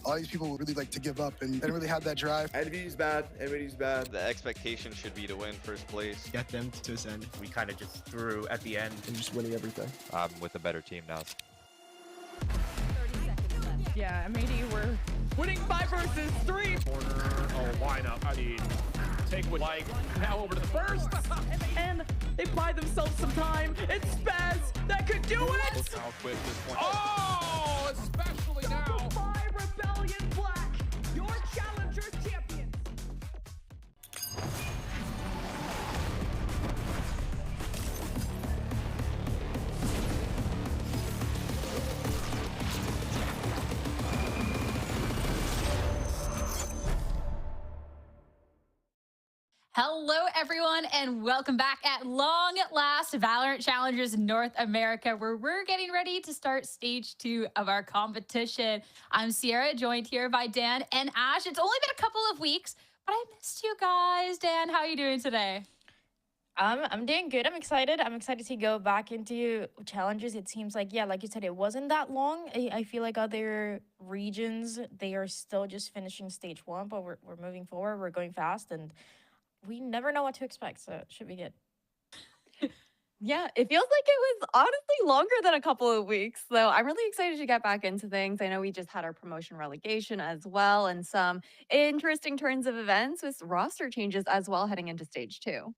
all these people really like to give up and didn't really have that drive. M80's bad. M80's bad. The expectation should be to win first place. Get them to Ascent. We kind of just threw at the end. And just winning everything. I'm with a better team now. 30 seconds left. Yeah, M80 we're winning 5 versus 3. Corner, oh, line up. I mean, take what, like, now over to the first. And they buy themselves some time. It's Spaz that could do it. Look how quick this point. Oh, especially now. By Rebellion Black, your Challengers champions. Hello, everyone, and welcome back at long last VALORANT Challengers North America, where we're getting ready to start stage 2 of our competition. I'm Sierra, joined here by Dan and Ash. It's only been a couple of weeks, but I missed you guys. Dan, how are you doing today? I'm doing good. I'm excited. I'm excited to go back into challenges. It seems like, yeah, like you said, it wasn't that long. I feel like other regions, they are still just finishing stage 1, but we're moving forward. We're going fast, and we never know what to expect, so it should be good. Yeah, it feels like it was honestly longer than a couple of weeks. So I'm really excited to get back into things. I know we just had our promotion relegation as well, and some interesting turns of events with roster changes as well heading into stage 2.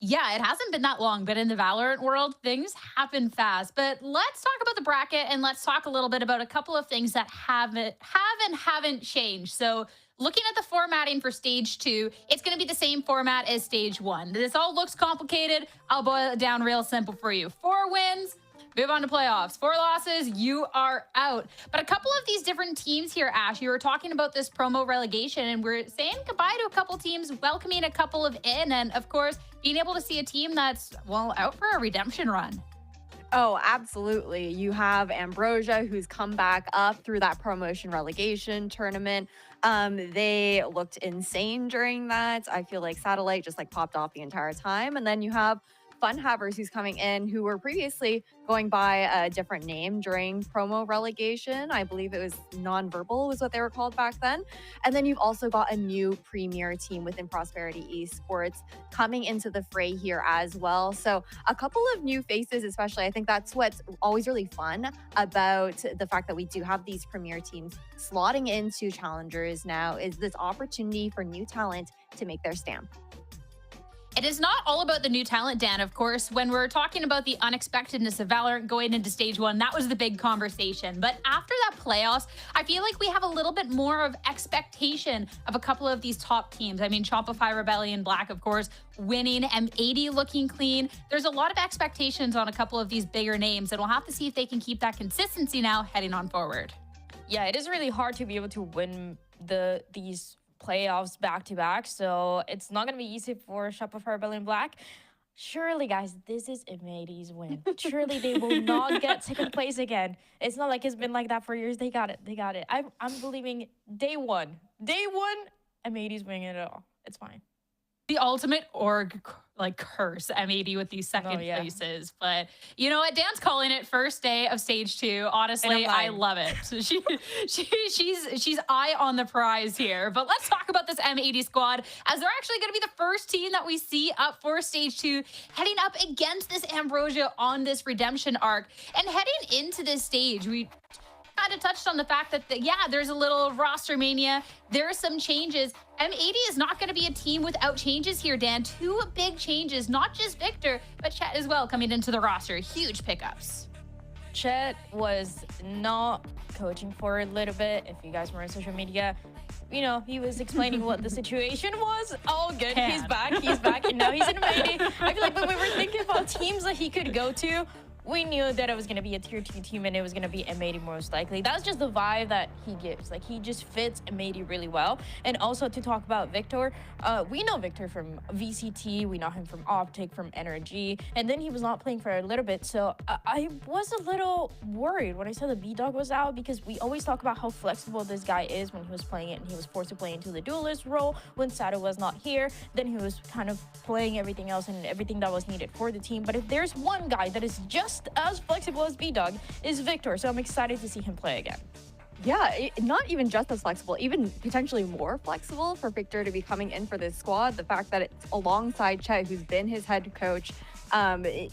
Yeah, it hasn't been that long, but in the VALORANT world, things happen fast. But let's talk about the bracket, and let's talk a little bit about a couple of things that haven't changed. So looking at the formatting for stage 2, it's going to be the same format as stage 1. This all looks complicated. I'll boil it down real simple for you. 4 wins, move on to playoffs. 4 losses, you are out. But a couple of these different teams here, Ash, you were talking about this promo relegation, and we're saying goodbye to a couple teams, welcoming a couple of in, and of course, being able to see a team that's, well, out for a redemption run. Oh, absolutely. You have Ambrosia, who's come back up through that promotion relegation tournament. They looked insane during that. I feel like Satellite just like popped off the entire time. And then you have Fun Havers, who's coming in, who were previously going by a different name during promo relegation. I believe it was Nonverbal was what they were called back then. And then you've also got a new premier team within Prosperity Esports coming into the fray here as well. So a couple of new faces, especially. I think that's what's always really fun about the fact that we do have these premier teams slotting into challengers now, is this opportunity for new talent to make their stamp. It is not all about the new talent, Dan, of course. When we're talking about the unexpectedness of VALORANT going into stage 1, that was the big conversation. But after that playoffs, I feel like we have a little bit more of expectation of a couple of these top teams. I mean, Shopify, Rebellion Black, of course, winning, M80 looking clean. There's a lot of expectations on a couple of these bigger names, and we'll have to see if they can keep that consistency now heading on forward. Yeah, it is really hard to be able to win these playoffs back-to-back, so it's not going to be easy for Shopify Rebellion Black. Surely, guys, this is M80's win. Surely they will not get second place again. It's not like it's been like that for years. They got it. They got it. I'm believing day one, M80's winning it all. It's fine. The ultimate org like curse, M80 with these second places. But you know what? Dan's calling it first day of stage 2. Honestly, I love it. So she's eye on the prize here. But let's talk about this M80 squad, as they're actually going to be the first team that we see up for stage 2, heading up against this Ambrosia on this redemption arc. And heading into this stage, we kind of touched on the fact that, there's a little roster mania. There are some changes. M80 is not going to be a team without changes here, Dan. 2 big changes, not just Victor, but Chet as well coming into the roster. Huge pickups. Chet was not coaching for a little bit. If you guys were on social media, you know, he was explaining what the situation was. All good. He's back. And now he's in M80. I feel like when we were thinking about teams that he could go to, we knew that it was going to be a tier 2 team, and it was going to be M80 most likely. That's just the vibe that he gives. Like, he just fits M80 really well. And also to talk about Victor, we know Victor from VCT. We know him from Optic, from NRG. And then he was not playing for a little bit. So I was a little worried when I saw the B-Dog was out, because we always talk about how flexible this guy is when he was playing it, and he was forced to play into the duelist role when Sato was not here. Then he was kind of playing everything else and everything that was needed for the team. But if there's one guy that is just as flexible as B-Dog, is Victor. So I'm excited to see him play again. Yeah, not even just as flexible, even potentially more flexible for Victor to be coming in for this squad. The fact that it's alongside Chet, who's been his head coach,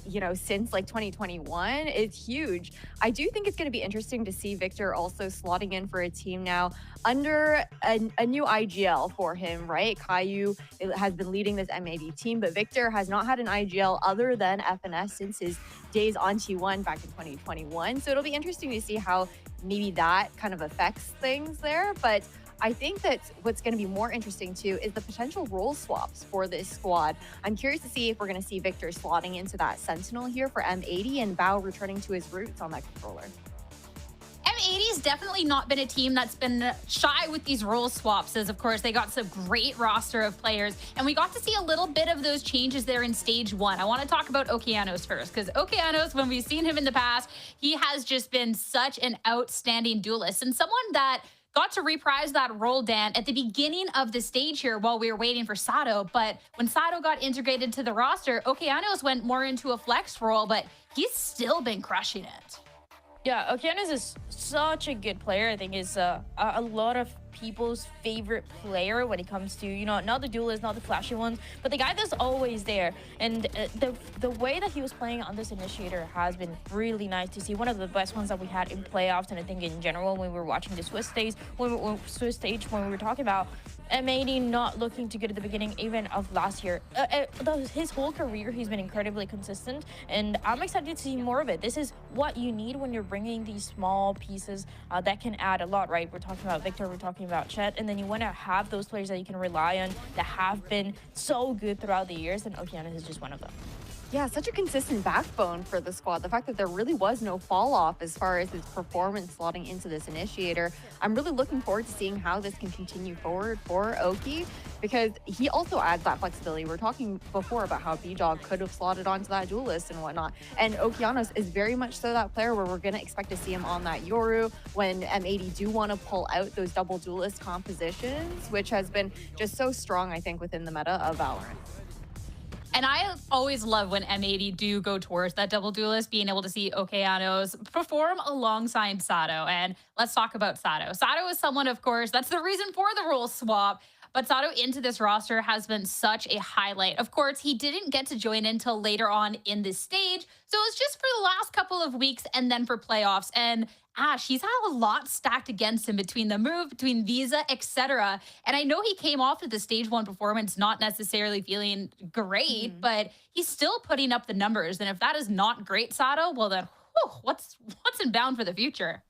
you know, since like 2021 is huge. I do think it's going to be interesting to see Victor also slotting in for a team now under a new IGL for him, right? Caillou has been leading this M80 team, but Victor has not had an IGL other than FNS since his days on T1 back in 2021. So it'll be interesting to see how maybe that kind of affects things there. But I think that what's going to be more interesting too is the potential role swaps for this squad. I'm curious to see if we're going to see Victor slotting into that Sentinel here for M80 and Bao returning to his roots on that controller. M80's definitely not been a team that's been shy with these role swaps, as of course they got some great roster of players, and we got to see a little bit of those changes there in stage 1. I want to talk about Okeanos first, because Okeanos, when we've seen him in the past, he has just been such an outstanding duelist and someone that got to reprise that role, Dan, at the beginning of the stage here while we were waiting for Sato. But when Sato got integrated to the roster, Okeanos went more into a flex role, but he's still been crushing it. Yeah, Okeanos is such a good player. I think is a lot of people's favorite player when it comes to, you know, not the duelist, not the flashy ones, but the guy that's always there. And the way that he was playing on this initiator has been really nice to see. One of the best ones that we had in playoffs, and I think in general when we were watching the Swiss stage, when we were talking about M80 not looking too good at the beginning even of last year. His whole career, he's been incredibly consistent, and I'm excited to see more of it. This is what you need when you're bringing these small pieces that can add a lot, right? We're talking about Victor, we're talking about Chet, and then you want to have those players that you can rely on that have been so good throughout the years, and Okeanos is just one of them. Yeah, such a consistent backbone for the squad. The fact that there really was no fall off as far as his performance slotting into this initiator. I'm really looking forward to seeing how this can continue forward for Oki, because he also adds that flexibility. We were talking before about how B-Dog could have slotted onto that duelist and whatnot. And Okeanos is very much so that player where we're going to expect to see him on that Yoru when M80 do want to pull out those double duelist compositions, which has been just so strong, I think, within the meta of VALORANT. And I always love when M80 do go towards that double duelist, being able to see Okeanos perform alongside Sato. And let's talk about Sato. Sato is someone, of course, that's the reason for the role swap. But Sato into this roster has been such a highlight. Of course, he didn't get to join until later on in this stage. So it was just for the last couple of weeks and then for playoffs. And Ash, he's had a lot stacked against him between the move, between Visa, etc. And I know he came off of the stage 1 performance not necessarily feeling great, but he's still putting up the numbers. And if that is not great, Sato, well then, whew, what's in bound for the future?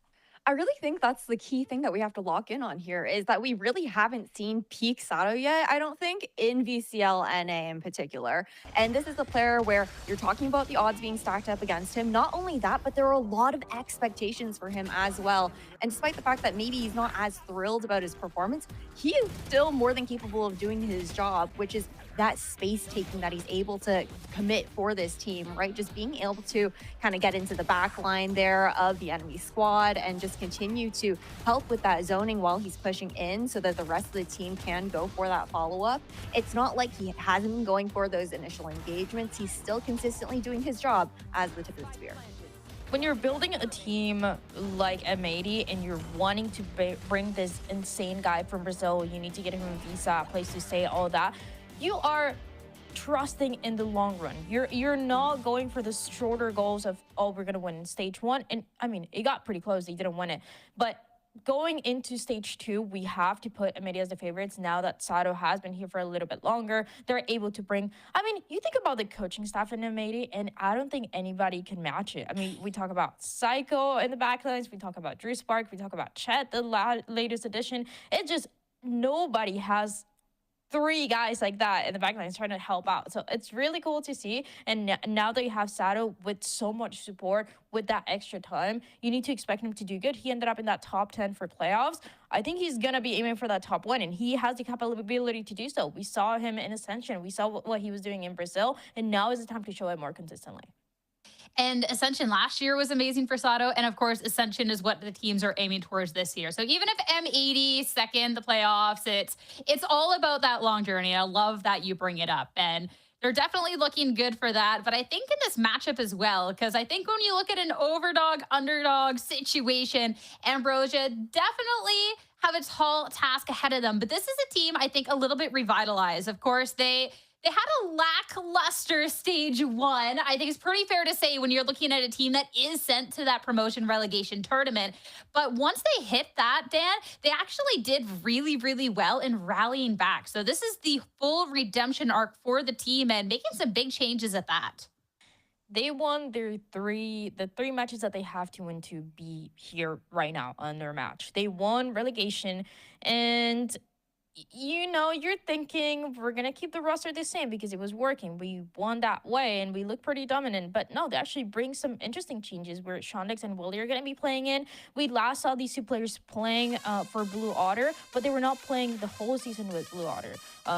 I really think that's the key thing that we have to lock in on here is that we really haven't seen peak Sato yet, I don't think, in VCL NA in particular. And this is a player where you're talking about the odds being stacked up against him. Not only that, but there are a lot of expectations for him as well. And despite the fact that maybe he's not as thrilled about his performance, he is still more than capable of doing his job, which is that space taking that he's able to commit for this team, right? Just being able to kind of get into the back line there of the enemy squad and just continue to help with that zoning while he's pushing in so that the rest of the team can go for that follow-up. It's not like he hasn't been going for those initial engagements. He's still consistently doing his job as the tip of the spear. When you're building a team like M80 and you're wanting to bring this insane guy from Brazil, you need to get him a visa, a place to stay, all that. You are trusting in the long run. You're not going for the shorter goals of, oh, we're gonna win in stage 1. And I mean, it got pretty close. They didn't win it. But going into stage 2, we have to put M80 as the favorites now that Sato has been here for a little bit longer. They're able to bring, I mean, you think about the coaching staff in M80, and I don't think anybody can match it. I mean, we talk about Psycho in the backlines, we talk about Drew Spark, we talk about Chet, the latest edition. It just, nobody has 3 guys like that in the backlines trying to help out. So it's really cool to see. And now that you have Sato with so much support, with that extra time, you need to expect him to do good. He ended up in that top 10 for playoffs. I think he's going to be aiming for that top 1, and he has the capability to do so. We saw him in Ascension. We saw what he was doing in Brazil, and now is the time to show it more consistently. And Ascension last year was amazing for Sato. And of course, Ascension is what the teams are aiming towards this year. So even if M80 second the playoffs, it's all about that long journey. I love that you bring it up. And they're definitely looking good for that. But I think in this matchup as well, because I think when you look at an underdog situation, Ambrosia definitely have a tall task ahead of them. But this is a team, I think, a little bit revitalized. Of course, they had a lackluster stage 1. I think it's pretty fair to say when you're looking at a team that is sent to that promotion relegation tournament. But once they hit that, Dan, they actually did really, really well in rallying back. So this is the full redemption arc for the team and making some big changes at that. They won the three matches that they have to win to be here right now on their match. They won relegation, and you know, you're thinking we're going to keep the roster the same because it was working. We won that way and we look pretty dominant. But no, they actually bring some interesting changes where Challengers and Willie are going to be playing in. We last saw these two players playing for Blue Otter, but they were not playing the whole season with Blue Otter.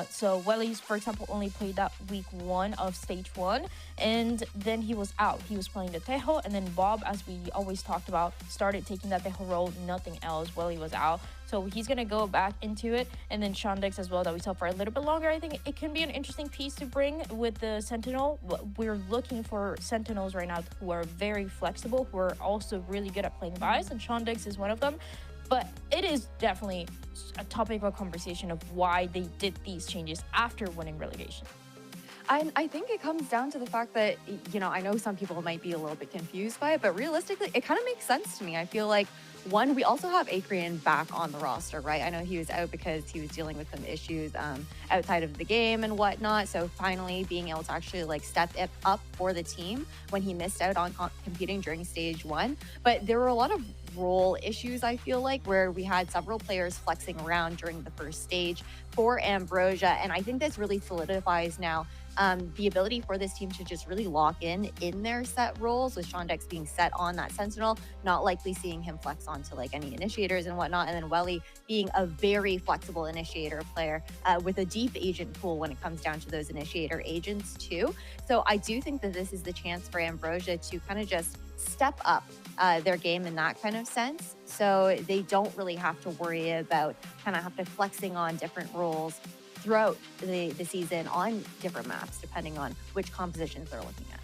So Willie's, for example, only played that week 1 of stage 1, and then he was out. He was playing the Tejo, and then Bob, as we always talked about, started taking that Tejo role, nothing else. Willie was out. So he's going to go back into it. And then Challengers as well, that we saw for a little bit longer. I think it can be an interesting piece to bring with the Sentinel. We're looking for Sentinels right now who are very flexible, who are also really good at playing buys, and Challengers is one of them. But it is definitely a topic of conversation of why they did these changes after winning relegation. I think it comes down to the fact that, you know, I know some people might be a little bit confused by it, but realistically, it kind of makes sense to me. I feel like, one, we also have Akrian back on the roster, right? I know he was out because he was dealing with some issues outside of the game and whatnot. So finally being able to actually like step it up for the team when he missed out on competing during stage 1. But there were a lot of role issues, I feel like, where we had several players flexing around during the first stage for Ambrosia. And I think this really solidifies now the ability for this team to just really lock in their set roles, with Shondex being set on that Sentinel, not likely seeing him flex onto like any initiators and whatnot, and then Welly being a very flexible initiator player with a deep agent pool when it comes down to those initiator agents too. So I do think that this is the chance for Ambrosia to kind of just step up their game in that kind of sense, so they don't really have to worry about kind of have to flexing on different roles throughout the season on different maps, depending on which compositions they're looking at.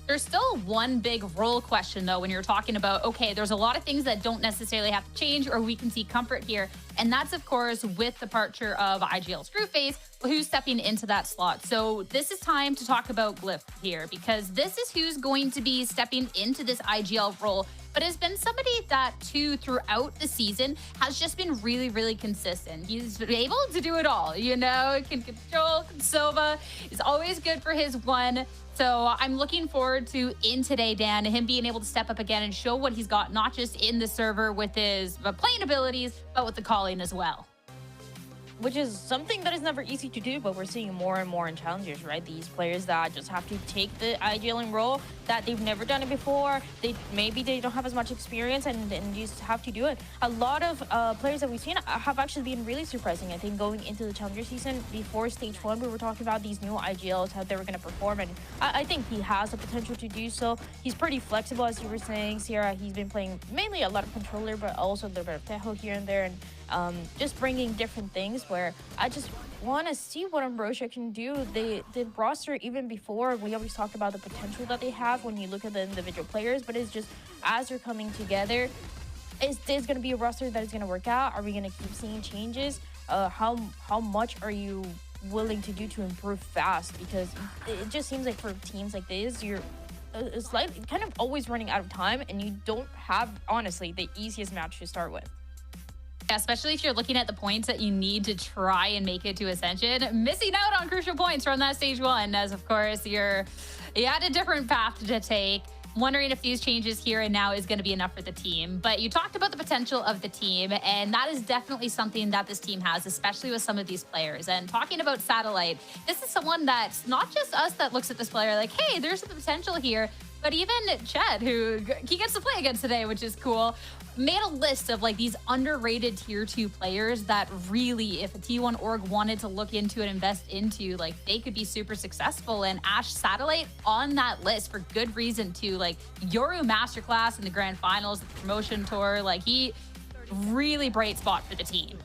There's still one big role question, though, when you're talking about, okay, there's a lot of things that don't necessarily have to change, or we can see comfort here. And that's, of course, with the departure of IGL Screwface, who's stepping into that slot. So this is time to talk about Glyph here, because this is who's going to be stepping into this IGL role, but has been somebody that, too, throughout the season has just been really, really consistent. He's been able to do it all, you know, can control, can Sova, is always good for his one. So I'm looking forward to, in today, Dan, him being able to step up again and show what he's got, not just in the server with his playing abilities, but with the calling as well. Which is something that is never easy to do, but we're seeing more and more in Challengers, right? These players that just have to take the IGLing role, that they've never done it before. Maybe they don't have as much experience and just have to do it. A lot of players that we've seen have actually been really surprising. I think going into the Challenger season, before stage 1, we were talking about these new IGLs, how they were going to perform, and I think he has the potential to do so. He's pretty flexible, as you were saying, Sierra. He's been playing mainly a lot of controller, but also a little bit of Tejo here and there, and just bringing different things where I just want to see what Ambrosia can do. The roster, even before, we always talked about the potential that they have when you look at the individual players, but it's just as they're coming together, is this going to be a roster that is going to work out? Are we going to keep seeing changes? How much are you willing to do to improve fast? Because it just seems like for teams like this, you're slightly kind of always running out of time, and you don't have, honestly, the easiest match to start with. Yeah, especially if you're looking at the points that you need to try and make it to Ascension. Missing out on crucial points from that stage 1, as of course you had a different path to take. Wondering if these changes here and now is going to be enough for the team. But you talked about the potential of the team, and that is definitely something that this team has, especially with some of these players. And talking about Satellite, this is someone that's not just us that looks at this player like, hey, there's the potential here, but even Chet, who he gets to play against today, which is cool, made a list of like these underrated tier 2 players that really, if a T1 org wanted to look into and invest into, like they could be super successful. And Ash Satellite on that list for good reason too. Like Yoru Masterclass in the grand finals, the promotion tour, like he really bright spot for the team.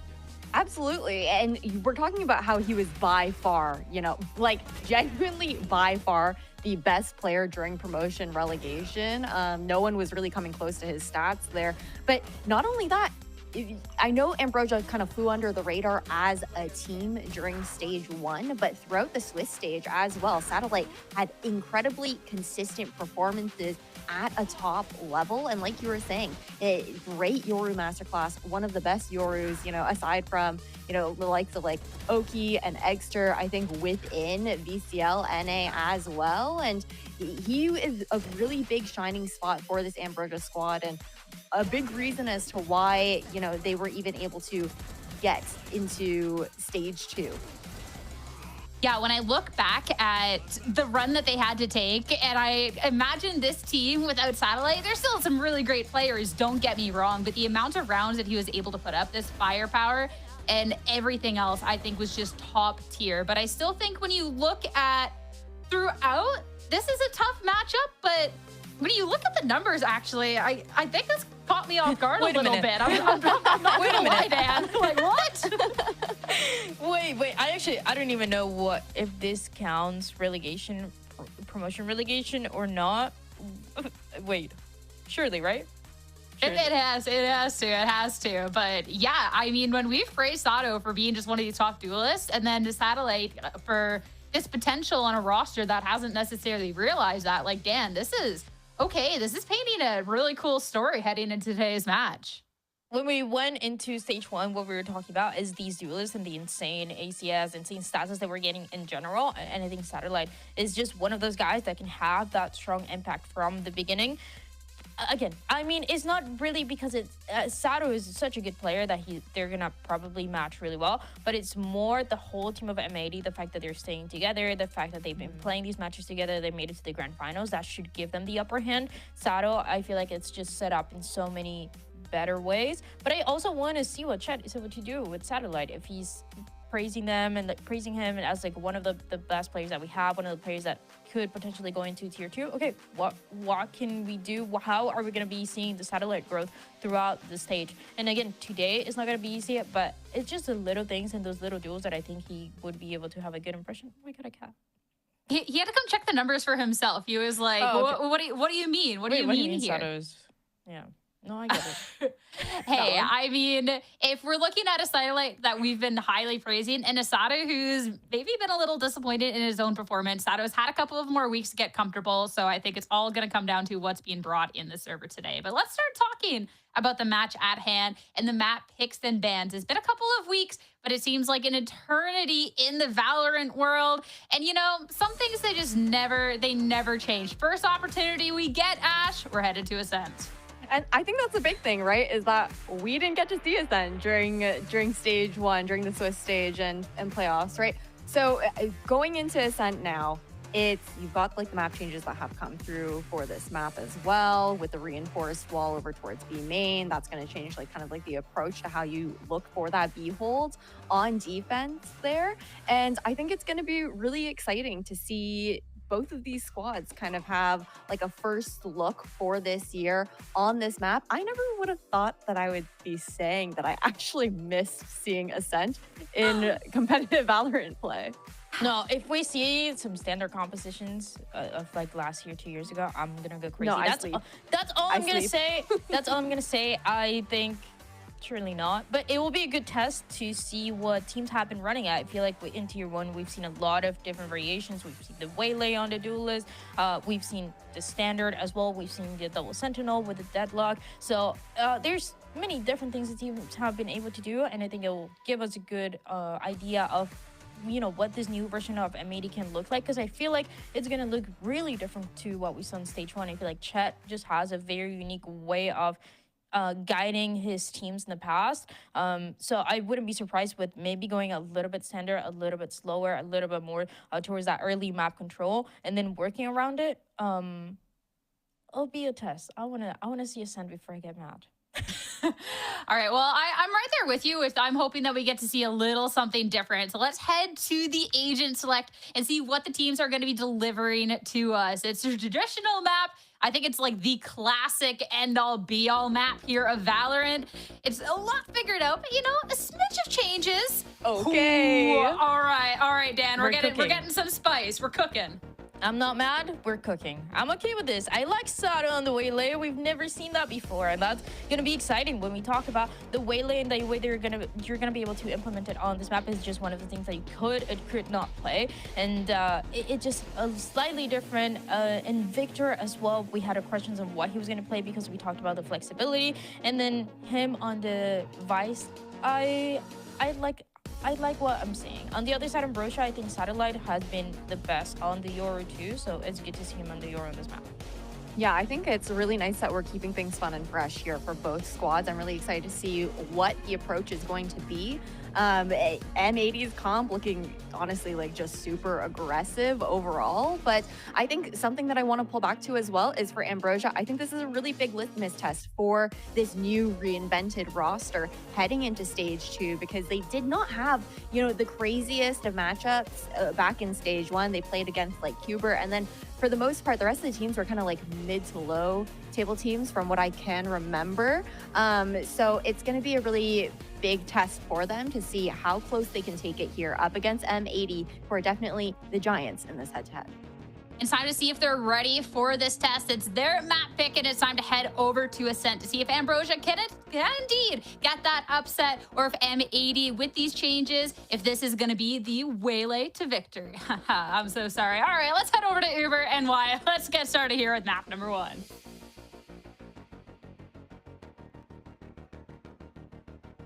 Absolutely. And we're talking about how he was by far, you know, like genuinely by far the best player during promotion relegation. No one was really coming close to his stats there. But not only that, I know Ambrosia kind of flew under the radar as a team during stage 1, but throughout the Swiss stage as well, Satellite had incredibly consistent performances at a top level. And like you were saying, great Yoru masterclass, one of the best Yorus, you know, aside from, you know, the likes of like Oki and Egster, I think within VCL NA as well. And he is a really big shining spot for this Ambrosia squad, and a big reason as to why, you know, they were even able to get into stage 2. Yeah, when I look back at the run that they had to take, and I imagine this team without Satellite, there's still some really great players, don't get me wrong, but the amount of rounds that he was able to put up, this firepower and everything else, I think was just top tier. But I still think when you look at throughout, this is a tough matchup, but when you look at the numbers, actually, I think this caught me off guard a little bit. I'm not gonna lie, Dan. Like, what? Wait. I don't even know if this counts relegation, promotion relegation or not. Wait, surely, right? Surely. It has to. But yeah, I mean, when we praised Sato for being just one of these top duelists, and then the Satellite for this potential on a roster that hasn't necessarily realized that, like, Dan, this is painting a really cool story heading into today's match. When we went into stage 1, what we were talking about is these duelists and the insane ACS, insane stats that we're getting in general. And I think Satellite is just one of those guys that can have that strong impact from the beginning. Again, I mean, it's not really because Sato is such a good player that they're gonna probably match really well, but it's more the whole team of M80, the fact that they're staying together, the fact that they've been playing these matches together, they made it to the grand finals, that should give them the upper hand. Sato, I feel like it's just set up in so many better ways, but I also want to see what Chet is able to do with Satellite. If he's praising them and praising him as like one of the best players that we have, one of the players that could potentially go into tier 2. Okay, what can we do? How are we going to be seeing the Satellite growth throughout the stage? And again, today is not going to be easy, but it's just the little things and those little duels that I think he would be able to have a good impression. Oh my god, a cat. He had to come check the numbers for himself. He was like, what do you mean? What do you mean here? Sato's, yeah. No, I get it. Hey, I mean, if we're looking at a Satellite that we've been highly praising, and a Sato who's maybe been a little disappointed in his own performance, Sato's had a couple of more weeks to get comfortable, so I think it's all going to come down to what's being brought in the server today. But let's start talking about the match at hand and the map picks and bans. It's been a couple of weeks, but it seems like an eternity in the Valorant world. And you know, some things they just never change. First opportunity we get, Ash, we're headed to Ascent. And I think that's the big thing, right? Is that we didn't get to see Ascent during stage 1, during the Swiss stage and playoffs, right? So going into Ascent now, you've got like the map changes that have come through for this map as well, with the reinforced wall over towards B main. That's going to change like kind of like the approach to how you look for that B hold on defense there. And I think it's going to be really exciting to see both of these squads kind of have like a first look for this year on this map. I never would have thought that I would be saying that I actually missed seeing Ascent in competitive Valorant play. No, if we see some standard compositions of like last year, 2 years ago, I'm gonna go crazy. No, that's all I'm gonna say. That's all I'm gonna say. I think surely not, but it will be a good test to see what teams have been running at. I feel like in tier 1, we've seen a lot of different variations. We've seen the waylay on the duelist. We've seen the standard as well. We've seen the double sentinel with the deadlock. So there's many different things that teams have been able to do, and I think it will give us a good idea of, you know, what this new version of M80 can look like, because I feel like it's going to look really different to what we saw in stage 1. I feel like Chet just has a very unique way of guiding his teams in the past. So I wouldn't be surprised with maybe going a little bit standard, a little bit slower, a little bit more towards that early map control, and then working around it. It'll be a test. I wanna see Ascent before I get mad. All right, well, I'm right there with you. I'm hoping that we get to see a little something different. So let's head to the agent select and see what the teams are going to be delivering to us. It's a traditional map. I think it's like the classic end-all be-all map here of Valorant. It's a lot figured out, but you know, a smidge of changes. Okay. Ooh, all right, Dan. We're cooking. getting some spice. We're cooking. I'm not mad. We're cooking. I'm okay with this. I like Sato on the Waylay. We've never seen that before, and that's gonna be exciting when we talk about the Waylay and the way you're gonna be able to implement it on this map. Is just one of the things that you could and could not play, and it just slightly different. And Victor as well. We had questions of what he was gonna play because we talked about the flexibility, and then him on the Vice. I like what I'm seeing. On the other side, Ambrosia, I think Satellite has been the best on the Yoru too, so it's good to see him on the Yoru on this map. Yeah, I think it's really nice that we're keeping things fun and fresh here for both squads. I'm really excited to see what the approach is going to be. M80's comp looking honestly like just super aggressive overall, but I think something that I want to pull back to as well is for Ambrosia. I think this is a really big litmus test for this new reinvented roster heading into stage 2, because they did not have, you know, the craziest of matchups back in stage 1. They played against like Cuber, and then for the most part, the rest of the teams were kind of like mid to low table teams from what I can remember. So it's going to be a really big test for them to see how close they can take it here up against M80, who are definitely the giants in this head-to-head. It's time to see if they're ready for this test. It's their map pick, and it's time to head over to Ascent to see if Ambrosia can indeed get that upset, or if M80, with these changes, if this is going to be the Waylay to victory. I'm so sorry. All right, let's head over to Uber and Y. Let's get started here with map number 1.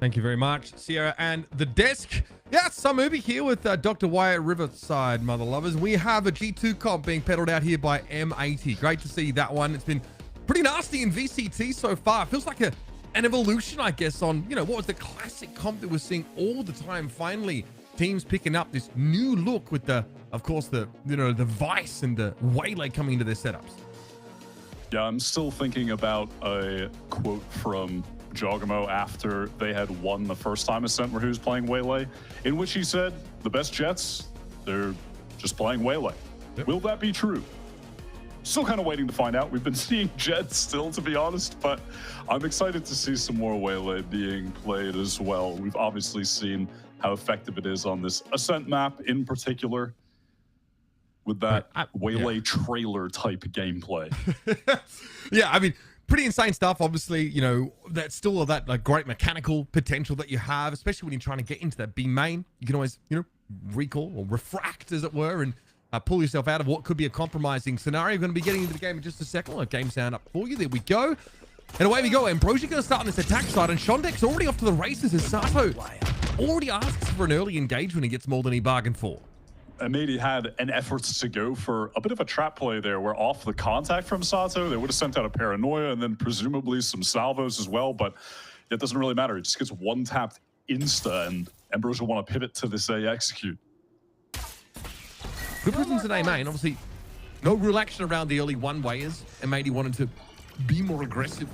Thank you very much, Sierra and the desk. Yeah, some Uber here with Dr. Wyatt Riverside, mother lovers. We have a G2 comp being peddled out here by M80. Great to see that one. It's been pretty nasty in VCT so far. It feels like an evolution, I guess, on, you know, what was the classic comp that we're seeing all the time. Finally, teams picking up this new look with the, of course, the, you know, the Vice and the Waylay coming into their setups. Yeah, I'm still thinking about a quote from Jogamo after they had won the first time Ascent where he was playing Waylay, in which he said, the best Jets, they're just playing Waylay. Yep. Will that be true? Still kind of waiting to find out. We've been seeing Jets still, to be honest, but I'm excited to see some more Waylay being played as well. We've obviously seen how effective it is on this Ascent map in particular, with that Waylay trailer type gameplay. Yeah, I mean, pretty insane stuff. Obviously, you know, that's still all that like great mechanical potential that you have, especially when you're trying to get into that B main. You can always, you know, recall or refract, as it were, and pull yourself out of what could be a compromising scenario. We're going to be getting into the game in just a second. Well, game sound up for you. There we go. And away we go. Ambrosia going to start on this attack side, and Shondek's already off to the races as Sato already asks for an early engagement and gets more than he bargained for. M80 had an effort to go for a bit of a trap play there, where off the contact from Sato, they would have sent out a Paranoia and then presumably some salvos as well, but it doesn't really matter. It just gets one-tapped insta, and Ambrosia want to pivot to this A execute. Good presence in A main. Obviously, no real action around the early one-wayers. M80 wanted to be more aggressive,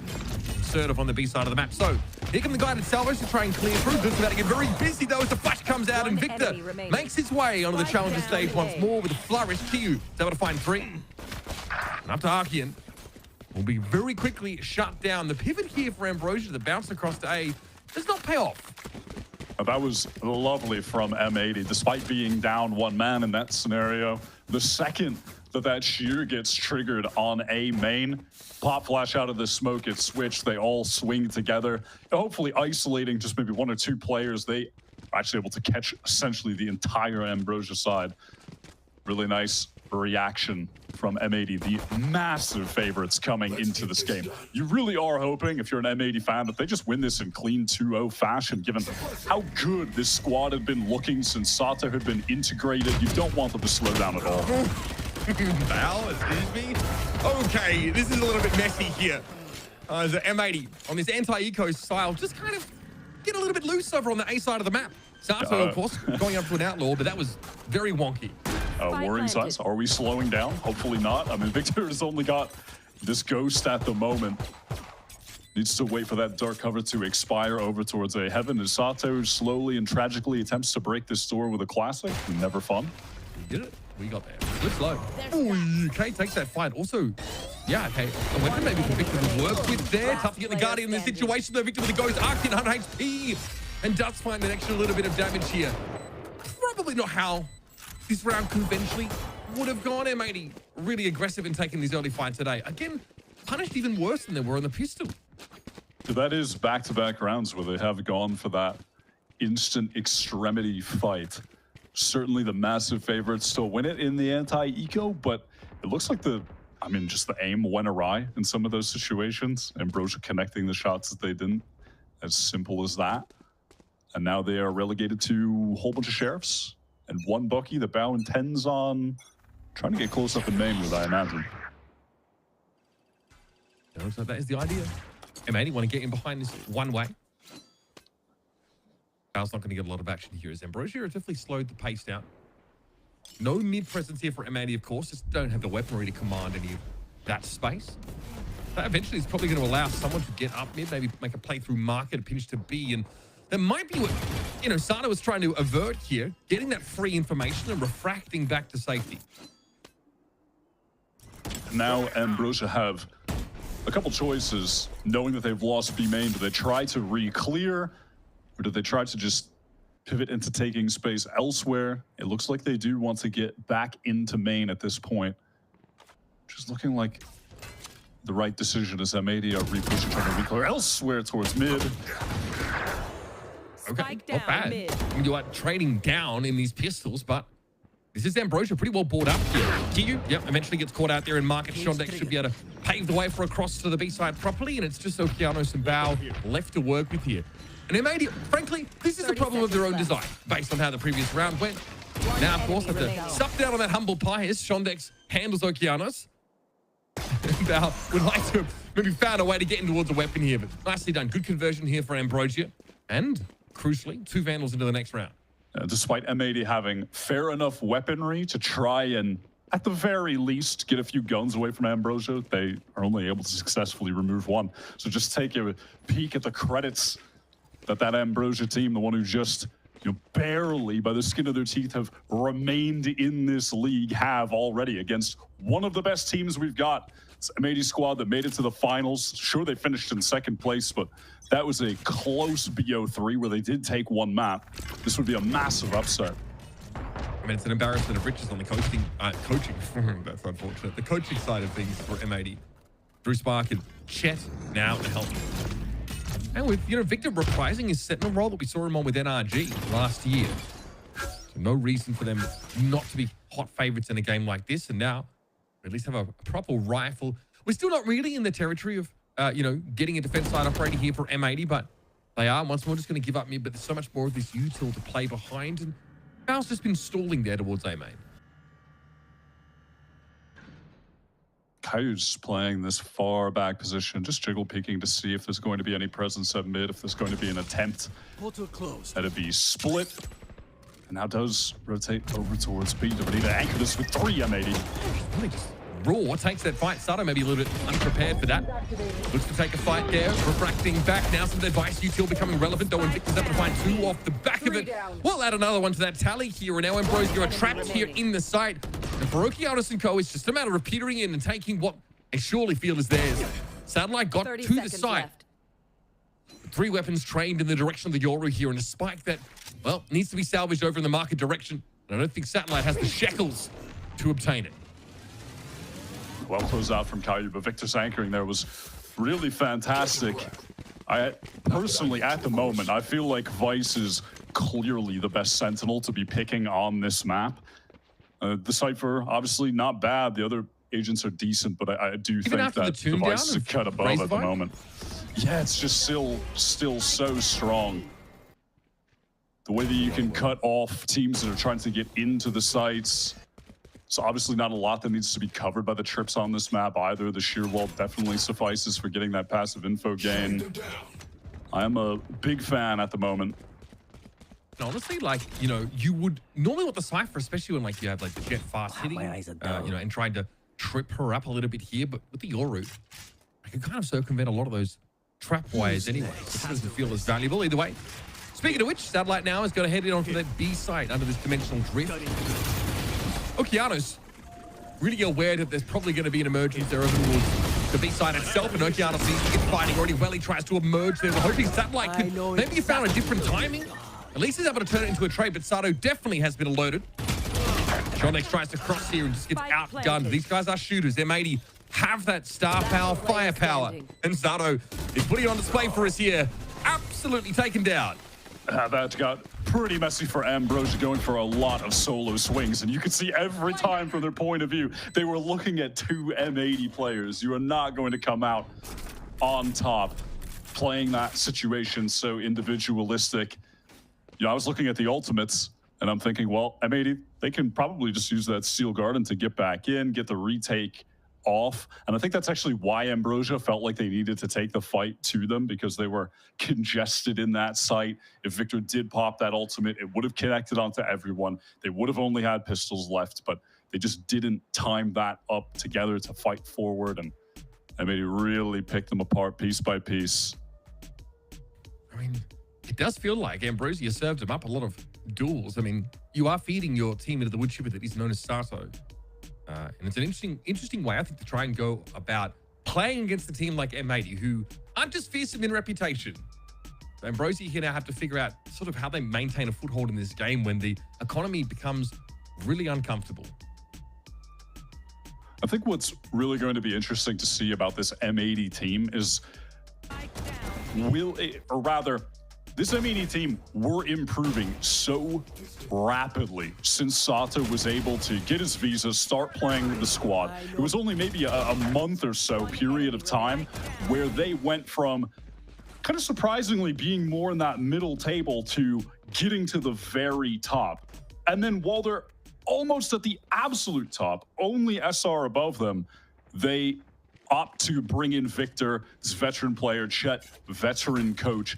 assertive on the B side of the map. So here come the guided salvos to try and clear through. This is about to get very busy though as the flash comes out, and Victor makes his way onto the Challenger stage once more with a flourish. Kiyu is able to find 3. And up to Archean. Will be very quickly shut down. The pivot here for Ambrosia, the bounce across to A, does not pay off. That was lovely from M80, despite being down 1 man in that scenario. The second that shear gets triggered on A main, pop flash out of the smoke, it's switched, they all swing together, hopefully isolating just maybe 1 or 2 players. They are actually able to catch essentially the entire Ambrosia side. Really nice reaction from M80, the massive favorites coming into this game. You really are hoping, if you're an M80 fan, that they just win this in clean 2-0 fashion, given how good this squad had been looking since Sato had been integrated. You don't want them to slow down at all. Val, excuse me. Okay, this is a little bit messy here. As M80 on this anti-eco style just kind of get a little bit loose over on the A side of the map. Sato, of course, going up to an outlaw, but that was very wonky. Warring size, are we slowing down? Hopefully not. I mean, Victor has only got this ghost at the moment. Needs to wait for that dark cover to expire over towards A heaven, as Sato slowly and tragically attempts to break this door with a classic. Never fun. He did it. We got there. Looks low. Ooh, okay, takes that fight. Also, yeah, okay. A weapon maybe for Victor to work with there. Tough to get the Guardian in this situation, though. Victor with the ghost arc in 100 HP and does find an extra little bit of damage here. Probably not how this round conventionally would have gone. M80 really aggressive in taking these early fights today. Again, punished even worse than they were on the pistol. That is back-to-back rounds where they have gone for that instant extremity fight. Certainly the massive favorites to win it in the anti-eco, but it looks like just the aim went awry in some of those situations. Ambrosia connecting the shots that they didn't. As simple as that. And now they are relegated to a whole bunch of sheriffs and one Bucky that Bao intends on trying to get close up in main with, I imagine. So that is the idea. M80 want to get in behind this one way. Bao's not going to get a lot of action here as Ambrosia has definitely slowed the pace down. No mid presence here for M80, of course. Just don't have the weaponry to command any of that space. That eventually is probably going to allow someone to get up mid, maybe make a play through market, a pinch to B, and that might be what, Sada was trying to avert here, getting that free information and refracting back to safety. Now Ambrosia have a couple choices, knowing that they've lost B main. Do they try to re-clear, or do they try to just pivot into taking space elsewhere? It looks like they do want to get back into main at this point. Just looking like the right decision as M80 are re-pushing, trying to re-clear elsewhere towards mid. Okay, not bad. I mean, you are trading down in these pistols, but this is Ambrosia pretty well bought up here. Kiyu, yep, eventually gets caught out there in market. Shondek should be able to pave the way for a cross to the B side properly, and it's just Okeanos and Bao left to work with here. And M80, frankly, this is a problem of their own design, based on how the previous round went. Now, of course, have to suck down on that humble pie as Shondex handles Okeanos. Bao would like to have maybe found a way to get in towards a weapon here, but nicely done. Good conversion here for Ambrosia. And, crucially, 2 Vandals into the next round. Despite M80 having fair enough weaponry to try and, at the very least, get a few guns away from Ambrosia, they are only able to successfully remove 1. So just take a peek at the credits that Ambrosia team, the one who just barely, by the skin of their teeth, have remained in this league, have already against one of the best teams we've got. It's M80 squad that made it to the finals. Sure, they finished in 2nd place, but that was a close BO3 where they did take 1 map. This would be a massive upset. I mean, it's an embarrassment of riches on the coaching, that's unfortunate. The coaching side of things for M80. Drew Spark and Chet now to help. And with, Victor reprising his Sentinel role that we saw him on with NRG last year. So no reason for them not to be hot favorites in a game like this. And now, at least have a proper rifle. We're still not really in the territory of, getting a defense side operating here for M80, but they are once more just going to give up mid, but there's so much more of this util to play behind. And Bao's just been stalling there towards A main. Kaiu's playing this far back position, just jiggle peeking to see if there's going to be any presence at mid, if there's going to be an attempt at a B split. And now does rotate over towards B. Do we need to anchor this with 3 M80? Really just raw, takes that fight. Sada maybe a little bit unprepared for that. Looks to take a fight there, refracting back. Now some advice util becoming relevant, though, and Victor's able to find 2 off the back of it. We'll add another one to that tally here, and now Ambrosia are trapped here in the site. And for Okeanos and Co, it's just a matter of petering in and taking what they surely feel is theirs. Satellite got to the site. 3 weapons trained in the direction of the Yoru here, and a spike that, well, needs to be salvaged over in the market direction. And I don't think Satellite has the shekels to obtain it. Well closed out from Kaiu, but Victor's anchoring there was really fantastic. I personally, at the moment, I feel like Vice is clearly the best Sentinel to be picking on this map. The Cypher, obviously not bad. The other agents are decent, but I do think that the Vice is a cut above at the moment. Yeah, it's just still so strong. The way that you can cut off teams that are trying to get into the sites. So obviously not a lot that needs to be covered by the trips on this map either. The sheer wall definitely suffices for getting that passive info gain. I am a big fan at the moment. Honestly, you would normally want the Cypher, especially when you have the Jet fast hitting, and trying to trip her up a little bit here, but with the Yoru, I can kind of circumvent a lot of those trap wires anyway. So it doesn't feel as valuable either way. Speaking of which, Satellite now is going to head in onto that B site under this dimensional drift. Okeanos really aware that there's probably going to be an emergence there over towards the B side itself, and Okeanos seems to get fighting already well. He tries to emerge there. We're hoping Satellite could maybe he found a different timing. At least he's able to turn it into a trade, but Sato definitely has been alerted. Shonex tries to cross here and just gets outgunned. These guys are shooters. M80 have that star power, firepower, and Sato is putting it on display for us here. Absolutely taken down. That got pretty messy for Ambrosia, going for a lot of solo swings, and you could see every time from their point of view, they were looking at two M80 players. You are not going to come out on top playing that situation so individualistic. You know, I was looking at the ultimates, and I'm thinking, well, M80, they can probably just use that Steel Garden to get back in, get the retake off. And I think that's actually why Ambrosia felt like they needed to take the fight to them, because they were congested in that site. If Victor did pop that ultimate, it would have connected onto everyone. They would have only had pistols left, but they just didn't time that up together to fight forward. And M80 really picked them apart piece by piece. I mean, it does feel like Ambrosia served him up a lot of duels. I mean, you are feeding your team into the wood chipper that is known as Sato. And it's an interesting way, I think, to try and go about playing against a team like M80, who aren't just fearsome in reputation. So Ambrosia here now have to figure out sort of how they maintain a foothold in this game when the economy becomes really uncomfortable. I think what's really going to be interesting to see about this M80 team is, this M80 team were improving so rapidly since Sato was able to get his visa, start playing with the squad. It was only maybe a month or so period of time where they went from kind of surprisingly being more in that middle table to getting to the very top. And then while they're almost at the absolute top, only SR above them, they opt to bring in Victor, this veteran player, Chet, veteran coach.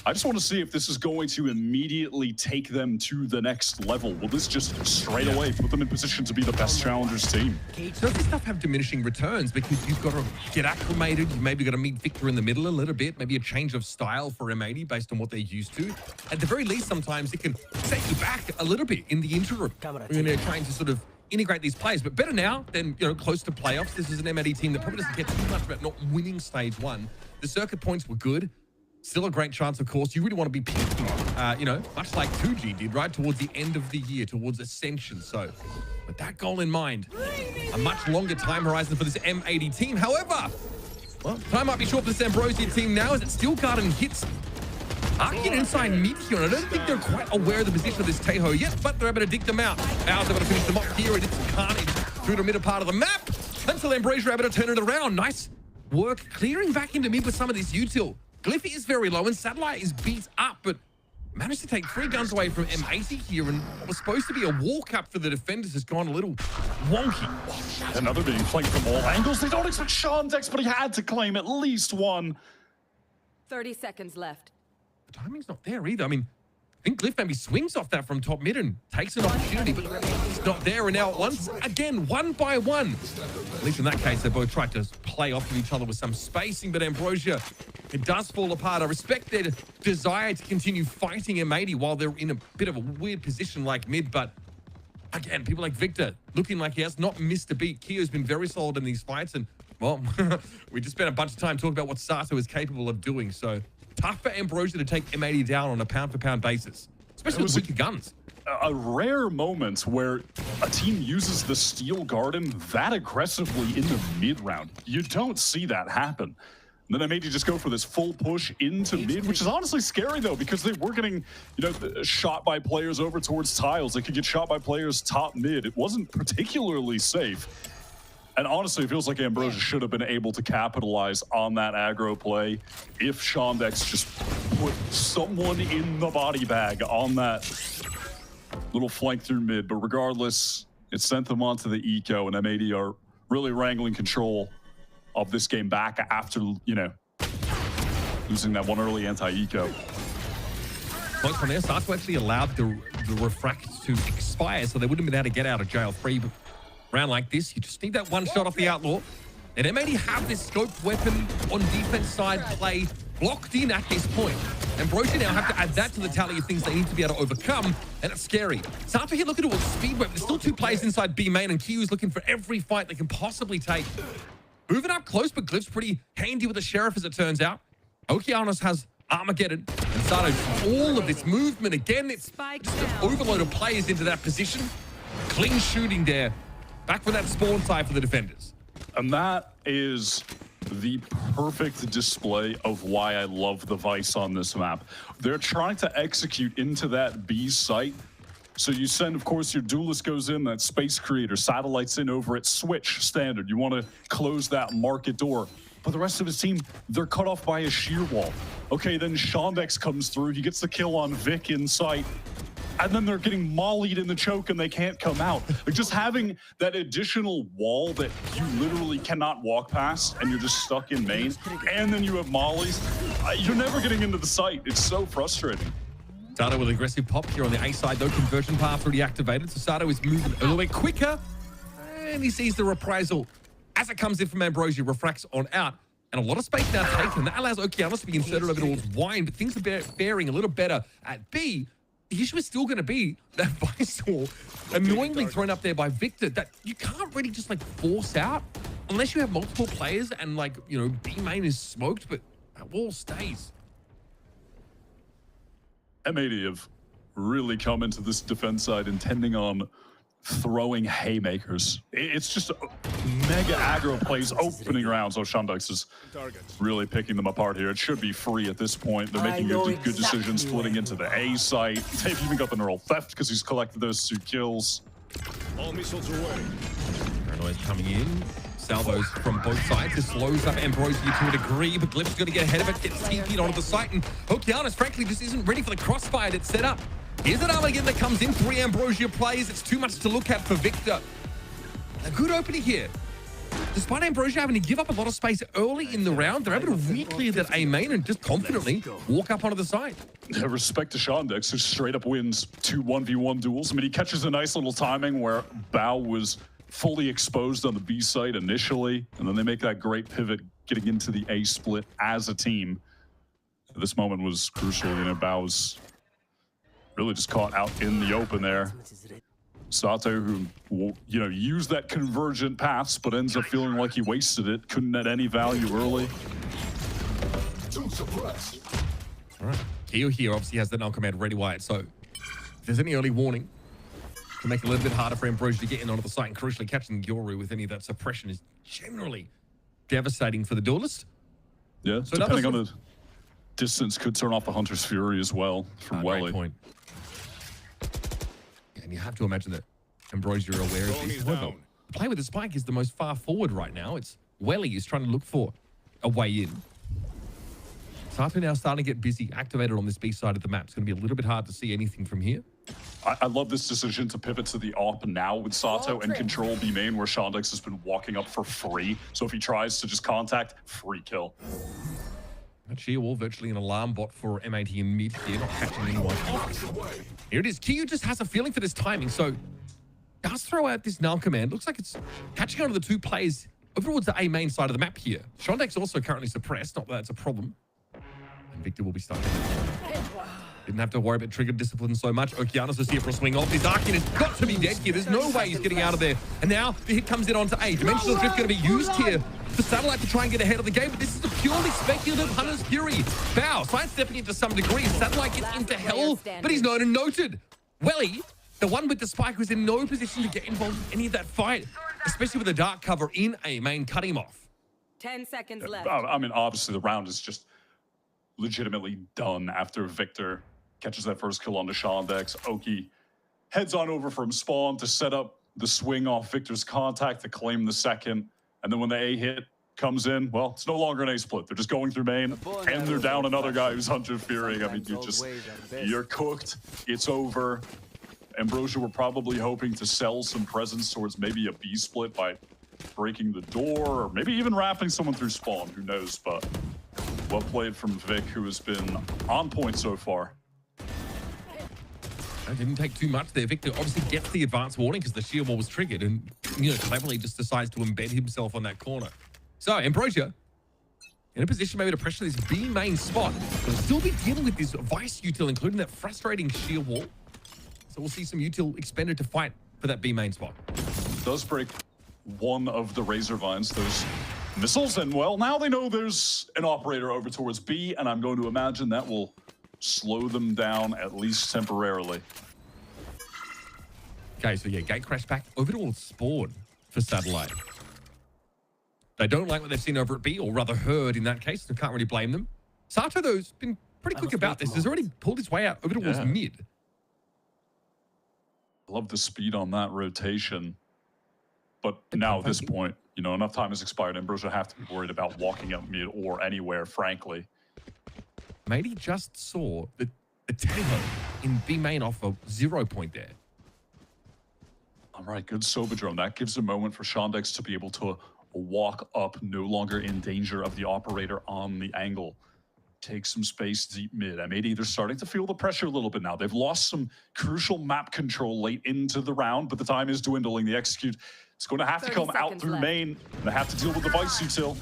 I just want to see if this is going to immediately take them to the next level. Will this just straight away put them in position to be the best Challengers team? Does this stuff have diminishing returns because you've got to get acclimated? You maybe got to meet Victor in the middle a little bit, maybe a change of style for M80 based on what they're used to. At the very least, sometimes it can set you back a little bit in the interim when they're trying to sort of integrate these players. But better now than, you know, close to playoffs. This is an M80 team that probably doesn't care too much about not winning stage one. The circuit points were good. Still a great chance, of course. You really want to be peaking, you know, much like 2G did, right, towards the end of the year, towards Ascension. So, with that goal in mind, a much longer time horizon for this M80 team. However, well, time might be short for this Ambrosia team now as it Steel Garden hits Arcane inside mid here. I don't think they're quite aware of the position of this Teho yet, but they're able to dig them out. Bow's able to finish them off here, and it's carnage through the middle part of the map until Ambrosia are able to turn it around. Nice work clearing back into mid with some of this util. Glyph is very low and Satellite is beat up, but managed to take 3 guns away from M80 here, and what was supposed to be a walk-up for the defenders has gone a little wonky. Another being flanked from all angles. They don't expect Shandex, but he had to claim at least one. 30 seconds left. The timing's not there either. I mean, I think Glyph maybe swings off that from top mid and takes an opportunity, but it's not there. And now once again, 1 by 1. At least in that case, they both tried to play off of each other with some spacing, but Ambrosia, it does fall apart. I respect their desire to continue fighting M80 while they're in a bit of a weird position like mid, but again, people like Victor looking like he has not missed a beat. Kio's been very solid in these fights, and well, we just spent a bunch of time talking about what Sato is capable of doing, so tough for Ambrosia to take M80 down on a pound-for-pound basis, especially with weaker guns. A rare moment where a team uses the Steel Garden that aggressively in the mid-round. You don't see that happen. And then M80 just go for this full push into mid, which is honestly scary, though, because they were getting, you know, shot by players over towards tiles. They could get shot by players top mid. It wasn't particularly safe. And honestly, it feels like Ambrosia should have been able to capitalize on that aggro play if Shandex just put someone in the body bag on that little flank through mid. But regardless, it sent them onto the eco, and M80 are really wrangling control of this game back after, you know, losing that one early anti-eco. Point from there, Sato actually allowed the refract to expire, so they wouldn't have been able to get out of jail free. But round like this, you just need that one shot off the Outlaw. And M80 have this scoped weapon on defense side play blocked in at this point. Ambrosia now have to add that to the tally of things they need to be able to overcome, and it's scary. Sato here looking towards speed web. There's still 2 players inside B main, and Kyu's looking for every fight they can possibly take. Moving up close, but Glyph's pretty handy with the Sheriff, as it turns out. Okeanos has Armageddon, and Sato, all of this movement again. It's just an overload of players into that position. Clean shooting there. Back for that spawn side for the defenders. And that is the perfect display of why I love the Vice on this map. They're trying to execute into that B site. So you send, of course, your duelist goes in, that space creator, satellites in over at Switch standard. You want to close that market door. But the rest of his team, they're cut off by a sheer wall. Okay, then Shondex comes through. He gets the kill on Vic in sight. And then they're getting mollied in the choke and they can't come out. Like, just having that additional wall that you literally cannot walk past and you're just stuck in main, and then you have mollies, you're never getting into the site. It's so frustrating. Sato with aggressive pop here on the A side, though. Conversion path already activated, so Sato is moving a little bit quicker. And he sees the reprisal as it comes in from Ambrosia, refracts on out. And a lot of space now taken. That allows Okeanos to be inserted over towards Wine, but things are faring a little better at B. The issue is still going to be that Visor annoyingly thrown up there by Victor that you can't really just like force out unless you have multiple players and like, you know, B main is smoked, but that wall stays. M80 have really come into this defense side intending on throwing haymakers. It's just mega aggro plays opening rounds. So Shondex is really picking them apart here. It should be free at this point. They're making good decisions, splitting into the A site. They've even got the neural theft because he's collected those 2 kills. All missiles away. Paranoia's coming in. Salvos from both sides. This slows up Ambrosia to a degree, but Glyph's going to get ahead of it, gets TP'd onto the site, and Okeanos, frankly, just isn't ready for the crossfire that's set up. Here's an Armageddon that comes in. 3 Ambrosia plays. It's too much to look at for Victor. A good opening here. Despite Ambrosia having to give up a lot of space early in the round, they're able to re-clear that A main and just confidently walk up onto the side. Respect to Shondex, who straight up wins 2 1v1 duels. I mean, he catches a nice little timing where Bao was fully exposed on the B site initially, and then they make that great pivot getting into the A split as a team. This moment was crucial. You know, Bao's really just caught out in the open there. Sato, who, you know, used that convergent paths, but ends up feeling like he wasted it. Couldn't net any value early. All right. Keo here obviously has the null command ready wired, so if there's any early warning, to make it a little bit harder for Ambrosia to get in onto the site, and crucially catching Gyoru with any of that suppression is generally devastating for the duelist. Yeah, so depending on the distance, could turn off the Hunter's Fury as well from Welly. Great point. And you have to imagine that Ambrosia are aware of this. However, play with the spike is the most far forward right now. It's Welly is trying to look for a way in. Sato now starting to get busy, activated on this B side of the map. It's going to be a little bit hard to see anything from here. I love this decision to pivot to the AWP now with Sato and control B main, where Shondex has been walking up for free. So if he tries to just contact, free kill. That sheer wall, virtually an alarm bot for M80 in mid here, not catching anyone. Here it is. Kyu just has a feeling for this timing, so does throw out this null command. Looks like it's catching onto the 2 players over towards the A main side of the map here. Shondex also currently suppressed, not that that's a problem. And Victor will be stuck. Didn't have to worry about trigger discipline so much. Okeanos is here for a swing off. His Arcane has got to be dead here. There's no way he's getting out of there. And now the hit comes in onto A. Dimensional Drift going to be used here for Satellite to try and get ahead of the game, but this is a purely speculative Hunter's Fury. Bao sidestepping it to some degree. Satellite gets into hell, but he's known and noted. Welly, the one with the spike, was in no position to get involved in any of that fight, especially with the dark cover in A main, cutting him off. 10 seconds left. I mean, obviously the round is just legitimately done after Victor catches that first kill onto Shondex. Oki heads on over from spawn to set up the swing off Victor's contact to claim the second. And then when the A hit comes in, well, it's no longer an A split. They're just going through main, and they're down another guy who's Hunter Fury. I mean, you're cooked. It's over. Ambrosia were probably hoping to sell some presence towards maybe a B split by breaking the door, or maybe even wrapping someone through spawn. Who knows? But well played from Vic, who has been on point so far. It didn't take too much there. Victor obviously gets the advance warning because the shield wall was triggered, and, you know, cleverly just decides to embed himself on that corner. So Ambrosia in a position maybe to pressure this B main spot, but still be dealing with this Vice util, including that frustrating sheer wall. So we'll see some util expended to fight for that B main spot. Does break one of the Razor Vines, those missiles, and well, now they know there's an operator over towards B, and I'm going to imagine that will slow them down at least temporarily. Okay, so yeah, gate crash back over to spawn for Satellite. They don't like what they've seen over at B, or rather heard in that case, so can't really blame them. Sato, though, has been pretty quick about this. Has already pulled his way out over towards mid. Love the speed on that rotation. But now at this point, you know, enough time has expired. Ambrosia have to be worried about walking up mid or anywhere, frankly. Maybe just saw the Teho in B main off a 0 point there. All right, good Sobadrome. That gives a moment for Shondex to be able to walk up, no longer in danger of the operator on the angle. Take some space deep mid. M80, they're starting to feel the pressure a little bit now. They've lost some crucial map control late into the round, but the time is dwindling. The execute is going to have to come out through main, and they have to deal with the Vice util.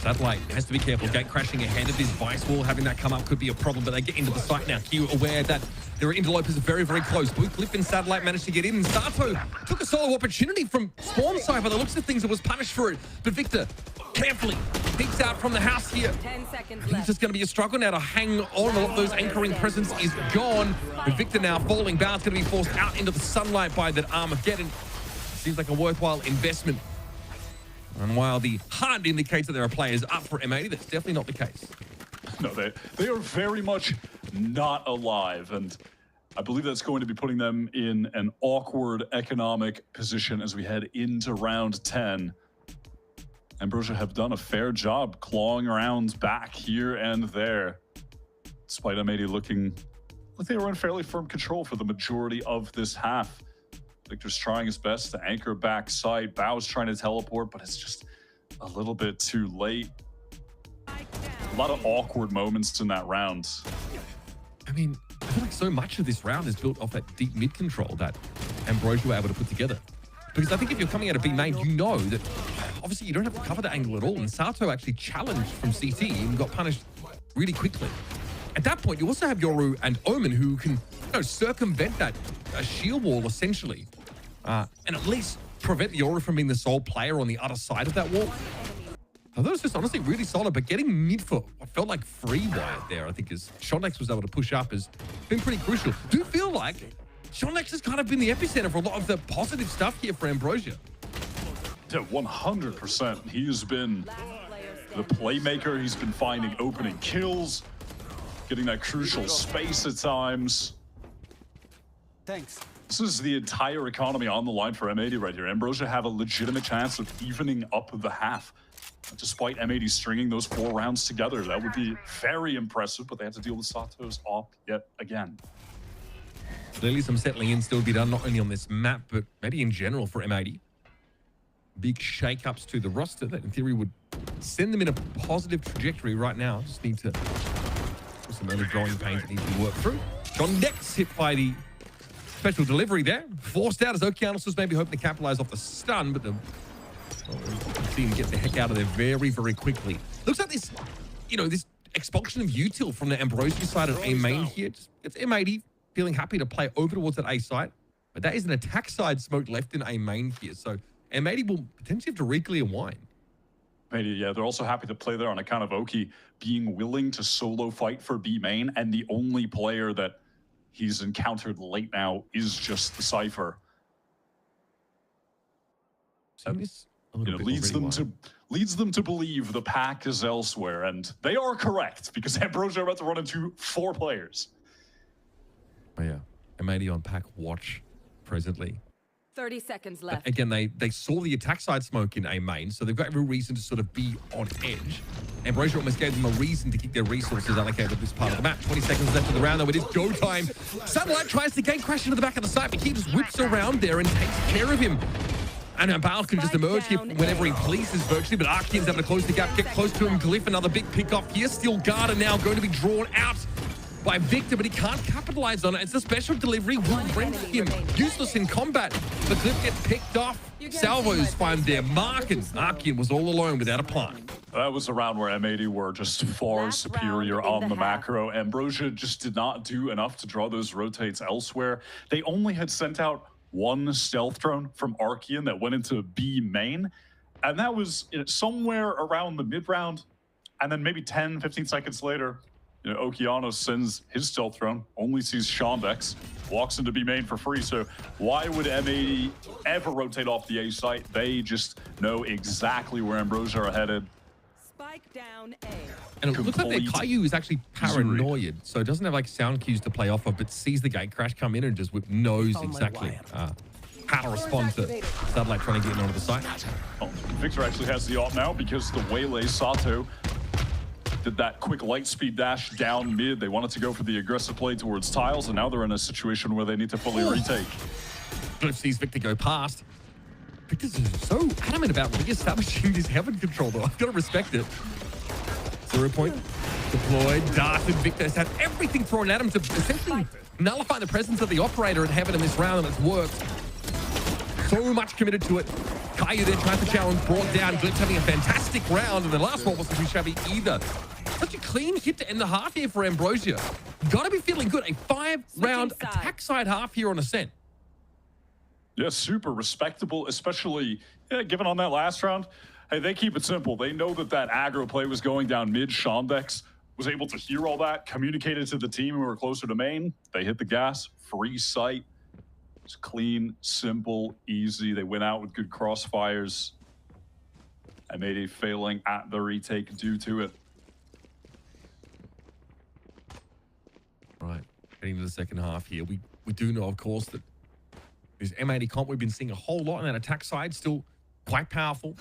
Satellite has to be careful. Gate crashing ahead of this Vice wall. Having that come up could be a problem, but they get into the site now. Q aware that there are interlopers very, very close. Blue Cliff and Satellite managed to get in, and Sato took a solo opportunity from spawn side. By the looks of things, it was punished for it. But Victor carefully peeks out from the house here. 10 seconds It's just going to be a struggle now to hang on. A lot of those anchoring presence is gone. With Victor now falling, Bound's going to be forced out into the sunlight by that Armageddon. Seems like a worthwhile investment. And while the HUD indicates that there are players up for M80, that's definitely not the case. No, they are very much not alive, and I believe that's going to be putting them in an awkward economic position as we head into round 10. Ambrosia have done a fair job clawing around back here and there, despite M80 looking like they were in fairly firm control for the majority of this half. Victor's trying his best to anchor backside. Bao's trying to teleport, but it's just a little bit too late. A lot of awkward moments in that round. I mean, I feel like so much of this round is built off that deep mid control that Ambrosia were able to put together. Because I think if you're coming out of B main, you know that obviously you don't have to cover the angle at all. And Sato actually challenged from CT and got punished really quickly. At that point, you also have Yoru and Omen who can, you know, circumvent that shield wall essentially. And at least prevent Yoru from being the sole player on the other side of that wall. I thought it was just honestly really solid, but getting mid for what felt like free wire there, I think, as Shondex was able to push up, has been pretty crucial. Do feel like Shondex has kind of been the epicenter for a lot of the positive stuff here for Ambrosia. Yeah, 100%. He has been the playmaker. He's been finding opening kills, getting that crucial space at times. Thanks. This is the entire economy on the line for M80 right here. Ambrosia have a legitimate chance of evening up the half. Despite M80 stringing those 4 rounds together, that would be very impressive, but they have to deal with Sato's op yet again. Clearly some settling in still to be done, not only on this map, but maybe in general for M80. Big shake-ups to the roster that in theory would send them in a positive trajectory right now. Just need to put some early growing pains that need to be worked through. John Dex hit by the special delivery there. Forced out as Okeanos was maybe hoping to capitalize off the stun, but the team get the heck out of there very, very quickly. Looks like this, you know, this expulsion of util from the Ambrosia side of A main here. Just gets M80 feeling happy to play over towards that A site, but that is an attack side smoke left in A main here. So M80 will potentially have to re-clear wine. Yeah, they're also happy to play there on account of Oki being willing to solo fight for B main, and the only player that he's encountered late now is just the Cypher. So this leads them to believe the pack is elsewhere, and they are correct because Ambrosia are about to run into 4 players. Oh yeah, M80 on pack watch presently. 30 seconds left. But again, they saw the attack side smoke in A main, so they've got every reason to sort of be on edge. Ambrosia almost gave them a reason to keep their resources allocated at this part of the map. 20 seconds left of the round, though. It is go time. Satellite tries to gate crash into the back of the site, but he just whips around there and takes care of him. And Bal can just emerge here whenever he pleases virtually, but Arkian's able to close the gap, get close to him. Glyph, another big pick off here. Steel Garter now going to be drawn out by Victor, but he can't capitalize on it. It's a special delivery will render him useless in combat. The Glyph gets picked off. Salvos find their mark, and Arkian was all alone without a plan. That was a round where M80 were just far superior on the macro. Ambrosia just did not do enough to draw those rotates elsewhere. They only had sent out one stealth drone from Archean that went into B main, and that was somewhere around the mid-round. And then maybe 10, 15 seconds later, Okeanos sends his stealth drone, only sees Shondex, walks into B main for free. So why would M80 ever rotate off the A site? They just know exactly where Ambrosia are headed. Spike down A. And it looks like their Caillou is actually paranoid, so it doesn't have like sound cues to play off of, but sees the gate crash come in and just knows exactly how to respond to Satellite trying to get in onto the site. Oh, Victor actually has the ult now because the Waylay Sato did that quick light speed dash down mid. They wanted to go for the aggressive play towards tiles, and now they're in a situation where they need to fully retake. Glyph sees Victor go past. Victor's so adamant about re-establishing his heaven control, though. I've got to respect it. 0 point deployed. Darted. Victor has had everything thrown at him to essentially nullify the presence of the operator at heaven in this round, and it's worked. So much committed to it. Caillou there trying to challenge, brought down. Glyph having a fantastic round, and the last one wasn't too shabby either. Such a clean hit to end the half here for Ambrosia. Got to be feeling good. A 5-round attack side half here on Ascent. Yeah, super respectable, especially given on that last round. Hey, they keep it simple. They know that aggro play was going down mid. Shondex was able to hear all that, communicated to the team who were closer to main. They hit the gas, free sight. It's clean, simple, easy. They went out with good crossfires. M80 failing at the retake due to it. Right, getting to the second half here. We do know, of course, that this M80 comp we've been seeing a whole lot on that attack side, still quite powerful.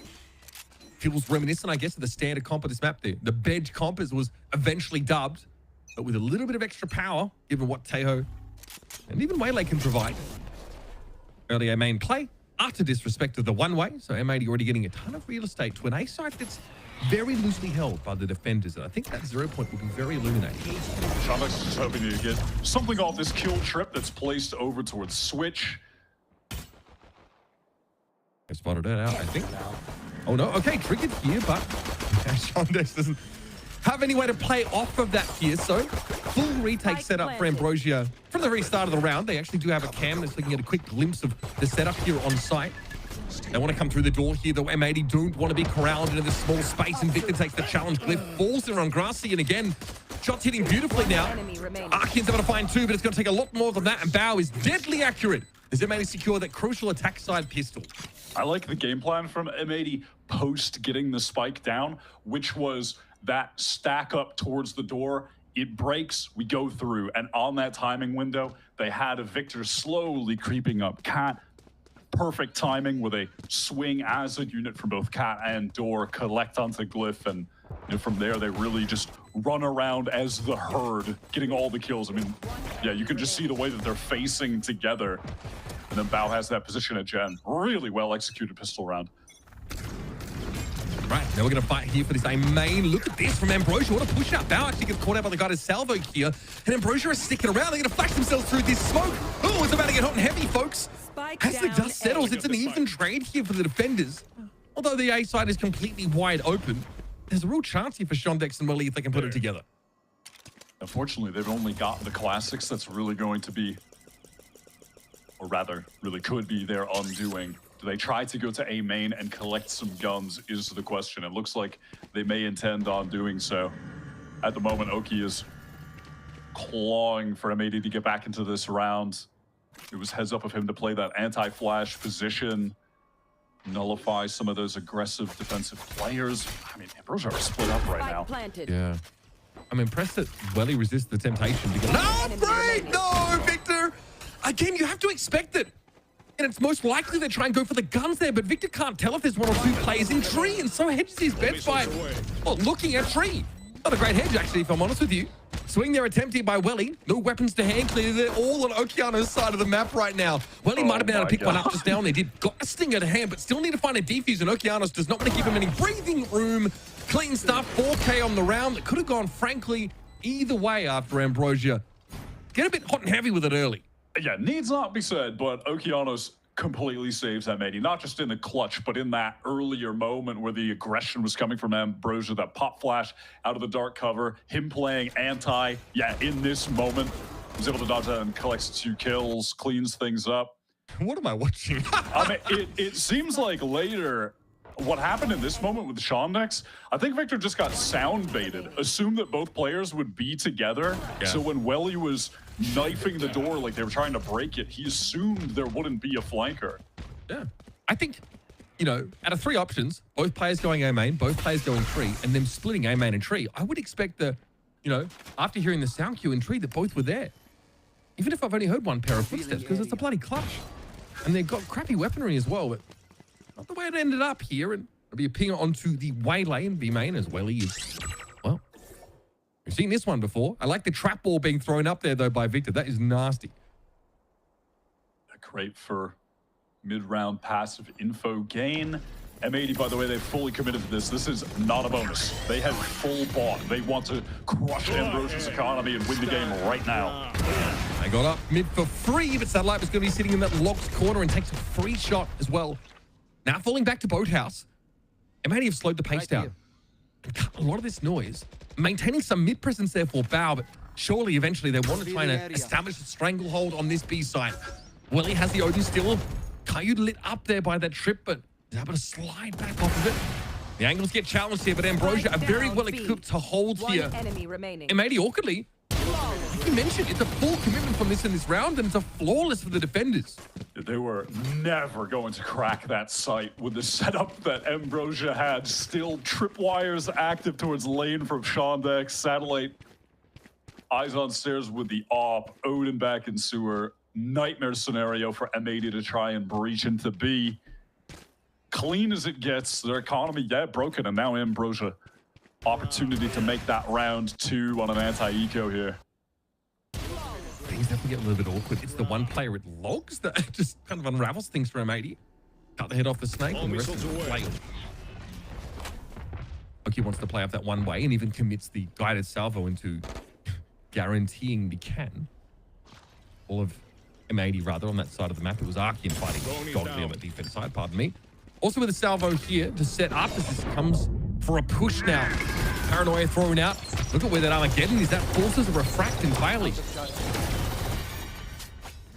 Feels reminiscent, I guess, of the standard comp of this map there. The Bedge comp was eventually dubbed, but with a little bit of extra power, given what Teho and even Waylay can provide. Earlier main play, utter disrespect of the one-way, so M80 already getting a ton of real estate to an A site that's very loosely held by the defenders, and I think that 0 point will be very illuminating. Shondex is just hoping to get something off this kill trip that's placed over towards Switch. I spotted it out, I think. Oh no, okay, triggered here, but Shondex doesn't have any way to play off of that here, so full retake setup for Ambrosia from the very start of the round. They actually do have a cam that's looking at a quick glimpse of the setup here on site. They want to come through the door here, though M80 don't want to be corralled into this small space, and Victor takes the challenge. Glyph falls there on Grassy, and again, shots hitting beautifully now. Archean's able to find two, but it's going to take a lot more than that, and Bao is deadly accurate as M80 secure that crucial attack side pistol. I like the game plan from M80 post getting the spike down, which was that stack up towards the door. It breaks, we go through, and on that timing window, they had a Victor slowly creeping up Cat. Perfect timing where they swing as a unit from both Cat and door, collect onto Glyph, and from there they really just run around as the herd, getting all the kills. I mean, yeah, you can just see the way that they're facing together. And then Bao has that position at Gen. Really well executed pistol round. Right, now we're going to fight here for this A main. Look at this from Ambrosia. What a push out. Bao actually gets caught out by the guy to salvo here. And Ambrosia is sticking around. They're going to flash themselves through this smoke. Oh, it's about to get hot and heavy, folks. As the dust settles, it's an even trade here for the defenders. Although the A side is completely wide open, there's a real chance here for Shondex and Willie if they can put it together. Unfortunately, they've only got the classics. That's really going to be, or rather, really could be their undoing. Do they try to go to A main and collect some guns is the question. It looks like they may intend on doing so. At the moment, Oki is clawing for M80 to get back into this round. It was heads up of him to play that anti-flash position, nullify some of those aggressive defensive players. I mean, Ambrosia are split up right now. Yeah. I'm impressed that Welly resists the temptation to go, no, great! No, Victor! Again, you have to expect it. And it's most likely they try and go for the guns there, but Victor can't tell if there's one or two players in tree, and so hedges his bets by looking at tree. Not a great hedge, actually, if I'm honest with you. Swing there attempted by Welly. No weapons to hand clear. They're all on Okeano's side of the map right now. Welly might have been able to pick one up just now, and they did. Got a stinger to hand, but still need to find a defuse, and Okeanos does not want to give him any breathing room. Clean stuff, 4K on the round. That could have gone, frankly, either way after Ambrosia. Get a bit hot and heavy with it early. Yeah, needs not be said, but Okeanos completely saves M80, not just in the clutch, but in that earlier moment where the aggression was coming from Ambrosia, that pop flash out of the dark cover, him playing anti, in this moment, was able to dodge that and collects 2 kills, cleans things up. What am I watching? I mean, it seems like later, what happened in this moment with Shondex, I think Victor just got sound baited, assumed that both players would be together. Yeah. So when Welly was knifing the door like they were trying to break it, he assumed there wouldn't be a flanker. Yeah. I think, you know, out of 3 options, both players going A main, both players going tree, and then splitting A main and tree, I would expect you know, after hearing the sound cue in tree, that both were there. Even if I've only heard one pair of footsteps, because it's a bloody clutch. And they've got crappy weaponry as well, but not the way it ended up here. And it'll be a ping onto the way lane, B main, as Welly is, well, we've seen this one before. I like the trap ball being thrown up there, though, by Victor. That is nasty. Great for mid-round passive info gain. M80, by the way, they've fully committed to this. This is not a bonus. They have full bought. They want to crush Ambrosia's economy and win the game right now. They got up mid for free, but Satellite was going to be sitting in that locked corner and takes a free shot as well. Now falling back to Boathouse. M80 have slowed the pace down. And cut a lot of this noise. Maintaining some mid-presence there for Bao, but surely eventually they want to try and establish a stranglehold on this B side. Welly has the Odin still. Caillou lit up there by that trip, but is able to slide back off of it. The angles get challenged here, but Ambrosia are very well equipped to hold here. M80 awkwardly, like you mentioned, it's a full commitment from this in this round, and it's a flawless for the defenders. They were never going to crack that site with the setup that Ambrosia had. Still tripwires active towards lane from Shondex. Satellite, eyes on stairs with the AWP. Odin back in sewer. Nightmare scenario for M80 to try and breach into B. Clean as it gets, their economy, broken, and now Ambrosia, opportunity to make that round 2 on an anti-eco here. Things definitely get a little bit awkward. It's the one player it logs that just kind of unravels things for M80. Cut the head off the snake and the rest of the play. Oki wants to play up that one way and even commits the guided salvo into guaranteeing the can. All of M80 rather on that side of the map. It was Archean fighting Godly on the defense side, pardon me. Also with a salvo here to set up as this comes for a push now. Paranoia thrown out. Look at where that Armageddon is. That forces a refract entirely.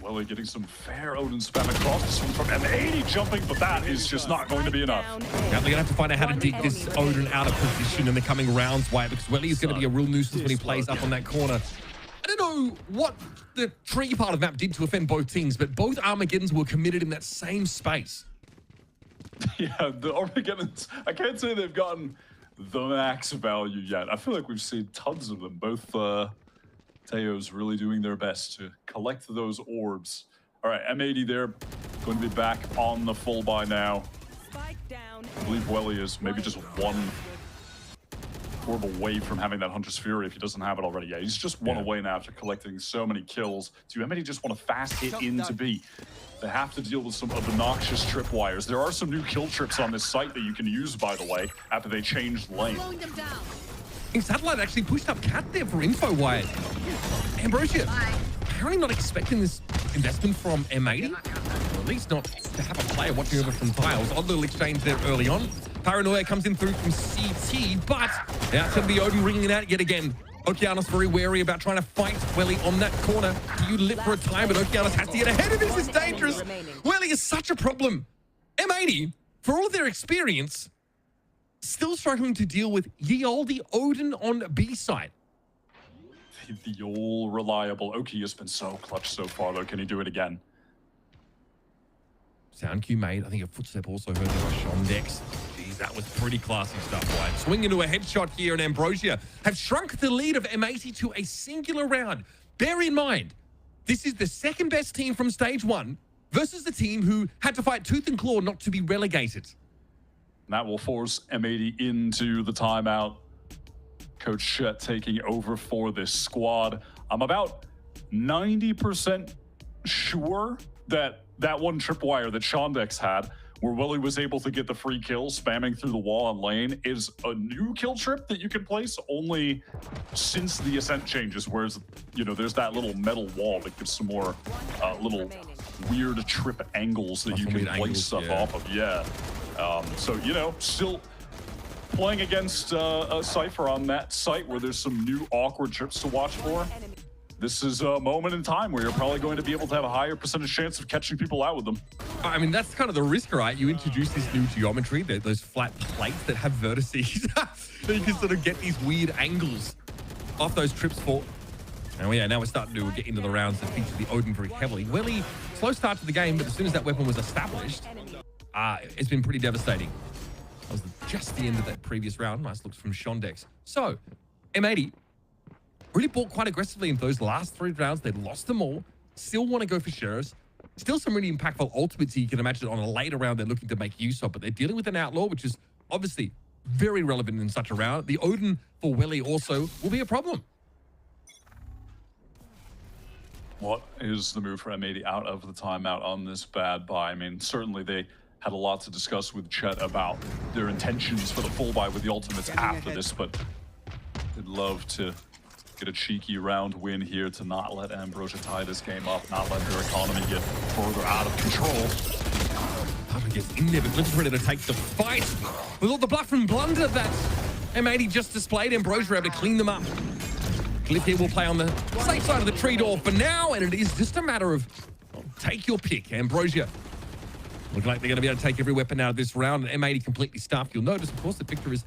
Well, they're getting some fair Odin spam across this one from M80 jumping, but that is just not going to be enough. Now they're going to have to find out how to dig this Odin out of position in the coming rounds, Wyatt, because Welly is going to be a real nuisance when he plays up on that corner. I don't know what the tree part of the map did to offend both teams, but both Armageddons were committed in that same space. Yeah, the Armageddons, I can't say they've gotten the max value yet. I feel like we've seen tons of them. Both Teos really doing their best to collect those orbs. All right, M80 there, going to be back on the full buy now. I believe Welly is maybe just one orb away from having that Hunter's Fury if he doesn't have it already. Yeah, he's just one away now after collecting so many kills. Do M80 just want to fast hit into B? They have to deal with some obnoxious tripwires. There are some new kill trips on this site that you can use, by the way, after they changed lane. Satellite actually pushed up Cat there for info, Wyatt. Ambrosia, apparently not expecting this investment from M80. Or at least not to have a player watching over from Tiles. Odd little exchange there early on. Paranoia comes in through from CT, but out to the Odin ringing it out yet again. Okeanos very wary about trying to fight Welly on that corner. You lit for a time, but Okeanos has to get ahead of this. It's dangerous. Welly is such a problem. M80, for all of their experience, still struggling to deal with ye olde Odin on B side. The all reliable Oki has been so clutch so far, though. Can he do it again? Sound cue made. I think a footstep also heard the rush on decks. Jeez, that was pretty classy stuff, Wyatt. Swing into a headshot here, and Ambrosia have shrunk the lead of M80 to a singular round. Bear in mind, this is the second best team from stage 1 versus the team who had to fight tooth and claw not to be relegated. That will force M80 into the timeout. Coach Shet taking over for this squad. I'm about 90% sure that that one tripwire that Shondex had where Willie was able to get the free kill spamming through the wall on lane is a new kill trip that you can place only since the Ascent changes, whereas, you know, there's that little metal wall that gives some more little weird trip angles that you can place stuff off of. Yeah. So, you know, still playing against a Cypher on that site where there's some new awkward trips to watch for. This is a moment in time where you're probably going to be able to have a higher percentage chance of catching people out with them. I mean, that's kind of the risk, right? You introduce this new geometry, those flat plates that have vertices. You can sort of get these weird angles off those trips for. And yeah, now we're starting to get into the rounds that feature the Odin very heavily. Willie, slow start to the game, but as soon as that weapon was established, it's been pretty devastating. That was just the end of that previous round. Nice looks from Shondex. So, M80 really bought quite aggressively in those last 3 rounds. They lost them all. Still want to go for shares. Still some really impactful ultimates you can imagine on a later round they're looking to make use of, but they're dealing with an outlaw, which is obviously very relevant in such a round. The Odin for Willie also will be a problem. What is the move for M80 out of the timeout on this bad buy? I mean, certainly they had a lot to discuss with Chet about their intentions for the full buy with the ultimates after this, but they'd love to get a cheeky round win here to not let Ambrosia tie this game up, not let their economy get further out of control. Papa gets in there, but Glyph's ready to take the fight. With all the bluff and blunder that M80 just displayed, Ambrosia able to clean them up. Glyph here will play on the safe side of the tree door for now, and it is just a matter of, well, take your pick. Ambrosia looking like they're going to be able to take every weapon out of this round, and M80 completely stuffed. You'll notice, of course, that Victor is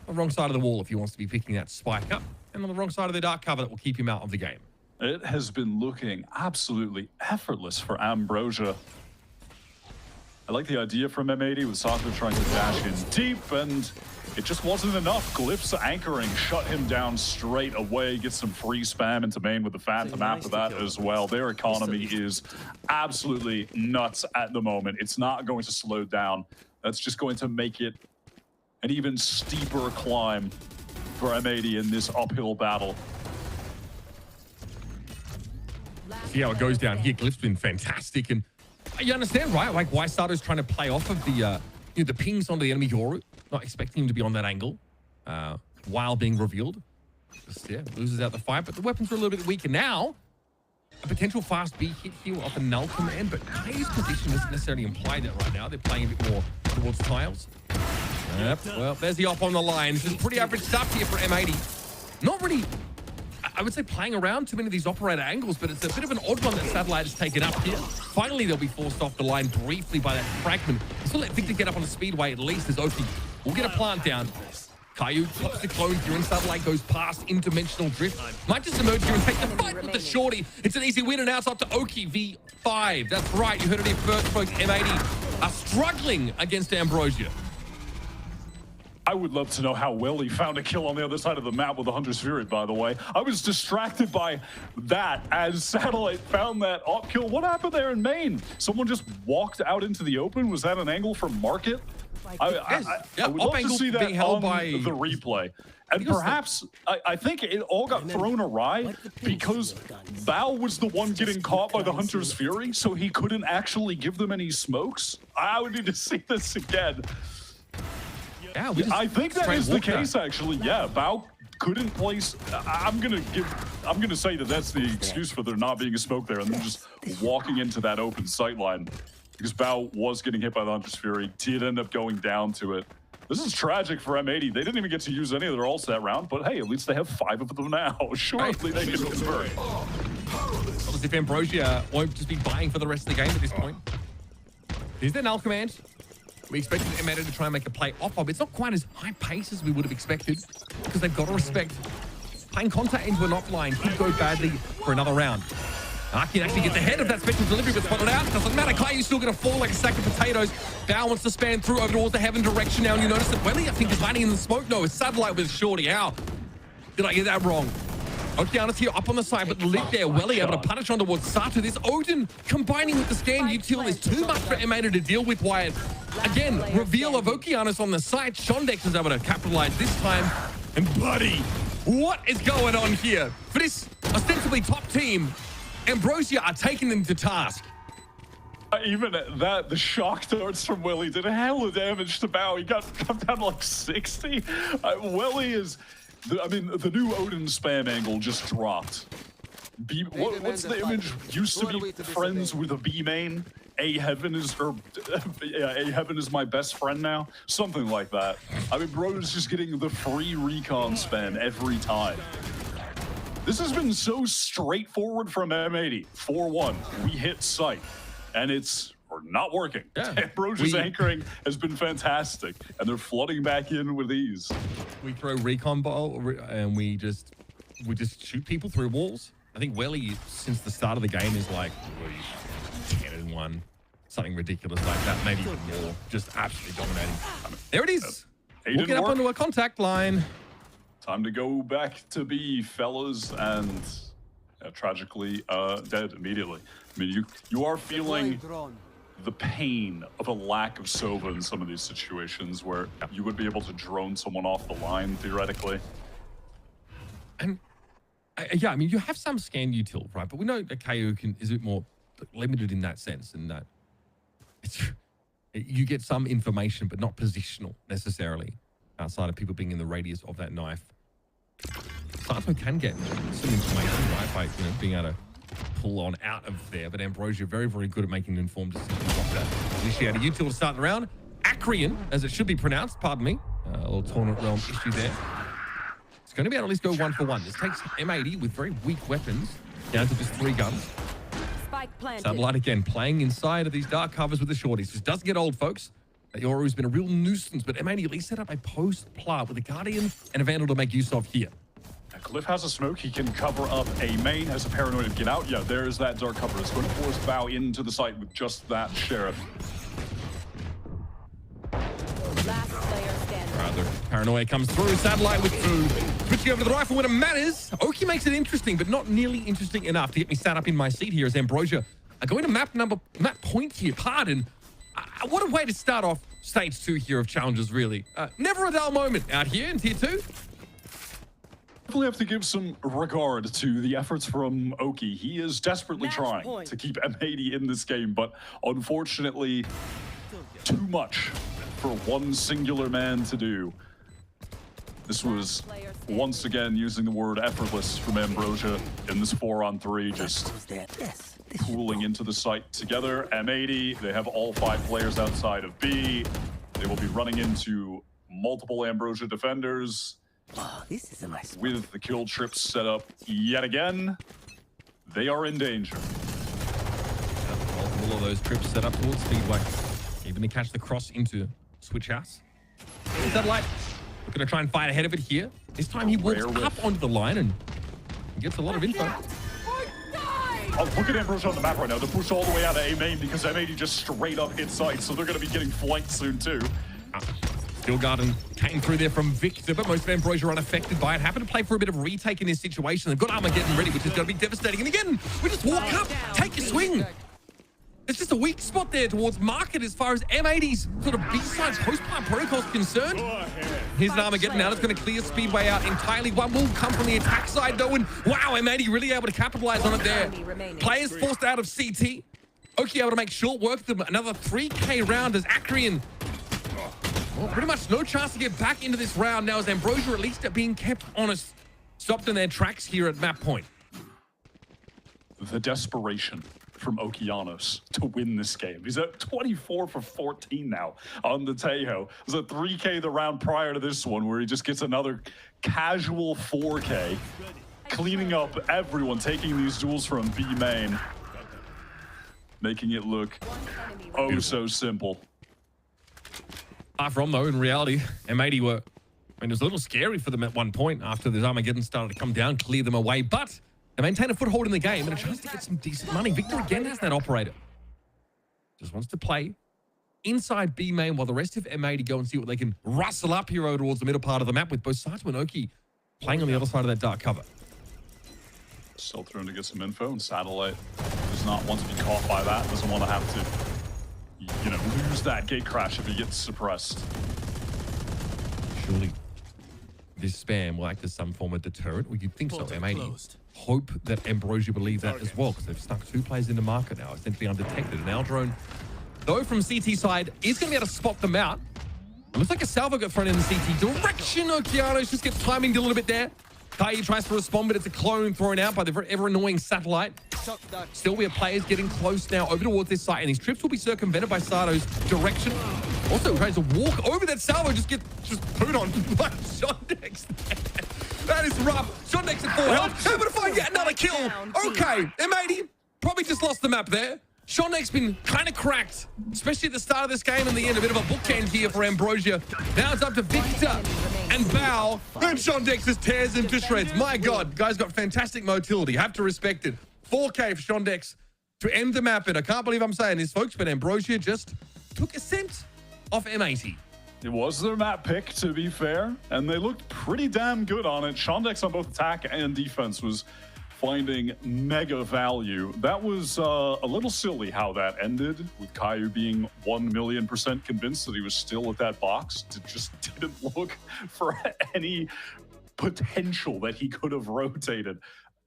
on the wrong side of the wall if he wants to be picking that spike up, and on the wrong side of the dark cover that will keep him out of the game. It has been looking absolutely effortless for Ambrosia. I like the idea from M80 with Sato trying to dash in deep, and it just wasn't enough. Glyph's anchoring shut him down straight away, gets some free spam into main with the Phantom after that as well. Their economy is absolutely nuts at the moment. It's not going to slow down. That's just going to make it an even steeper climb for M80 in this uphill battle. See how it goes down here. Glyph's been fantastic, and you understand, right? Like why Sato's trying to play off of the the pings onto the enemy Yoru, not expecting him to be on that angle while being revealed. Just, yeah, loses out the fight, but the weapons are a little bit weaker now. A potential fast B hit here off a null command, but Kay's position doesn't necessarily imply that right now. They're playing a bit more towards tiles. Yep, well, there's the op on the line. This is pretty average stuff here for M80. Not really, I would say, playing around too many of these operator angles, but it's a bit of an odd one that Satellite has taken up here. Finally, they'll be forced off the line briefly by that fragment. Still let Victor get up on the speedway at least, as Oki will get a plant down. Caillou pops the clone here, and Satellite goes past interdimensional drift. Might just emerge here and take the fight with the shorty. It's an easy win, and now it's up to Oki V5. That's right, you heard it here first, folks. M80 are struggling against Ambrosia. I would love to know how well he found a kill on the other side of the map with the Hunter's Fury, by the way. I was distracted by that as Satellite found that op kill. What happened there in main? Someone just walked out into the open? Was that an angle from Market? I would love to see that on the replay. And perhaps, I think it all got thrown awry because Val was the one getting caught by the Hunter's Fury, so he couldn't actually give them any smokes. I would need to see this again. Yeah, I think that is the case, actually. Yeah, Bao couldn't place. I'm gonna say that that's the excuse for there not being a smoke there, and then just walking into that open sight line because Bao was getting hit by the Hunter's Fury. Did end up going down to it. This is tragic for M80. They didn't even get to use any of their ults that round, but hey, at least they have 5 of them now. Surely they can convert. Well, as if Ambrosia won't just be buying for the rest of the game at this point. Is there null command? We expected M80 to try and make a play off of. It's not quite as high pace as we would have expected because they've got to respect playing contact into an offline could go badly for another round. Aki actually gets ahead of that special delivery, but spotted out. Doesn't matter. Caillou's still going to fall like a sack of potatoes. Bao wants to span through over towards the heaven direction now, and you notice that Welly, I think, is landing in the smoke. No, it's Satellite with Shorty. How did I get that wrong? Okeanos here up on the side, but the lid there, Welly able to punish on towards Sato. This Odin combining with the scan util is too much for M80 to deal with, Wyatt. Again, reveal of Okeanos on the side. Shondex is able to capitalize this time. And buddy, what is going on here? For this ostensibly top team, Ambrosia are taking them to task. Even at that, the shock darts from Willie did a hell of damage to Bao. He got down to like 60. Willie is, the new Odin spam angle just dropped. What's the image? Used to be friends with a B main. A Heaven is my best friend now. Something like that. I mean, bro is just getting the free recon spam every time. This has been so straightforward from M80. 4-1, we hit sight, and it's not working. Yeah. Ambrosia's anchoring has been fantastic, and they're flooding back in with ease. We throw recon ball, and we just shoot people through walls. I think Welly, since the start of the game, is like 10-1, something ridiculous like that, maybe even more. Just absolutely dominating. There it is. We'll get up onto a contact line. Time to go back to B, fellas, and tragically dead immediately. I mean, you are feeling the pain of a lack of Sova in some of these situations where you would be able to drone someone off the line, theoretically. And yeah, I mean, you have some scan util, right? But we know that KO is a bit more limited in that sense, in that you get some information, but not positional necessarily, outside of people being in the radius of that knife. Sato can get some information, right, by being able to pull on out of there, but Ambrosia very, very good at making an informed decision. That initiate a util to start the round. Acrian, as it should be pronounced, pardon me, a little tournament realm issue there. It's going to be able to at least go 1-for-1. This takes M80 with very weak weapons down to just 3 guns. Satellite again playing inside of these dark covers with the shorties. This doesn't get old, folks. Yoru's been a real nuisance, but M80 at least set up a post-plant with a Guardian and a Vandal to make use of here. Cliff has a smoke. He can cover up a main, has a paranoid to get out. Yeah, there's that dark cover. It's going to force Bao into the site with just that Sheriff. Rather, paranoia comes through. Satellite with food. Switching over to the rifle when it matters. Oki makes it interesting, but not nearly interesting enough to get me sat up in my seat here as Ambrosia are going to map point here. Pardon. What a way to start off stage 2 here of Challengers, really. Never a dull moment out here in tier 2. Definitely have to give some regard to the efforts from Oki. He is desperately trying to keep M80 in this game, but unfortunately, too much for one singular man to do. This was once again using the word effortless from Ambrosia in this 4-on-3, just pooling into the site together. M80, they have all 5 players outside of B. They will be running into multiple Ambrosia defenders. Oh, this is a nice with the kill trips set up yet again. They are in danger. Multiple of those trips set up towards Speedway. Even to catch the cross into Switch House. Satellite, we're going to try and fight ahead of it here. This time he walks up onto the line and gets a lot of info. Oh, look at Ambrosia on the map right now. They're pushed all the way out of A main because M80 just straight up hit sight, so they're going to be getting flanked soon too. Stillgarden came through there from Victor, but most of Ambrosia are unaffected by it. Happen to play for a bit of retake in this situation. They've got Armageddon ready, which is going to be devastating. And again, we just walk up, take a swing. It's just a weak spot there towards market as far as M80's sort of B-sides post-plant protocol is concerned. Here's an Armageddon now that's going to clear Speedway out entirely. One will come from the attack side though, and wow, M80 really able to capitalize on it there. Players forced out of CT. Oki able to make short work of them. Another 3K round as Acrian. Well, pretty much no chance to get back into this round now as Ambrosia at least are being kept honest. Stopped in their tracks here at map point. The desperation from Okeanos to win this game. He's at 24 for 14 now on the Tejo. It was a 3K the round prior to this one where he just gets another casual 4K, cleaning up everyone, taking these duels from B main, making it look oh so simple. Far from though, in reality, M80 were, I mean, it was a little scary for them at one point after the Armageddon started to come down, clear them away, but they maintain a foothold in the game and a chance to get some decent money. Victor again has that operator. Just wants to play inside B main while the rest of M80 go and see what they can rustle up here towards the middle part of the map with both Sato and Oki playing on the other side of that dark cover. Still trying to get some info, and Satellite does not want to be caught by that, doesn't want to have to, you know, lose that gate crash if he gets suppressed. Surely this spam will act as some form of deterrent. Well, you'd think so, M80. hope that Ambrosia believe that as well, because they've stuck 2 players in the market now, essentially undetected. And our drone, though, from CT side, is going to be able to spot them out. It looks like a salvo got thrown in the CT direction. Okeanos just gets timinged a little bit there. Kai tries to respond, but it's a clone thrown out by the ever annoying satellite. Still, we have players getting close now over towards this site, and these trips will be circumvented by Sato's direction. Also tries to walk over that salvo, just put on by Shondex. That is rough. Shondex at 4 health, able to find yet another kill. Okay, M80 probably just lost the map there. Shondex been kind of cracked, especially at the start of this game and the end. A bit of a bookend here for Ambrosia. Now it's up to Victor and Val, and Shondex just tears him to shreds. My God, guy's got fantastic motility. Have to respect it. 4K for Shondex to end the map, and I can't believe I'm saying this, folks, but Ambrosia just took Ascent off M80. It was their map pick, to be fair, and they looked pretty damn good on it. Shondex on both attack and defense was finding mega value. That was a little silly how that ended, with Caillou being 1,000,000% convinced that he was still at that box. It just didn't look for any potential that he could have rotated.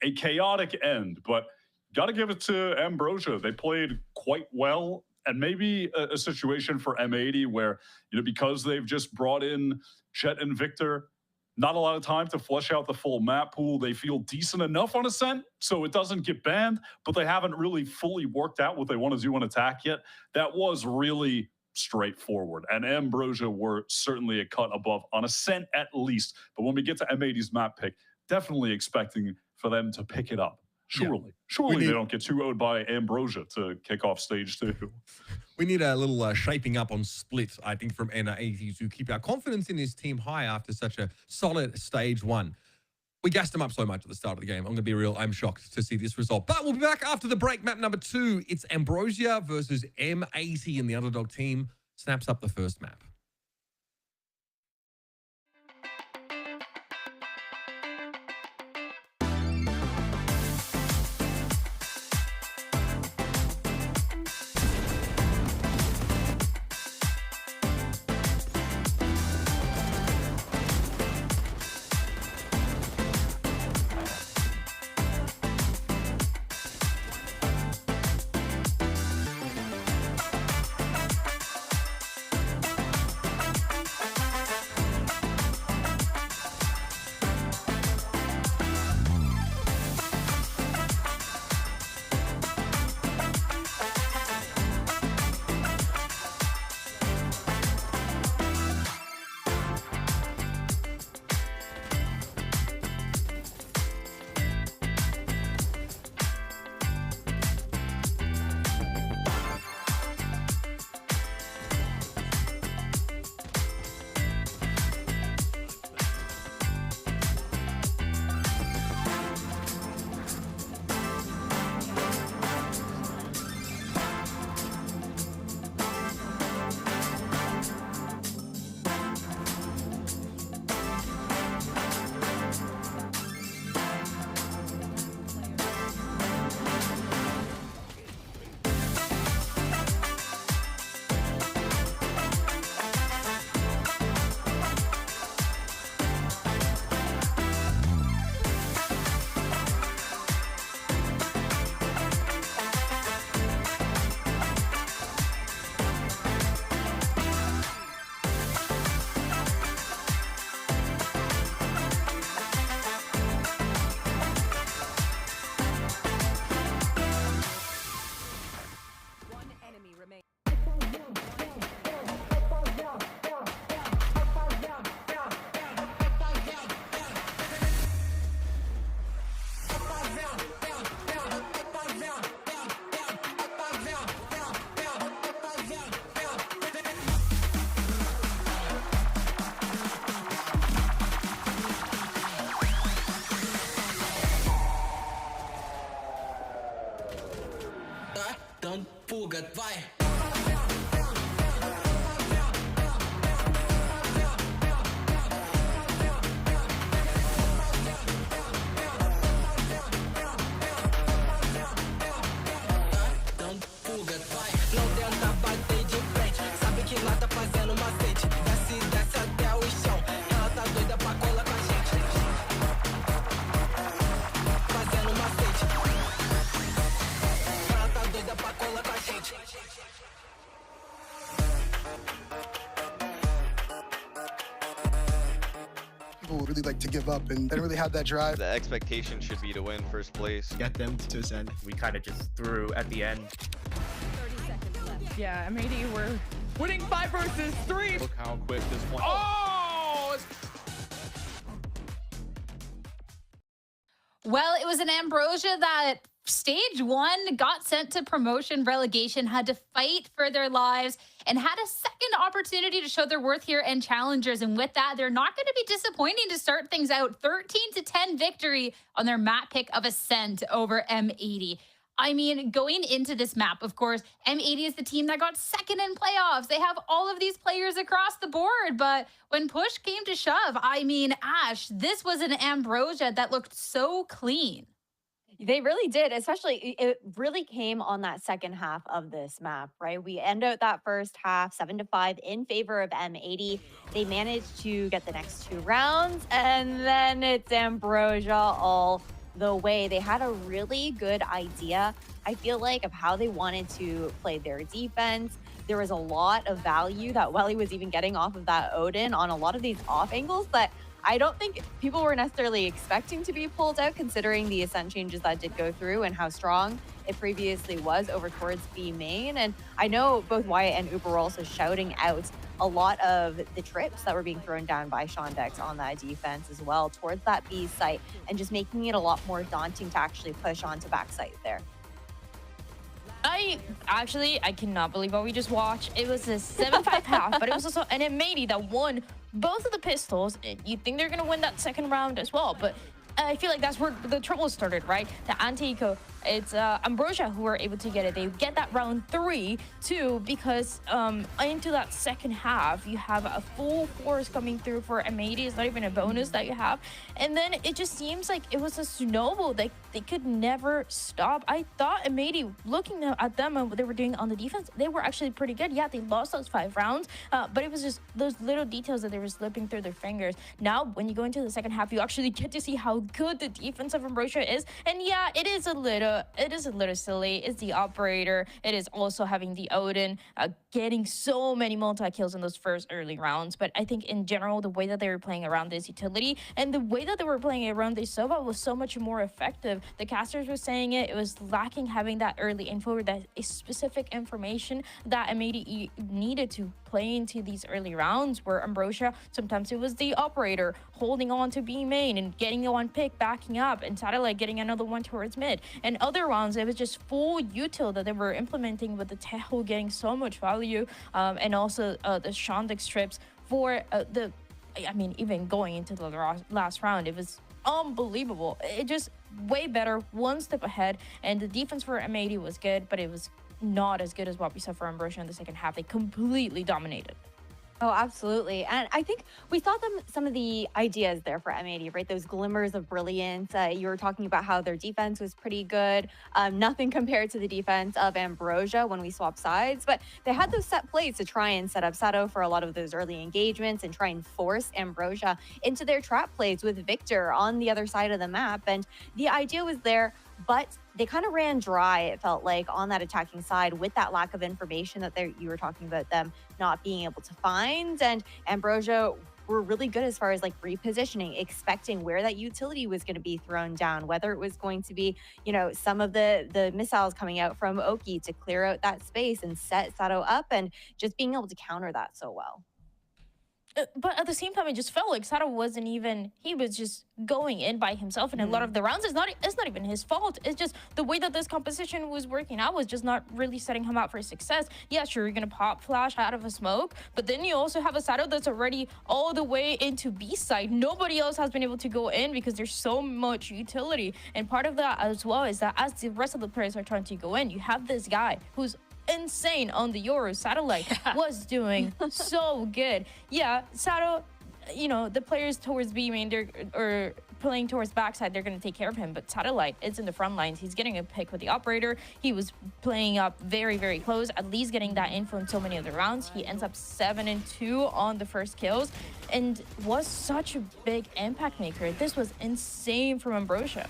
A chaotic end, but got to give it to Ambrosia. They played quite well, and maybe a situation for M80 where, you know, because they've just brought in Jet and Victor, not a lot of time to flesh out the full map pool. They feel decent enough on Ascent, so it doesn't get banned, but they haven't really fully worked out what they want to do on attack yet. That was really straightforward, and Ambrosia were certainly a cut above on Ascent at least. But when we get to M80's map pick, definitely expecting for them to pick it up. Surely they don't get 2-0'd by Ambrosia to kick off stage 2. We need a little shaping up on split, I think, from NA to keep our confidence in this team high after such a solid stage 1. We gassed them up so much at the start of the game. I'm going to be real, I'm shocked to see this result. But we'll be back after the break. Map number 2, it's Ambrosia versus M80, and the underdog team snaps up the first map. People would really like to give up, and they don't really have that drive. The expectation should be to win first place. Get them to Ascent. We kind of just threw at the end. 30 seconds left. Yeah, M80 we're winning 5 versus 3. Look how quick this one. Oh! Well, it was an Ambrosia that stage 1 got sent to promotion relegation, had to fight for their lives, and had a second opportunity to show their worth here in Challengers. And with that, they're not going to be disappointing to start things out. 13-10 victory on their map pick of Ascent over M80. I mean, going into this map, of course, M80 is the team that got second in playoffs. They have all of these players across the board, but when push came to shove, I mean, Ash, this was an Ambrosia that looked so clean. They really did, especially it really came on that second half of this map, right? We end out that first half 7-5 in favor of M80. They managed to get the next 2 rounds, and then it's Ambrosia all the way. They had a really good idea, I feel like, of how they wanted to play their defense. There was a lot of value that Welly was even getting off of that Odin on a lot of these off angles that I don't think people were necessarily expecting to be pulled out, considering the Ascent changes that did go through and how strong it previously was over towards B main. And I know both Wyatt and Uber were also shouting out a lot of the trips that were being thrown down by Shondex on that defense as well towards that B site, and just making it a lot more daunting to actually push onto backside there. I cannot believe what we just watched. It was a 7-5 half, but it was also an M80 that won both of the pistols. You'd think they're going to win that second round as well, but I feel like that's where the trouble started, right? The anti-eco, it's Ambrosia who were able to get it. They get that round 3 too, because into that second half, you have a full force coming through for M80. It's not even a bonus that you have. And then it just seems like it was a snowball. They could never stop. I thought M80, looking at them and what they were doing on the defense, they were actually pretty good. Yeah, they lost those 5 rounds, but it was just those little details that they were slipping through their fingers. Now, when you go into the second half, you actually get to see how good the defense of Ambrosia is. And yeah, it is a little silly. It's the operator. It is also having the Odin, getting so many multi-kills in those first early rounds. But I think in general, the way that they were playing around this utility and the way that they were playing around this Sova was so much more effective. The casters were saying it was lacking having that early info or that specific information that M80 needed to play into these early rounds, where Ambrosia, sometimes it was the operator holding on to B main and getting the one pick, backing up, and Satellite getting another one towards mid. And other rounds, it was just full util that they were implementing, with the Teho getting so much value, and also the Shondex trips for even going into the last round, it was unbelievable. It just way better, one step ahead. And the defense for M80 was good, but it was not as good as what we saw for Ambrosia in the second half. They completely dominated. Oh, absolutely. And I think we saw some of the ideas there for M80, right? Those glimmers of brilliance. You were talking about how their defense was pretty good. Nothing compared to the defense of Ambrosia when we swapped sides. But they had those set plays to try and set up Sato for a lot of those early engagements and try and force Ambrosia into their trap plays with Victor on the other side of the map. And the idea was there, but they kind of ran dry, it felt like, on that attacking side with that lack of information that you were talking about them not being able to find. And Ambrosia were really good as far as like repositioning, expecting where that utility was going to be thrown down, whether it was going to be, you know, some of the missiles coming out from Oki to clear out that space and set Sato up, and just being able to counter that so well. But at the same time, it just felt like Sato wasn't even, he was just going in by himself. And a lot of the rounds, it's not even his fault. It's just the way that this composition was working out was just not really setting him up for success. Yeah, sure, you're going to pop flash out of a smoke, but then you also have a Sato that's already all the way into B side. Nobody else has been able to go in because there's so much utility. And part of that as well is that as the rest of the players are trying to go in, you have this guy who's insane on the Yoru. Satellite was doing so good. Yeah, Sato, you know, the players towards B main, or playing towards backside, they're going to take care of him. But Satellite is in the front lines. He's getting a pick with the operator. He was playing up very, very close, at least getting that info in so many of the rounds. He ends up 7-2 on the first kills and was such a big impact maker. This was insane from Ambrosia.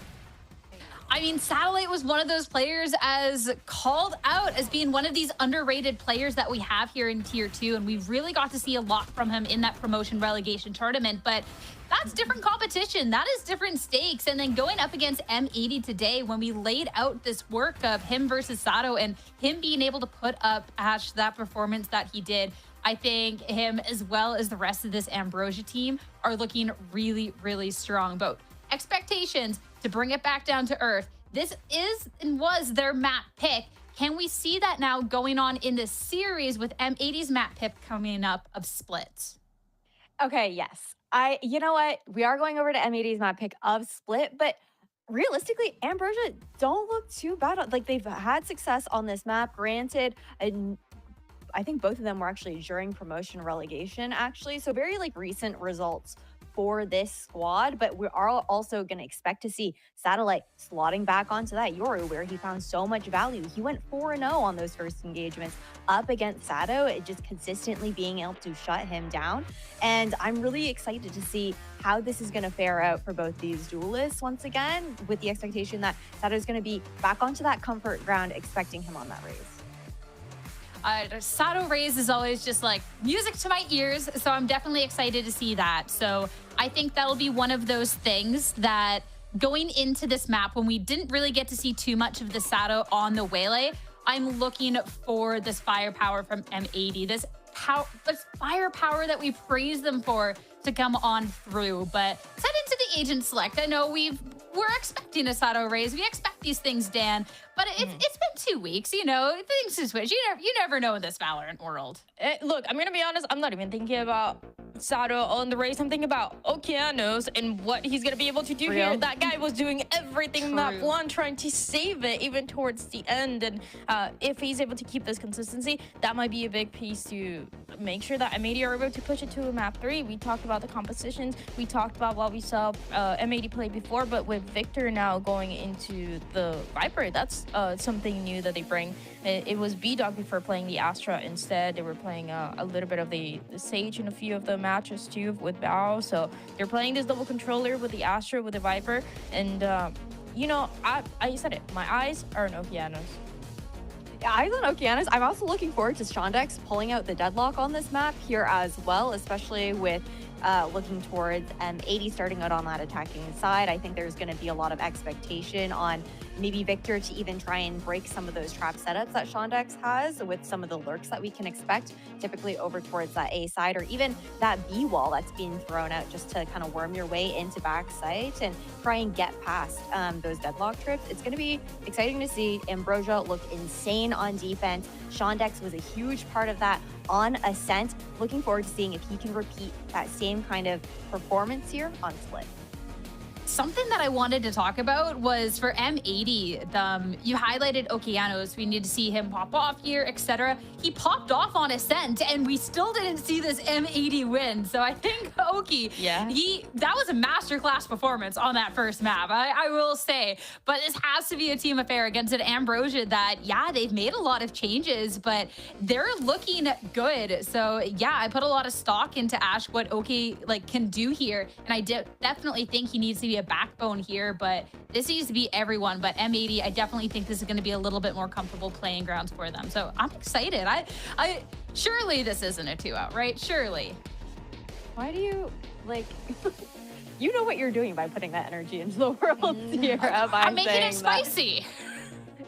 I mean, Satellite was one of those players as called out as being one of these underrated players that we have here in Tier 2, and we really got to see a lot from him in that promotion relegation tournament, but that's different competition. That is different stakes. And then going up against M80 today, when we laid out this work of him versus Sato and him being able to put up, Ash, that performance that he did, I think him as well as the rest of this Ambrosia team are looking really, really strong. But expectations, to bring it back down to earth, this is and was their map pick. Can we see that now going on in this series with M80's map pick coming up of Split? Okay, yes. You know what? We are going over to M80's map pick of Split, but realistically, Ambrosia don't look too bad. Like, they've had success on this map, granted. I think both of them were actually during promotion relegation, actually. So very, like, recent results for this squad, but we are also going to expect to see Satellite slotting back onto that Yoru, where he found so much value. He went 4-0 on those first engagements up against Sato, just consistently being able to shut him down. And I'm really excited to see how this is going to fare out for both these duelists once again, with the expectation that Sato's going to be back onto that comfort ground, expecting him on that raise. Sato Raise is always just like music to my ears, so I'm definitely excited to see that. So I think that'll be one of those things that going into this map, when we didn't really get to see too much of the Sato on the Waylay, I'm looking for this firepower from M80, this firepower that we praise them for to come on through. But set into the agent select. I know we're expecting a Sato Raise. We expect these things, Dan, but it's been 2 weeks, you know, things to switch. You never know in this Valorant world. Look, I'm gonna be honest, I'm not even thinking about Sato on the race. I'm thinking about Okeanos and what he's gonna be able to do here. That guy was doing everything map one, trying to save it even towards the end. And if he's able to keep this consistency, that might be a big piece to make sure that M80 are able to push it to a map 3. We talked about the compositions. We talked about what we saw M80 play before, but with Victor now going into the Viper, that's something new that they bring. It was B-Dog before playing the Astra instead. They were playing a little bit of the Sage in a few of the matches too with Bao. So they're playing this double controller with the Astra, with the Viper. And, you know, I said it, my eyes are on Okeanos. Eyes on Okeanos. I'm also looking forward to Shondex pulling out the deadlock on this map here as well, especially with looking towards M80 starting out on that attacking side. I think there's going to be a lot of expectation on maybe Victor to even try and break some of those trap setups that Shondex has with some of the lurks that we can expect typically over towards that A side, or even that B wall that's being thrown out just to kind of worm your way into backside and try and get past those deadlock trips. It's going to be exciting to see Ambrosia look insane on defense. Shondex was a huge part of that on Ascent. Looking forward to seeing if he can repeat that same kind of performance here on Split. Something that I wanted to talk about was for M80. You highlighted Okeanos. We need to see him pop off here, etc. He popped off on Ascent, and we still didn't see this M80 win. So I think Oki, that was a masterclass performance on that first map, I will say. But this has to be a team affair against an Ambrosia that, yeah, they've made a lot of changes, but they're looking good. So yeah, I put a lot of stock into Ash, what Oki can do here, and I definitely think he needs to be a backbone here, but this needs to be everyone. But M80, I definitely think this is going to be a little bit more comfortable playing grounds for them. So I'm excited. I surely this isn't a 2-out, right? Surely. Why do you you know what you're doing by putting that energy into the world here. I'm making it spicy.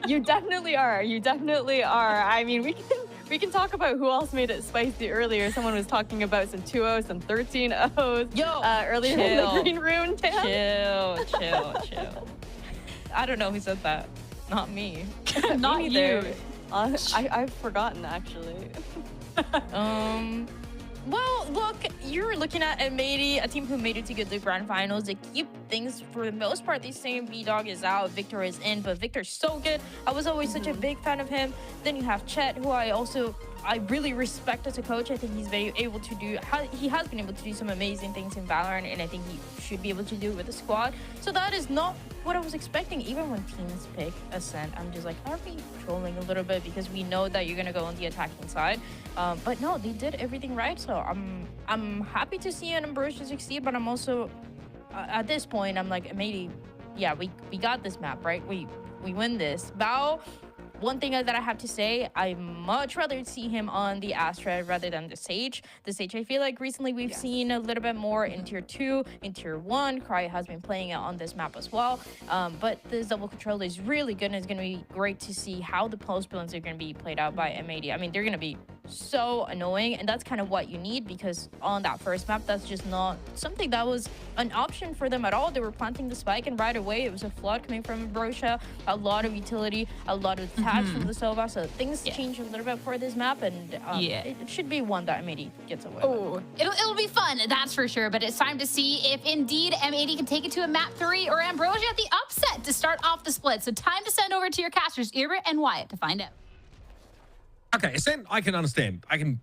You definitely are. You definitely are. I mean, we can talk about who else made it spicy earlier. Someone was talking about some 2-0s, some 13-0s earlier in the green room. Chill. I don't know who said that. Not me. Not me you. I've forgotten, actually. Well, look, you're looking at M80, a team who made it to get the grand finals. They keep things, for the most part, the same. B-Dog is out, Victor is in, but Victor's so good. I was always such a big fan of him. Then you have Chet, who I really respect as a coach. I think he's very able to do, he has been able to do some amazing things in Valorant, and I think he should be able to do it with the squad. So that is not what I was expecting. Even when teams pick Ascent, I'm just like, are we trolling a little bit because we know that you're gonna go on the attacking side? But no, they did everything right. So I'm happy to see an Ambrosia succeed, but I'm also at this point I'm like, M80, yeah, we got this map, right? We win this. Bao, one thing that I have to say, I much rather see him on the Astra rather than the Sage. The Sage, I feel like recently we've seen a little bit more in Tier 2, in Tier 1. Cry has been playing it on this map as well. But this double control is really good, and it's going to be great to see how the post builds are going to be played out by M80. I mean, they're going to be so annoying, and that's kind of what you need, because on that first map, that's just not something that was an option for them at all. They were planting the spike, and right away, it was a flood coming from Ambrosia, a lot of utility, a lot of attacks from the Sova, so things change a little bit for this map, and it should be one that M80 gets away with. Oh, it'll be fun, that's for sure, but it's time to see if indeed M80 can take it to a map 3 or Ambrosia at the upset to start off the split. So time to send over to your casters, Ibra and Wyatt, to find out. Okay, Ascent, I can understand. I can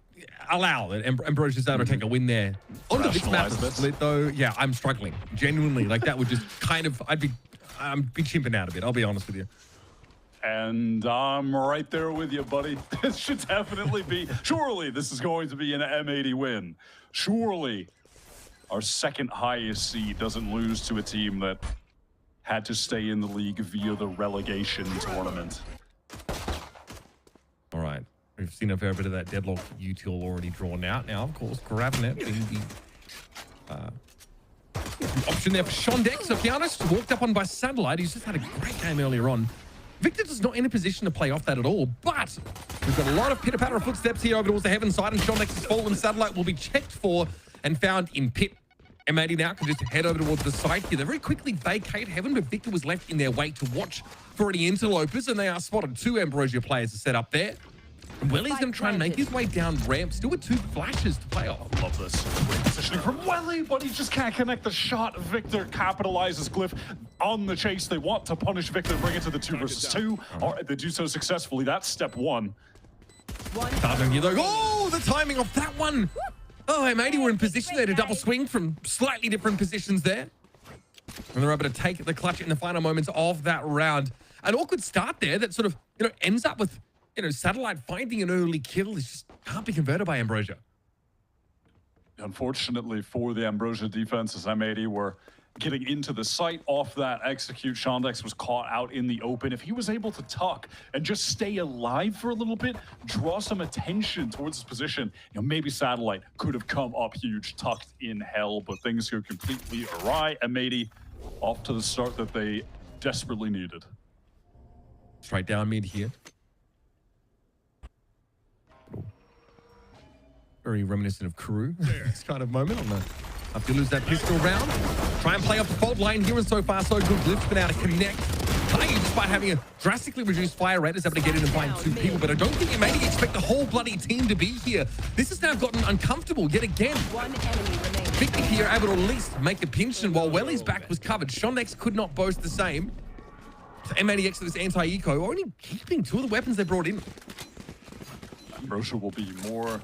allow that Ambrosia's able to take a win there. On this map split, though, yeah, I'm struggling. Genuinely, like that would just kind of, I'm be chimping out a bit, I'll be honest with you. And I'm right there with you, buddy. This should definitely be, surely this is going to be an M80 win. Surely our second highest seed doesn't lose to a team that had to stay in the league via the relegation tournament. All right. We've seen a fair bit of that deadlock util already drawn out. Now, of course, grabbing it being the option there for Shondex. So Kianos walked up on by Satellite. He's just had a great game earlier on. Victor's not in a position to play off that at all, but we've got a lot of pitter-patter of footsteps here over towards the heaven side, and Shondex's fallen Satellite will be checked for and found in pit. M80 now can just head over towards the site here. They very quickly vacate heaven, but Victor was left in their wake to watch for any interlopers, and they are spotted. 2 Ambrosia players are set up there. Welly's going to try and make his way down ramp, still with 2 flashes to play off. Love this. Great positioning from Welly, but he just can't connect the shot. Victor capitalizes Glyph on the chase. They want to punish Victor, bring it to the 2 versus 2. They do so successfully. That's step 1. Oh, the timing of that one. Oh, M80 were in position there to double swing from slightly different positions there. And they're able to take the clutch in the final moments of that round. An awkward start there that sort of, ends up with, Satellite finding an early kill is just can't be converted by Ambrosia. Unfortunately for the Ambrosia defense, as M80 were getting into the site off that execute, Shondex was caught out in the open. If he was able to tuck and just stay alive for a little bit, draw some attention towards his position, maybe Satellite could have come up huge, tucked in hell, but things go completely awry. M80 off to the start that they desperately needed. Straight down mid here. Very reminiscent of Crew, this kind of moment on the up to lose that pistol round. Try and play off the fault line here, and so far so good. Glyph's been able to connect. Tiny, despite having a drastically reduced fire rate, is able to get in and find 2 people, but I don't think you maybe expect the whole bloody team to be here. This has now gotten uncomfortable yet again. 1 enemy remains. Victor here able to at least make a pinch, and while Welly's back was covered, Shondex could not boast the same. So M80X to this anti-eco, only keeping 2 of the weapons they brought in. Ambrosia will be more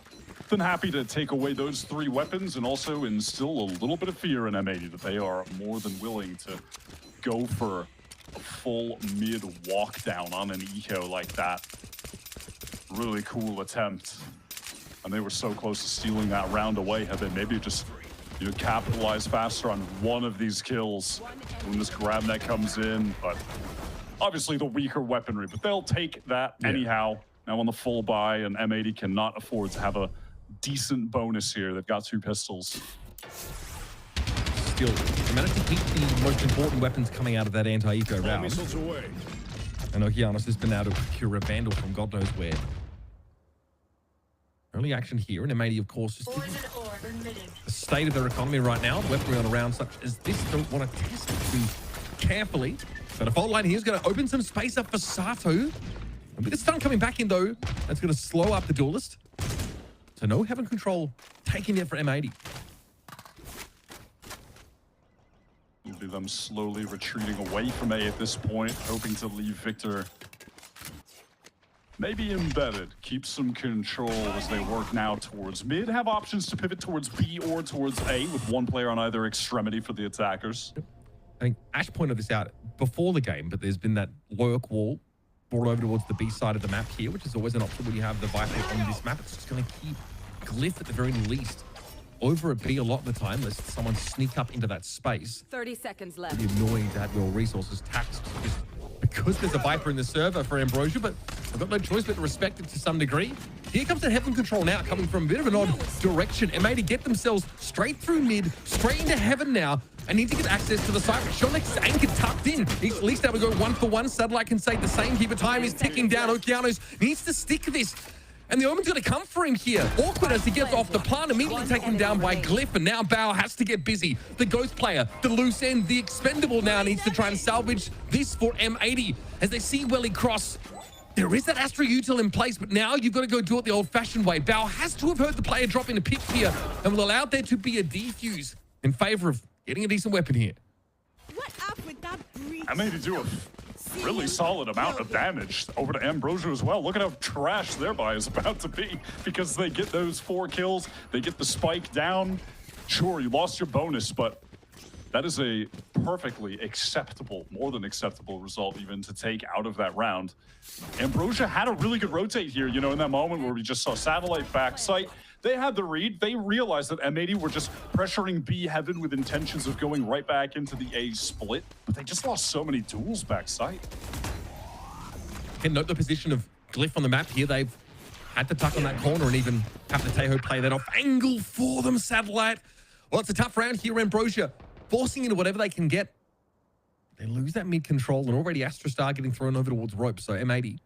than happy to take away those 3 weapons and also instill a little bit of fear in M80 that they are more than willing to go for a full mid walk down on an eco like that. Really cool attempt. And they were so close to stealing that round away. Had they maybe just capitalize faster on one of these kills when this grab net comes in, but obviously the weaker weaponry, but they'll take that anyhow. Now on the full buy, and M80 cannot afford to have a decent bonus here. They've got 2 pistols. Still, they managed to keep the most important weapons coming out of that anti-eco round. And Okeanos has been able to procure a Vandal from God knows where. Early action here, and M80, of course, just given the state of their economy right now, the weaponry on a round such as this, don't want to test it too carefully. But a fault line here is going to open some space up for Sato. And with the stun coming back in, though, that's going to slow up the duelist. So no heaven control taken yet for M80. It'll be them slowly retreating away from A at this point, hoping to leave Victor maybe embedded, keep some control as they work now towards mid. Have options to pivot towards B or towards A with 1 player on either extremity for the attackers. I think Ash pointed this out before the game, but there's been that lurk wall brought over towards the B side of the map here, which is always an option when you have the Viper on this map. It's just going to keep Glyph at the very least over at B a lot of the time, lest someone sneak up into that space. 30 seconds left. Pretty annoying to have your resources taxed just because there's a Viper in the server for Ambrosia, but I've got no choice but to respect it to some degree. Here comes the Heaven control now, coming from a bit of an odd direction. M80 get themselves straight through mid, straight into Heaven now. I need to get access to the site, but Shonix is anchored, tucked in. He's at least able to go 1-for-1. Satellite can say the same. Keep time is ticking down. Okeanos needs to stick this. And the Omen's going to come for him here. Awkward as he gets off the plant, immediately taken down by Glyph, and now Bao has to get busy. The Ghost player, the loose end, the expendable now needs to try and salvage this for M80. As they see Welly cross, there is that Astra util in place, but now you've got to go do it the old-fashioned way. Bao has to have heard the player drop in a pick here and will allow there to be a defuse in favor of getting a decent weapon here. M80 do a really solid amount of damage over to Ambrosia as well. Look at how trash their buy is about to be because they get those 4 kills. They get the spike down. Sure, you lost your bonus, but that is a perfectly acceptable, more than acceptable result even to take out of that round. Ambrosia had a really good rotate here, you know, in that moment where we just saw Satellite backside. They had the read. They realized that M80 were just pressuring B Heaven with intentions of going right back into the A split, but they just lost so many duels backside. Can note the position of Glyph on the map here. They've had to tuck on that corner and even have the Tejo play that off angle for them, Satellite. Well, it's a tough round here, Ambrosia, forcing into whatever they can get. They lose that mid control, and already Astra Star getting thrown over towards rope, so M80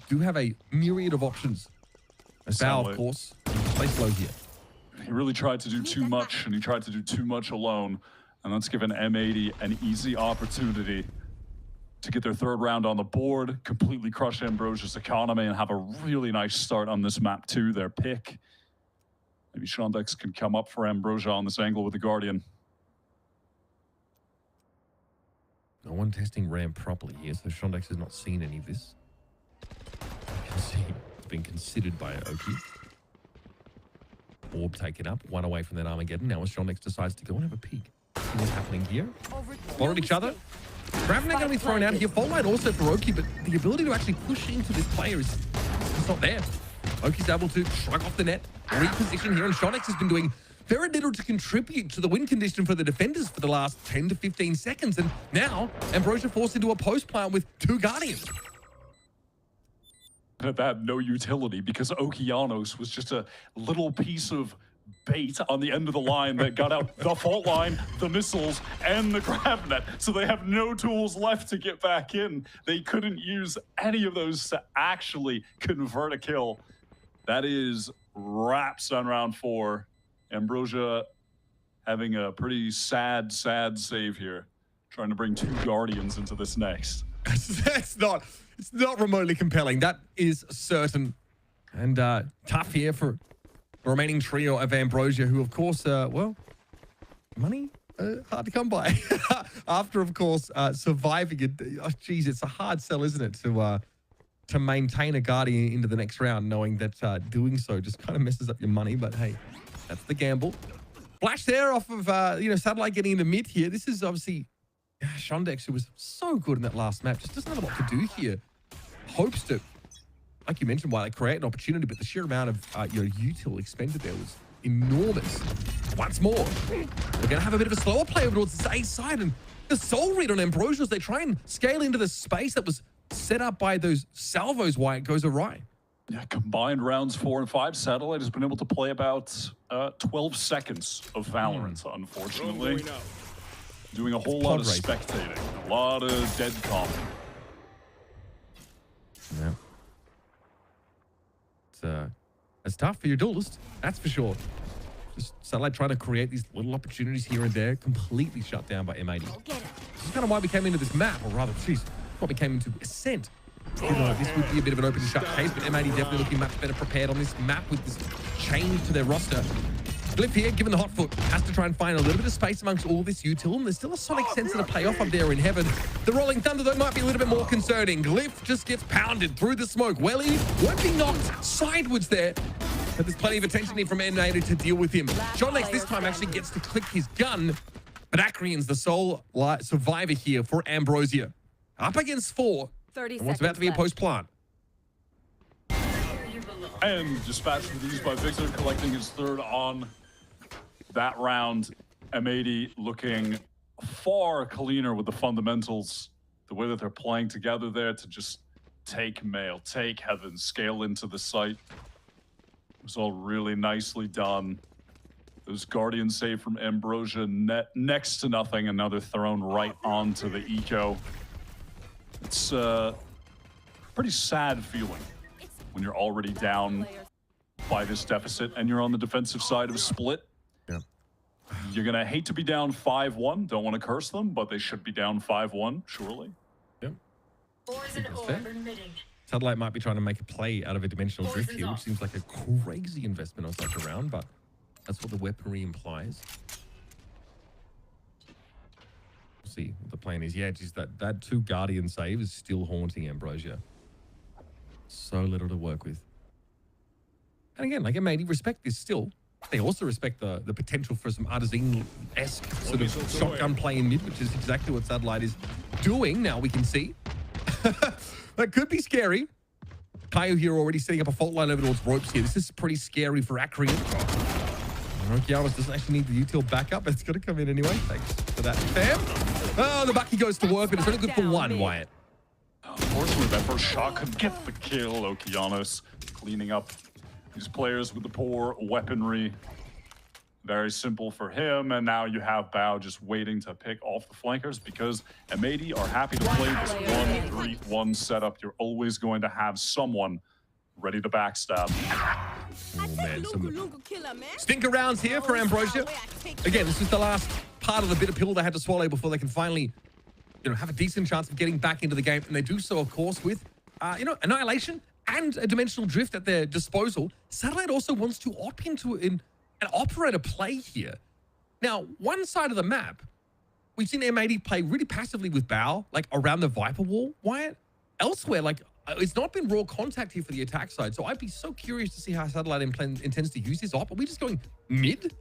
do have a myriad of options. Bao, of course, plays low here. He really tried to do too much, and he tried to do too much alone. And that's given M80 an easy opportunity to get their 3rd round on the board, completely crush Ambrosia's economy, and have a really nice start on this map too, their pick. Maybe Shondex can come up for Ambrosia on this angle with the Guardian. No one testing ramp properly here, so Shondex has not seen any of this. You can see it's been considered by Oki. Orb taken up, one away from that Armageddon. Now as Shondex decides to go and have a peek. See what's happening here. Followed each other. Gravenet going to be thrown out here. Fault line also for Oki, but the ability to actually push into this player is not there. Oki's able to shrug off the net, reposition here, and Shondex has been doing very little to contribute to the win condition for the defenders for the last 10 to 15 seconds. And now Ambrosia forced into a post plant with 2 Guardians. That had no utility because Okeanos was just a little piece of bait on the end of the line that got out the fault line, the missiles, and the Gravenet. So they have no tools left to get back in. They couldn't use any of those to actually convert a kill. That is wraps on round 4. Ambrosia having a pretty sad save here, trying to bring 2 Guardians into this next. It's not remotely compelling. That is certain. And tough here for the remaining trio of Ambrosia, who, of course, well, money hard to come by. After, of course, surviving it. Oh, geez, it's a hard sell, isn't it, to maintain a Guardian into the next round, knowing that doing so just kind of messes up your money. But hey, that's the gamble. Flash there off of Satellite getting into mid here. This is obviously Shondex, who was so good in that last map, just doesn't have a lot to do here. Hopes to, like you mentioned, while they create an opportunity, but the sheer amount of util expended there was enormous. Once more, we're going to have a bit of a slower play over towards the A side, and the soul read on Ambrosia as they try and scale into the space that was set up by those salvos why it goes awry. Yeah, combined rounds 4 and 5, Satellite has been able to play about 12 seconds of VALORANT, unfortunately. Doing a whole lot of spectating, a lot of dead comp. Yeah. It's tough for your duelist, that's for sure. Just Satellite trying to create these little opportunities here and there, completely shut down by M80. This is kind of why we came into this map, or rather, geez, what we came into Ascent. You know, this would be a bit of an open and shut case, but M80 definitely looking much better prepared on this map with this change to their roster. Glyph here, given the hot foot, has to try and find a little bit of space amongst all this util, and there's still a Sonic sensor to play off up there in Heaven. The Rolling Thunder, though, might be a little bit more concerning. Glyph just gets pounded through the smoke. Welly won't be knocked sideways there, but there's plenty of attention here from M80 to deal with him. Shondex this time actually gets to click his gun, but Acreon's the sole survivor here for Ambrosia. Up against 4, and what's about to be a post plant. And dispatched with these by Victor, collecting his 3rd on that round, M80 looking far cleaner with the fundamentals, the way that they're playing together there to just take Male, take Heaven, scale into the site. It was all really nicely done. Those Guardian save from Ambrosia, next to nothing, and now they're thrown right onto the eco. It's a pretty sad feeling when you're already down by this deficit and you're on the defensive side of a split. Yeah. You're gonna hate to be down 5-1. Don't want to curse them, but they should be down 5-1, surely. Yeah. Satellite might be trying to make a play out of a dimensional drift here, which seems like a crazy investment on such a round, but that's what the weaponry implies. We'll see what the plan is. Yeah, just that 2 Guardian save is still haunting Ambrosia. So little to work with. And again, like M80 respect this still. They also respect the potential for some Artisan-esque sort of shotgun play in mid, which is exactly what Satellite is doing. Now we can see. That could be scary. Kaio here already setting up a fault line over towards ropes here. This is pretty scary for Acreon. Rokiawas doesn't actually need the util backup, but it's going to come in anyway. Thanks for that, fam. Oh, the Bucky goes to work, but it's only good for 1, Wyatt. Unfortunately, that first shot could get the kill. Okeanos cleaning up these players with the poor weaponry. Very simple for him, and now you have Bao just waiting to pick off the flankers because M80 are happy to play this 1-3-1 setup. You're always going to have someone ready to backstab. Oh man, some stinker rounds here for Ambrosia. Again, this is the last part of the bitter pill they had to swallow before they can finally, have a decent chance of getting back into the game. And they do so, of course, with, Annihilation and a dimensional drift at their disposal. Satellite also wants to opt into an operator play here. Now, one side of the map, we've seen M80 play really passively with Bao, like around the Viper wall, Wyatt. Elsewhere, it's not been raw contact here for the attack side. So I'd be so curious to see how Satellite intends to use this op. Are we just going mid?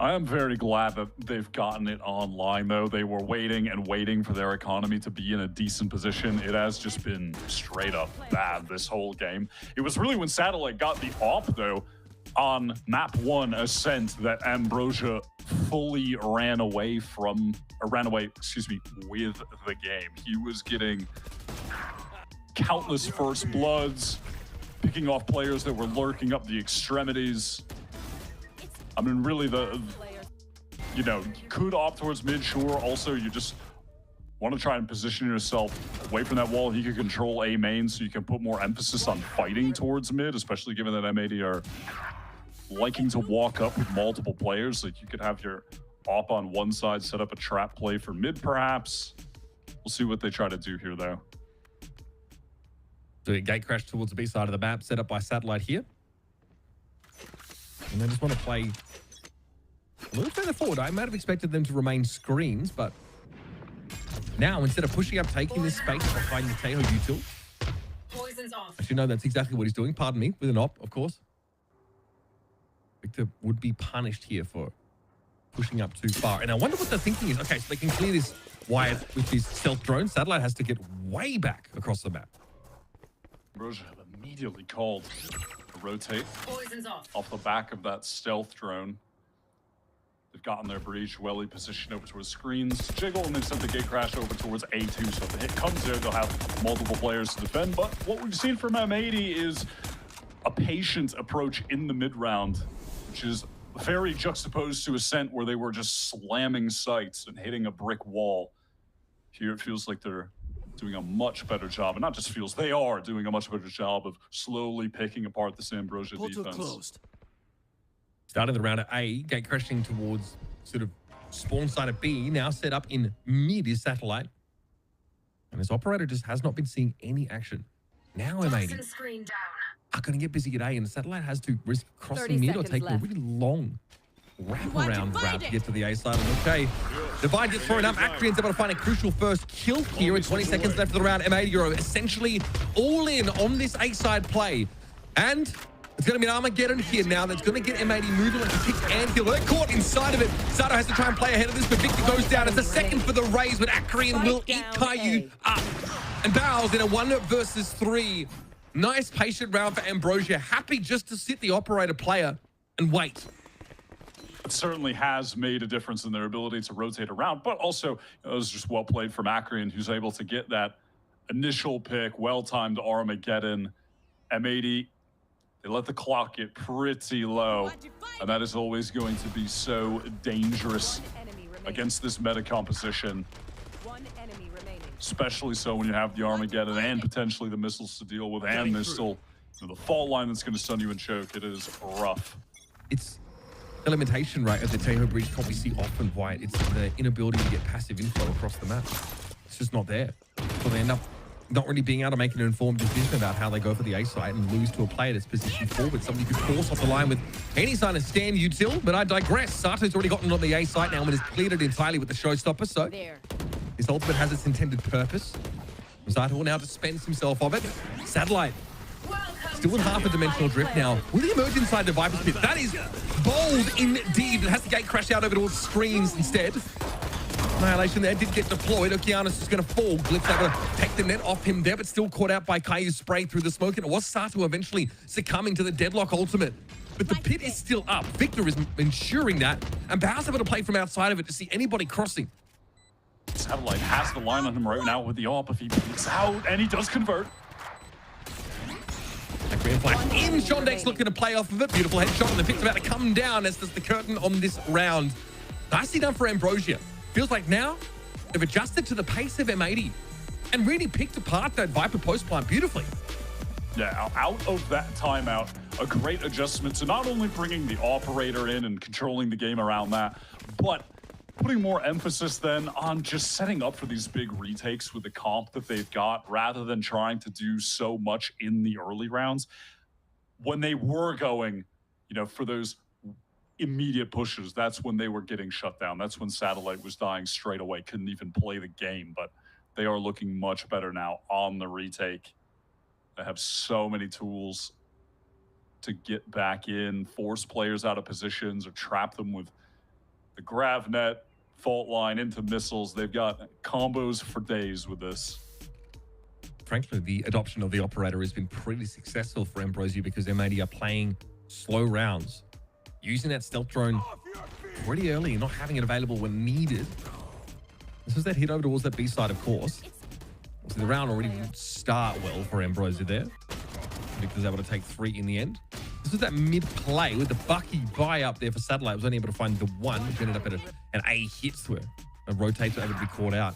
I am very glad that they've gotten it online, though. They were waiting and waiting for their economy to be in a decent position. It has just been straight up bad this whole game. It was really when Satellite got the op, though, on map 1 Ascent, that Ambrosia fully ran away with the game. He was getting countless first bloods, picking off players that were lurking up the extremities. I mean, really, you could opt towards mid, sure. Also, you just want to try and position yourself away from that wall. He could control A main, so you can put more emphasis on fighting towards mid, especially given that M80 are liking to walk up with multiple players. Like, you could have your op on one side, set up a trap play for mid, perhaps. We'll see what they try to do here, though. So a gate crash towards the B side of the map, set up by Satellite here. And they just want to play a little further forward. I might have expected them to remain screens, but now instead of pushing up, taking this space behind the Teho util. Poison's off. Actually, no, that's exactly what he's doing. Pardon me, with an op, of course. Victor would be punished here for pushing up too far. And I wonder what the thinking is. Okay, so they can clear this Wyatt with his stealth drone. Satellite has to get way back across the map. Ambrosia have immediately called to rotate off the back of that stealth drone. They've gotten their breach, welly positioned over towards screens, jiggle, and then sent the gate crash over towards A2. So if the hit comes there, they'll have multiple players to defend. But what we've seen from M80 is a patient approach in the mid round, which is very juxtaposed to Ascent, where they were just slamming sites and hitting a brick wall. Here it feels like they're doing a much better job, and not just feels, they are doing a much better job of slowly picking apart this Ambrosia defense. Closed. Starting the round at A, gate crashing towards sort of spawn side of B, now set up in mid is Satellite. And this operator just has not been seeing any action. Now M80 are going to get busy at A, and Satellite has to risk crossing mid or taking a really long wraparound route to get to the A side. And okay, Divide gets thrown up. Acreon's able to find a crucial first kill here with 20 seconds left of the round. M80 are essentially all in on this A side play. And it's going to be an Armageddon here now that's going to get M80 moving like a tick anthill. They're caught inside of it. Sato has to try and play ahead of this, but Victor goes down. It's a second for the Rays, but Acreon will eat Caillou up. And Bowles in a 1 versus 3. Nice patient round for Ambrosia. Happy just to sit the operator player and wait. it certainly has made a difference in their ability to rotate around, but also it was just well played from Akrian, who's able to get that initial pick, well-timed Armageddon. M80, they let the clock get pretty low, and that is always going to be so dangerous against this meta composition. Especially so when you have the Armageddon and potentially the missiles to deal with, and there's still the fault line that's going to stun you and choke. It is rough. It's the limitation, right, of the Tejo Breach comp we see often, White. It's the inability to get passive info across the map. It's just not there. So they end up not really being able to make an informed decision about how they go for the A site and lose to a player that's positioned forward. Somebody could force off the line with any sign of stand util, but I digress. Sato's already gotten on the A site now and has cleared it entirely with the showstopper, so his ultimate has its intended purpose. Sato will now dispense himself of it. Satellite still in half a dimensional drift now. Will he emerge inside the Viper's pit? That is bold indeed. It has the gate crash out over towards screens instead. Annihilation there did get deployed. Okeanos is going to fall. Glyph's able to take the net off him there, but still caught out by Kayu's spray through the smoke. And it was Sato eventually succumbing to the deadlock ultimate. But the pit is still up. Victor is ensuring that. And Bow's able to play from outside of it to see anybody crossing. Satellite has the line on him right now with the AWP if he beats out, and he does convert. Green flash in. Shondex looking to play off of it. Beautiful headshot, and the pit's about to come down as does the curtain on this round. Nicely done for Ambrosia. Feels like now they've adjusted to the pace of M80 and really picked apart that Viper post plant beautifully. Yeah, out of that timeout, a great adjustment to not only bringing the operator in and controlling the game around that, but putting more emphasis then on just setting up for these big retakes with the comp that they've got, rather than trying to do so much in the early rounds. When they were going, you know, for those immediate pushes, that's when they were getting shut down. That's when Satellite was dying straight away, couldn't even play the game. But they are looking much better now on the retake. They have so many tools to get back in, force players out of positions, or trap them with the grav net, fault line into missiles. They've got combos for days with this. Frankly, the adoption of the operator has been pretty successful for Ambrosia because M80 are playing slow rounds, using that stealth drone pretty early and not having it available when needed. This was that hit over towards that B side, of course. So the round already didn't start well for Ambrosia there. Victor's able to take 3 in the end. This was that mid-play with the Bucky buy up there for Satellite. Was only able to find the 1, which ended up at an A hit to it. And rotates were able to be caught out.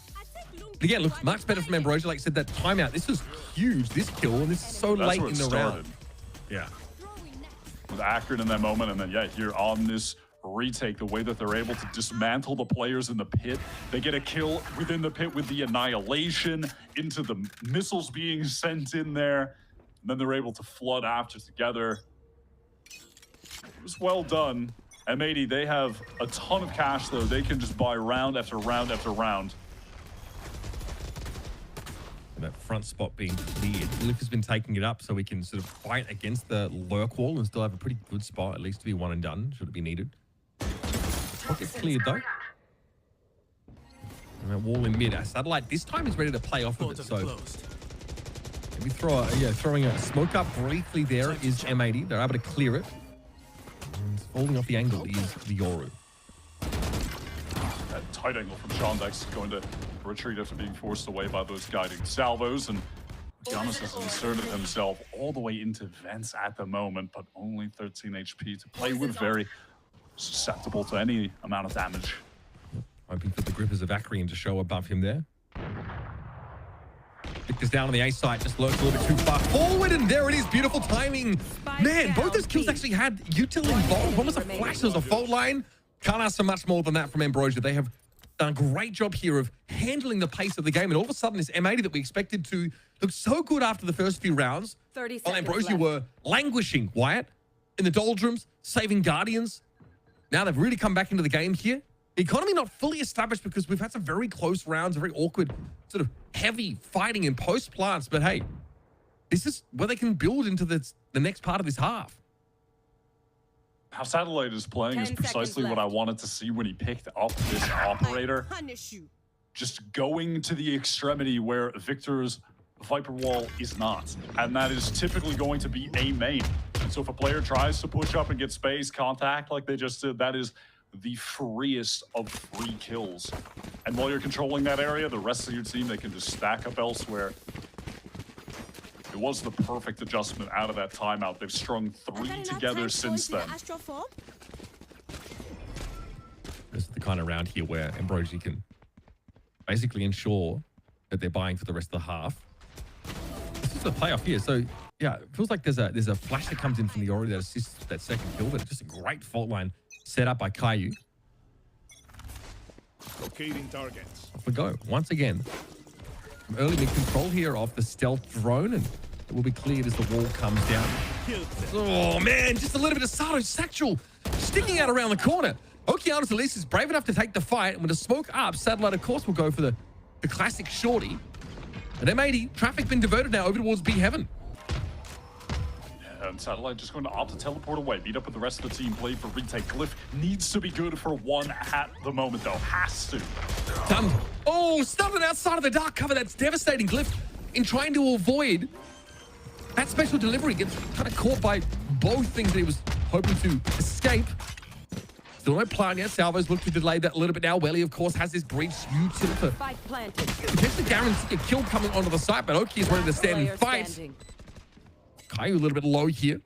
But again, looks much better from Ambrosia. Like I said, that timeout. This was huge, this kill, and this is so late in the round. Yeah. With Akron in that moment, and then, yeah, here on this retake, the way that they're able to dismantle the players in the pit. They get a kill within the pit with the annihilation into the missiles being sent in there. And then they're able to flood after together. It was well done. M80, they have a ton of cash, though. They can just buy round after round after round. And that front spot being cleared. Luke has been taking it up so we can sort of fight against the lurk wall and still have a pretty good spot, at least to be one and done, should it be needed. Not get cleared, though. And that wall in mid. Satellite this time is ready to play off of it, so maybe throwing a smoke up briefly there is M80. They're able to clear it. And falling off the angle is the Yoru. That tight angle from Shondex is going to retreat after being forced away by those guiding salvos, and Giannis has inserted himself all the way into vents at the moment, but only 13 HP to play with, very susceptible to any amount of damage. Hoping for the grippers of Akrian to show above him there. Victor's down on the A site, just lurks a little bit too far forward, and there it is, beautiful timing. Man, both those kills actually had util involved. One was a flash, there was a fault line. Can't ask for much more than that from Ambrosia. They have done a great job here of handling the pace of the game, and all of a sudden this M80 that we expected to look so good after the first few rounds, while Ambrosia were languishing, Wyatt, in the doldrums, saving Guardians. Now they've really come back into the game here. The economy not fully established because we've had some very close rounds, very awkward, sort of heavy fighting in post plants, but hey, this is where they can build into the next part of this half. How Satellite is playing is precisely what I wanted to see when he picked up this operator. Just going to the extremity where Victor's Viper Wall is not. And that is typically going to be a main. So if a player tries to push up and get space, contact like they just did, that is the freest of free kills. And while you're controlling that area, the rest of your team, they can just stack up elsewhere. It was the perfect adjustment out of that timeout. They've strung 3 together since then. This is the kind of round here where Ambrosia can basically ensure that they're buying for the rest of the half. This is a playoff here, so yeah, it feels like there's a flash that comes in from the Ori that assists that second kill, but it's just a great fault line set up by Caillou. Locating targets. Off we go once again. Some early mid control here of the stealth drone, and it will be cleared as the wall comes down. Oh man, just a little bit of Sato Satchel sticking out around the corner. Okeanos at least is brave enough to take the fight, and with the smoke up, Satellite of course will go for the classic shorty. And M80, traffic been diverted now over towards B Heaven. And Satellite just going to opt to teleport away, meet up with the rest of the team, play for retake. Glyph needs to be good for one at the moment though, has to. Done. Oh, started outside of the dark cover. That's devastating. Glyph, in trying to avoid that special delivery, gets kind of caught by both things that he was hoping to escape. Still no plan yet. Salvo's looked to delay that a little bit now. Welly, of course, has this breach. You tilt to potentially guarantee a kill coming onto the site, but Oki is ready to stand and fight. Caillou a little bit low here.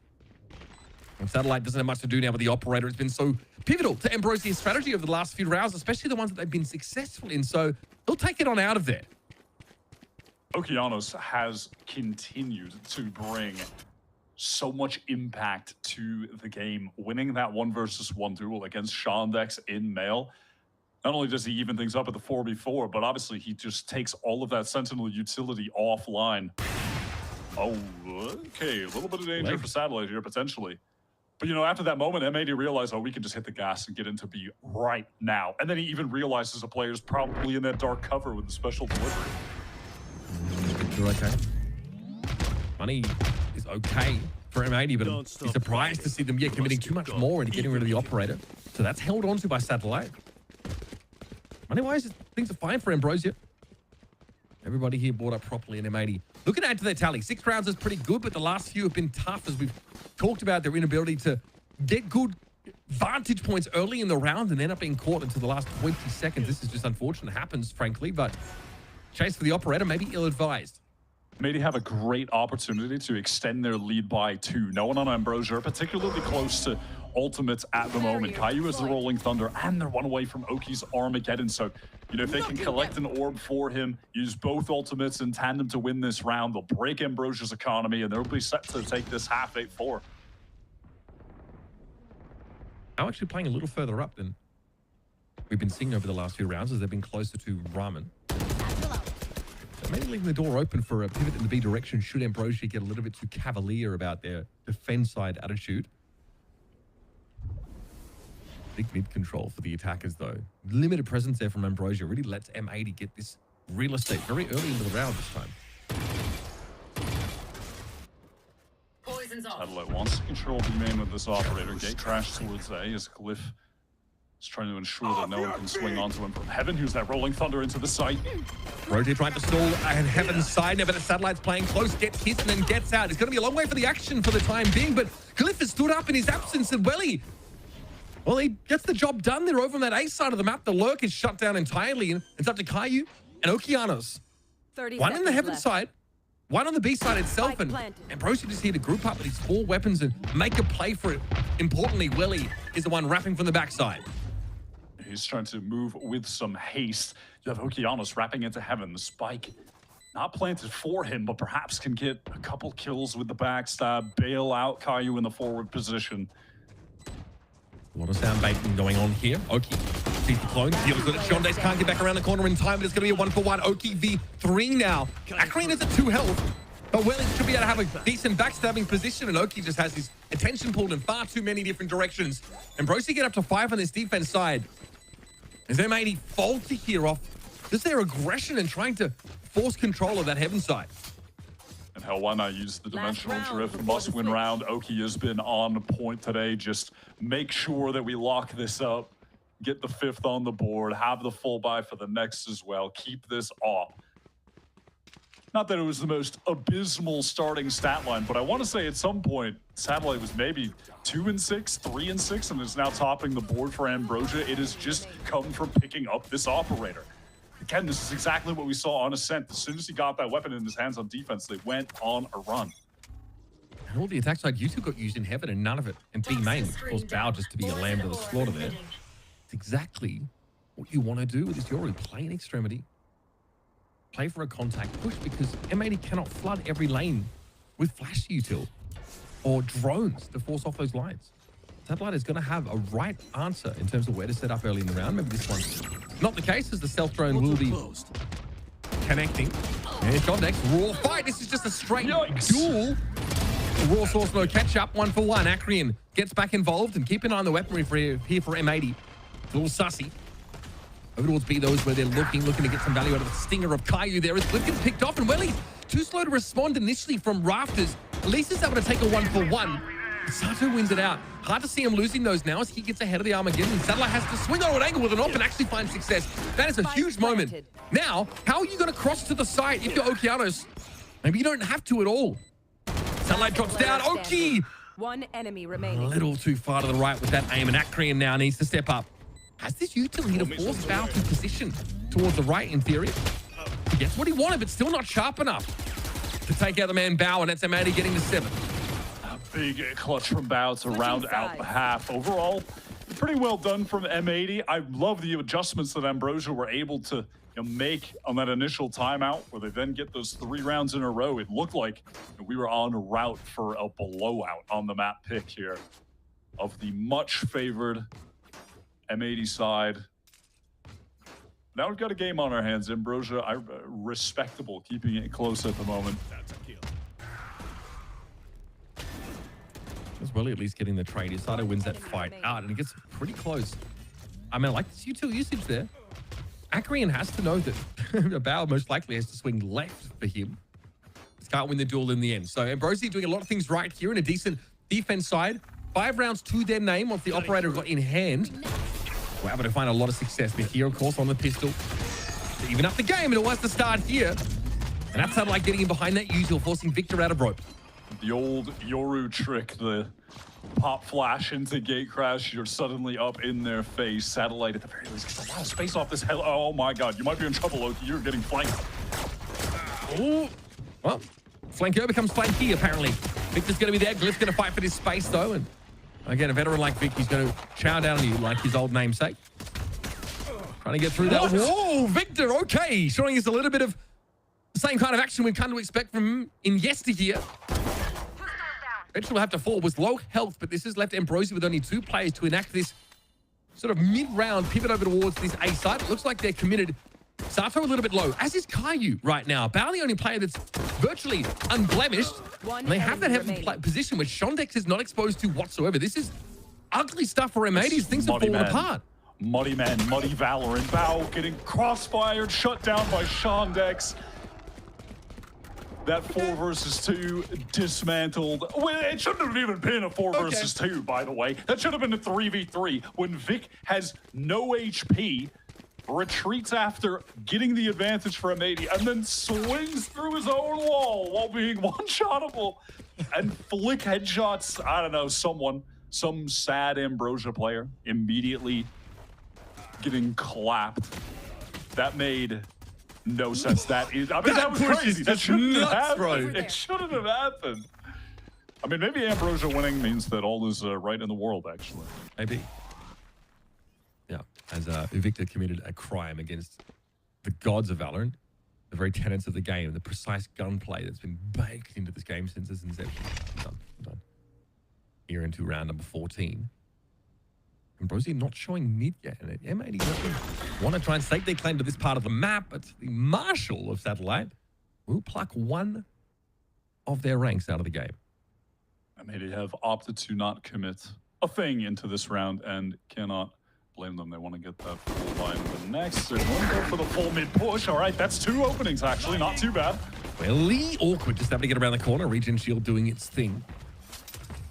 And Satellite doesn't have much to do now with the operator. It's been so pivotal to Ambrosia's strategy over the last few rounds, especially the ones that they've been successful in. So they'll take it on out of there. Okeanos has continued to bring so much impact to the game, winning that 1 versus 1 duel against Shandex in male. Not only does he even things up at the 4v4, but obviously he just takes all of that Sentinel utility offline. Oh, okay, a little bit of danger for Satellite here, potentially. But, you know, after that moment, M80 realized, oh, we can just hit the gas and get into B right now. And then he even realizes a player's probably in that dark cover with the special delivery. Okay. Money is okay for M80, but I'm surprised to see them committing too much more into getting rid of the operator. So that's held on to by Satellite. Money-wise, things are fine for Ambrosia. Everybody here bought up properly in M80. Looking to add to their tally. 6 rounds is pretty good, but the last few have been tough as we've talked about their inability to get good vantage points early in the round and end up being caught until the last 20 seconds. This is just unfortunate. It happens, frankly, but chase for the operator may be ill-advised. M80 have a great opportunity to extend their lead by 2. No one on Ambrosia are particularly close to ultimates at the moment. Caillou has the Rolling Thunder, and they're 1 away from Oki's Armageddon. So, you know, if they can collect an orb for him, use both ultimates in tandem to win this round, they'll break Ambrosia's economy, and they'll be set to take this half 8-4. I'm actually playing a little further up than we've been seeing over the last few rounds as they've been closer to Ramen. Maybe leaving the door open for a pivot in the B direction should Ambrosia get a little bit too cavalier about their defense side attitude. Big mid control for the attackers though. Limited presence there from Ambrosia really lets M80 get this real estate very early into the round this time. Poison's off. Satellite wants to control B main with this operator. Gate crash towards A as Glyph is trying to ensure that no one can swing onto him from Heaven. Who's that Rolling Thunder into the site? Rotate trying to stall and Heaven's side now, but the Satellite's playing close, gets hit and then gets out. It's going to be a long way for the action for the time being, but Glyph has stood up in his absence and Welly, well, he gets the job done there over on that A side of the map. The lurk is shut down entirely, and it's up to Caillou and Okeanos. 1 in the Heaven side, 1 on the B side itself, and Ambrosia just here to group up with his 4 weapons and make a play for it. Importantly, Welly is the one wrapping from the backside. He's trying to move with some haste. You have Okeanos wrapping into Heaven. The spike not planted for him, but perhaps can get a couple kills with the backstab, bail out Caillou in the forward position. A lot of sound baiting going on here. Oki sees the clone. Deals with it. Shondays can't get back around the corner in time, but it's going to be a 1-for-1. Oki v3 now. Akreen is at 2 health, but Welly should be able to have a decent backstabbing position, and Oki just has his attention pulled in far too many different directions. Ambrosia get up to 5 on this defense side. Is M80 faulty here off just their aggression and trying to force control of that Heaven side? And hell, why not use the dimensional drift? Must-win round. Oki has been on point today. Just make sure that we lock this up, get the 5th on the board, have the full buy for the next as well. Keep this off. Not that it was the most abysmal starting stat line, but I want to say at some point, Satellite was maybe 2-6, 3-6, and is now topping the board for Ambrosia. It has just come from picking up this operator. Again, this is exactly what we saw on Ascent. As soon as he got that weapon in his hands on defense, they went on a run. And all the attack side you two got used in Heaven and none of it in B main, which caused Bao just to be a lamb to the slaughter there. It's exactly what you want to do with this Yoru. Play an extremity. Play for a contact push because M80 cannot flood every lane with flash util or drones to force off those lines. Satellite is going to have a right answer in terms of where to set up early in the round. Maybe this one's not the case, as the stealth drone will be connecting. And Shondex, raw fight. This is just a straight duel. Raw source no catch up, 1-for-1. Acreon gets back involved, and keep an eye on the weaponry for here for M80. It's a little sussy. Over towards B, those where they're looking to get some value out of the stinger of Caillou there. As Cliff gets picked off, and Welly's too slow to respond initially from Rafters. At least he's able to take a 1-for-1. Sato wins it out. Hard to see him losing those now as he gets ahead of the Armageddon. Satellite has to swing on an angle with an op and actually find success. That is a huge moment. Now, how are you going to cross to the side if you're Okeanos? Maybe you don't have to at all. Satellite drops down. Oki! One enemy remaining. A little too far to the right with that aim, and Acreon now needs to step up. Has this utility to force Bao to position towards the right in theory? He gets what he wanted, but still not sharp enough to take out the man Bao, and that's M80 getting to 7. A big clutch from Bao to round out the half. Overall, pretty well done from M80. I love the adjustments that Ambrosia were able to make on that initial timeout, where they then get those 3 rounds in a row. It looked like we were on route for a blowout on the map pick here of the much favored M80 side. Now we've got a game on our hands. Ambrosia, respectable, keeping it close at the moment. As well, at least getting the trade. Sato wins that fight out, and it gets pretty close. I mean, I like this util usage there. Acreon has to know that Bao most likely has to swing left for him. Just can't win the duel in the end. So Ambrosia doing a lot of things right here in a decent defense side. 5 rounds to their name once the operator got in hand. We're able to find a lot of success. But here, of course, on the pistol to even up the game, and it was the start here. And that's Satellite getting in behind that util, forcing Victor out of rope. The old Yoru trick, the pop flash into gate crash, you're suddenly up in their face. Satellite at the very least gets a lot of space off this hell. Oh my god, you might be in trouble, Loki. You're getting flanked. Oh, well, flanker becomes flanky apparently. Victor's going to be there. Glyph's going to fight for this space though, and again, a veteran like Vic, he's going to chow down on you like his old namesake. Trying to get through that. Whoa, Victor, okay. Showing us a little bit of the same kind of action we've come to expect from him in yesteryear. Eventually will have to fall. Was low health, but this has left Ambrosia with only 2 players to enact this sort of mid-round pivot over towards this A side. It looks like they're committed. Sato a little bit low, as is Caillou right now. Bao the only player that's virtually unblemished. And they have that heavy position which Shondex is not exposed to whatsoever. This is ugly stuff for M80s. Things have fallen apart. Muddy man, muddy Valorant. Bao getting crossfired, shut down by Shondex. That 4 versus 2 dismantled. Well, it shouldn't have even been a 4 versus 2, by the way. That should have been a 3v3 when Vic has no HP, retreats after getting the advantage for M80, and then swings through his own wall while being one-shottable and flick headshots. I don't know, some sad Ambrosia player immediately getting clapped. That made no sense. That was crazy. That shouldn't have happened. It shouldn't have happened. I mean, maybe Ambrosia winning means that all is right in the world, actually. Maybe. Yeah, as Victor committed a crime against the gods of Valorant, the very tenets of the game, the precise gunplay that's been baked into this game since its inception. Done. Here into round number 14. Ambrosia not showing mid yet, and M80 doesn't want to try and stake their claim to this part of the map, but the Marshal of Satellite will pluck 1 of their ranks out of the game. M80 have opted to not commit a thing into this round and cannot blame them. They want to get that full line in the next. They're going to go for the full mid push. All right, that's 2 openings, actually. Not too bad. Really awkward, just having to get around the corner. Regen Shield doing its thing.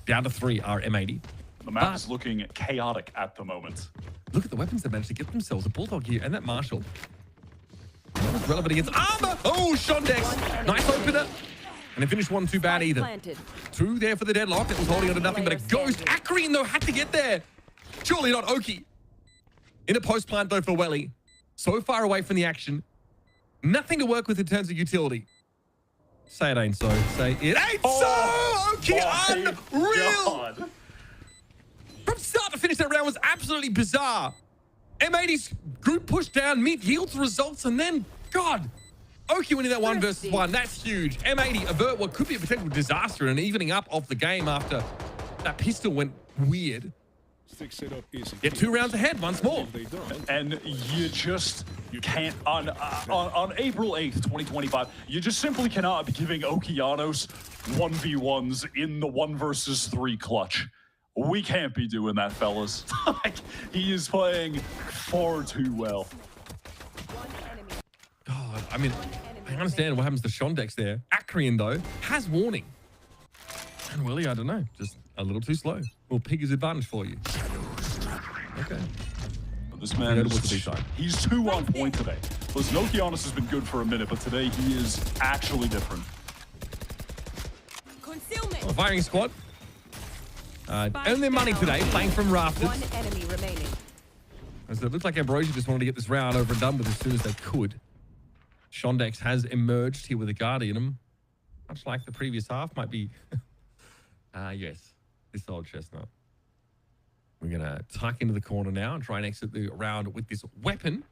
Down to 3 are M80. The map is looking chaotic at the moment. Look at the weapons they managed to get themselves. A Bulldog here and that Marshal. Not as relevant against Armor. Oh, Shondex. Nice opener. And they finished one too bad either. Two there for the deadlock. That was holding on to nothing but a ghost. Akrian, though, had to get there. Surely not Oki. In a post plant, though, for Welly. So far away from the action. Nothing to work with in terms of utility. Say it ain't so. Say it ain't so! Oki, unreal! God. From start to finish, that round was absolutely bizarre. M80's group push down mid yields results, and then, God, Oki winning that 1 versus 1. That's huge. M80 avert what could be a potential disaster and evening up of the game after that pistol went weird. Get 2 rounds ahead once more. And you just can't, on April 8th, 2025, you just simply cannot be giving Okeanos 1v1s in the 1 versus 3 clutch. We can't be doing that, fellas. Like, he is playing far too well. God, I mean, I understand what happens to Shondex there. Akrian, though, has warning. And Willie, I don't know, just a little too slow. Well, pig is advantage for you. Okay. This man, he's 2 on point today. Listen, Okeanos has been good for a minute, but today he is actually different. Oh, firing squad. Earn their money today, playing from rafters. 1 enemy remaining. So it looked like Ambrosia just wanted to get this round over and done with as soon as they could. Shondex has emerged here with a Guardian. Much like the previous half, might be... yes, this old chestnut. We're going to tuck into the corner now and try and exit the round with this weapon.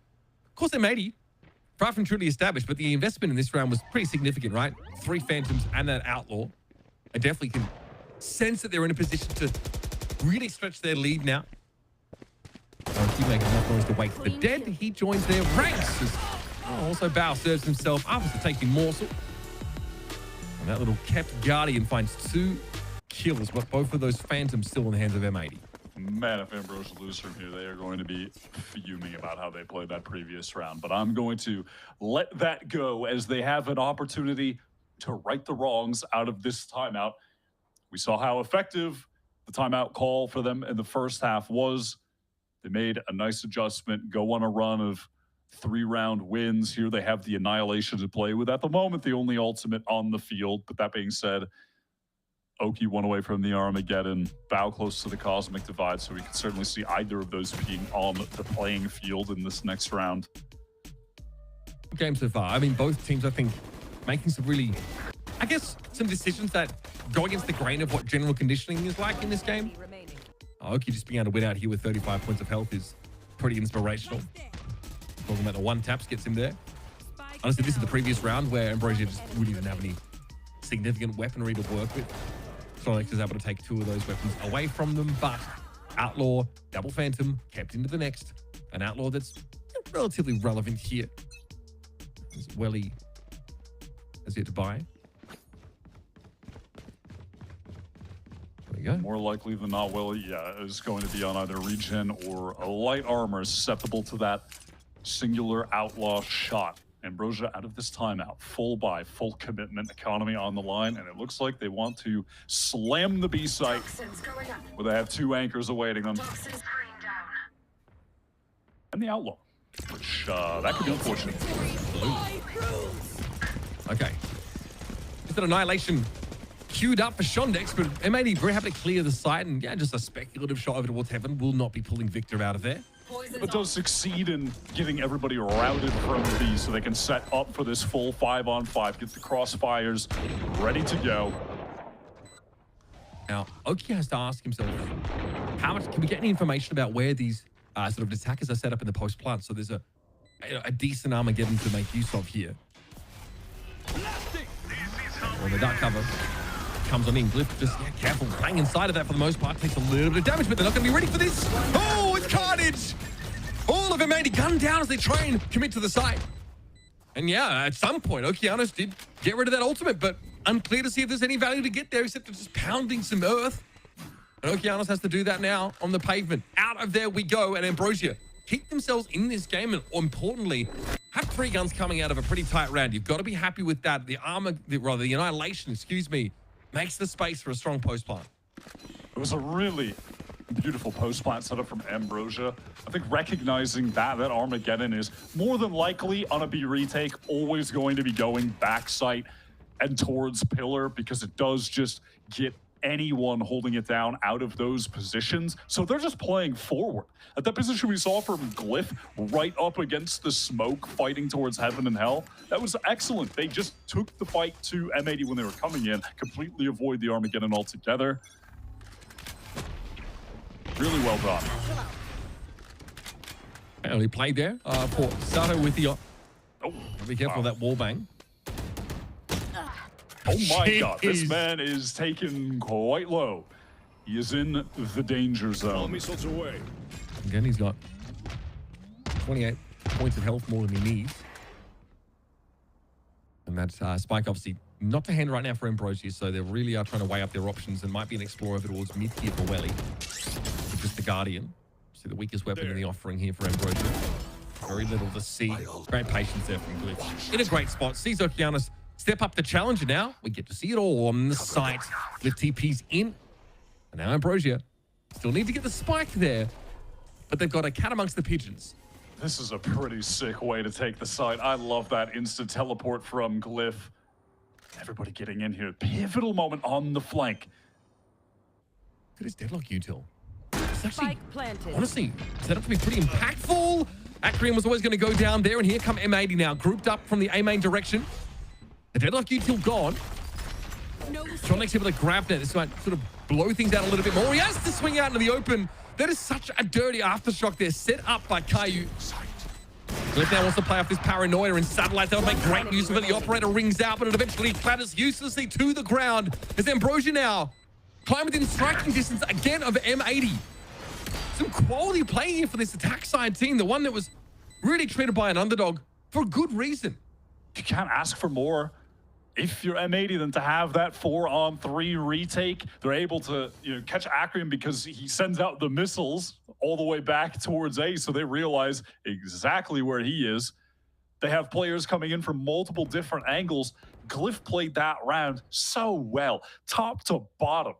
Of course, M80, far from truly established, but the investment in this round was pretty significant, right? 3 Phantoms and that Outlaw. I definitely can sense that they're in a position to really stretch their lead now. He makes enough noise to wake the dead. He joins their ranks. Also, Bao serves himself up as the taking morsel. And that little kept Guardian finds 2 kills, but both of those Phantoms still in the hands of M80. Man, if Ambrosia lose from here, they are going to be fuming about how they played that previous round. But I'm going to let that go as they have an opportunity to right the wrongs out of this timeout. We saw how effective the timeout call for them in the first half was. They made a nice adjustment, go on a run of 3-round wins. Here they have the Annihilation to play with. At the moment, the only ultimate on the field. But that being said, Oki won away from the Armageddon, Bao close to the Cosmic Divide, so we can certainly see either of those being on the playing field in this next round. Game so far. I mean, both teams, I think, making some really, I guess, some decisions that go against the grain of what general conditioning is like in this game. Oki just being able to win out here with 35 points of health is pretty inspirational. Talking about the 1 taps gets him there. Honestly, this is the previous round where Ambrosia just really didn't have any significant weaponry to work with. Sonic is able to take 2 of those weapons away from them, but Outlaw, double Phantom, kept into the next. An Outlaw that's relatively relevant here. As Welly has yet to buy. There we go. More likely than not, Welly, is going to be on either regen or a light armor susceptible to that singular Outlaw shot. Ambrosia out of this timeout, full buy, full commitment, economy on the line, and it looks like they want to slam the B site where they have 2 anchors awaiting them. And the Outlaw, which that could be unfortunate. Okay. Just an Annihilation queued up for Shondex, but M80 very happy to clear the site, and yeah, just a speculative shot over towards Heaven will not be pulling Victor out of there. But does succeed in getting everybody routed from B so they can set up for this full 5-on-5, get the crossfires ready to go. Now, Oki has to ask himself, how much can we get any information about where these sort of attackers are set up in the post plant? So there's a decent Armageddon to make use of here. Well, the dark cover comes on in. Glyph just careful, playing inside of that for the most part, takes a little bit of damage, but they're not going to be ready for this. Oh, it's carnage! All of M80 gunned down as they try and commit to the site. And yeah, at some point, Okeanos did get rid of that ultimate, but unclear to see if there's any value to get there except for just pounding some earth. And Okeanos has to do that now on the pavement. Out of there we go, and Ambrosia keep themselves in this game, and importantly, have 3 guns coming out of a pretty tight round. You've got to be happy with that. The Annihilation, excuse me, makes the space for a strong post plant. It was a really Beautiful post-plant setup from Ambrosia. I think recognizing that Armageddon is more than likely on a B retake, always going to be going backside and towards pillar, because it does just get anyone holding it down out of those positions. So they're just playing forward. At that position we saw from Glyph, right up against the smoke, fighting towards heaven and hell, that was excellent. They just took the fight to M80 when they were coming in, completely avoid the Armageddon altogether. Really well done. Early play there for Sato with the... Oh, be careful of that wall bang. Oh my god, this man is taken quite low. He is in the danger zone. Missiles away. Again, he's got 28 points of health more than he needs. And that's Spike, obviously, not to hand right now for Ambrosia, so they really are trying to weigh up their options and might be an explorer over towards mid-tier for Welly. Just the Guardian. So the weakest weapon in the offering here for Ambrosia. Very little to see. Great patience there from Glyph. In a great spot. Sees Okeanos step up the Challenger now. We get to see it all on the site with TPs in. And now Ambrosia still need to get the spike there, but they've got a cat amongst the pigeons. This is a pretty sick way to take the site. I love that instant teleport from Glyph. Everybody getting in here. Pivotal moment on the flank. Look at his deadlock util. It's actually, honestly, set up to be pretty impactful. Acreon was always going to go down there, and here come M80 now, grouped up from the A main direction. The deadlock util gone. John next here with a grab net. This might sort of blow things out a little bit more. He has to swing out into the open. That is such a dirty aftershock there, set up by Caillou. Glyph now wants to play off this paranoia and satellite. That'll make great use of it. The operator rings out, but it eventually clatters uselessly to the ground. As Ambrosia now climb within striking distance again of M80. Some quality play here for this attack side team, the one that was really treated by an underdog for a good reason. You can't ask for more. If you're M80, then to have that 4-on-3 retake, they're able to catch Acreon because he sends out the missiles all the way back towards A, so they realize exactly where he is. They have players coming in from multiple different angles. Glyph played that round so well, top to bottom.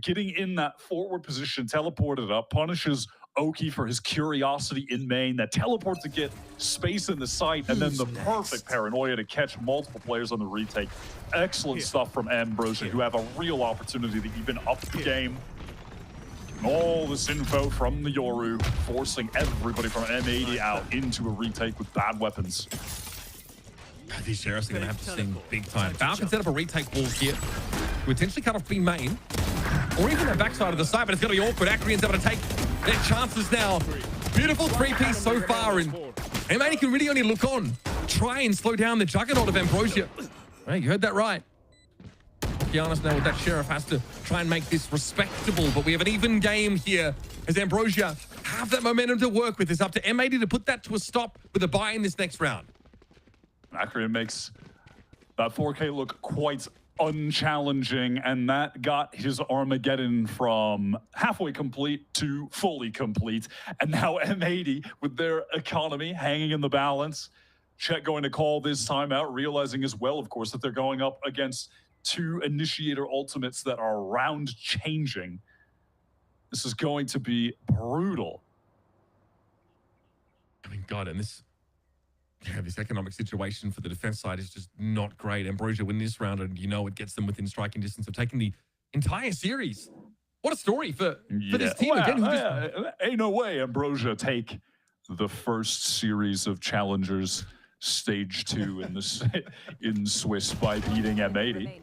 Getting in that forward position, teleported up, punishes Oki for his curiosity in main, that teleport to get space in the site, and then the perfect paranoia to catch multiple players on the retake. Excellent stuff from Ambrosia, who have a real opportunity to even up the game. And all this info from the Yoru, forcing everybody from M80 out into a retake with bad weapons. These sheriffs are going to have to sing big time. Falcon set up a retake wall here to potentially cut off B main, or even the backside of the side, but it's going to be awkward. Acreon's able to take their chances now. Beautiful three-piece so far, and M80 can really only look on, try and slow down the juggernaut of Ambrosia. Hey, you heard that right. Giannis now with that sheriff has to try and make this respectable, but we have an even game here as Ambrosia have that momentum to work with. It's up to M80 to put that to a stop with a buy in this next round. Acreon makes that 4K look quite unchallenging, and that got his Armageddon from halfway complete to fully complete. And now M80 with their economy hanging in the balance. Chet going to call this timeout, realizing as well, of course, that they're going up against two initiator ultimates that are round changing. This is going to be brutal. I mean, God, and this economic situation for the defense side is just not great. Ambrosia win this round, and it gets them within striking distance of taking the entire series. What a story for this team. Well, again, ain't no way Ambrosia take the first series of Challengers Stage 2 in Swiss by beating M80,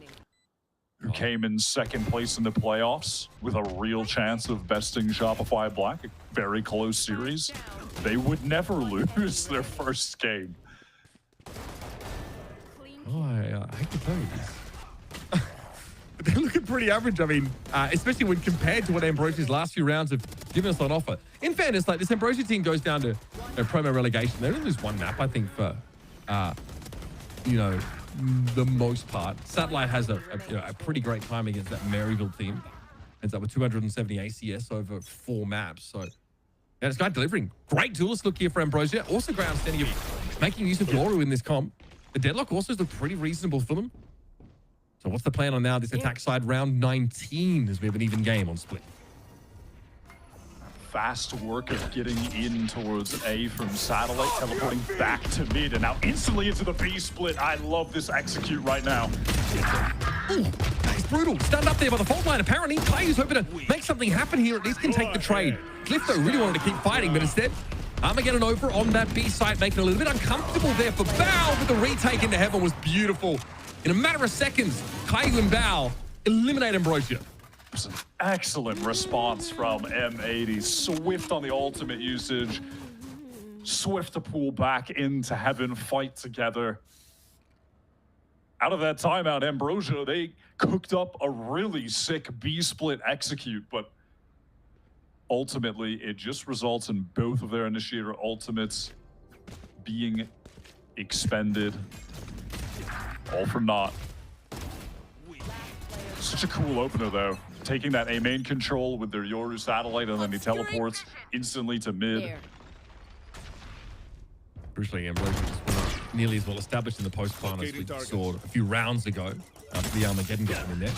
who came in second place in the playoffs with a real chance of besting Shopify Black. A very close series. They would never lose their first game. Oh, I hate to tell you this. They're looking pretty average. I mean, especially when compared to what Ambrosia's last few rounds have given us on offer. In fairness, like this Ambrosia team goes down to promo relegation. They only lose one map, I think, for the most part. Satellite has a pretty great time against that Maryville team. Ends up with 270 ACS over 4 maps. So yeah, this guy delivering great duelist look here for Ambrosia. Also great understanding of making use of Yoru in this comp. The deadlock also looked pretty reasonable for them. So what's the plan on now this attack side round 19 as we have an even game on split? fast work of getting in towards A from Satellite, teleporting back to mid, and now instantly into the B split. I love this execute right now. Ooh, that is brutal. Stunned up there by the fault line. Apparently, Clay's hoping to make something happen here. At least can take the trade. Cliff, though, really wanted to keep fighting, but instead, Armageddon over on that B site, making it a little bit uncomfortable there for Bao, but the retake into heaven was beautiful. In a matter of seconds, Caillou and Bao eliminate Ambrosia. It's an excellent response from M80. Swift on the ultimate usage. Swift to pull back into heaven, fight together. Out of that timeout, Ambrosia, they cooked up a really sick B-split execute, but ultimately, it just results in both of their initiator ultimates being expended. All for naught. Such a cool opener, though. Taking that A main control with their Yoru satellite, and then he teleports instantly to mid. Crucially, Ambrosia was not nearly as well established in the post-plan as we saw a few rounds ago after the Armageddon got in there.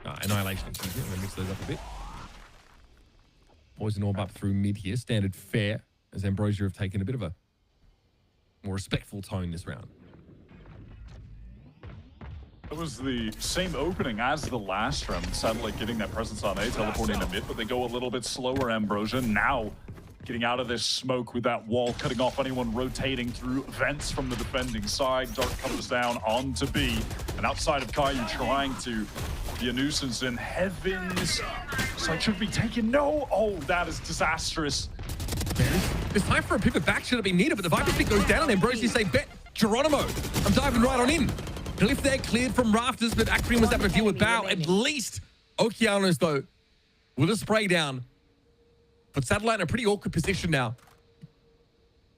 Annihilation, excuse me. I'm going to mix those up a bit. Poison orb up through mid here. Standard fair, as Ambrosia have taken a bit of a more respectful tone this round. It was the same opening as the last round. Satellite getting that presence on A, teleporting to mid, but they go a little bit slower, Ambrosia. Now getting out of this smoke with that wall, cutting off anyone rotating through vents from the defending side. Dart comes down onto B, and outside of Caillou trying to be a nuisance in heavens. Side should be taken. No! Oh, that is disastrous. It's time for a pivot back. Should have been needed, but the Viper pick goes down, and Ambrosia say, bet Geronimo. I'm diving right on in. Cliff there cleared from rafters, but Akrian was able to deal with Bao. At least Okeanos, though, with a spray down. But Satellite in a pretty awkward position now.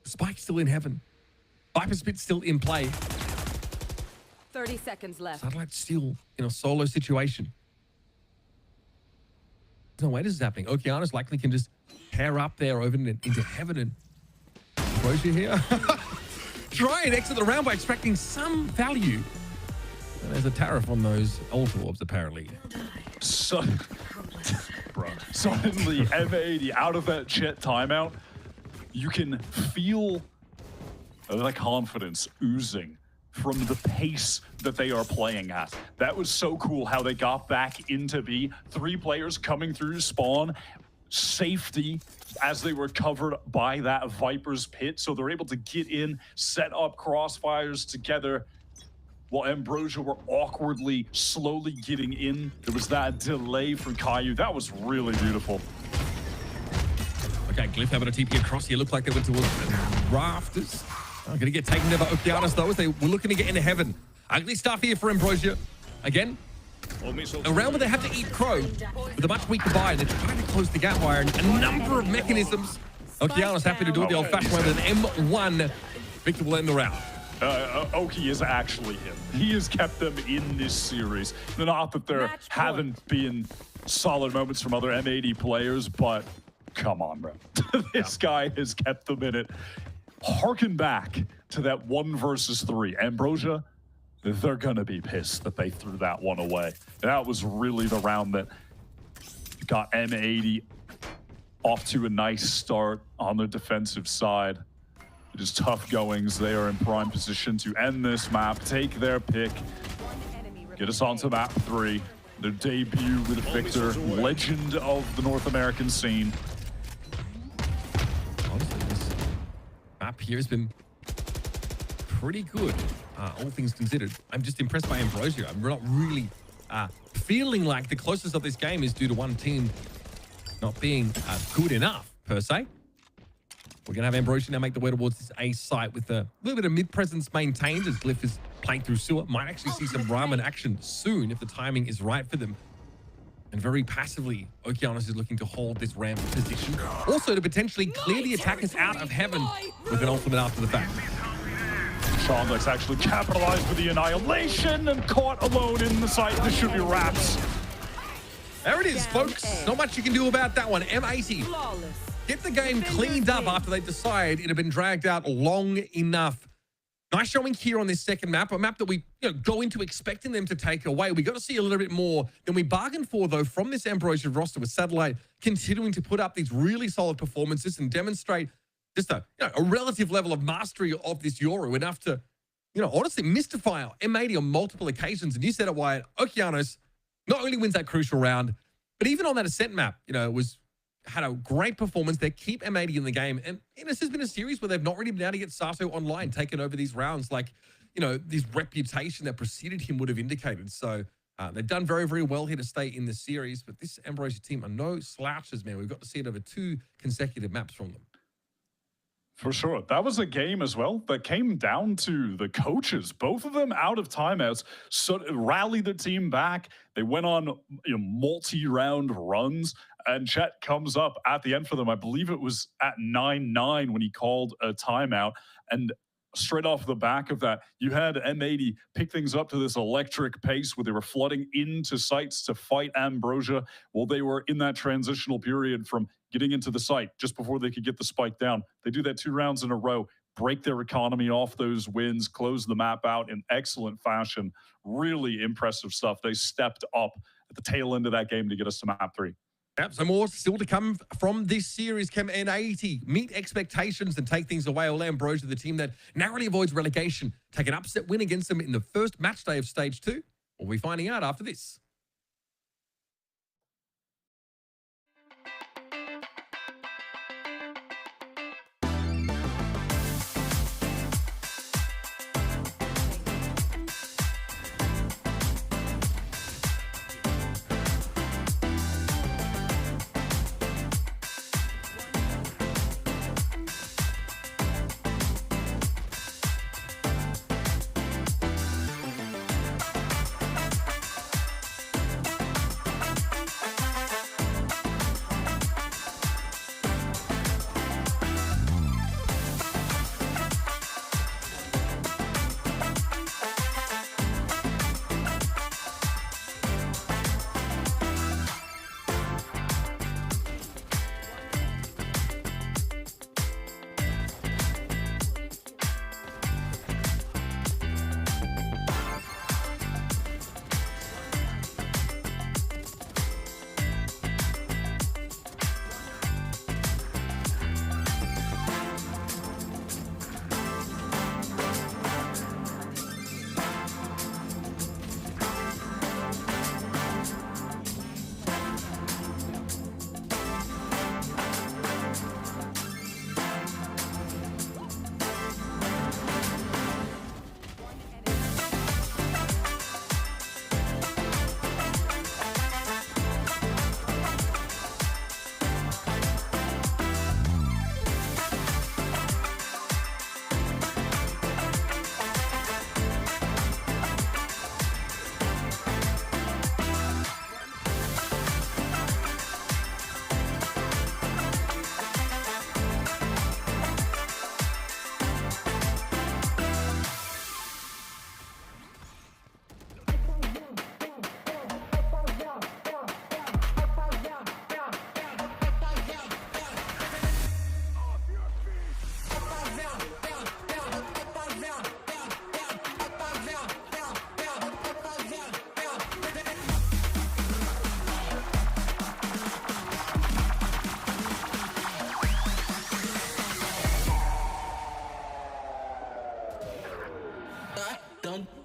Spike's still in heaven. Viper Spit's still in play. 30 seconds left. Satellite's still in a solo situation. There's no way this is happening. Okeanos likely can just pair up there over into heaven, and Ambrosia here. Try and exit the round by extracting some value. And there's a tariff on those altar orbs, apparently. So, bro, suddenly M80 out of that Jet timeout, you can feel the confidence oozing from the pace that they are playing at. That was so cool how they got back into B. 3 players coming through spawn, safety as they were covered by that Viper's pit. So they're able to get in, set up crossfires together, while Ambrosia were awkwardly, slowly getting in. There was that delay from Caillou. That was really beautiful. Okay, Glyph having a TP across here. Looked like they went towards rafters. Going to get taken there by Okeanos, though, as they were looking to get into heaven. Ugly stuff here for Ambrosia. Again, a round where they have to eat crow with a much weaker buy. They're trying to close the gap wire and a number of mechanisms. Okeanos happy to do it the old-fashioned way with an M1. Victor will end the round. Oki is actually him. He has kept them in this series. Not that there haven't been solid moments from other M80 players, but come on, bro. This guy has kept them in it. Harken back to that 1 versus 3. Ambrosia, they're gonna be pissed that they threw that one away. That was really the round that got M80 off to a nice start on the defensive side. It is tough goings. They are in prime position to end this map, take their pick, get us onto map 3. Their debut with Victor, legend of the North American scene. Honestly, this map here has been pretty good, all things considered. I'm just impressed by Ambrosia. I'm not really feeling like the closest of this game is due to one team not being good enough, per se. We're going to have Ambrosia now make the way towards this A site with a little bit of mid-presence maintained as Glyph is playing through sewer. Might actually see some Ramen action soon if the timing is right for them. And very passively, Okeanos is looking to hold this ramp position. Also to potentially clear the attackers out of heaven with an ultimate after the fact. Shondex actually capitalized with the annihilation and caught alone in the site. This should be wraps. There it is, folks. Not much you can do about that one. M80. Get the game cleaned up after they decide it had been dragged out long enough. Nice showing here on this second map, a map that we go into expecting them to take away. We got to see a little bit more than we bargained for, though, from this Ambrosia roster, with Satellite continuing to put up these really solid performances and demonstrate just a relative level of mastery of this Yoru, enough to, honestly mystify M80 on multiple occasions. And you said it, Wyatt, Okeanos not only wins that crucial round, but even on that Ascent map, had a great performance there, keep M80 in the game. And this has been a series where they've not really been able to get Sato online, taken over these rounds, like, this reputation that preceded him would have indicated. So they've done very, very well here to stay in the series. But this Ambrosia team are no slouches, man. We've got to see it over 2 consecutive maps from them. For sure. That was a game as well that came down to the coaches. Both of them out of timeouts, so rallied the team back. They went on multi-round runs, and Chet comes up at the end for them. I believe it was at 9-9 when he called a timeout. And straight off the back of that, you had M80 pick things up to this electric pace where they were flooding into sites to fight Ambrosia while they were in that transitional period from getting into the site just before they could get the spike down. They do that 2 rounds in a row, break their economy off those wins, close the map out in excellent fashion. Really impressive stuff. They stepped up at the tail end of that game to get us to map 3. Yep, so more still to come from this series. Can M80 meet expectations and take things away? Or Ambrosia, the team that narrowly avoids relegation, take an upset win against them in the first match day of Stage 2? We'll be finding out after this.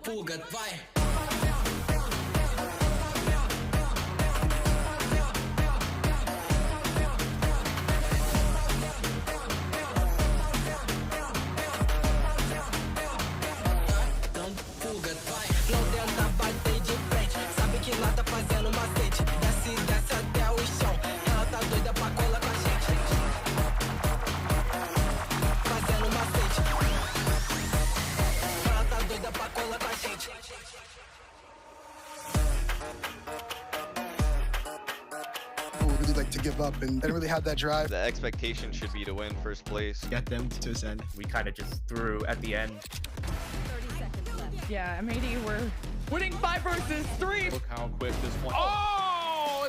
Fuga, vai! Então fuga, vai! Não tenta bater de frente, sabe que lá tá fazendo macete. Desce até o chão, ela tá doida pra colar com a gente. Fazendo macete. Ela tá doida pra colar com a gente. Really like to give up and they didn't really have that drive. The expectation should be to win first place. Get them to Ascent. We kind of just threw at the end. 30 seconds left. Yeah, M80 were winning 5 versus 3. Look how quick this one. Oh!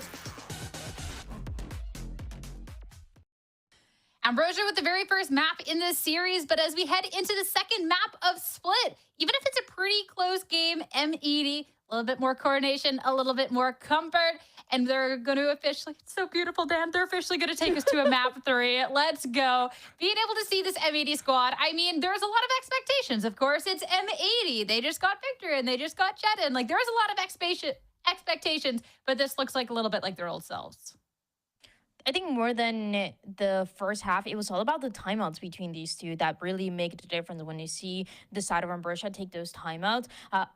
Ambrosia with the very first map in this series, but as we head into the second map of Split, even if it's a pretty close game, M80, a little bit more coordination, a little bit more comfort, and they're going to officially, it's so beautiful, Dan, they're officially going to take us to a map 3. Let's go. Being able to see this M80 squad, I mean, there's a lot of expectations. Of course, it's M80. They just got Victor and they just got Jet in. Like, there's a lot of expectations, but this looks like a little bit like their old selves. I think more than the first half, it was all about the timeouts between these two that really make the difference when you see the side of Ambrosia take those timeouts.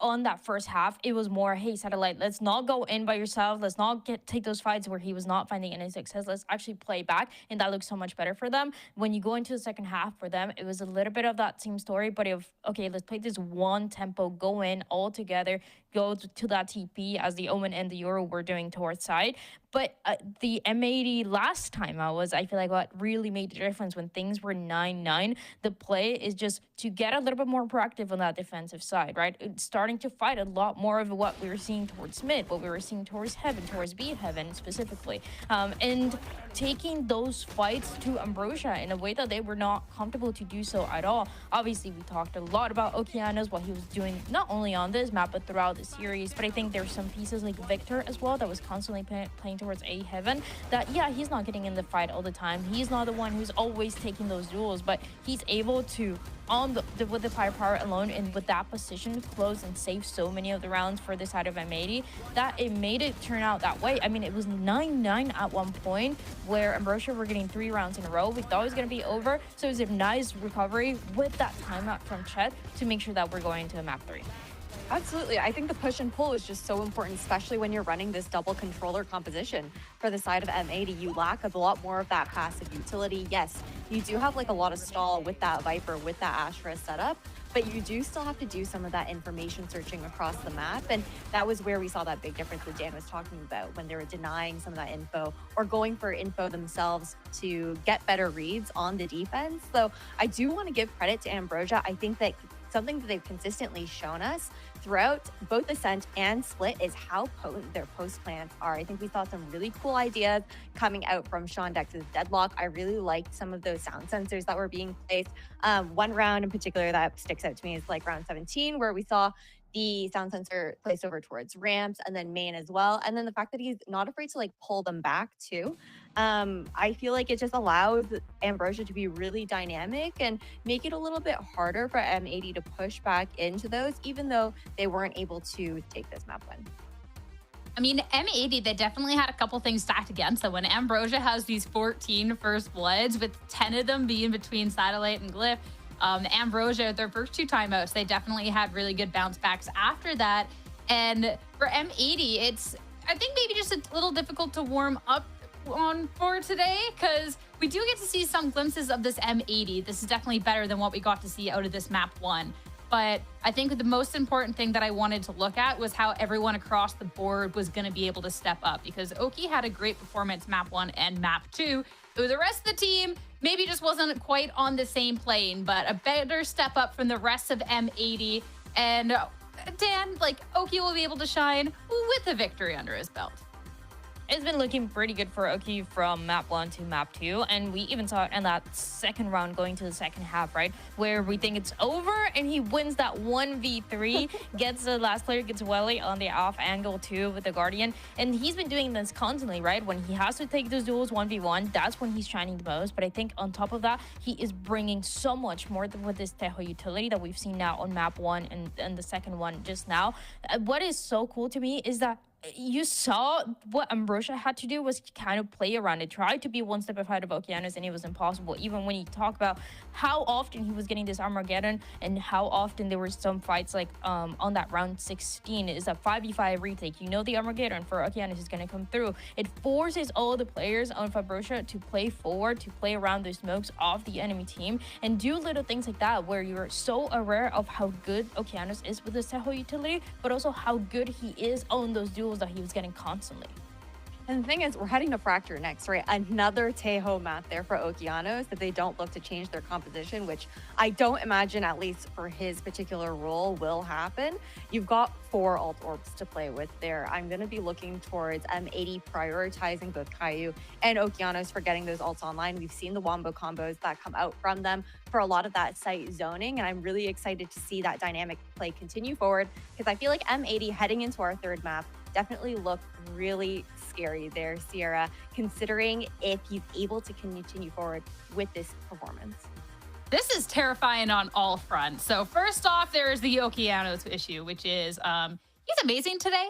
On that first half, it was more, hey, Satellite, let's not go in by yourself. Let's not take those fights where he was not finding any success. Let's actually play back, and that looks so much better for them. When you go into the second half for them, it was a little bit of that same story, but if, okay, let's play this one tempo, go in all together, go to that TP as the Omen and the Euro were doing towards side. But the M80 last time I feel like what really made the difference when things were 9-9. The play is just to get a little bit more proactive on that defensive side, right? It's starting to fight a lot more of what we were seeing towards mid, what we were seeing towards heaven, towards B heaven specifically. And taking those fights to Ambrosia in a way that they were not comfortable to do so at all. Obviously, we talked a lot about Okeanos, what he was doing not only on this map, but throughout the series. But I think there's some pieces like Victor as well that was constantly playing towards A heaven that, yeah, he's not getting in the fight all the time. He's not the one who's always taking those duels, but he's able to, with the firepower alone and with that position, close and save so many of the rounds for the side of M80 that it made it turn out that way. I mean, it was 9-9 at one point where Ambrosia were getting 3 rounds in a row. We thought it was going to be over, so it was a nice recovery with that timeout from Chet to make sure that we're going to a map 3. Absolutely. I think the push and pull is just so important, especially when you're running this double controller composition. For the side of M80, you lack a lot more of that passive utility. Yes, you do have like a lot of stall with that Viper, with that Astra setup, but you do still have to do some of that information searching across the map. And that was where we saw that big difference that Dan was talking about when they were denying some of that info or going for info themselves to get better reads on the defense. So I do want to give credit to Ambrosia. I think that something that they've consistently shown us throughout both Ascent and Split is how potent their post plans are. I think we saw some really cool ideas coming out from Sean Dex's Deadlock. I really liked some of those sound sensors that were being placed. One round in particular that sticks out to me is like round 17, where we saw the sound sensor placed over towards ramps and then main as well. And then the fact that he's not afraid to like pull them back too. I feel like it just allows Ambrosia to be really dynamic and make it a little bit harder for M80 to push back into those, even though they weren't able to take this map win. I mean, M80, they definitely had a couple things stacked against them. When Ambrosia has these 14 first bloods, with 10 of them being between Satellite and Glyph, Ambrosia, their first 2 timeouts, they definitely had really good bounce backs after that. And for M80, it's, I think, maybe just a little difficult to warm up on for today, because we do get to see some glimpses of this M80. This is definitely better than what we got to see out of this map 1. But I think the most important thing that I wanted to look at was how everyone across the board was going to be able to step up, because Oki had a great performance map 1 and map 2. It was the rest of the team maybe just wasn't quite on the same plane, but a better step up from the rest of M80. And Dan, like, Oki will be able to shine with a victory under his belt. It's been looking pretty good for Oki from map 1 to map 2, and we even saw it in that second round going to the second half, right? Where we think it's over, and he wins that 1v3, gets the last player, gets Welly on the off angle too with the Guardian, and he's been doing this constantly, right? When he has to take those duels 1v1, that's when he's shining the most. But I think on top of that, he is bringing so much more with this Tejo utility that we've seen now on map 1 and the second one just now. What is so cool to me is that you saw what Ambrosia had to do was kind of play around it, try to be one step ahead of Okeanos, and it was impossible. Even when you talk about how often he was getting this Armageddon and how often there were some fights like on that round 16 is a 5v5 retake. You know the Armageddon for Okeanos is going to come through. It forces all the players on Ambrosia to play forward, to play around the smokes of the enemy team and do little things like that where you're so aware of how good Okeanos is with the Tejo utility, but also how good he is on those duels that he was getting constantly. And the thing is, we're heading to Fracture next, right? Another Tejo map there for Okeanos that they don't look to change their composition, which I don't imagine, at least for his particular role, will happen. You've got 4 alt orbs to play with there. I'm going to be looking towards M80 prioritizing both Caillou and Okeanos for getting those ults online. We've seen the wombo combos that come out from them for a lot of that site zoning, and I'm really excited to see that dynamic play continue forward, because I feel like M80 heading into our 3rd map definitely looked really scary there, Sierra, considering if he's able to continue forward with this performance. This is terrifying on all fronts. So first off, there's the Okeanos issue, which is he's amazing today.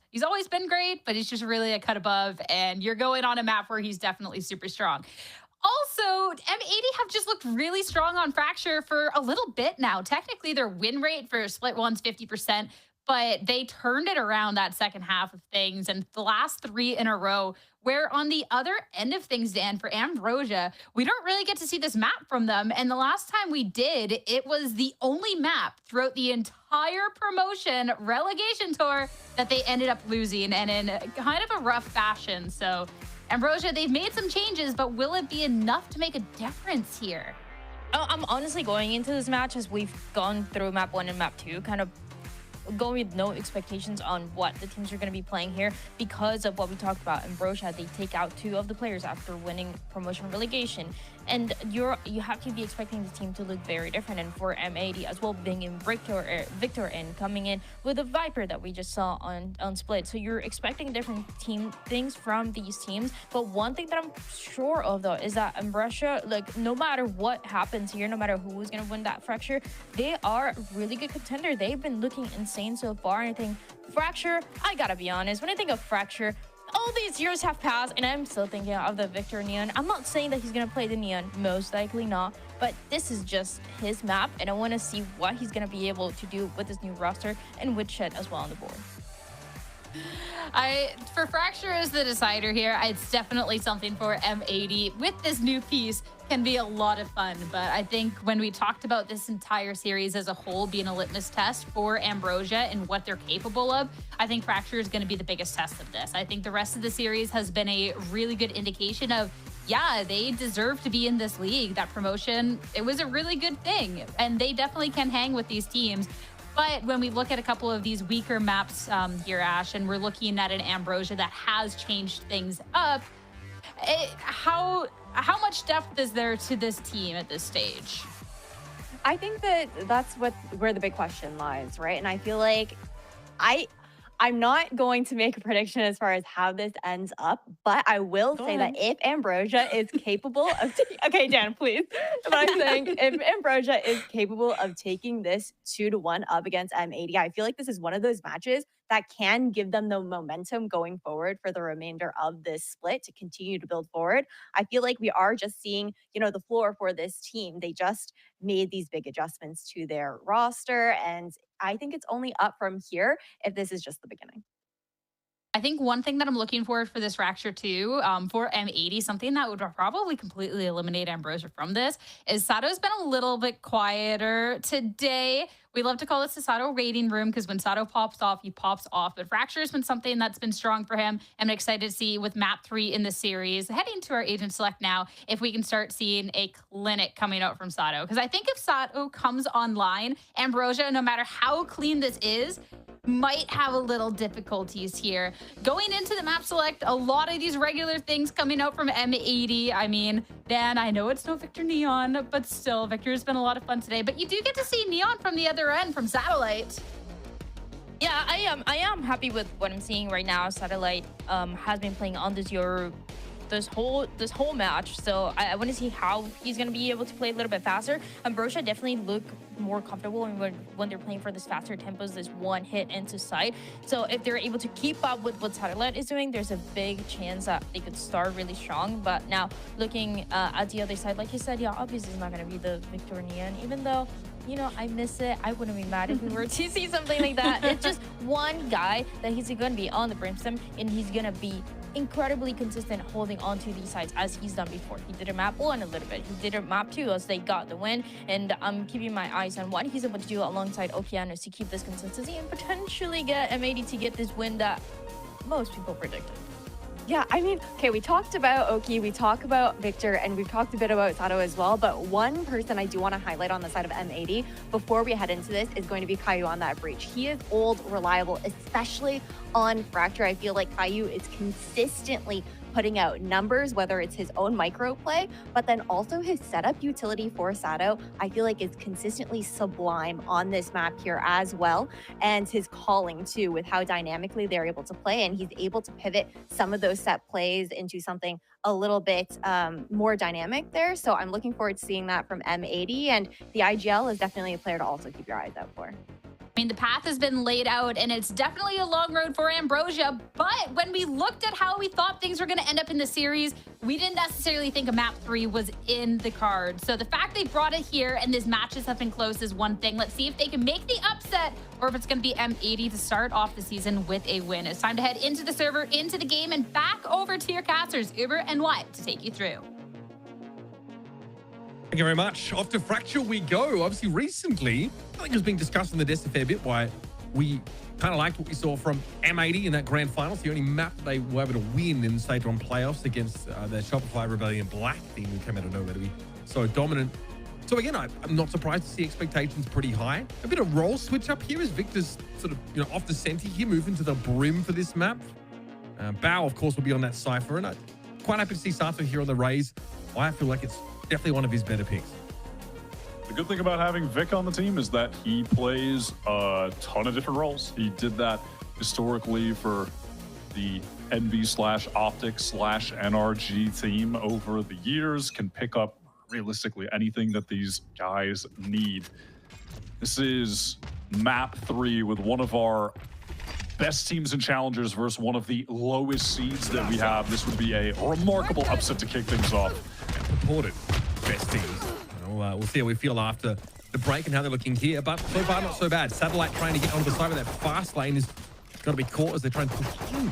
He's always been great, but he's just really a cut above, and you're going on a map where he's definitely super strong. Also, M80 have just looked really strong on Fracture for a little bit now. Technically, their win rate for split one's 50%, but they turned it around that second half of things. And the last 3 in a row, where on the other end of things, Dan, for Ambrosia, we don't really get to see this map from them. And the last time we did, it was the only map throughout the entire promotion relegation tour that they ended up losing, and in kind of a rough fashion. So Ambrosia, they've made some changes, but will it be enough to make a difference here? I'm honestly going into this match, as we've gone through map 1 and map 2, kind of going with no expectations on what the teams are going to be playing here, because of what we talked about. Ambrosia, they take out 2 of the players after winning promotion relegation, and you have to be expecting the team to look very different. And for M80 as well, being in Victor and coming in with a Viper that we just saw on Split, so you're expecting different team things from these teams. But one thing that I'm sure of, though, is that Ambrosia, like, no matter what happens here, no matter who is going to win that Fracture, they are a really good contender. They've been looking insane so far. And I think Fracture, I gotta be honest, when I think of Fracture, all these years have passed and I'm still thinking of the Victor Neon. I'm not saying that he's gonna play the Neon, most likely not, but this is just his map, and I want to see what he's gonna be able to do with this new roster and with Shed as well on the board. For Fracture as the decider here, it's definitely something for M80 with this new piece. Can be a lot of fun, but I think when we talked about this entire series as a whole being a litmus test for Ambrosia and what they're capable of, I think Fracture is going to be the biggest test of this. I think the rest of the series has been a really good indication of, yeah, they deserve to be in this league. That promotion, it was a really good thing, and they definitely can hang with these teams. But when we look at a couple of these weaker maps here, Ash, and we're looking at an Ambrosia that has changed things up, how much depth is there to this team at this stage? I think that that's where the big question lies, right? And I feel like I'm not going to make a prediction as far as how this ends up, but I will say that if Ambrosia is capable of okay, Dan, please. But I'm saying if Ambrosia is capable of taking this 2-1 up against M80, I feel like this is one of those matches that can give them the momentum going forward for the remainder of this split to continue to build forward. I feel like we are just seeing, the floor for this team. They just made these big adjustments to their roster, and I think it's only up from here if this is just the beginning. I think one thing that I'm looking for this Fracture too, for M80, something that would probably completely eliminate Ambrosia from this, is Sato's been a little bit quieter today. We love to call this the Sato rating room, because when Sato pops off, he pops off. But Fracture has been something that's been strong for him. I'm excited to see with map 3 in the series, heading to our agent select now, if we can start seeing a clinic coming out from Sato. Because I think if Sato comes online, Ambrosia, no matter how clean this is, might have a little difficulties here. Going into the map select, a lot of these regular things coming out from M80. I mean, Dan, I know it's no Victor Neon, but still, Victor's been a lot of fun today. But you do get to see Neon from the other end, from Satellite. Yeah, I am happy with what I'm seeing right now. Satellite has been playing on this whole match, so I want to see how he's going to be able to play a little bit faster. Ambrosia definitely look more comfortable when they're playing for this faster tempos, this one hit into sight. So if they're able to keep up with what Satellite is doing, there's a big chance that they could start really strong. But now looking at the other side, like you said, yeah, obviously it's not going to be the Victor Neon, even though, I miss it. I wouldn't be mad if we were to see something like that. It's just one guy that he's going to be on the Brimstone, and he's going to be incredibly consistent holding on to these sides as he's done before. He did a map 1 a little bit. He did a map 2 as they got the win. And I'm keeping my eyes on what he's able to do alongside Okeanos to keep this consistency and potentially get M80 to get this win that most people predicted. Yeah, I mean, okay, we talked about Oki, we talked about Victor, and we've talked a bit about Sato as well, but one person I do want to highlight on the side of M80 before we head into this is going to be Caillou on that breach. He is old, reliable, especially on Fracture. I feel like Caillou is consistently putting out numbers, whether it's his own micro play, but then also his setup utility for Sato, I feel like is consistently sublime on this map here as well. And his calling too, with how dynamically they're able to play, and he's able to pivot some of those set plays into something a little bit more dynamic there. So I'm looking forward to seeing that from M80, and the IGL is definitely a player to also keep your eyes out for. I mean, the path has been laid out, and it's definitely a long road for Ambrosia. But when we looked at how we thought things were going to end up in the series, we didn't necessarily think a map 3 was in the card. So the fact they brought it here and these matches have been close is one thing. Let's see if they can make the upset, or if it's going to be M80 to start off the season with a win. It's time to head into the server, into the game, and back over to your casters, Uber and White, to take you through. Thank you very much. Off to Fracture we go. Obviously, recently, I think it was being discussed in the desk a fair bit why we kind of liked what we saw from M80 in that grand final. It's the only map they were able to win in the Stage 1 playoffs against the Shopify Rebellion Black team who came out of nowhere to be so dominant. So again, I'm not surprised to see expectations pretty high. A bit of role switch up here as Victor's sort of, off the center here, moving to the brim for this map. Bao, of course, will be on that Cypher, and I'm quite happy to see Sato here on the Raze. I feel like it's definitely one of his better picks. The good thing about having Vic on the team is that he plays a ton of different roles. He did that historically for the NV/Optic/NRG team over the years, can pick up realistically anything that these guys need. This is map 3 with one of our best teams and challengers versus one of the lowest seeds that we have. This would be a remarkable upset to kick things off. Purported best teams. We'll see how we feel after the break and how they're looking here, but so far not so bad. Satellite trying to get onto the side of that fast lane is going to be caught as they try and push through.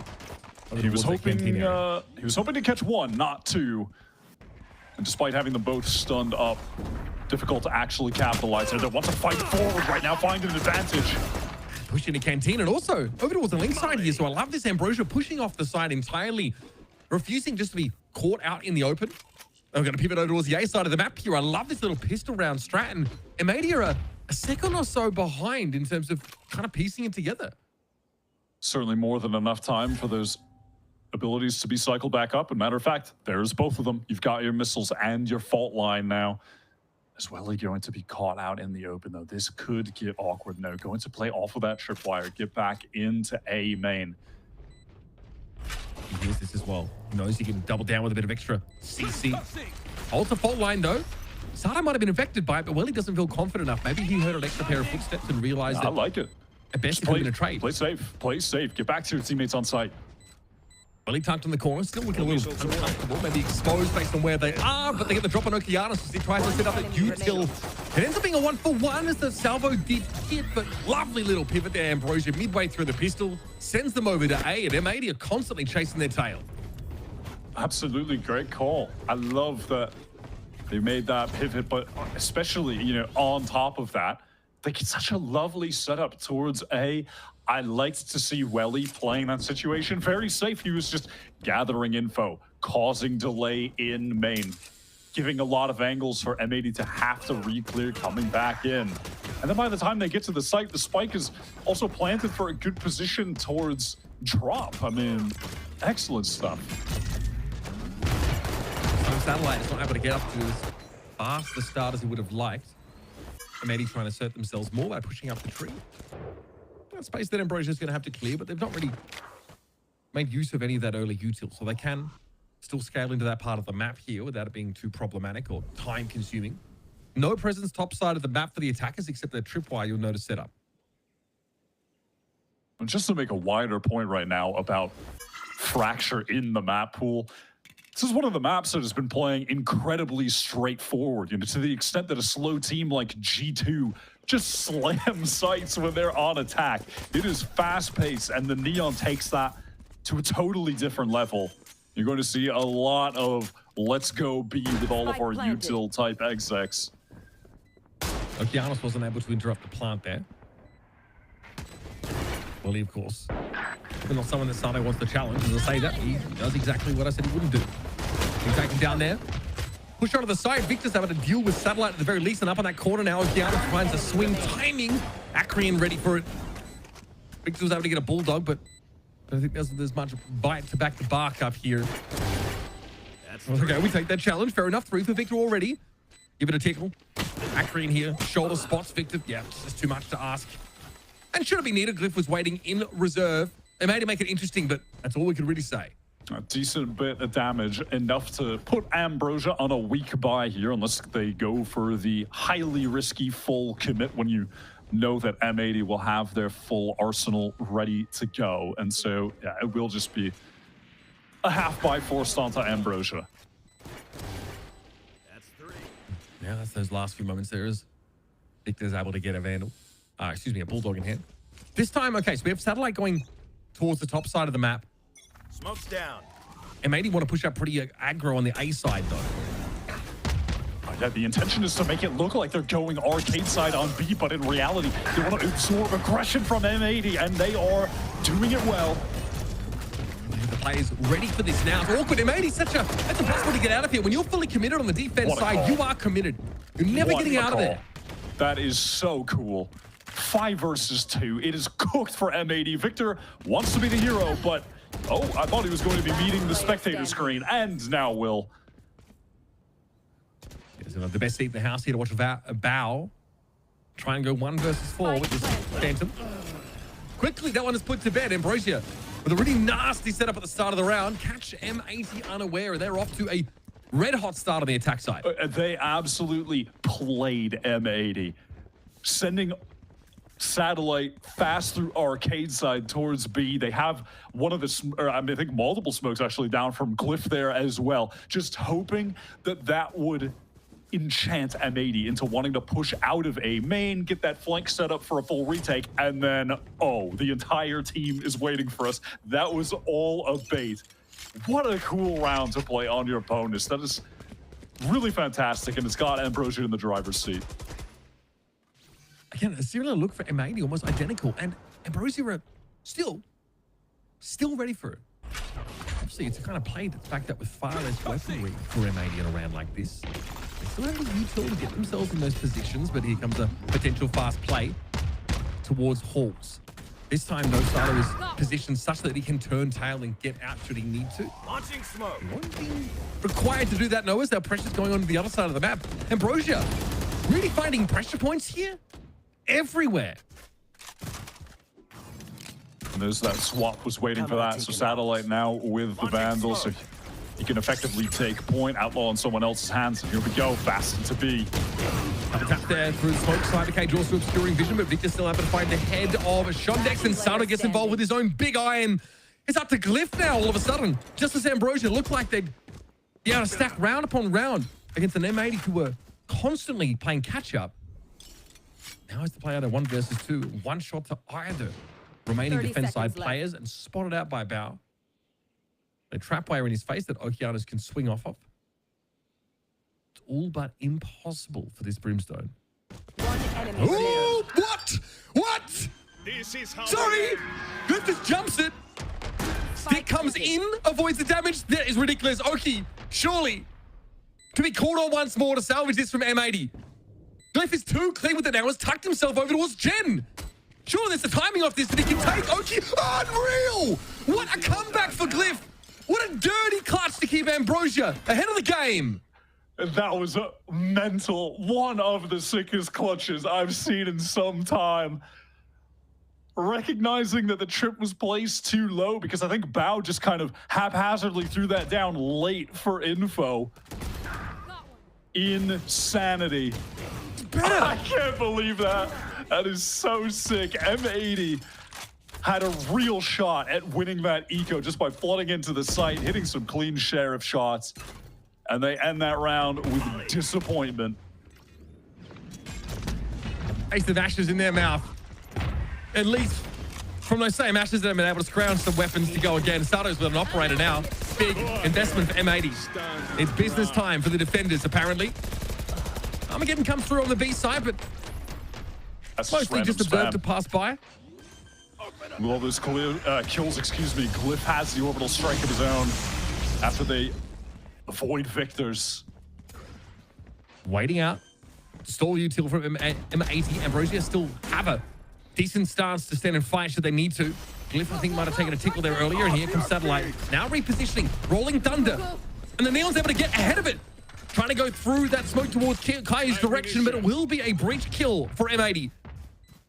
He was hoping to catch one, not two. And despite having them both stunned up, difficult to actually capitalize. They want to fight forward right now, find an advantage. Pushing to Canteen, and also over towards the link side here. So I love this Ambrosia pushing off the side entirely, refusing just to be caught out in the open. I'm going to pivot over towards the A side of the map here. I love this little pistol round strat, and M80 are a second or so behind in terms of kind of piecing it together. Certainly more than enough time for those abilities to be cycled back up. And matter of fact, there's both of them. You've got your missiles and your fault line now. As well, going to be caught out in the open, though. This could get awkward. No, going to play off of that tripwire, get back into A main. He hears this as well. He knows he can double down with a bit of extra CC. Ult the fault line, though. Sato might have been affected by it, but he doesn't feel confident enough. Maybe he heard an extra pair of footsteps and realized that. I like it. At best, it could have been a trade. Play safe. Play safe. Get back to your teammates on site. He tucked in the corner, still looking a little uncomfortable, maybe exposed based on where they are, but they get the drop on Okeanos as he tries to set up that util. It ends up being a 1-for-1 as the salvo did hit, but lovely little pivot there. Ambrosia midway through the pistol sends them over to A, and M80 are constantly chasing their tail. Absolutely great call. I love that they made that pivot, but especially, on top of that, they get such a lovely setup towards A. I liked to see Welly playing that situation very safe. He was just gathering info, causing delay in main, giving a lot of angles for M80 to have to re-clear coming back in. And then by the time they get to the site, the spike is also planted for a good position towards drop. I mean, excellent stuff. So Satellite is not able to get up to as fast the start as he would have liked. M80 trying to assert themselves more by pushing up the tree. Space that Ambrosia is going to have to clear, but they've not really made use of any of that early util, so they can still scale into that part of the map here without it being too problematic or time-consuming. No presence top side of the map for the attackers except their tripwire, you'll notice setup. And just to make a wider point right now about Fracture in the map pool, this is one of the maps that has been playing incredibly straightforward, to the extent that a slow team like G2 just slams sites when they're on attack. It is fast-paced, and the Neon takes that to a totally different level. You're going to see a lot of let's go B with all of our util type execs. Okeanos wasn't able to interrupt the plant there. Well, he, of course, But not someone that Sato wants to challenge. As I say that, he does exactly what I said he wouldn't do. He's taken down there. Push onto the side. Victor's able to deal with Satellite at the very least. And up on that corner now, Okeanos finds a swing timing. Acreon ready for it. Victor was able to get a bulldog, but I don't think there's much bite to back the bark up here. Okay, we take that challenge. Fair enough. 3 for Victor already. Give it a tickle. Acreon here. Shoulder spots Victor. Yeah, it's just too much to ask. And should it be needed, Glyph was waiting in reserve. They made it make it interesting, but that's all we could really say. A decent bit of damage, enough to put Ambrosia on a weak buy here, unless they go for the highly risky full commit when you know that M80 will have their full arsenal ready to go. And so, yeah, it will just be a half buy forced onto Ambrosia. That's 3. Yeah, that's those last few moments there is Victor's able to get a Vandal. Excuse me, a Bulldog in hand. This time, okay, so we have Satellite going towards the top side of the map. Smoke's down. M80 want to push up pretty aggro on the A side, though. Yeah, the intention is to make it look like they're going arcade side on B, but in reality, they want to absorb aggression from M80, and they are doing it well. The players ready for this now. It's awkward. M80 that's impossible to get out of here. When you're fully committed on the defense side, you are committed. You're never getting out of there. That is so cool. 5 versus 2. It is cooked for M80. Victor wants to be the hero, but oh, I thought he was going to be meeting the spectator screen, and now will. The best seat in the house here to watch Bao try and go 1 versus 4 with this Phantom. Quickly, that one is put to bed. Ambrosia with a really nasty setup at the start of the round. Catch M80 unaware. They're off to a red-hot start on the attack side. They absolutely played M80, sending Satellite fast through arcade side towards B. They have one of the, I think multiple smokes actually down from Glyph there as well. Just hoping that that would enchant M80 into wanting to push out of A main, get that flank set up for a full retake, and then, oh, the entire team is waiting for us. That was all a bait. What a cool round to play on your bonus. That is really fantastic, and it's got Ambrosia in the driver's seat. Again, a similar look for M80, almost identical. And Ambrosia are still ready for it. Obviously, it's a kind of play that's backed up with far less weaponry for M80 in a round like this. They still have the util to get themselves in those positions, but here comes a potential fast play towards Halls. This time, no Sato is positioned such that he can turn tail and get out should he need to. Launching smoke. Required to do that, Noah, as our pressure's going on the other side of the map. Ambrosia really finding pressure points here everywhere. And there's that swap was waiting for that. So Satellite now with the Vandal, so he can effectively take point, Outlaw on someone else's hands. And here we go, fast into B. Tap there through the smoke. Cyber K draws to obscuring vision, but Victor's still able to find the head of Shondex, and Sato gets involved with his own big eye, and it's up to Glyph now all of a sudden. Just as Ambrosia looked like they'd be able to stack round upon round against an M80 who were constantly playing catch-up. Now is the play out of 1 versus 2. 1 shot to either remaining defense side players and spotted out by Bao. A trap wire in his face that Okeanos can swing off of. It's all but impossible for this Brimstone. Oh, what? What? This is how sorry! Glyph just jumps it. Stick comes in, avoids the damage. That is ridiculous. Oki, surely, to be called on once more to salvage this from M80. Glyph is too clean with it now. Has tucked himself over towards Jen. Surely there's the timing off this that he can take. Oki, unreal! What a comeback for Glyph. What a dirty clutch to keep Ambrosia ahead of the game. That was a mental, one of the sickest clutches I've seen in some time. Recognizing that the trip was placed too low, because I think Bao just kind of haphazardly threw that down late for info. Insanity. I can't believe that. That is so sick. M80 had a real shot at winning that eco just by flooding into the site, hitting some clean sheriff shots. And they end that round with disappointment. Ace of ashes in their mouth. At least from those same ashes that have been able to scrounge some weapons to go again. Sato's with an operator now. Big investment for M80. It's business time for the defenders, apparently. Armageddon comes through on the B side, but that's mostly just observed to pass by. With all those kills, excuse me, Glyph has the orbital strike of his own after they avoid victors. Waiting out. Stall util from M80. Ambrosia still have a decent stance to stand and fight should they need to. Glyph, I think, might have taken a tickle there earlier, and here comes Satellite. Now repositioning, rolling thunder. And the Neon's able to get ahead of it. Trying to go through that smoke towards Kai's direction, but it will be a breach kill for M80.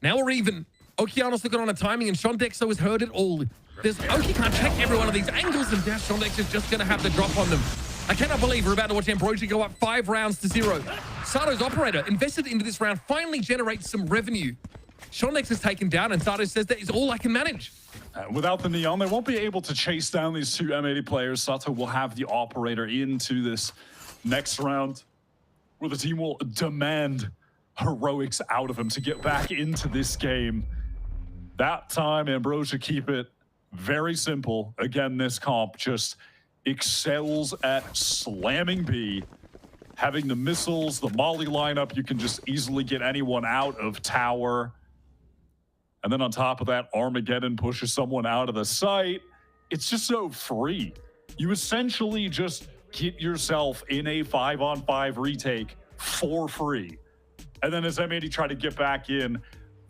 Now we're even. Okeanos looking on a timing, and Shondexo has heard it all. Oki can't check every one of these angles, and now Shondex is just going to have the drop on them. I cannot believe we're about to watch Ambrosia go up 5 rounds to 0. Sato's operator invested into this round finally generates some revenue. Shondex is taken down, and Sato says that is all I can manage. Without the Neon, they won't be able to chase down these two M80 players. Sato will have the operator into this next round, where the team will demand heroics out of him to get back into this game. That time, Ambrosia keep it very simple. Again, this comp just excels at slamming B, having the missiles, the molly lineup. You can just easily get anyone out of tower. And then on top of that, Armageddon pushes someone out of the site. It's just so free. You essentially just get yourself in a 5-on-5 retake for free. And then as M80 try to get back in,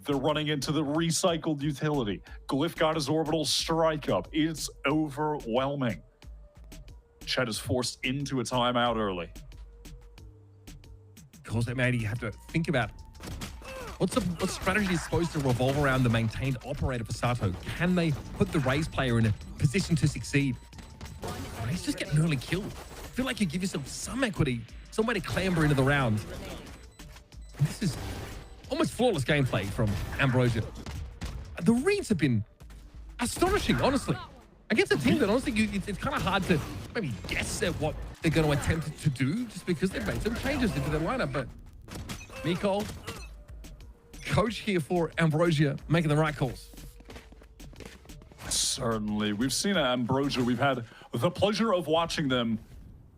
they're running into the recycled utility. Glyph got his orbital strike up. It's overwhelming. Chet is forced into a timeout early. Because M80 have to think about what strategy is supposed to revolve around the maintained operator for Sato. Can they put the Raze player in a position to succeed? He's just getting early kill. I feel like you give yourself some equity, some way to clamber into the round. This is almost flawless gameplay from Ambrosia. The reads have been astonishing, honestly. Against a team that honestly, it's kind of hard to maybe guess at what they're going to attempt to do just because they've made some changes into their lineup. But Miko, coach here for Ambrosia, making the right calls. Certainly. We've seen Ambrosia. We've had the pleasure of watching them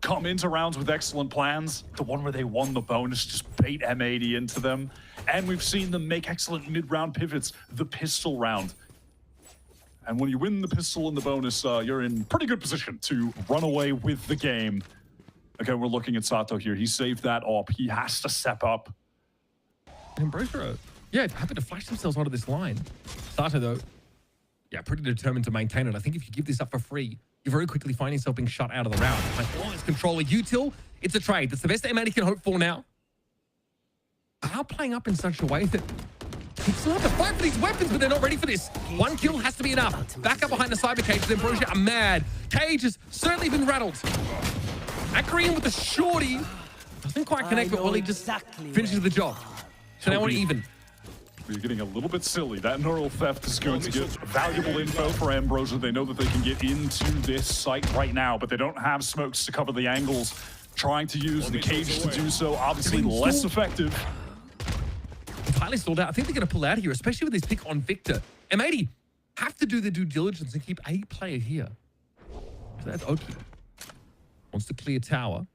come into rounds with excellent plans. The one where they won the bonus, just bait M80 into them. And we've seen them make excellent mid-round pivots, the pistol round. And when you win the pistol and the bonus, you're in pretty good position to run away with the game. Okay, we're looking at Sato here. He saved that op. He has to step up. Ambrosia, yeah, happy to flash themselves onto this line. Sato, though, yeah, pretty determined to maintain it. I think if you give this up for free, you very quickly find yourself being shut out of the round. Like, all this controller util, it's a trade. That's the best M80 can hope for now. Are playing up in such a way that they still have to fight for these weapons, but they're not ready for this. One kill has to be enough. Back up behind the cyber cage. Ambrosia are mad. Cage has certainly been rattled. Akrian with the shorty. Doesn't quite connect, but Willie just finishes the job. So now we're even. We're getting a little bit silly. That neural theft is going to get valuable info for Ambrosia. They know that they can get into this site right now, but they don't have smokes to cover the angles. Trying to use the cage to do so, obviously less effective. Entirely stalled out. I think they're going to pull out here, especially with this pick on Victor. M80 have to do their due diligence and keep a player here. So that's Oki. Wants to clear tower.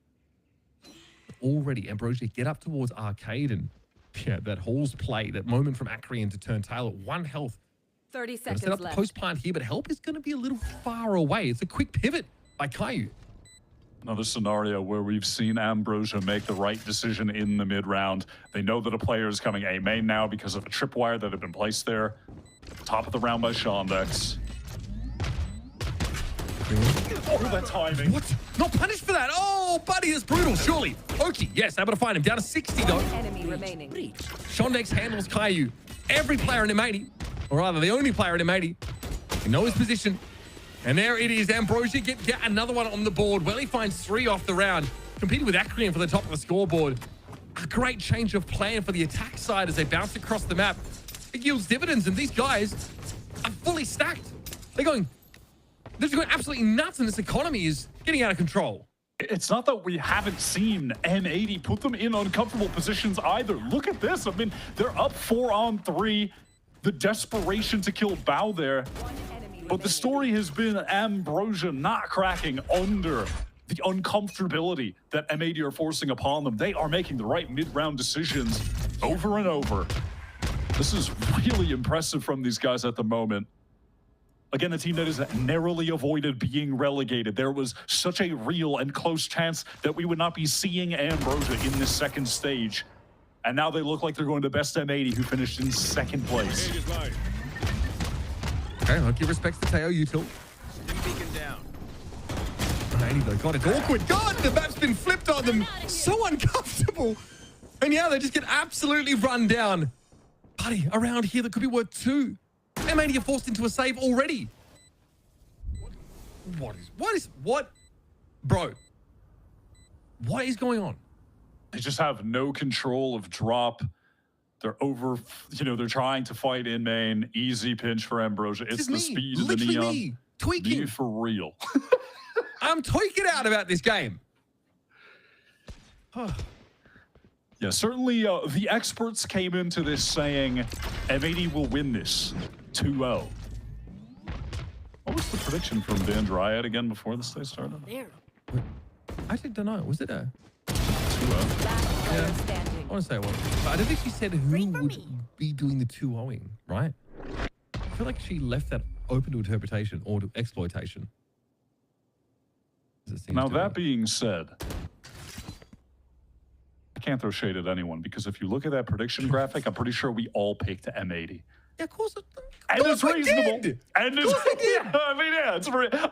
Already, Ambrosia get up towards Arcade, and yeah, that Hall's play, that moment from Akrian to turn tail at 1 health. 30 seconds set up left. the post plant here, but help is going to be a little far away. It's a quick pivot by Caillou. Another scenario where we've seen Ambrosia make the right decision in the mid-round. They know that a player is coming A main now because of a tripwire that had been placed there. Top of the round by Shondex. Oh, that timing. What? Not punished for that. Oh, buddy, that's brutal, surely. Oki, yes, able to find him. Down to 60, though. Enemy remaining. Shondex handles Caillou. Every player in M80, or rather, the only player in M80, can know his position. And there it is. Ambrosia get another one on the board. Well, he finds 3 off the round. Competing with Akrian for the top of the scoreboard. A great change of plan for the attack side as they bounce across the map. It yields dividends, and these guys are fully stacked. They're going absolutely nuts, and this economy is getting out of control. It's not that we haven't seen M80 put them in uncomfortable positions either. Look at this. I mean, they're up 4 on 3. The desperation to kill Bao there. But the story has been Ambrosia not cracking under the uncomfortability that M80 are forcing upon them. They are making the right mid-round decisions over and over. This is really impressive from these guys at the moment. Again, a team that has narrowly avoided being relegated. There was such a real and close chance that we would not be seeing Ambrosia in this second stage. And now they look like they're going to best M80, who finished in second place. Okay, Hockey respects the Teo util. Beacon down. M80 though, God, it's awkward. God, the map's been flipped on them. So uncomfortable. And yeah, they just get absolutely run down. Buddy, around here, that could be worth 2. M80 are forced into a save already. What? Bro, what is going on? They just have no control of drop. They're they're trying to fight in main. Easy pinch for Ambrosia. It's the speed of the Neon. Me. Tweaking. Me for real. I'm tweaking out about this game. Yeah, certainly the experts came into this saying M80 will win this 2-0. What was the prediction from Dan Dryad again before this day started? There. I actually don't know. Was it a 2-0? Yeah, I want to say it was. But I don't think she said who would be doing the 2-0ing, right? I feel like she left that open to interpretation or to exploitation. Now, that being said, I can't throw shade at anyone because if you look at that prediction graphic, I'm pretty sure we all picked M80. Yeah, of course. And it's reasonable. And it's,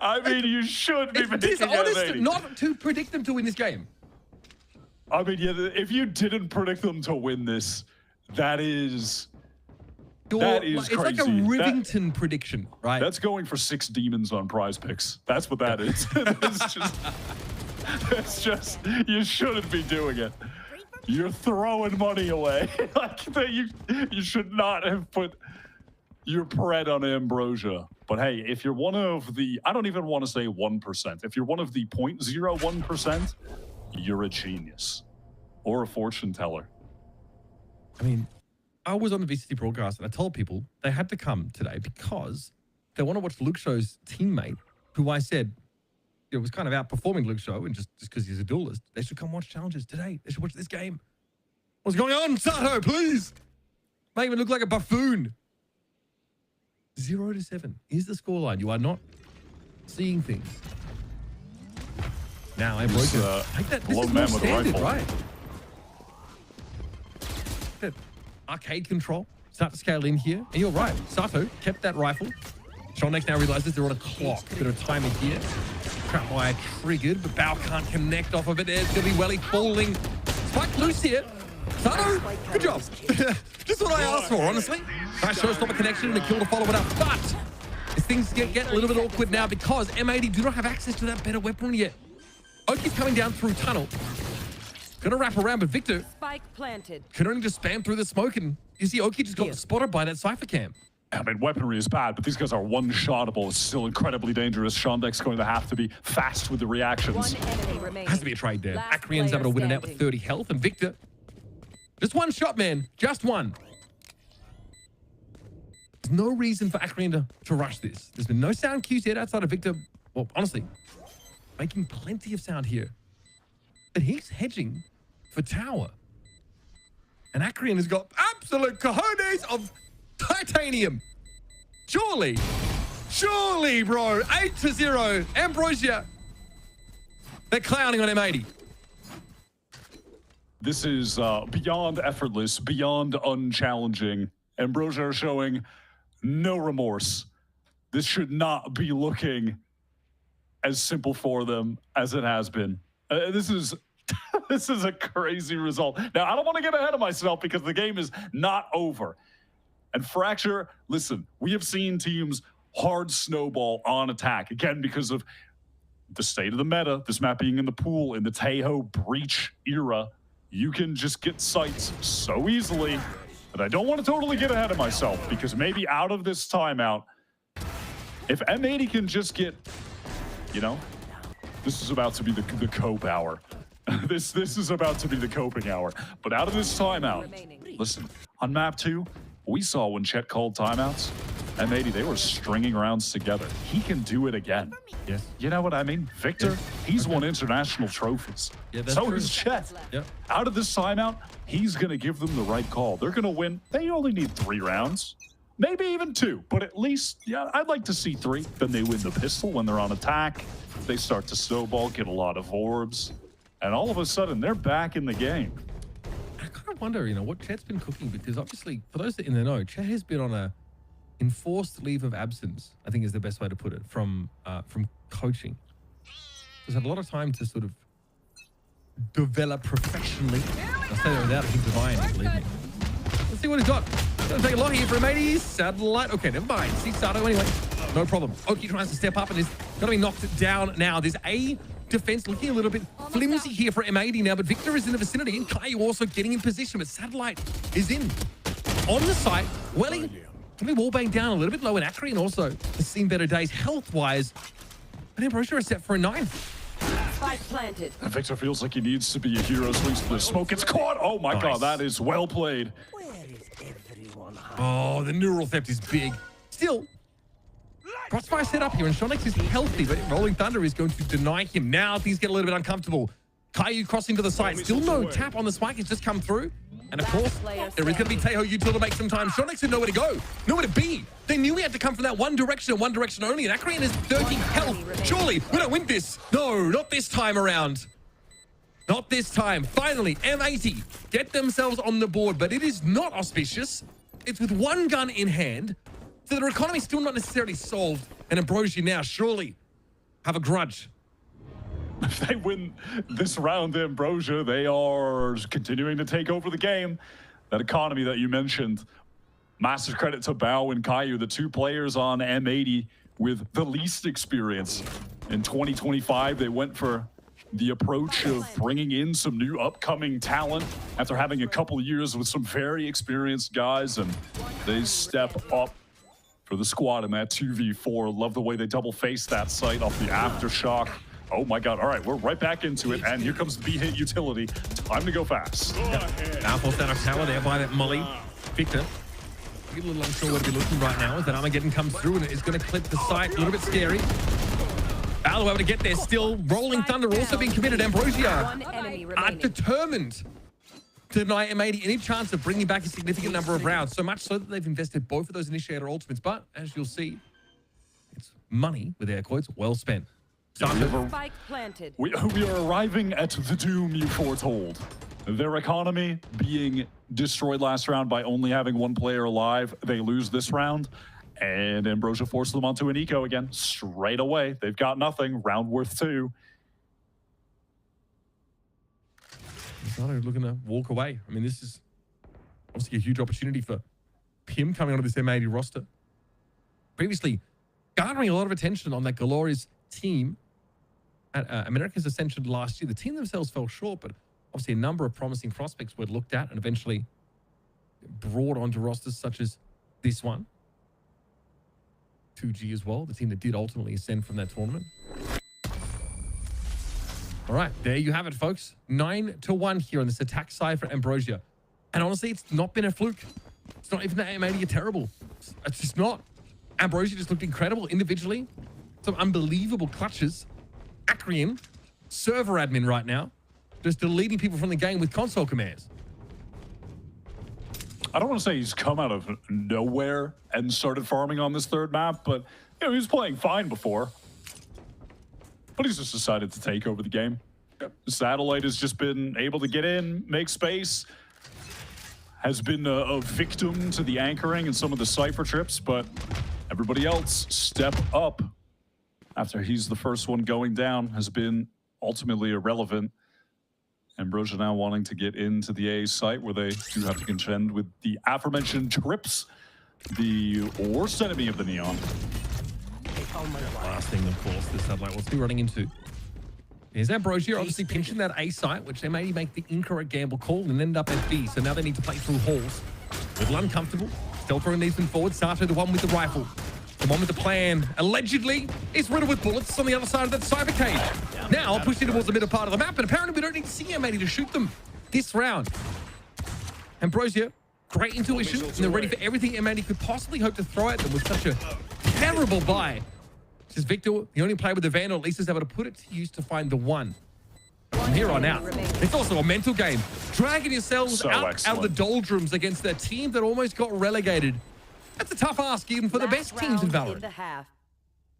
I mean, you should be picking M80. Not to predict them to win this game. I mean, yeah, if you didn't predict them to win this, that is crazy. It's like a Rivington prediction, right? That's going for 6 demons on Prize Picks. That's what that is. It's just, you shouldn't be doing it. You're throwing money away. Like you should not have put your bread on Ambrosia. But hey, if you're one of the, I don't even want to say 1%. If you're one of the 0.01%, you're a genius or a fortune teller. I mean, I was on the VCT broadcast and I told people they had to come today because they want to watch Luke Show's teammate, who I said it was kind of outperforming Luke Show, and just because he's a duelist, they should come watch Challengers today. They should watch this game. What's going on, Sato, please? Make me look like a buffoon. 0-7 is the scoreline. You are not seeing things. Now, Ambrosia, take that. This is more standard, right? That arcade control. Start to scale in here. And you're right. Sato kept that rifle. Shonnex now realizes they're on a clock. Bit of timing here. Trap wire triggered, but Bao can't connect off of it. There's going to be Welly falling. Spike loose here. Sato, good job. Just what I asked for, honestly. Nice showstopper connection and a kill to follow it up. But things get a little bit awkward now because M80 do not have access to that better weapon yet. Oki's coming down through tunnel. Gonna wrap around, but Victor Spike planted. can only just spam through the smoke, and you see Oki just got spotted by that Cypher cam. I mean, weaponry is bad, but these guys are one-shottable. It's still incredibly dangerous. Shondek's going to have to be fast with the reactions. One enemy remaining. Has to be a trade there. Last Acreon's able to win it out with standing. 30 health, and Victor, just one shot, man. Just one. There's no reason for Acreon to rush this. There's been no sound cues yet outside of Victor. Well, honestly, making plenty of sound here. But he's hedging for tower. And Acreon has got absolute cojones of titanium. Surely, bro. 8-0. Ambrosia. They're clowning on M80. This is beyond effortless, beyond unchallenging. Ambrosia are showing no remorse. This should not be looking as simple for them as it has been. This is this is a crazy result. Now, I don't want to get ahead of myself because the game is not over. And Fracture, listen, we have seen teams hard snowball on attack, again, because of the state of the meta, this map being in the pool, in the Taeho breach era. You can just get sites so easily. But I don't want to totally get ahead of myself because maybe out of this timeout, if M80 can just get, you know, this is about to be the cope hour. This is about to be the coping hour. But out of this timeout, listen, on map 2, we saw when Chet called timeouts, M80, they were stringing rounds together. He can do it again. Yes. You know what I mean? Victor, he's won international trophies. Yeah, that's so true. is Chet. Yep. Out of this timeout, he's going to give them the right call. They're going to win. They only need 3 rounds. maybe even 2, but at least, yeah, I'd like to see 3. Then they win the pistol when they're on attack. They start to snowball, get a lot of orbs, and all of a sudden they're back in the game. I kind of wonder, what Chet's been cooking, because obviously, for those that in the know, Chet has been on a enforced leave of absence, I think is the best way to put it, from coaching. He's had a lot of time to sort of develop professionally. I'll say that without a hint of iron, believe me. Let's see what he's got. Gonna take a lot here for M80. Satellite. Okay, never mind. See Sato anyway. No problem. Oki tries to step up and is gonna be knocked down now. There's a defense looking a little bit flimsy here for M80 now, but Victor is in the vicinity and Caillou also getting in position, but Satellite is in on the site. Welly can be wallbanged down a little bit low, and Acreon also has seen better days health-wise. But Ambrosia is set for a 9. Spike planted. And Victor feels like he needs to be a hero, swings to the smoke. It's caught. Oh my God, that is well played. Oh, the neural theft is big. Still, Crossfire set up here, and Shonix is healthy, but Rolling Thunder is going to deny him. Now things get a little bit uncomfortable. Caillou crossing to the side. Still no tap on the spike. It's just come through. And of course, there is going to be Teho Util to make some time. Shonix had nowhere to go, nowhere to be. They knew he had to come from that one direction and one direction only. And Acreon is 30 health. Surely, we don't win this. No, not this time around. Not this time. Finally, M80 get themselves on the board, but it is not auspicious. It's with one gun in hand. So their economy still not necessarily solved. And Ambrosia now surely have a grudge. If they win this round, Ambrosia, they are continuing to take over the game. That economy that you mentioned, massive credit to Bao and Caillou, the 2 players on M80 with the least experience. In 2025, they went for the approach of bringing in some new upcoming talent after having a couple of years with some very experienced guys, and they step up for the squad in that 2v4. Love the way they double faced that site off the aftershock. Oh my God. All right, we're right back into it, and here comes the B-hit utility. Time to go fast. Now forced out of tower there by that Molly. Victor, a little unsure where to be looking right now as that Armageddon comes through, and it is going to clip the site. A little bit scary. Valor able to get there still. Rolling Thunder also being committed. Ambrosia are determined to deny M80 any chance of bringing back a significant number of rounds, so much so that they've invested both of those initiator ultimates. But as you'll see, it's money with air quotes well spent. Spike planted. We are arriving at the doom you foretold. Their economy being destroyed last round by only having 1 player alive. They lose this round, and Ambrosia forces them onto an eco again straight away. They've got nothing. Round worth 2. They're looking to walk away. I mean, this is obviously a huge opportunity for Pim coming onto this M80 roster. Previously, garnering a lot of attention on that glorious team at America's Ascension last year. The team themselves fell short, but obviously a number of promising prospects were looked at and eventually brought onto rosters such as this one. 2G as well, the team that did ultimately ascend from that tournament. All right, there you have it, folks. 9-1 here on this attack side for Ambrosia. And honestly, it's not been a fluke. It's not even that M80 are terrible. It's just not. Ambrosia just looked incredible individually. Some unbelievable clutches. Acreon, server admin right now, just deleting people from the game with console commands. I don't want to say he's come out of nowhere and started farming on this 3rd map, but he was playing fine before. But he's just decided to take over the game. Satellite has just been able to get in, make space, has been a victim to the anchoring and some of the Cypher trips, but everybody else step up after he's the first one going down has been ultimately irrelevant. Ambrosia now wanting to get into the A site where they do have to contend with the aforementioned trips, the worst enemy of the Neon. Last thing, of course, this satellite will be running into. Here's Ambrosia obviously pinching that A site, which they may make the incorrect gamble call and end up at B. So now they need to play through halls. Little uncomfortable. Still throwing these them forward. Sato, the one with the rifle. The one with the plan, allegedly, is riddled with bullets on the other side of that cyber cage. Now pushing towards the middle part of the map, and apparently we don't need to see M80 to shoot them this round. Ambrosia, great intuition, and they're ready for everything M80 could possibly hope to throw at them with such a terrible buy. Says Victor, the only player with the Vandal, at least is able to put it to use to find the one. From here on out, it's also a mental game. Dragging yourselves out of the doldrums against a team that almost got relegated That's a tough ask even for the best teams in Valorant.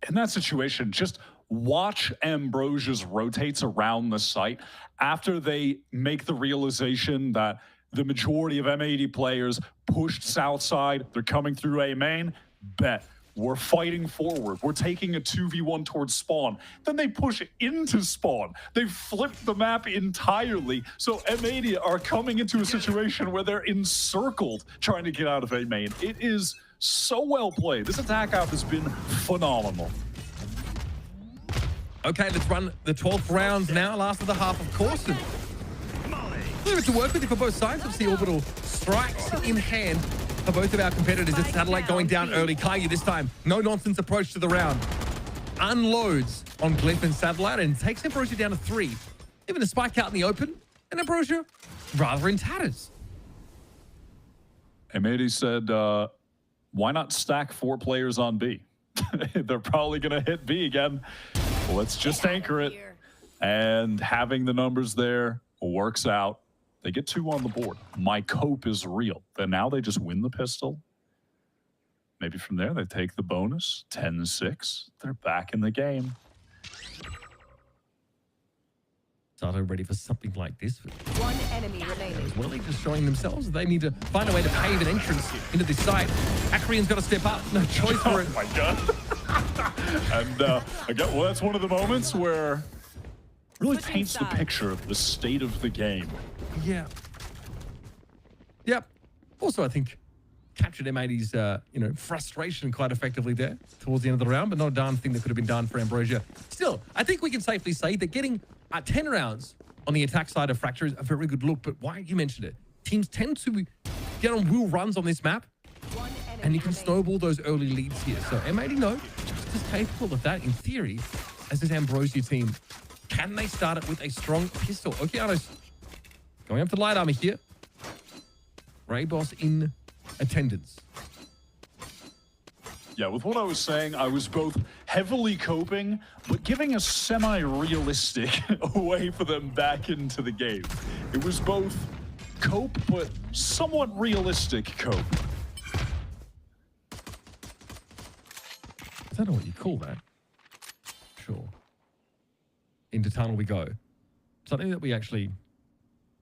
In that situation, just watch Ambrosia's rotates around the site after they make the realization that the majority of M80 players pushed south side. They're coming through A main. Bet. We're fighting forward. We're taking a 2v1 towards spawn. Then they push into spawn. They've flipped the map entirely. So M80 are coming into a situation where they're encircled trying to get out of A main. It is so well played. This attack app has been phenomenal. Okay, let's run the 12th rounds now. Last of the half, of course. And a little bit to work with for both sides. Obviously, orbital strikes in hand for both of our competitors. It's Satellite going down early. Caillou this time, no-nonsense approach to the round. Unloads on Glyph and Satellite and takes Ambrosia down to 3. Even a spike out in the open, and Ambrosia rather in tatters. M80 said, why not stack 4 players on B? They're probably going to hit B again. Let's just anchor it. And having the numbers there works out. They get 2 on the board. My cope is real. Then now they just win the pistol. Maybe from there they take the bonus. 10-6. They're back in the game. Sato ready for something like this. One enemy remaining. As well, just showing themselves they need to find a way to pave an entrance into this site. Akrian's got to step up. No choice for it. Oh my god. And again, well, that's one of the moments where really paints the picture of the state of the game. Yeah. Yep. Also, I think captured M80's frustration quite effectively there towards the end of the round, but not a darn thing that could have been done for Ambrosia. Still, I think we can safely say that getting 10 rounds on the attack side of Fracture is a very good look, but why you mentioned it. Teams tend to get on real runs on this map, and you can snowball those early leads here. So M80, just as capable of that in theory as this Ambrosia team. Can they start it with a strong pistol? Okeanos going up to light armor here. Ray Boss in attendance. Yeah, with what I was saying, I was both heavily coping, but giving a semi-realistic way for them back into the game. It was both cope, but somewhat realistic cope. I don't know what you call that. Sure. Into tunnel we go. Something that we actually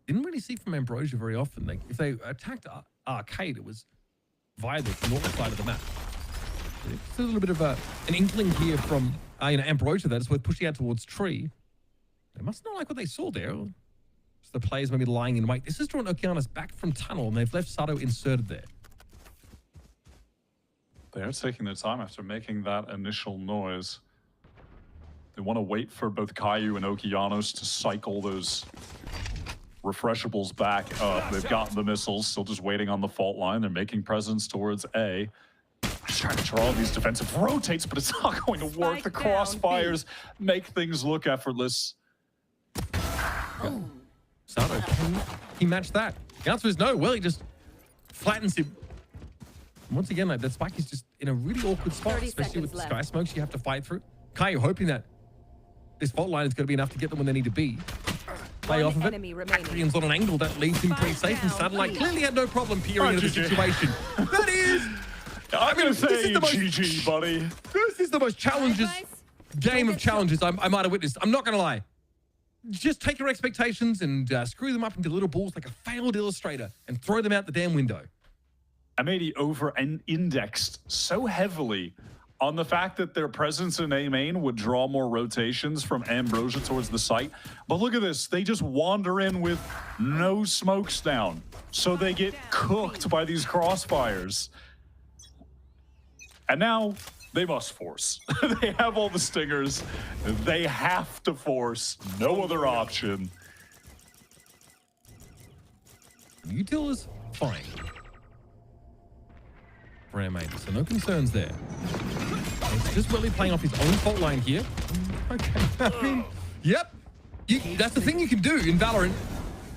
didn't really see from Ambrosia very often. Like, if they attacked Arcade, it was via the north side of the map. It's a little bit of an inkling here from Ambrosia that it's worth pushing out towards tree. They must not like what they saw there. Just the players maybe lying in wait. This has drawn Okeanos back from tunnel, and they've left Sato inserted there. They are taking their time after making that initial noise. They want to wait for both Caillou and Okeanos to cycle those refreshables back up. They've gotten the missiles, still just waiting on the fault line. They're making presence towards A. Just trying to draw these defensive rotates, but it's not going to work. The crossfires make things look effortless. Sato, can he match that? The answer is no. Well, he just flattens him. Once again, that spike is just in a really awkward spot, especially with the sky smokes you have to fight through. Caillou hoping that this fault line is going to be enough to get them when they need to be. Play off of it. Akrian's on an angle that leaves him pretty safe, and Satellite clearly had no problem peering into the situation. That is... I'm going to say GG, buddy. This is the most challenges game of challenges I might have witnessed. I'm not going to lie. Just take your expectations and screw them up into little balls like a failed illustrator and throw them out the damn window. M80 over-indexed so heavily on the fact that their presence in A main would draw more rotations from Ambrosia towards the site. But look at this. They just wander in with no smokes down. So they get cooked by these crossfires. And now they must force. They have all the stingers. They have to force. No other option. Util is fine for M80, so no concerns there. It's just really playing off his own fault line here. Okay, I mean, yep. That's the thing you can do in Valorant.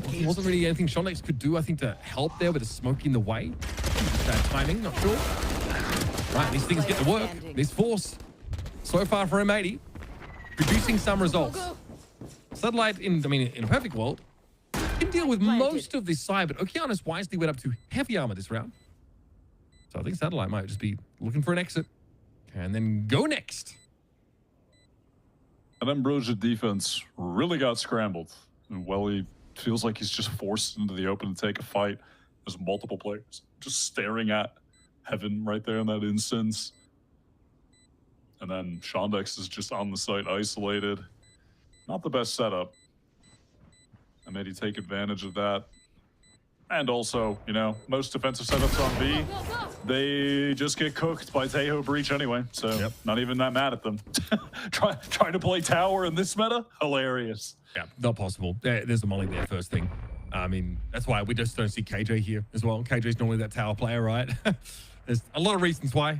There wasn't really anything Shondex could do, I think, to help there with the smoke in the way. Bad timing, not sure. Right, these things get to work. This force, so far for M80, producing some results. Satellite, in a perfect world, can deal with most of this side, but Okeanos wisely went up to heavy armor this round. So I think Satellite might just be looking for an exit and then go next. And Ambrosia defense really got scrambled. And Welly feels like he's just forced into the open to take a fight. There's multiple players just staring at heaven right there in that instance. And then Shondex is just on the site isolated. Not the best setup. And maybe take advantage of that. And also, you know, most defensive setups on B, they just get cooked by Tejo Breach anyway. So not even that mad at them. Trying to play tower in this meta? Hilarious. Yeah, not possible. There's the molly there first thing. I mean, that's why we just don't see KJ here as well. KJ's normally that tower player, right? There's a lot of reasons why.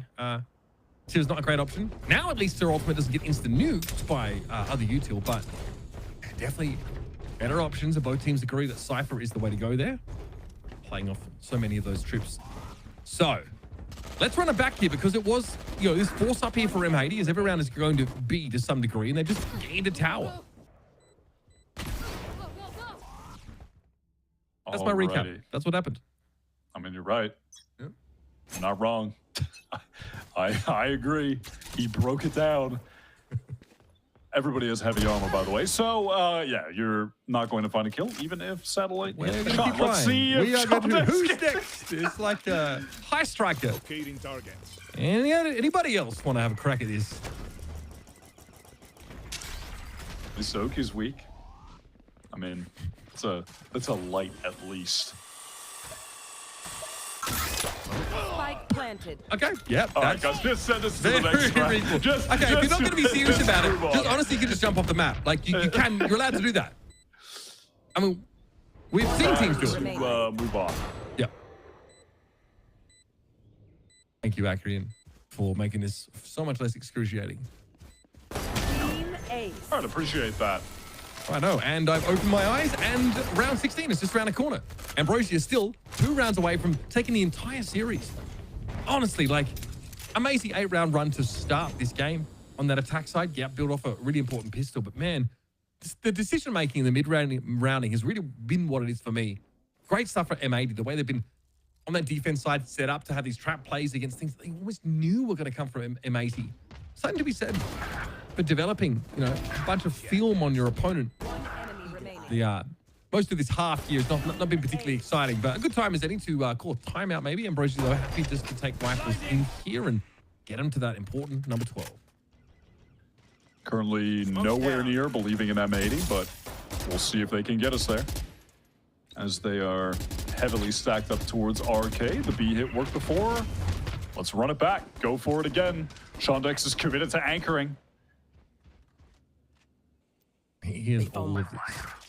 Tira's not a great option. Now at least her ultimate doesn't get instant nuked by other util, but definitely better options. And both teams agree that Cypher is the way to go there. Playing off so many of those trips. So let's run it back here because it was, you know, this force up here for M80 as every round is going to be to some degree, and they just gained a tower. That's my recap. That's what happened. I mean, you're right. Yep. You're not wrong. I agree. He broke it down. Everybody has heavy armor, by the way. So, yeah, you're not going to find a kill, even if Satellite gets the shot. Let's see if we are going to who's next? It's like a high striker. Anybody else want to have a crack at this? This Oak is weak. I mean, it's a light at least. Spike planted. Okay, yeah. All right, guys, just send us to the next round. Cool. Okay, if you're not going to be serious about it, just honestly, you can just jump off the map. Like, you're allowed to do that. I mean, we've seen teams do it. Move on. Yeah. Thank you, Akrian, for making this so much less excruciating. Team Ace. I'd appreciate that. I know, and I've opened my eyes, and round 16 is just around the corner. Ambrosia is still 2 rounds away from taking the entire series. Honestly, like, amazing 8-round run to start this game on that attack side. Yeah, build off a really important pistol, but man, the decision-making in the mid-rounding has really been what it is for me. Great stuff for M80, the way they've been on that defense side set up to have these trap plays against things that they always knew were going to come from M80. Something to be said for developing, you know, a bunch of film on your opponent. Most of this half year has not been particularly exciting, but a good time is any to call a timeout maybe. Ambrosia, though, happy just to take rifles in here and get them to that important number 12. Currently nowhere near believing in M80, but we'll see if they can get us there. As they are heavily stacked up towards RK. The B hit worked before. Let's run it back. Go for it again. Shondex is committed to anchoring. Here's all of this.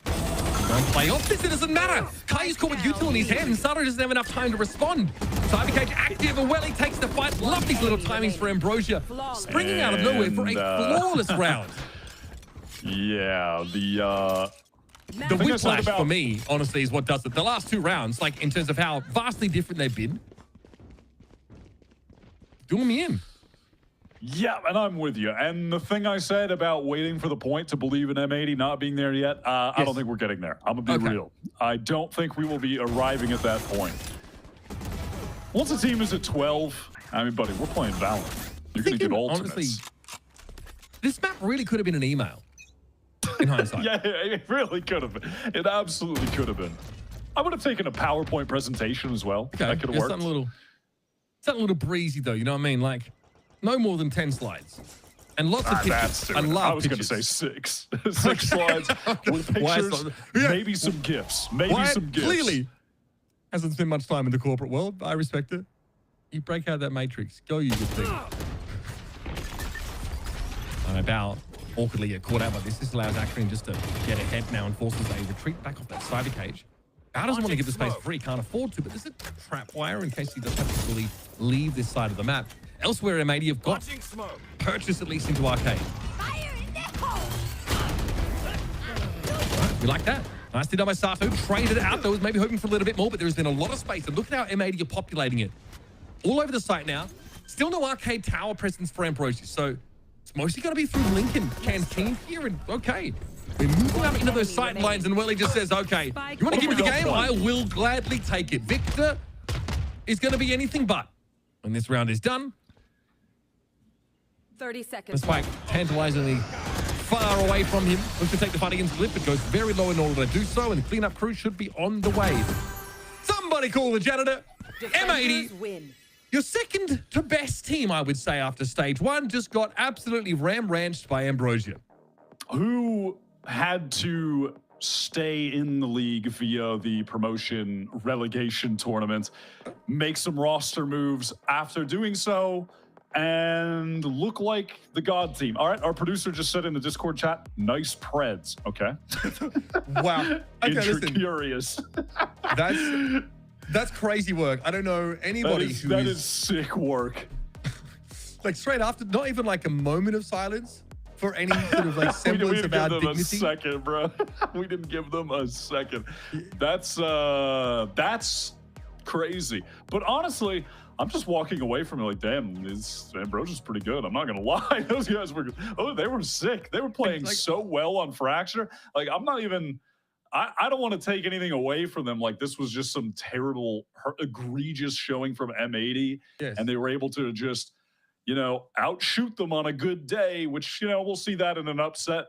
Don't play off this, it doesn't matter. Kai's caught with util in his hand, and Sada doesn't have enough time to respond. Cyber Cage active, and Welly takes the fight. Love these little timings for Ambrosia. Springing out of nowhere for a flawless round. Yeah, the whiplash for me, honestly, is what does it. The last 2 rounds, like, in terms of how vastly different they've been, doing me in. Yeah, and I'm with you. And the thing I said about waiting for the point to believe in M80 not being there yet, I don't think we're getting there. I'm going to be real. I don't think we will be arriving at that point. Once a team is at 12, I mean, buddy, we're playing VALORANT. You're going to get ultimates. Honestly, this map really could have been an email, in hindsight. Yeah, it really could have been. It absolutely could have been. I would have taken a PowerPoint presentation as well. Okay, that could have worked. Something a little breezy, though, you know what I mean? Like, no more than 10 slides. And lots of pictures. I was going to say 6. 6 slides with pictures, maybe some GIFs. Maybe some GIFs. Clearly hasn't spent much time in the corporate world. I respect it. You break out that matrix. Go use your thing. I'm about awkwardly get caught out by this. This allows Akrian just to get ahead now and forces a retreat back off that cyber cage. Bao doesn't want to give the space free, can't afford to, but there's a trap wire in case he doesn't have to fully leave this side of the map. Elsewhere, M80 have got purchase at least into arcade. We like that. Nicely done by Sato. Traded it out. Though was maybe hoping for a little bit more, but there's been a lot of space. And look at how M80 are populating it. All over the site now. Still no arcade tower presence for Ambrosia. So it's mostly going to be through Lincoln Canteen here. And okay, we're moving up into those sight lines. And Welly just says, okay, you want to give me the game? I will gladly take it. Victor is going to be anything but. when this round is done. 30 seconds. The spike tantalizingly far away from him. Looks to take the fight against Blip, but goes very low in order to do so, and the cleanup crew should be on the way. Somebody call the janitor. M80, win. your second to best team, I would say, after stage 1, just got absolutely ram-ranched by Ambrosia. Who had to stay in the league via the promotion relegation tournament, make some roster moves after doing so, and look like the God team. All right, our producer just said in the Discord chat, nice preds, okay? Wow. Okay, Curious. That's crazy work. I don't know anybody that is sick work. Like straight after, not even like a moment of silence for any sort of like semblance of our dignity. A second, bro. We didn't give them a second. That's crazy. But honestly, I'm just walking away from it like, damn, Ambrosia's pretty good. I'm not gonna lie. Those guys were, they were sick. They were playing so well on Fracture. Like, I'm not even, I don't want to take anything away from them. Like, this was just some terrible, egregious showing from M80. Yes. And they were able to just, outshoot them on a good day, which, we'll see that in an upset.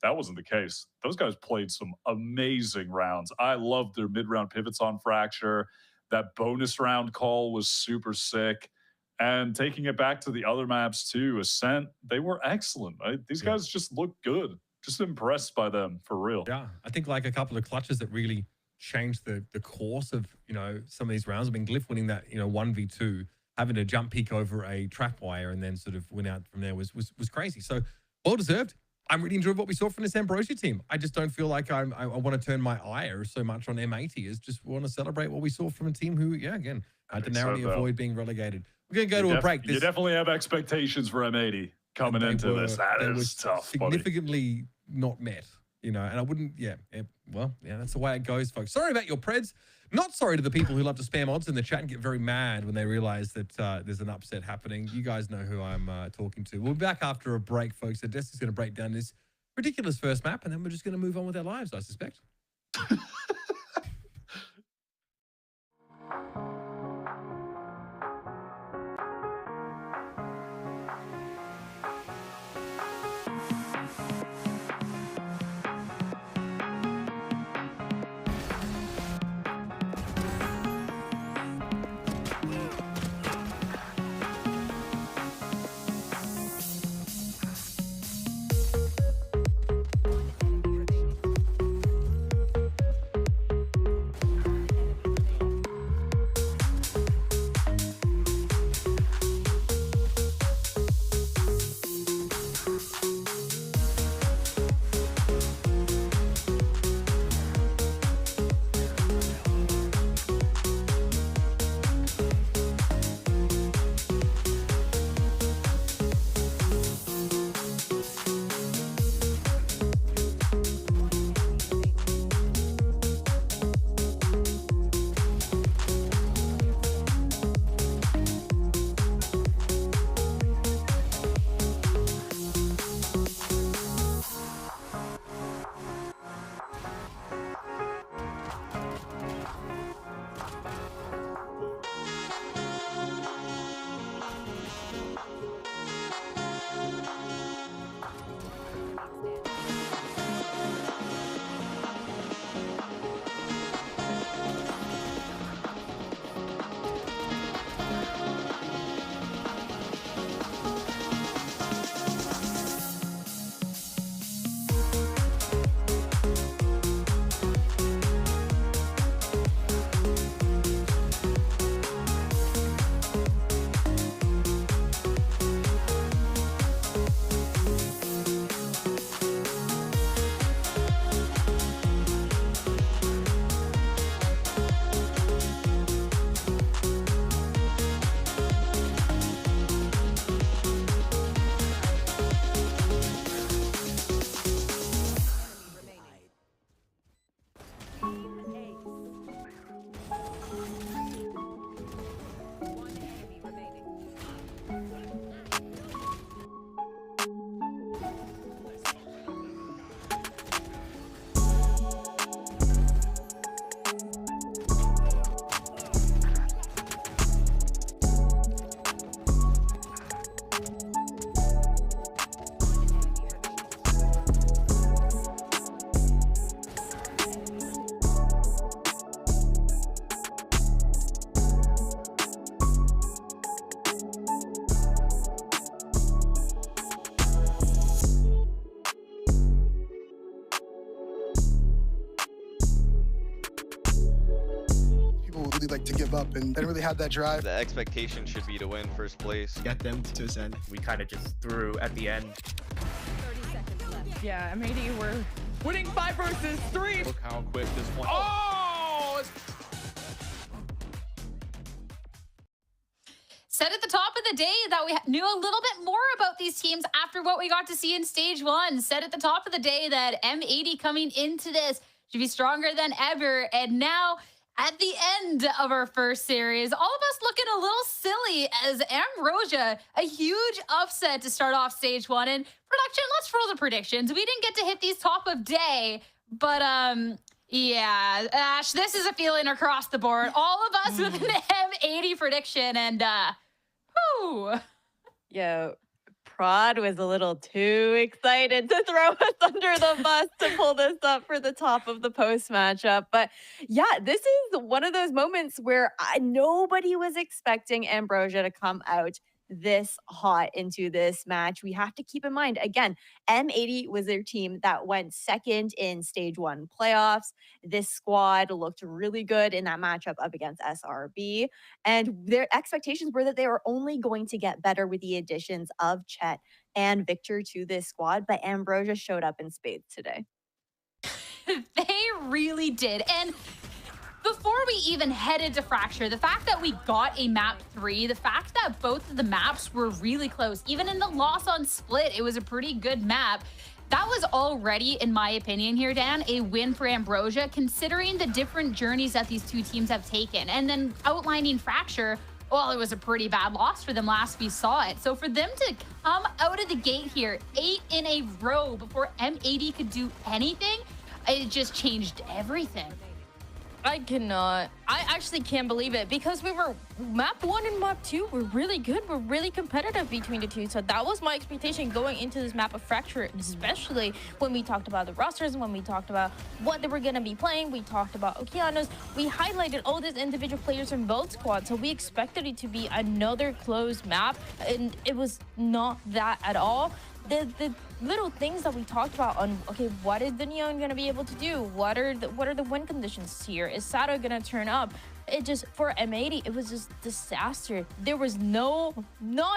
That wasn't the case. Those guys played some amazing rounds. I loved their mid-round pivots on Fracture. That bonus round call was super sick. And taking it back to the other maps too, Ascent, they were excellent. Right? These guys just look good. Just impressed by them, for real. Yeah, I think like a couple of clutches that really changed the course of, some of these rounds. I mean, Glyph winning that, 1v2, having to jump peek over a trap wire and then sort of went out from there was crazy. So well deserved. I'm really enjoying what we saw from this Ambrosia team. I just don't feel like I want to turn my ire so much on M80. Is just want to celebrate what we saw from a team who, again, had to narrowly avoid being relegated. We're going to go to a break. You definitely have expectations for M80 coming into this. That is tough, significantly not met, and I wouldn't, that's the way it goes, folks. Sorry about your preds. Not sorry to the people who love to spam odds in the chat and get very mad when they realize that there's an upset happening. You guys know who I'm talking to. We'll be back after a break, folks. So Destiny's going to break down this ridiculous first map, and then we're just going to move on with our lives, I suspect. really like to give up, and they didn't really have that drive. The expectation should be to win first place. Get them to Ascent. We kind of just threw at the end. 30 seconds left. Yeah, M80 were winning 5 versus 3. Look how quick this one. Oh! Said at the top of the day that we knew a little bit more about these teams after what we got to see in stage 1. Said at the top of the day that M80 coming into this should be stronger than ever. And now at the end of our first series, all of us looking a little silly as Ambrosia, a huge upset to start off stage 1. And production, let's roll the predictions. We didn't get to hit these top of day, but yeah, Ash, this is a feeling across the board. All of us with an M80 prediction, and whoo. Yo, Prod was a little too excited to throw us under the bus to pull this up for the top of the post matchup. But yeah, this is one of those moments where nobody was expecting Ambrosia to come out this hot into this match. We have to keep in mind, again, M80 was their team that went second in stage 1 playoffs. This squad looked really good in that matchup up against SRB, and their expectations were that they were only going to get better with the additions of Chet and Victor to this squad, but Ambrosia showed up in spades today. They really did. And before we even headed to Fracture, the fact that we got a map 3, the fact that both of the maps were really close, even in the loss on Split, it was a pretty good map. That was already, in my opinion here, Dan, a win for Ambrosia, considering the different journeys that these two teams have taken. And then outlining Fracture, well, it was a pretty bad loss for them last we saw it. So for them to come out of the gate here, 8 in a row before M80 could do anything, it just changed everything. I cannot. I actually can't believe it, because we were map 1 and map 2 were really good. We're really competitive between the two. So that was my expectation going into this map of Fracture, especially when we talked about the rosters and when we talked about what they were going to be playing. We talked about Okeanos. We highlighted all these individual players in both squads. So we expected it to be another close map, and it was not that at all. The little things that we talked about on, okay, what is the Neon going to be able to do? What are the win conditions here? Is Sato going to turn up? It just, for M80, it was just disaster. There was not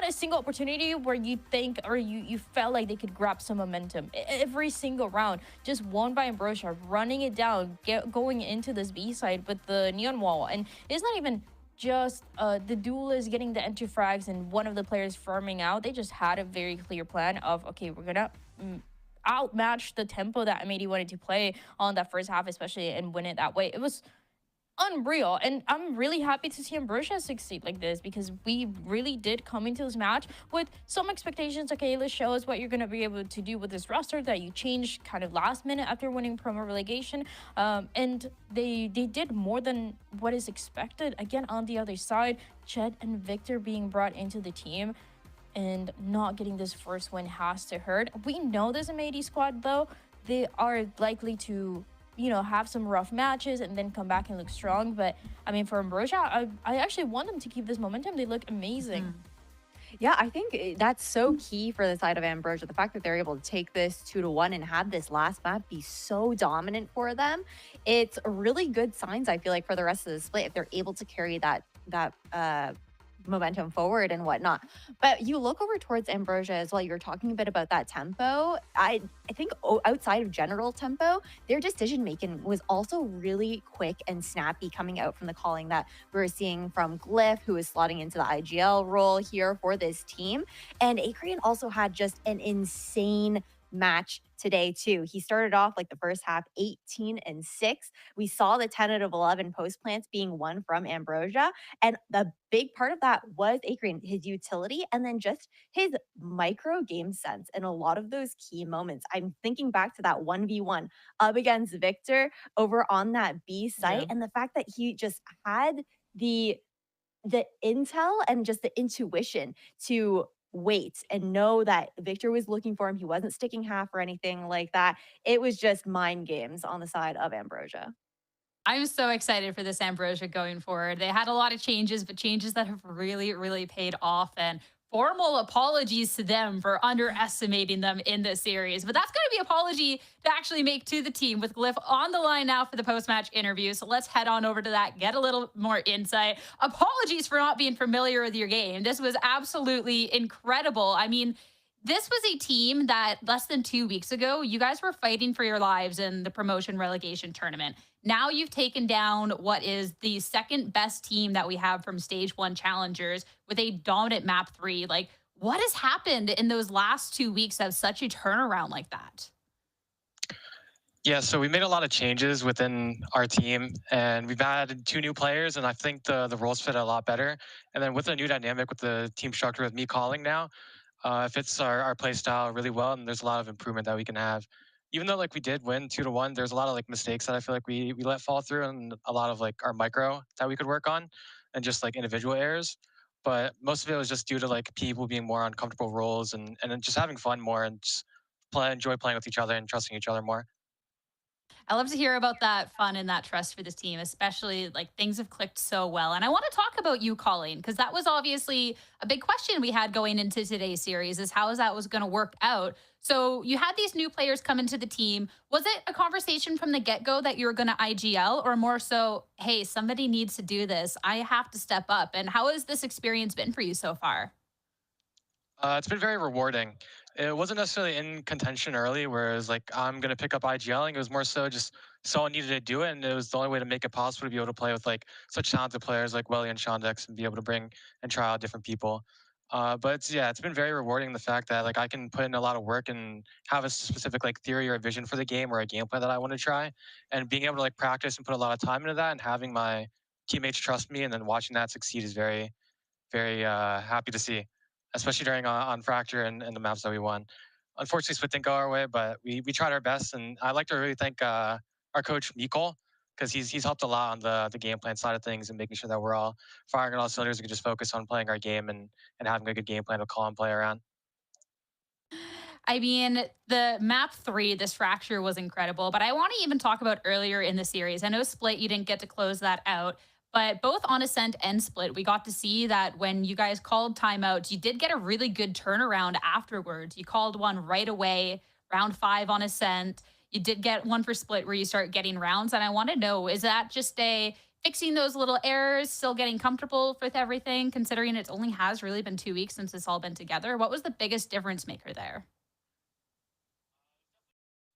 a single opportunity where you think, or you felt like they could grab some momentum. Every single round, just won by Ambrosia, running it down, going into this B side with the Neon wall. And it's not even just the duelist getting the entry frags and one of the players farming out. They just had a very clear plan of, okay, we're gonna outmatch the tempo that M80 wanted to play on that first half, especially, and win it that way. It was unreal, and I'm really happy to see Ambrosia succeed like this, because we really did come into this match with some expectations. Okay, let's show us what you're going to be able to do with this roster that you changed kind of last minute after winning promo relegation, and they did more than what is expected. Again, on the other side, Chet and Victor being brought into the team and not getting this first win has to hurt. We know this M80 squad, though, they are likely to, you know, have some rough matches and then come back and look strong. But I mean, for Ambrosia, I actually want them to keep this momentum. They look amazing. Yeah, I think that's so key for the side of Ambrosia. The fact that they're able to take this 2-1 and have this last map be so dominant for them, it's really good signs, I feel like, for the rest of the split if they're able to carry that momentum forward and whatnot. But you look over towards Ambrosia as well. You're talking a bit about that tempo. I think outside of general tempo, their decision making was also really quick and snappy, coming out from the calling that we were seeing from Glyph, who is slotting into the IGL role here for this team. And Akrian also had just an insane match today too. He started off like the first half 18-6. We saw the 10 out of 11 post plants being won from Ambrosia, and the big part of that was Akrian, his utility, and then just his micro game sense in a lot of those key moments. I'm thinking back to that 1v1 up against Victor over on that B site, and the fact that he just had the intel and just the intuition to wait and know that Victor was looking for him. He wasn't sticking half or anything like that. It was just mind games on the side of Ambrosia. I'm so excited for this Ambrosia going forward. They had a lot of changes, but changes that have really, really paid off. And formal apologies to them for underestimating them in this series. But that's going to be an apology to actually make to the team with Glyph on the line now for the post-match interview. So let's head on over to that, get a little more insight. Apologies for not being familiar with your game. This was absolutely incredible. I mean, this was a team that less than 2 weeks ago, you guys were fighting for your lives in the promotion relegation tournament. Now you've taken down what is the second best team that we have from stage 1 challengers with a dominant map 3. Like, what has happened in those last 2 weeks of such a turnaround like that? Yeah, so we made a lot of changes within our team, and we've added 2 new players, and I think the roles fit a lot better. And then with a new dynamic with the team structure with me calling now, it fits our play style really well, and there's a lot of improvement that we can have. Even though like we did win 2-1, there's a lot of like mistakes that I feel like we let fall through, and a lot of like our micro that we could work on, and just like individual errors. But most of it was just due to like people being more on comfortable roles and then just having fun more and just enjoy playing with each other and trusting each other more. I love to hear about that fun and that trust for this team, especially like things have clicked so well. And I want to talk about you, Colleen, because that was obviously a big question we had going into today's series is how that was going to work out. So you had these new players come into the team. Was it a conversation from the get-go that you were going to IGL, or more so, hey, somebody needs to do this, I have to step up? And how has this experience been for you so far? It's been very rewarding. It wasn't necessarily in contention early, whereas like I'm gonna pick up IGLing. It was more so just someone needed to do it, and it was the only way to make it possible to be able to play with like such talented players like Welly and Shondex and be able to bring and try out different people. But it's been very rewarding, the fact that like I can put in a lot of work and have a specific like theory or a vision for the game or a gameplay that I want to try, and being able to like practice and put a lot of time into that, and having my teammates trust me and then watching that succeed is very, very happy to see, especially during on Fracture and the maps that we won. Unfortunately, Split didn't go our way, but we tried our best, and I'd like to really thank our coach Mikol, because he's helped a lot on the game plan side of things and making sure that we're all firing on all cylinders. We can just focus on playing our game and having a good game plan to call and play around. I mean, the map 3, this Fracture was incredible, but I want to even talk about earlier in the series. I know Split, you didn't get to close that out, but both on Ascent and Split, we got to see that when you guys called timeouts, you did get a really good turnaround afterwards. You called one right away, round 5 on Ascent. You did get one for Split where you start getting rounds. And I want to know, is that just a fixing those little errors, still getting comfortable with everything, considering it only has really been 2 weeks since it's all been together? What was the biggest difference maker there?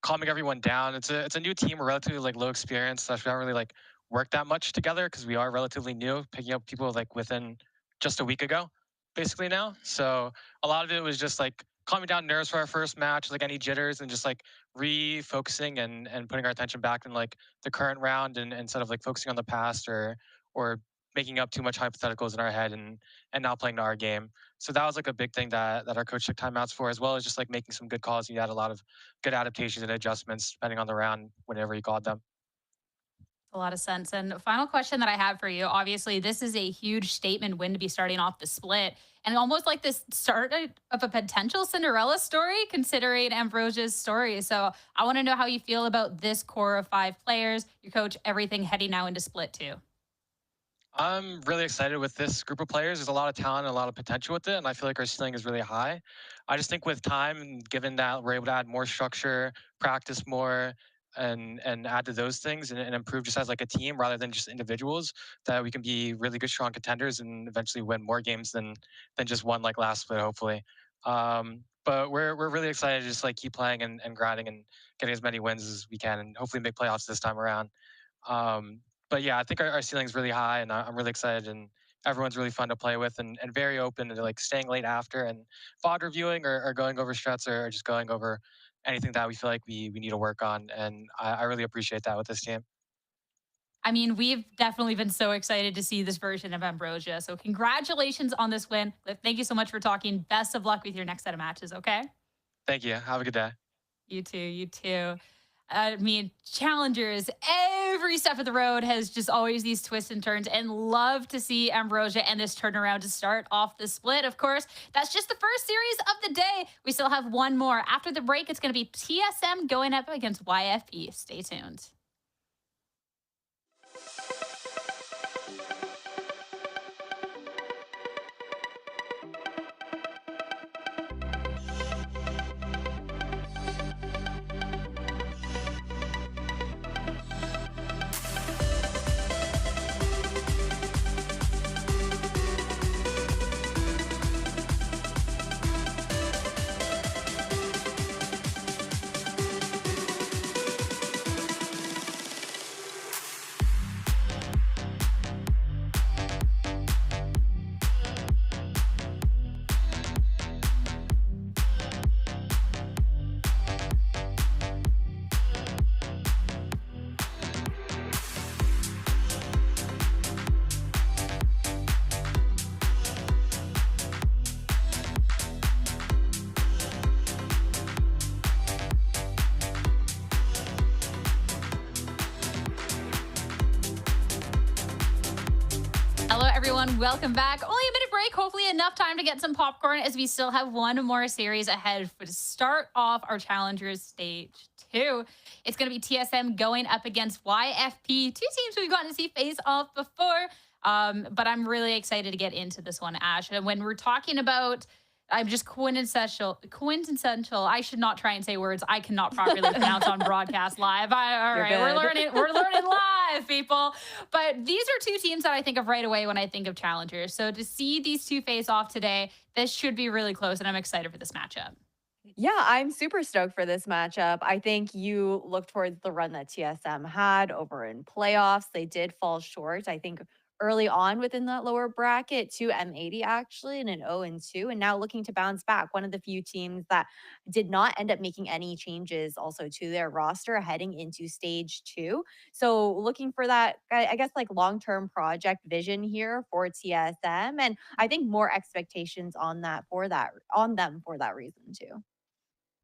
Calming everyone down. It's a new team. We're relatively like low experience, so we haven't really like worked that much together because we are relatively new, picking up people like within just a week ago, basically now. So a lot of it was just like calming down nerves for our first match, like any jitters, and just like refocusing and putting our attention back in like the current round, and instead of like focusing on the past or making up too much hypotheticals in our head and not playing to our game. So that was like a big thing that our coach took timeouts for, as well as just like making some good calls. He had a lot of good adaptations and adjustments depending on the round whenever he called them. A lot of sense. And final question that I have for you, obviously this is a huge statement win to be starting off the Split, and almost like this start of a potential Cinderella story considering Ambrosia's story. So I want to know how you feel about this core of 5 players, your coach, everything heading now into Split 2. I'm really excited with this group of players. There's a lot of talent and a lot of potential with it, and I feel like our ceiling is really high. I just think with time, and given that we're able to add more structure, practice more, and add to those things and improve just as like a team rather than just individuals, that we can be really good, strong contenders and eventually win more games than just one like last Split, hopefully. But we're really excited to just like keep playing and grinding and getting as many wins as we can, and hopefully make playoffs this time around. But yeah, I think our ceiling is really high, and I'm really excited, and everyone's really fun to play with and very open to like staying late after and VOD reviewing or going over strats or just going over anything that we feel like we need to work on. And I really appreciate that with this team. I mean, we've definitely been so excited to see this version of Ambrosia. So congratulations on this win. Thank you so much for talking. Best of luck with your next set of matches, okay? Thank you. Have a good day. You too. You too. I mean, challengers, every step of the road has just always these twists and turns, and love to see Ambrosia and this turnaround to start off the Split. Of course, that's just the first series of the day. We still have one more. After the break, it's going to be TSM going up against YFP. Stay tuned. everyone? Welcome back. Only a minute break. Hopefully enough time to get some popcorn as we still have one more series ahead to start off our Challengers Stage 2. It's going to be TSM going up against YFP. Two teams we've gotten to see face off before. But I'm really excited to get into this one, Ash. And when we're talking about, I'm just quintessential. I should not try and say words I cannot properly pronounce on broadcast live. All right, we're learning live, people. But these are two teams that I think of right away when I think of Challengers. So to see these two face off today, this should be really close, and I'm excited for this matchup. Yeah, I'm super stoked for this matchup. I think you look towards the run that TSM had over in playoffs. They did fall short, I think, early on within that lower bracket to M80 actually in an 0-2, and now looking to bounce back. One of the few teams that did not end up making any changes also to their roster heading into stage 2. So looking for that, I guess, like long-term project vision here for TSM, and I think more expectations on them for that reason too.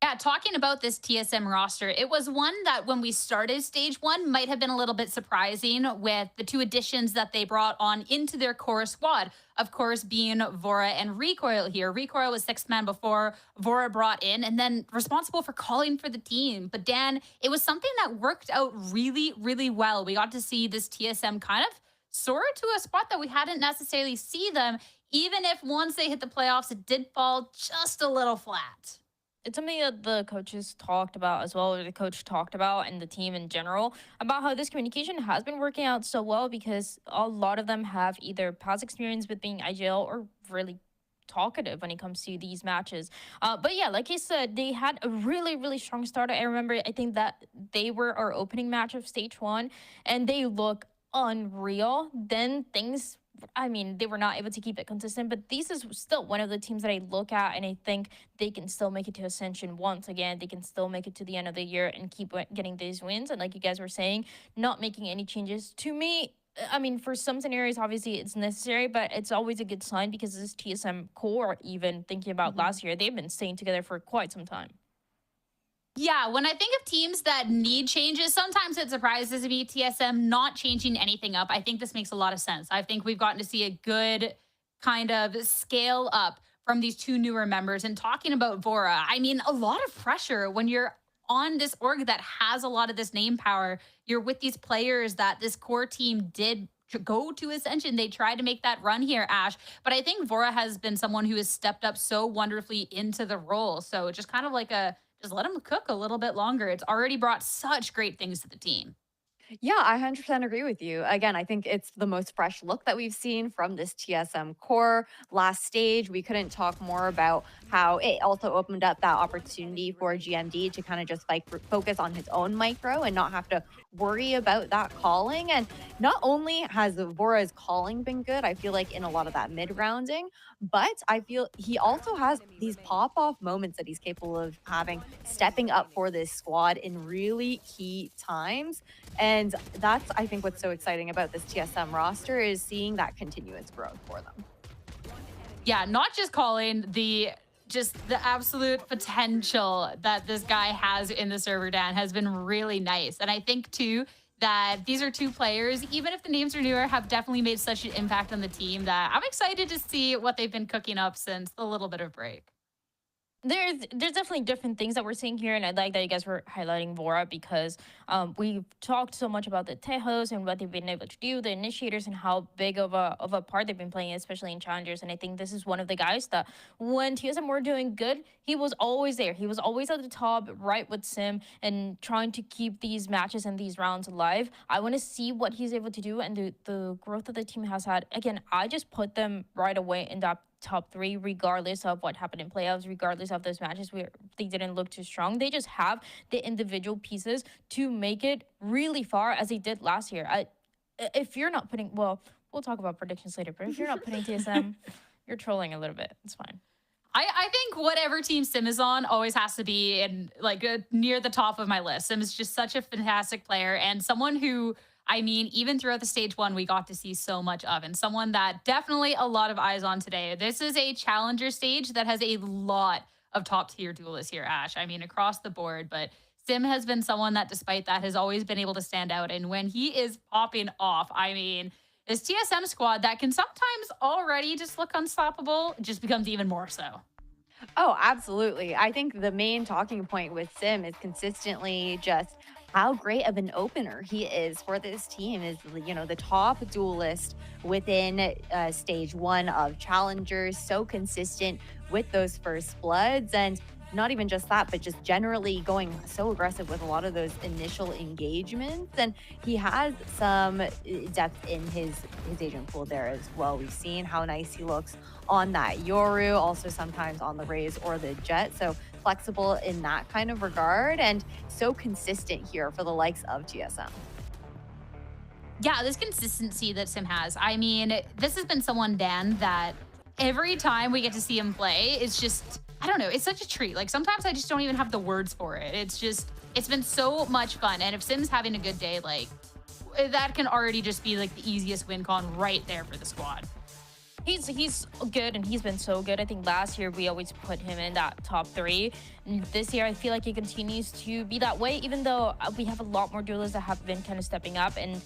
Yeah, talking about this TSM roster, it was one that when we started stage 1 might have been a little bit surprising with the two additions that they brought on into their core squad. Of course, being Vora and Recoil here. Recoil was 6th man before Vora brought in and then responsible for calling for the team. But Dan, it was something that worked out really, really well. We got to see this TSM kind of soar to a spot that we hadn't necessarily seen them, even if once they hit the playoffs, it did fall just a little flat. It's something that the coaches talked about as well, or the coach talked about, and the team in general, about how this communication has been working out so well because a lot of them have either past experience with being IGL or really talkative when it comes to these matches. But yeah, like I said, they had a really, really strong start. I remember, I think that they were our opening match of stage 1, and they look unreal. Then things, I mean, they were not able to keep it consistent, but this is still one of the teams that I look at and I think they can still make it to Ascension once again. They can still make it to the end of the year and keep getting these wins. And like you guys were saying, not making any changes. To me, I mean, for some scenarios, obviously it's necessary, but it's always a good sign because this TSM core, even thinking about last year, they've been staying together for quite some time. Yeah, when I think of teams that need changes, sometimes it surprises me TSM not changing anything up. I think this makes a lot of sense. I think we've gotten to see a good kind of scale up from these two newer members. And talking about Vora, I mean, a lot of pressure when you're on this org that has a lot of this name power. You're with these players that this core team did go to Ascension. They tried to make that run here, Ash. But I think Vora has been someone who has stepped up so wonderfully into the role. So just kind of like just let him cook a little bit longer. It's already brought such great things to the team. Yeah, I 100% agree with you. Again, I think it's the most fresh look that we've seen from this TSM core. Last stage, we couldn't talk more about how it also opened up that opportunity for GMD to kind of just like focus on his own micro and not have to worry about that calling. And not only has Vora's calling been good, I feel like in a lot of that mid-rounding, but I feel he also has these pop-off moments that he's capable of having, stepping up for this squad in really key times. And that's, I think, what's so exciting about this TSM roster is seeing that continuous growth for them. Yeah, not just calling, just the absolute potential that this guy has in the server, Dan, has been really nice. And I think, too, that these are two players, even if the names are newer, have definitely made such an impact on the team that I'm excited to see what they've been cooking up since the little bit of break. There's definitely different things that we're seeing here, and I like that you guys were highlighting Vora because we've talked so much about the Tejos and what they've been able to do, the initiators, and how big of a part they've been playing, especially in Challengers. And I think this is one of the guys that when TSM were doing good, he was always there. He was always at the top, right with Sim, and trying to keep these matches and these rounds alive. I want to see what he's able to do and the growth that the team has had. Again, I just put them right away in that top 3, regardless of what happened in playoffs, regardless of those matches where they didn't look too strong. They just have the individual pieces to make it really far, as they did last year. If you're not putting, well, we'll talk about predictions later, but if you're not putting TSM, you're trolling a little bit. It's fine. I think whatever team Sim is on always has to be in near the top of my list. Sim is just such a fantastic player and someone who, I mean, even throughout the stage 1, we got to see so much of, and someone that definitely a lot of eyes on today. This is a challenger stage that has a lot of top tier duelists here, Ash. I mean, across the board, but Sim has been someone that, despite that, has always been able to stand out. And when he is popping off, I mean, this TSM squad that can sometimes already just look unstoppable just becomes even more so. Oh, absolutely. I think the main talking point with Sim is consistently just how great of an opener he is for this team. Is, you know, the top duelist within stage 1 of Challengers, so consistent with those first bloods, and not even just that, but just generally going so aggressive with a lot of those initial engagements. And he has some depth in his agent pool there as well. We've seen how nice he looks on that Yoru, also sometimes on the Raze or the Jet. So flexible in that kind of regard, and so consistent here for the likes of TSM. Yeah, this consistency that Sim has. I mean, this has been someone, Dan, that every time we get to see him play, it's just, I don't know, it's such a treat. Like, sometimes I just don't even have the words for it. It's just, it's been so much fun. And if Sim's having a good day, like, that can already just be like the easiest win con right there for the squad. He's good, and he's been so good. I think last year we always put him in that top 3. And this year I feel like he continues to be that way, even though we have a lot more duelists that have been kind of stepping up, and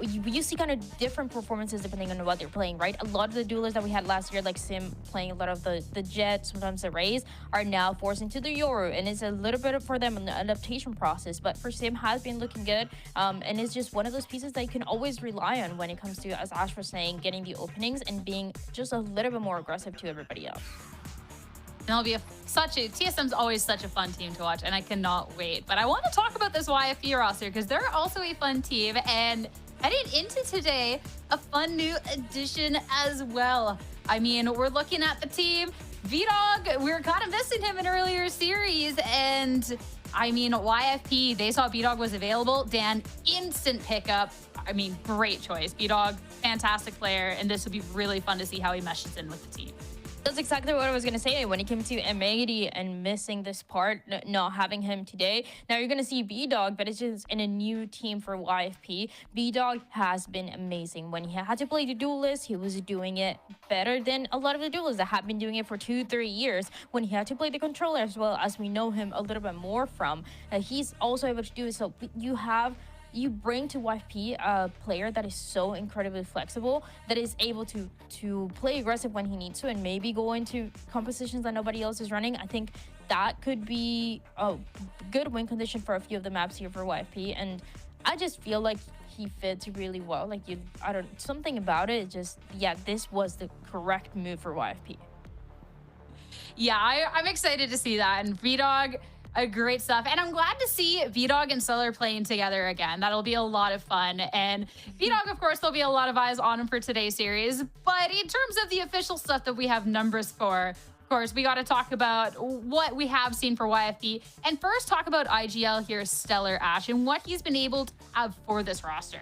you see kind of different performances depending on what they're playing, right? A lot of the duelists that we had last year, like Sim playing a lot of the Jet, sometimes the Raze, are now forced into the Yoru, and it's a little bit for them in the adaptation process. But for Sim, has been looking good, and it's just one of those pieces that you can always rely on when it comes to, as Ash was saying, getting the openings and being just a little bit more aggressive to everybody else. And it'll be TSM's always such a fun team to watch, and I cannot wait. But I want to talk about this YFP roster because they're also a fun team, and heading into today, a fun new addition as well. I mean, we're looking at the team. VDog, we were kind of missing him in earlier series, and I mean, YFP, they saw VDog was available. Dan, instant pickup. I mean, great choice. VDog, fantastic player, and this would be really fun to see how he meshes in with the team. That's exactly what I was going to say when it came to M80 and missing this part, not having him today. Now you're going to see B-Dog, but it's just in a new team for YFP. B-Dog has been amazing. When he had to play the duelist, he was doing it better than a lot of the duelists that have been doing it for 2-3 years. When he had to play the controller, as well as we know him a little bit more from, he's also able to do it. So you bring to YFP a player that is so incredibly flexible, that is able to play aggressive when he needs to, and maybe go into compositions that nobody else is running. I think that could be a good win condition for a few of the maps here for YFP, and I just feel like he fits really well. Like, something about it, just, yeah, this was the correct move for YFP. Yeah, I'm excited to see that, and VDog, great stuff. And I'm glad to see VDog and Stellar playing together again. That'll be a lot of fun. And VDog, of course, there'll be a lot of eyes on him for today's series. But in terms of the official stuff that we have numbers for, of course, we got to talk about what we have seen for YFP. And first, talk about IGL here, Stellar Ash, and what he's been able to have for this roster.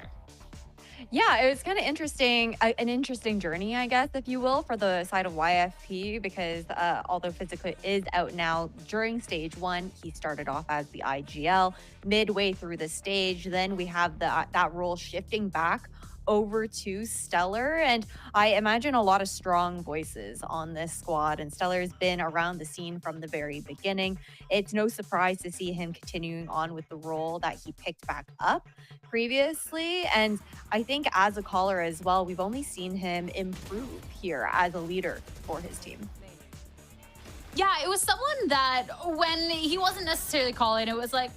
Yeah, it was kind of interesting, an interesting journey, I guess, if you will, for the side of YFP, because although physically is out now, during stage 1, he started off as the IGL. Midway through the stage, then we have that role shifting back over to Stellar, and I imagine a lot of strong voices on this squad, and Stellar's been around the scene from the very beginning. It's no surprise to see him continuing on with the role that he picked back up previously, and I think as a caller as well, we've only seen him improve here as a leader for his team. Yeah, it was someone that when he wasn't necessarily calling, it was like,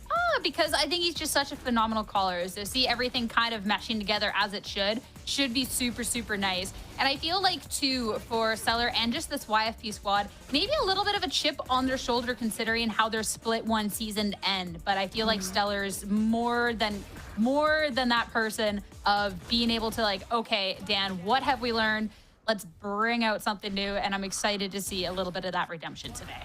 because I think he's just such a phenomenal caller. So see everything kind of meshing together as it should be super, super nice. And I feel like, too, for Stellar and just this YFP squad, maybe a little bit of a chip on their shoulder considering how their split one season end. But I feel like Stellar's more than that person of being able to, like, okay, Dan, what have we learned? Let's bring out something new, and I'm excited to see a little bit of that redemption today.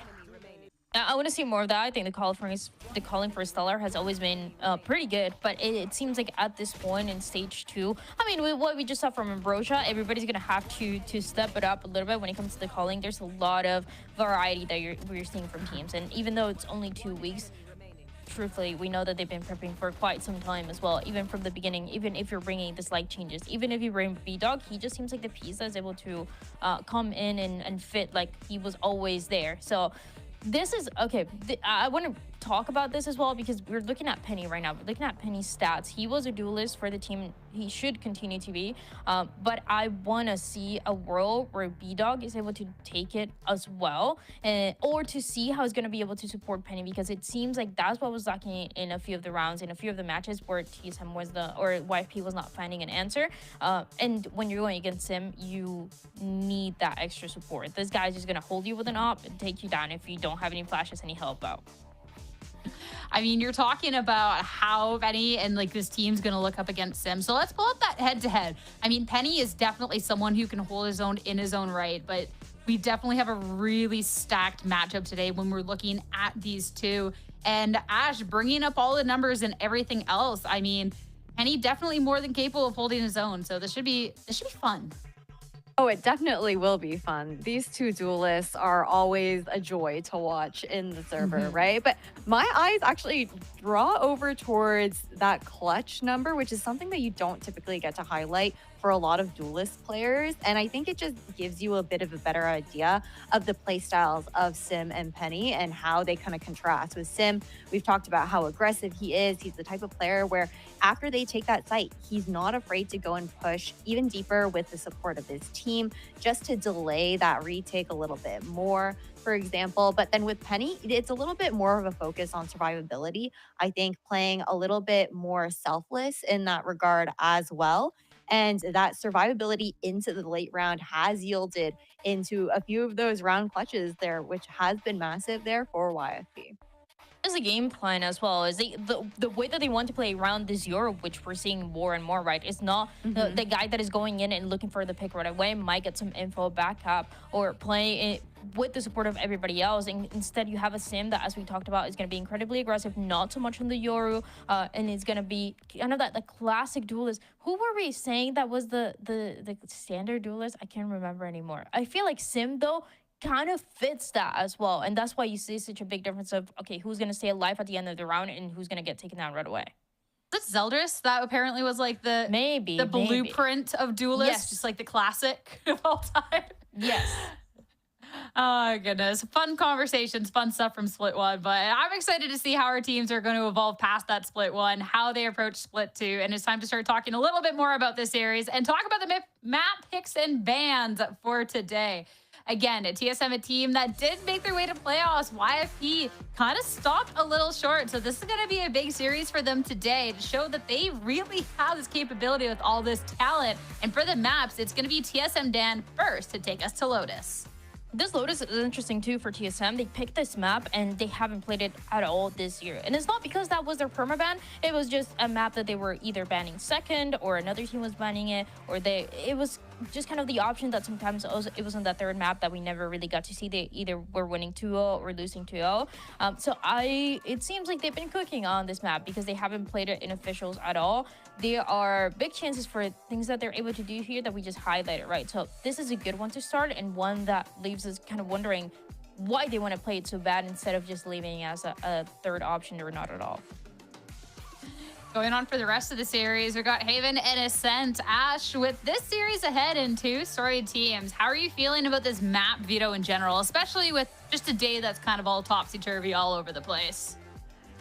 I want to see more of that. I think the calling for Stellar has always been pretty good, but it seems like at this point in stage 2, I mean, what we just saw from Ambrosia, everybody's going to have to step it up a little bit when it comes to the calling. There's a lot of variety that we're seeing from teams, and even though it's only 2 weeks, truthfully, we know that they've been prepping for quite some time as well, even from the beginning. Even if you're bringing the slight changes, even if you bring B-Dog, he just seems like the piece that's able to come in and fit like he was always there. So this is okay. I want to talk about this as well because we're looking at Penny right now. We're looking at Penny's stats. He was a duelist for the team. He should continue to be. But I want to see a world where B-Dog is able to take it as well, or to see how he's going to be able to support Penny, because it seems like that's what was lacking in a few of the rounds, in a few of the matches where TSM was or YFP was not finding an answer. And when you're going against him, you need that extra support. This guy's just going to hold you with an op and take you down if you don't have any flashes, any help out. I mean, you're talking about how Penny and like this team's going to look up against Sim. So let's pull up that head-to-head. I mean, Penny is definitely someone who can hold his own in his own right, but we definitely have a really stacked matchup today when we're looking at these two. And Ash bringing up all the numbers and everything else. I mean, Penny definitely more than capable of holding his own. So this should be fun. Oh, it definitely will be fun. These two duelists are always a joy to watch in the server, right? But my eyes actually draw over towards that clutch number, which is something that you don't typically get to highlight for a lot of duelist players. And I think it just gives you a bit of a better idea of the play styles of Sim and Penny and how they kind of contrast. With Sim, we've talked about how aggressive he is. He's the type of player where after they take that site, he's not afraid to go and push even deeper with the support of his team just to delay that retake a little bit more, for example. But then with Penny, it's a little bit more of a focus on survivability. I think playing a little bit more selfless in that regard as well. And that survivability into the late round has yielded into a few of those round clutches there, which has been massive there for YFP. As a game plan as well is the way that they want to play around this Euro, which we're seeing more and more, right? It's not the guy that is going in and looking for the pick right away might get some info backup or play it with the support of everybody else, and instead you have a Sim that, as we talked about, is going to be incredibly aggressive, not so much on the Yoru, and it's going to be kind of that the classic duelist. Who were we saying that was the standard duelist? I can't remember anymore. I feel like Sim though kind of fits that as well, and that's why you see such a big difference of, okay, who's going to stay alive at the end of the round and who's going to get taken down right away. That's Zeldris. That apparently was like the blueprint of duelists, just like the classic of all time. Yes. Oh, goodness. Fun conversations, fun stuff from Split 1. But I'm excited to see how our teams are going to evolve past that Split 1, how they approach Split 2. And it's time to start talking a little bit more about this series and talk about the map picks and bans for today. Again, at TSM, a team that did make their way to playoffs, YFP kind of stopped a little short. So this is going to be a big series for them today to show that they really have this capability with all this talent. And for the maps, it's going to be TSM Dan first to take us to Lotus. This Lotus is interesting too for TSM. They picked this map and they haven't played it at all this year. And it's not because that was their permaban. It was just a map that they were either banning second or another team was banning it, or it was just kind of the option that sometimes it was on that third map that we never really got to see. They either were winning 2-0 or losing 2-0. It seems like they've been cooking on this map because they haven't played it in officials at all. There are big chances for things that they're able to do here that we just highlighted, right? So this is a good one to start, and one that leaves us kind of wondering why they want to play it so bad instead of just leaving it as a third option or not at all. Going on for the rest of the series, we got Haven and Ascent. Ash, with this series ahead in two storied teams, how are you feeling about this map veto in general, especially with just a day that's kind of all topsy-turvy all over the place?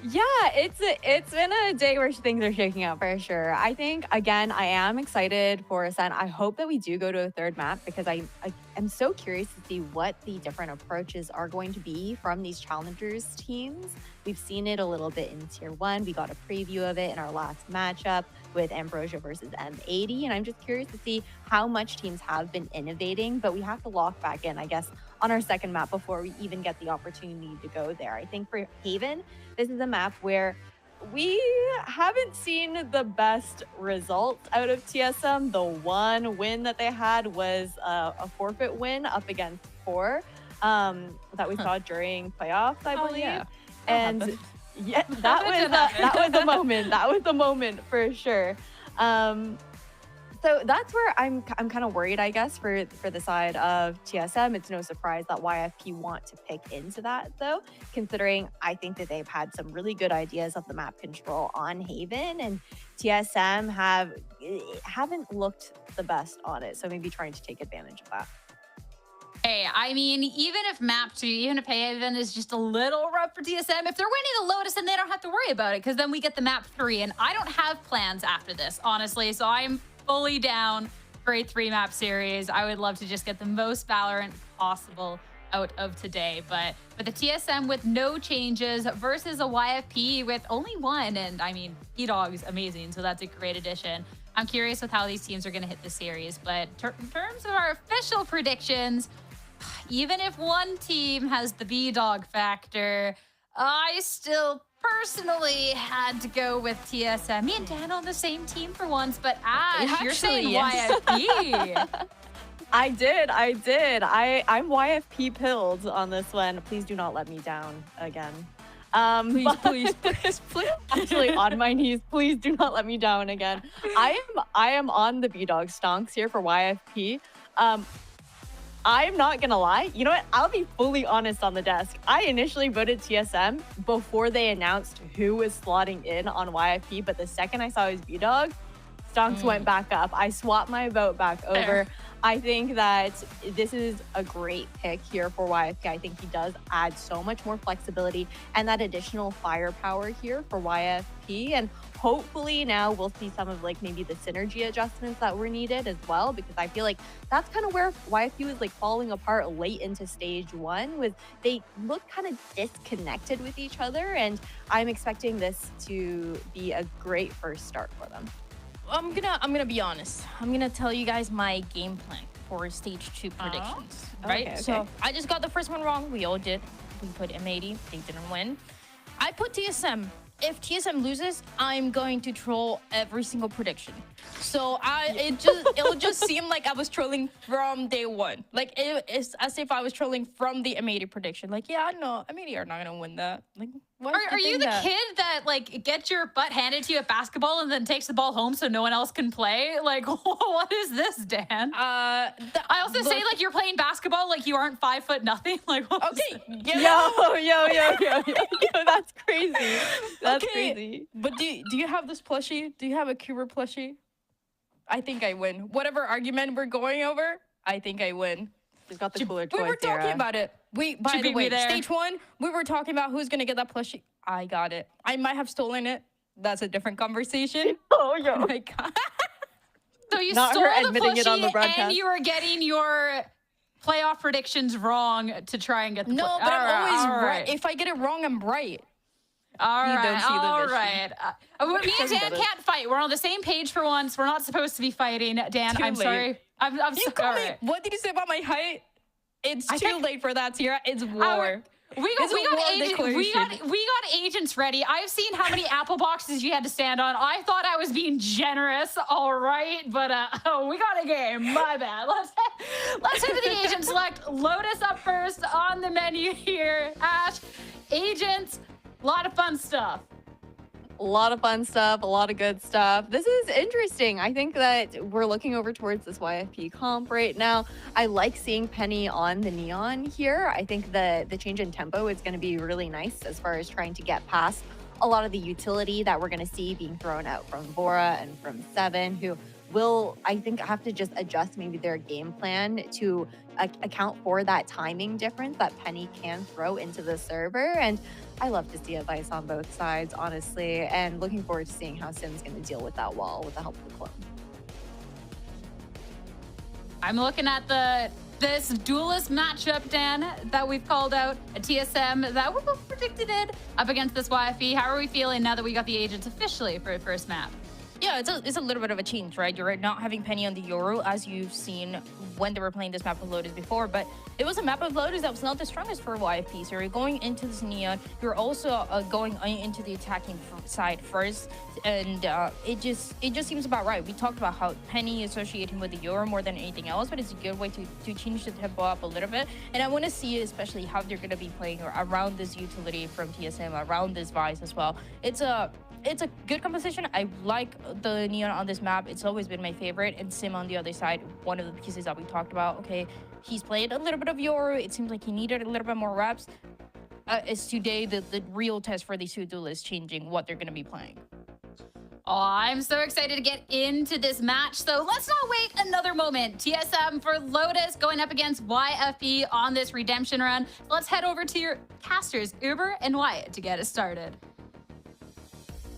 Yeah, it's been a day where things are shaking out for sure. I think, again, I am excited for Ascent. I hope that we do go to a third map because I am so curious to see what the different approaches are going to be from these Challengers teams. We've seen it a little bit in Tier 1. We got a preview of it in our last matchup with Ambrosia versus M80, and I'm just curious to see how much teams have been innovating, but we have to lock back in, I guess, on our second map before we even get the opportunity to go there. I think for Haven, this is a map where we haven't seen the best results out of TSM. The one win that they had was a forfeit win up against 4 that we saw during playoffs, I believe. Yeah. And yeah, that was the moment. That was the moment for sure. So that's where I'm kind of worried, I guess, for the side of TSM. It's no surprise that YFP want to pick into that, though, considering I think that they've had some really good ideas of the map control on Haven, and TSM haven't looked the best on it. So maybe trying to take advantage of that. Hey, I mean, even if map 2, even if Haven is just a little rough for TSM, if they're winning the Lotus, then they don't have to worry about it because then we get the map 3. And I don't have plans after this, honestly. So I'm fully down for a 3-map series. I would love to just get the most Valorant possible out of today. But with the TSM with no changes versus a YFP with only 1. And I mean, E-Dog's amazing. So that's a great addition. I'm curious with how these teams are going to hit the series. But in terms of our official predictions, even if one team has the B-Dog factor, I still personally had to go with TSM. Me and Dan on the same team for once, but Ash, you're saying YFP. I did. I'm YFP pilled on this one. Please do not let me down again. Please. Actually, on my knees, please do not let me down again. I am on the B-Dog stonks here for YFP. I'm not gonna lie. You know what? I'll be fully honest on the desk. I initially voted TSM before they announced who was slotting in on YFP, but the second I saw his B-Dog, stonks went back up. I swapped my vote back over. I think that this is a great pick here for YFP. I think he does add so much more flexibility and that additional firepower here for YFP. And hopefully now we'll see some of like maybe the synergy adjustments that were needed as well, because I feel like that's kind of where YFP was like falling apart late into stage 1, with they look kind of disconnected with each other. And I'm expecting this to be a great first start for them. I'm gonna be honest. I'm gonna tell you guys my game plan for stage 2 predictions. Right? Okay. So I just got the first one wrong. We all did. We put M80. They didn't win. I put TSM. If TSM loses, I'm going to troll every single prediction. So it'll just seem like I was trolling from day 1. Like it's as if I was trolling from the M80 prediction. Like, yeah, I know M80 are not gonna win that. Like, are you the kid that like gets your butt handed to you at basketball and then takes the ball home so no one else can play? Like, what is this, Dan? I also say like you're playing basketball like you aren't 5 foot nothing. Like, okay, yo, that's crazy. That's crazy. But do you have this plushie? Do you have a Cuber plushie? I think I win. Whatever argument we're going over, I think I win. She's got the cooler toys. We were talking about it. By the way, stage 1, we were talking about who's gonna get that plushie. I got it. I might have stolen it. That's a different conversation. Oh, yo. Oh my God. So you Not stole her the admitting it on the plushie broadcast. and you were getting your playoff predictions wrong to try and get the No, but I'm always right. If I get it wrong, I'm right. All You don't see the vision. right. Me and Dan can't fight. We're on the same page for once. We're not supposed to be fighting. Dan, Too I'm late. sorry. I'm You sorry. call me, what did you say about my height? It's too late for that, Sierra. It's war. We got agents ready. I've seen how many apple boxes you had to stand on. I thought I was being generous, all right, but we got a game. My bad. Let's head to the agent select. Lotus up first on the menu here. Ash, agents, a lot of fun stuff. A lot of fun stuff, a lot of good stuff. This is interesting. I think that we're looking over towards this YFP comp right now. I like seeing Penny on the Neon here. I think the change in tempo is going to be really nice as far as trying to get past a lot of the utility that we're going to see being thrown out from Vora and from Seven, who will, I think, have to just adjust maybe their game plan to account for that timing difference that Penny can throw into the server. And I love to see advice on both sides, honestly, and looking forward to seeing how Sim's going to deal with that wall with the help of the clone. I'm looking at this duelist matchup, Dan, that we've called out at TSM that we both predicted it up against this YFE. How are we feeling now that we got the agents officially for the first map? Yeah, it's a little bit of a change, right? You're not having Penny on the Yoru as you've seen when they were playing this map of Lotus before, but it was a map of Lotus that was not the strongest for YFP. So you're going into this Neon, you're also going into the attacking side first, and it just seems about right. We talked about how Penny associating with the Yoru more than anything else, but it's a good way to change the tempo up a little bit. And I want to see especially how they're going to be playing around this utility from TSM, around this Vice as well. It's a good composition. I like the Neon on this map. It's always been my favorite. And Sim on the other side, one of the pieces that we talked about. Okay, he's played a little bit of Yoru. It seems like he needed a little bit more reps. It's today the real test for these two duelists changing what they're going to be playing. Oh, I'm so excited to get into this match. So let's not wait another moment. TSM for Lotus going up against YFP on this redemption run. So let's head over to your casters, Uber and Wyatt, to get us started.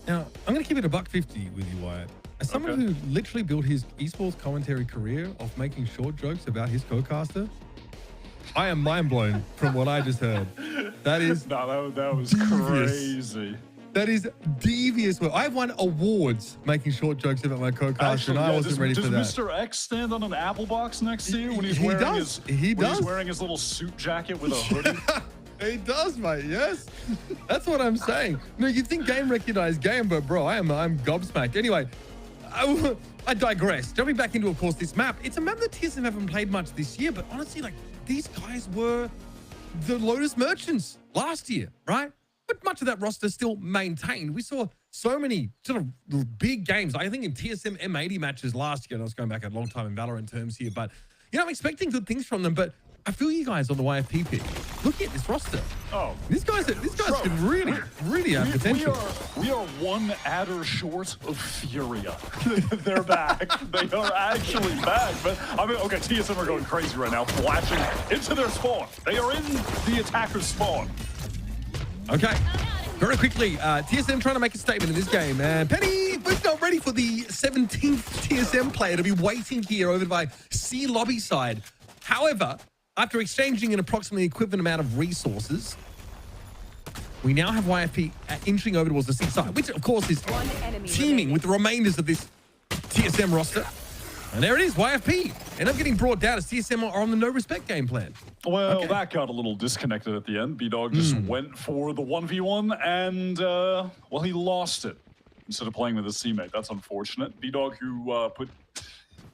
Now, I'm going to keep it $1.50 with you, Wyatt. As someone who literally built his esports commentary career off making short jokes about his co-caster, I am mind blown from what I just heard. That is that was devious. crazy. That is devious. I've won awards making short jokes about my co-caster, and I wasn't ready for that. Does Mr. X stand on an apple box next to you when he's wearing his little suit jacket with a hoodie? He does, mate. Yes, that's what I'm saying. No, you think game recognized game, but bro, I'm gobsmacked. Anyway, I digress. Jumping back into, of course, this map. It's a map that TSM haven't played much this year, but honestly, like these guys were the Lotus Merchants last year, right? But much of that roster still maintained. We saw so many sort of big games. I think in TSM M80 matches last year, and I was going back a long time in VALORANT terms here, but you know, I'm expecting good things from them. But I feel you guys on the YFP pick. Look at this roster. Oh, these guys can really have potential. We are one adder short of Furia. They're back. They are actually back. But I mean, okay, TSM are going crazy right now, flashing into their spawn. They are in the attacker's spawn. Okay, very quickly, TSM trying to make a statement in this game. And Penny, we're not ready for the 17th TSM player to be waiting here over by C lobby side. However, after exchanging an approximately equivalent amount of resources, we now have YFP inching over towards the C side, which of course is teaming with the remainders of this TSM roster. And there it is, YFP. End up getting brought down as TSM are on the no respect game plan. Well, that got a little disconnected at the end. B-Dog just went for the 1v1 and, well, he lost it instead of playing with his teammate. That's unfortunate. B-Dog, who put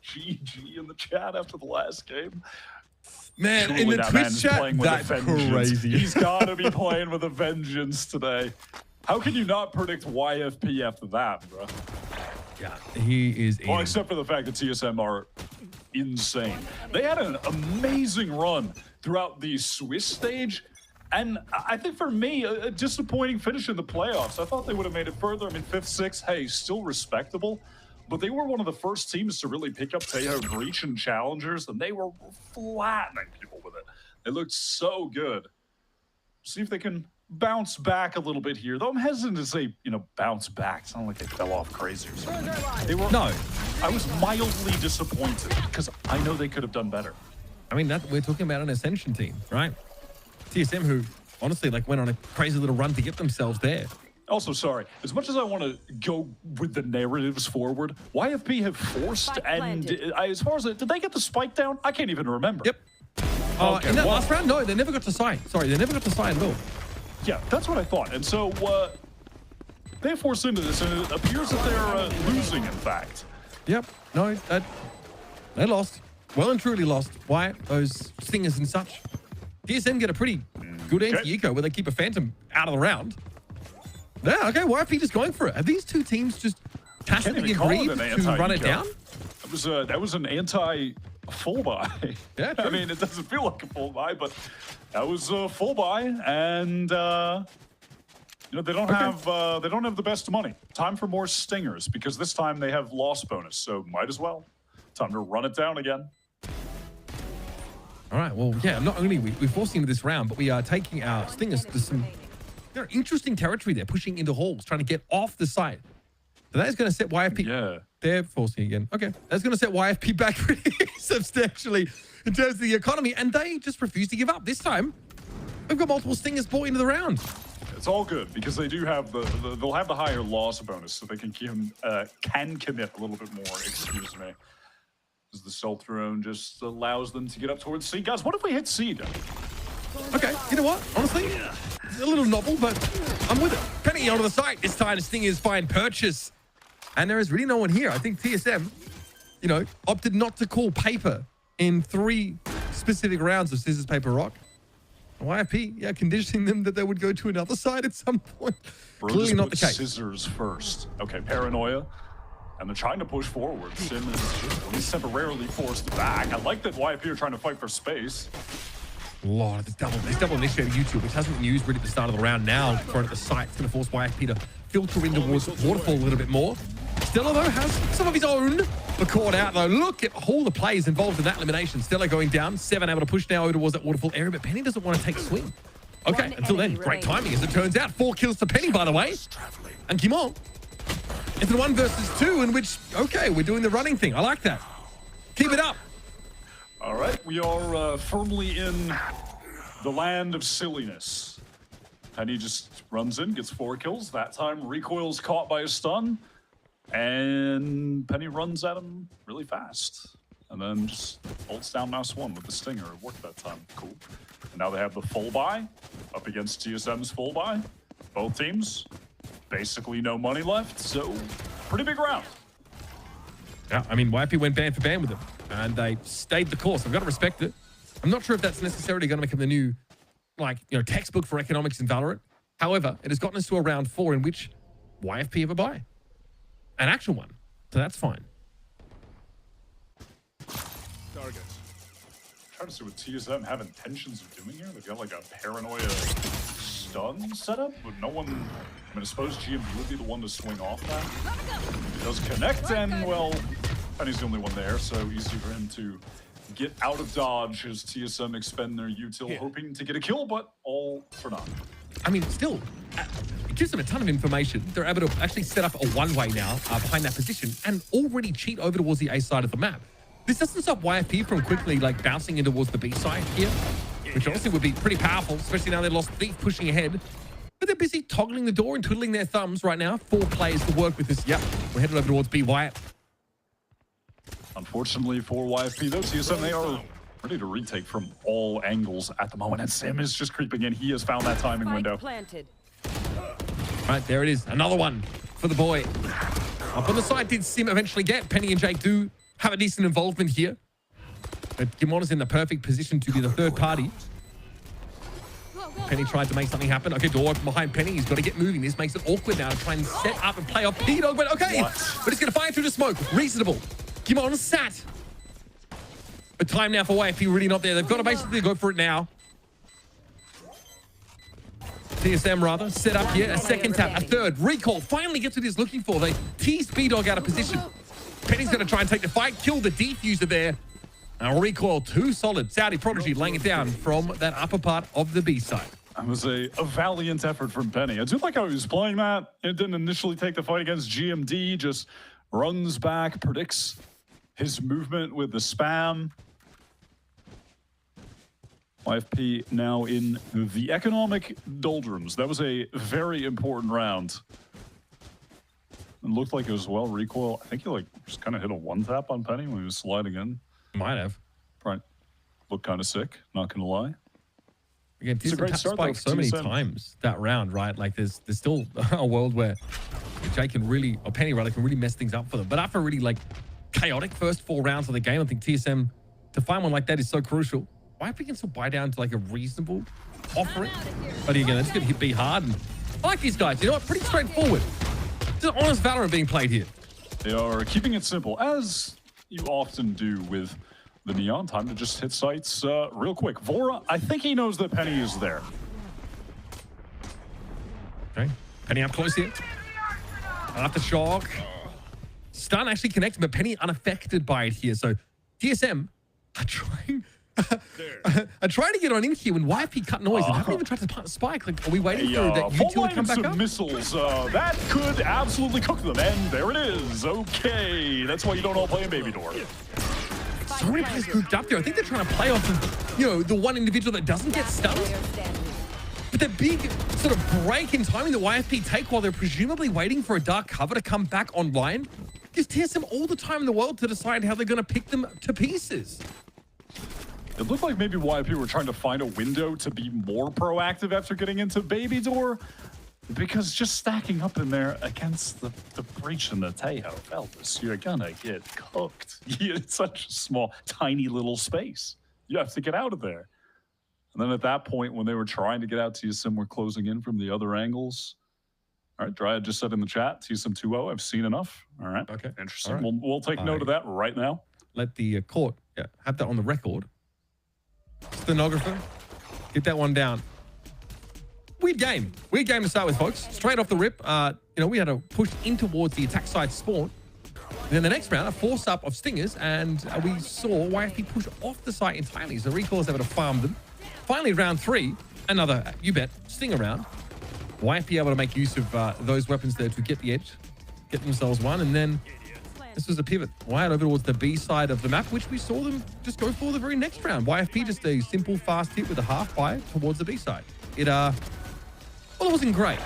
GG in the chat after the last game. Man, in the Twitch chat, that's crazy. He's got to be playing with a vengeance today. How can you not predict YFP after that, bro? Yeah, he is. Well, except for the fact that TSM are insane. They had an amazing run throughout the Swiss stage, and I think for me, a disappointing finish in the playoffs. I thought they would have made it further. I mean, 5th, 6th, hey, still respectable. But they were one of the first teams to really pick up Tejo Breach and Challengers, and they were flattening people with it. They looked so good. See if they can bounce back a little bit here. Though I'm hesitant to say, you know, bounce back. It's not like they fell off crazy or something. They were, no, I was mildly disappointed because I know they could have done better. I mean, we're talking about an Ascension team, right? TSM who, honestly, like went on a crazy little run to get themselves there. Also, sorry, as much as I want to go with the narratives forward, YFP have forced and as far as did they get the spike down? I can't even remember. Yep. In that last round, no, they never got to side. Sorry, they never got to side at all. Yeah, that's what I thought. And so they forced into this, and it appears that they're losing, in fact. Yep. No, they lost. Well and truly lost. Why? Those stingers and such. TSM get a pretty good anti-eco where they keep a Phantom out of the round. Yeah, okay, YFP just going for it. Have these two teams just tacitly agreed to run it down? That was an anti-full buy. Yeah, I mean, it doesn't feel like a full buy, but that was a full buy, and you know, they don't have the best money. Time for more stingers because this time they have loss bonus, so might as well. Time to run it down again. All right, well, yeah, not only we're forcing into this round, but we are taking our stingers to some interesting territory there, pushing into halls, trying to get off the site. So that is going to set YFP. Yeah. They're forcing again. Okay. That's going to set YFP back pretty substantially in terms of the economy, and they just refuse to give up. This time, we've got multiple stingers brought into the round. It's all good because they do have they'll have the higher loss bonus, so they can commit a little bit more. Excuse me. Because the stealth drone just allows them to get up towards C. Guys, what if we hit C then? Okay, you know what? Honestly, it's a little novel, but I'm with it. Penny onto the site. This time, Stingers find purchase. And there is really no one here. I think TSM, you know, opted not to call paper in 3 specific rounds of scissors, paper, rock. YFP, yeah, conditioning them that they would go to another side at some point. Bro, clearly not the case. Scissors first. Okay, paranoia. And they're trying to push forward. Sim is just at least temporarily forced back. I like that YFP are trying to fight for space. Lord, this double initiated YouTube, which hasn't been used really at the start of the round now, thrown at the site. It's going to force YFP to filter in towards Waterfall a little bit more. Stella, though, has some of his own. The caught out, though. Look at all the players involved in that elimination. Stella going down. 7 able to push now over towards that waterfall area, but Penny doesn't want to take a swing. Okay, until then, great timing as it turns out. 4 kills to Penny, by the way. And Kimon. It's a 1 versus 2 in which, okay, we're doing the running thing. I like that. Keep it up. All right, we are firmly in the land of silliness. Penny just runs in, gets 4 kills. That time, recoils caught by a stun. And Penny runs at him really fast. And then just holds down mouse 1 with the stinger. It worked that time. Cool. And now they have the full buy up against TSM's full buy. Both teams, basically no money left. So, pretty big round. Yeah, I mean, YFP went band for band with them. And they stayed the course. I've got to respect it. I'm not sure if that's necessarily going to become the new, textbook for economics in Valorant. However, it has gotten us to a round 4 in which YFP have a buy. An actual one. So that's fine. Target. Trying to see what TSM have intentions of doing here. They've got like a paranoia stun setup, but no one. I mean, I suppose GMB would be the one to swing off that. It does connect, and well, Penny's the only one there, so easy for him to get out of dodge as TSM expend their util, hoping to get a kill, but all for naught. I mean, still, it gives them a ton of information. They're able to actually set up a one-way now behind that position and already cheat over towards the A side of the map. This doesn't stop YFP from quickly bouncing in towards the B side here, which honestly would be pretty powerful, especially now they lost Thief pushing ahead. But they're busy toggling the door and twiddling their thumbs right now. 4 players to work with this. Yep, we're headed over towards B Wyatt. Unfortunately for YFP, though, TSM, they are ready to retake from all angles at the moment. And Sim is just creeping in. He has found that timing window. Planted. Right, there it is. Another one for the boy. Up on the side, did Sim eventually get? Penny and Jake do have a decent involvement here. But Gimon is in the perfect position to be the third party. Penny tried to make something happen. Okay, door open behind Penny. He's got to get moving. This makes it awkward now to try and set up and play off P-Dog. But okay, but he's going to fire through the smoke. Reasonable. Gimon sat. But time now for YFP really not there. They've got to basically go for it now. TSM rather, set up here. A second tap, a third. Recall. Finally gets what he's looking for. They teased B-Dog out of position. Penny's going to try and take the fight. Kill the defuser there. And recoil too solid. Saudi Prodigy laying it down from that upper part of the B side. That was a valiant effort from Penny. I do like how he was playing that. It didn't initially take the fight against GMD. Just runs back, predicts his movement with the spam. YFP now in the economic doldrums. That was a very important round. It looked like it was well recoil. I think he just kind of hit a 1-tap on Penny when he was sliding in. Might have. Right. Looked kind of sick, not gonna lie. Again, TSM tapped spike so many times that round, right? Like there's still a world where Jake can really, or Penny rather, can really mess things up for them. But after a really chaotic first 4 rounds of the game, I think TSM to find one like that is so crucial. YFP can still buy down to a reasonable offering. But again, they're just gonna hit B hard. And I like these guys, you know what? Pretty straightforward. Just honest Valorant being played here. They are keeping it simple, as you often do with the Neon. Time to just hit sites real quick. Vora, I think he knows that Penny is there. Okay, Penny up close here. Aftershock. Stun actually connected, but Penny unaffected by it here. So TSM are trying to get on in here when YFP cut noise and haven't even tried to plant a spike. Are we waiting for that util to come back up? Missiles, that could absolutely cook them. And there it is. Okay, that's why you don't all play in Baby Door. So many players grouped up there. I think they're trying to play off of, the one individual that doesn't get stunned. But the big sort of break in timing that YFP take while they're presumably waiting for a dark cover to come back online gives TSM all the time in the world to decide how they're going to pick them to pieces. It looked like maybe YFP were trying to find a window to be more proactive after getting into Baby Door, because just stacking up in there against the breach in the Tejo, Feltus, you're gonna get cooked. It's such a small, tiny little space. You have to get out of there. And then at that point, when they were trying to get out, TSM were closing in from the other angles. All right, Dryad just said in the chat, TSM 2-0, I've seen enough. All right, okay, interesting. Right. We'll take note of that right now. Let the court have that on the record. Stenographer, get that one down. Weird game to start with, folks. Straight off the rip, we had to push in towards the attack side spawn. Then the next round, a force-up of Stingers, and we saw YFP push off the site entirely. So Recall is able to farm them. Finally, round 3, another, you bet, Stinger round. YFP able to make use of those weapons there to get the edge, get themselves one, and then this was a pivot wide over towards the B side of the map, which we saw them just go for the very next round. YFP just a simple, fast hit with a half fire towards the B side. It, well, it wasn't great.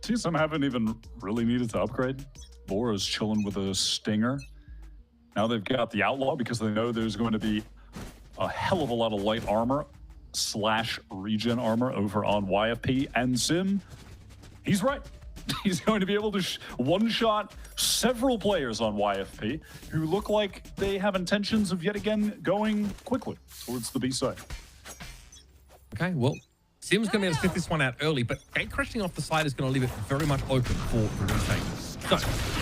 TSM haven't even really needed to upgrade. Laura's chilling with a Stinger. Now they've got the Outlaw because they know there's going to be a hell of a lot of light armor / regen armor over on YFP. And Sim, he's right. He's going to be able to one-shot several players on YFP who look like they have intentions of yet again going quickly towards the B side. Okay, well, Sim's going to be able to sniff this one out early, but gate crashing off the side is going to leave it very much open for the retake. So,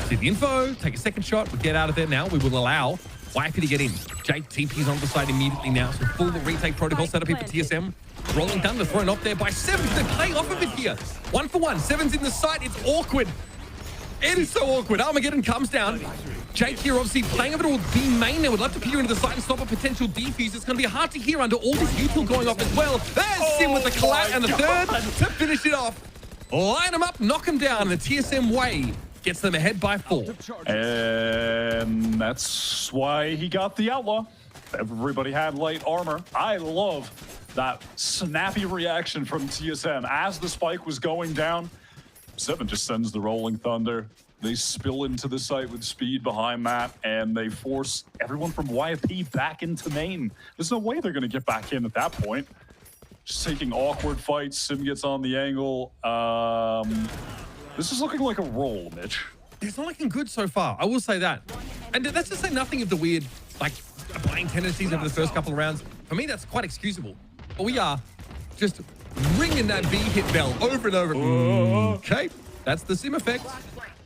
see the info, take a second shot, we get out of there now. We will allow YFP to get in. Jake TP's on the side immediately now, so full retake protocol set up here for TSM. Rolling Thunder thrown up there by Seven. They're playing off of it here. 1 for 1. Seven's in the site. It's awkward. It is so awkward. Armageddon comes down. Jake here obviously playing a bit of B main. They would love to peer into the site and stop a potential defuse. It's going to be hard to hear under all this util going off as well. There's Sim with the collab and the third to finish it off. Line them up, knock them down. And the TSM way gets them ahead by 4. And that's why he got the Outlaw. Everybody had light armor. I love that snappy reaction from TSM as the spike was going down. Seven just sends the Rolling Thunder. They spill into the site with speed behind that, and they force everyone from YFP back into main. There's no way they're going to get back in at that point. Just taking awkward fights. Sim gets on the angle. This is looking like a roll, Mitch. It's not looking good so far, I will say that. And that's to say nothing of the weird, like, playing tendencies over the first couple of rounds. For me, that's quite excusable. But we are just ringing that B hit bell over and over. Okay, that's the Sim effect.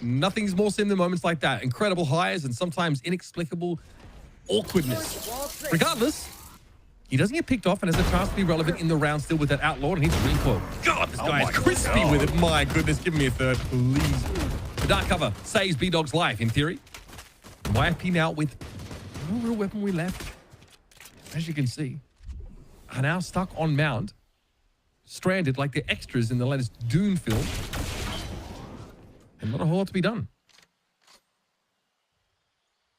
Nothing's more Sim than moments like that. Incredible highs and sometimes inexplicable awkwardness. Regardless, he doesn't get picked off and has a chance to be relevant in the round still with that Outlaw, and he's recoil. God, this guy is crispy with it. My goodness, give me a third, please. The dark cover saves B-Dog's life, in theory. YFP now with no real weaponry left, as you can see, are now stuck on Mount, stranded like the extras in the latest Dune film, and not a whole lot to be done.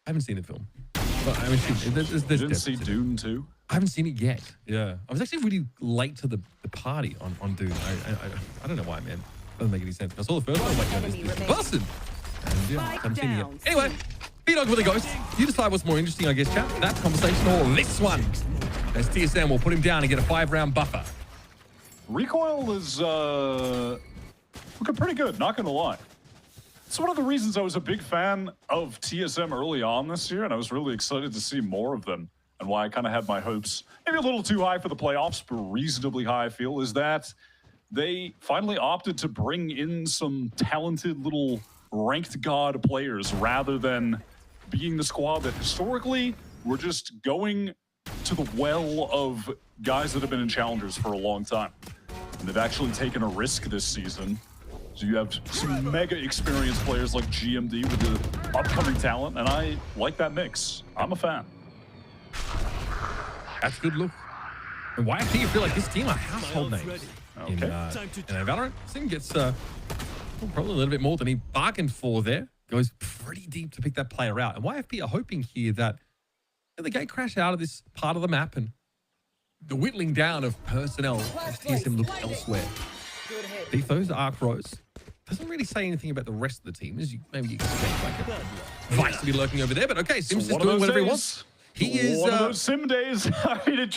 I haven't seen the film. But I mean, you didn't see Dune 2? I haven't seen it yet. Yeah. I was actually really late to the party on Dune. I don't know why, man. Doesn't make any sense. I saw the first one, I was like, no, this is busted. And yeah, I haven't seen it yet. Anyway, B-Dog with a ghost. You decide what's more interesting, I guess, chat. That conversation or this one. As TSM will put him down and get a 5-round buffer. Recoil is looking pretty good, not gonna lie. It's one of the reasons I was a big fan of TSM early on this year, and I was really excited to see more of them. And why I kind of had my hopes maybe a little too high for the playoffs, but reasonably high, I feel, is that they finally opted to bring in some talented little ranked god players rather than being the squad that historically were just going to the well of guys that have been in Challengers for a long time. And they've actually taken a risk this season. So you have some mega experienced players like GMD with the upcoming talent, and I like that mix. I'm a fan. That's a good look. And why do you feel like this team are household names? Okay. In VALORANT, Sim gets probably a little bit more than he bargained for there. Goes pretty deep to pick that player out. And YFP are hoping here that the gate crash out of this part of the map and the whittling down of personnel as TSM look elsewhere. Defos, Arc Rose, doesn't really say anything about the rest of the team, as you maybe expect like a Vice to be lurking over there. But okay, Sim's just doing whatever he wants. He is one of those Sim days. I mean,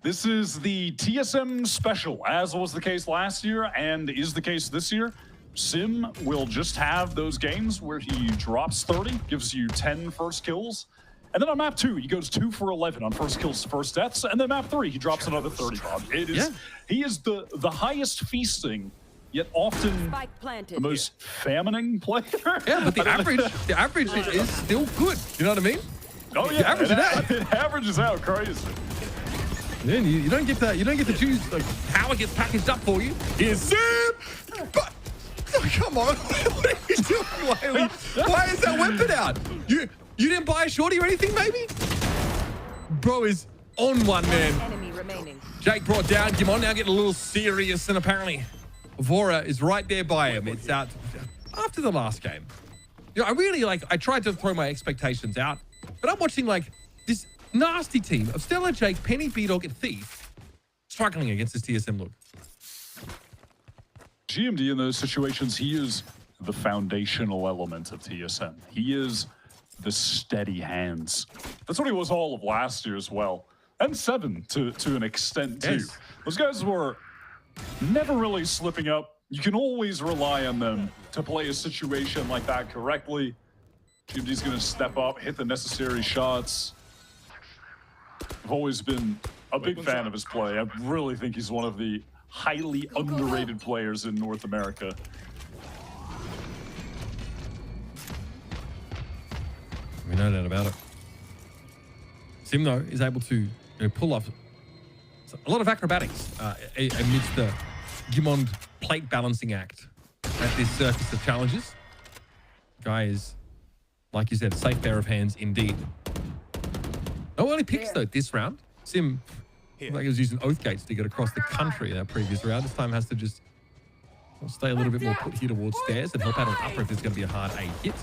this is the TSM special, as was the case last year and is the case this year. Sim will just have those games where he drops 30, gives you 10 first kills. And then on map 2, he goes 2 for 11 on first kills, first deaths. And then map 3, he drops another 30. He is the highest feasting, yet often the most famining player. Yeah, but the average is still good. You know what I mean? Oh yeah, it averages out crazy. Then you don't get to choose like how it gets packaged up for you. Here's Sim, but come on. What are you doing, Wiley? Why is that weapon out? You didn't buy a shorty or anything, maybe? Bro is on one, man. Enemy remaining. Jake brought down Gimon, now getting a little serious, and apparently Vora is right there by him. It's out after the last game. You know, I really I tried to throw my expectations out, but I'm watching this nasty team of Stella, Jake, Penny, B-Dog, and Thief struggling against this TSM look. GMD in those situations, he is the foundational element of TSM. He is the steady hands. That's what he was all of last year as well. And 7 to an extent too. Yes. Those guys were never really slipping up. You can always rely on them to play a situation like that correctly. GMD's gonna step up, hit the necessary shots. I've always been a big fan of his play. I really think he's one of the highly underrated players in North America. We know that about it. Sim, though, is able to pull off a lot of acrobatics amidst the Gimond plate balancing act at this circus of challenges. Guy is, like you said, a safe pair of hands indeed. No early picks, though, this round. Sim, like he was using oath gates to get across the country in that previous round. This time has to just stay a little bit more put here towards stairs and help out on upper if there's going to be a hard A hit.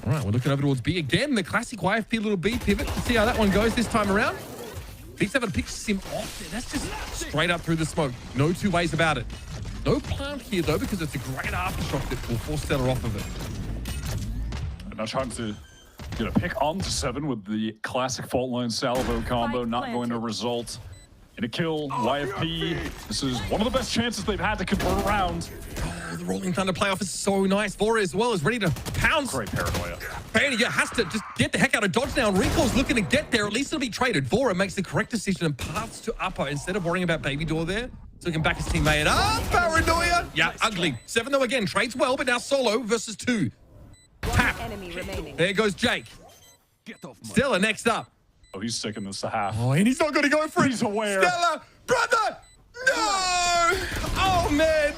All right, we're looking over towards B again. The classic YFP little B pivot. Let's see how that one goes this time around. B7 picks Sim off there. That's just straight up through the smoke. No two ways about it. No plant here, though, because it's a great aftershock that will force Stella off of it. And now trying to get a pick onto 7 with the classic fault line salvo combo, not going to result in a kill. YFP, this is one of the best chances they've had to convert around. Oh, the Rolling Thunder playoff is so nice. Vora as well is ready to pounce. Great paranoia. Bailey has to just get the heck out of dodge now. Recoil's looking to get there. At least it'll be traded. Vora makes the correct decision and paths to upper instead of worrying about Baby Door there. So he can back his teammate up. Paranoia. Yeah, ugly. 7 though again. Trades well, but now solo versus 2. Tap. There goes Jake. Stella next up. Oh, he's taking this to half. Oh, and he's not going to go for it. He's aware. Stella, brother, no! Oh, man.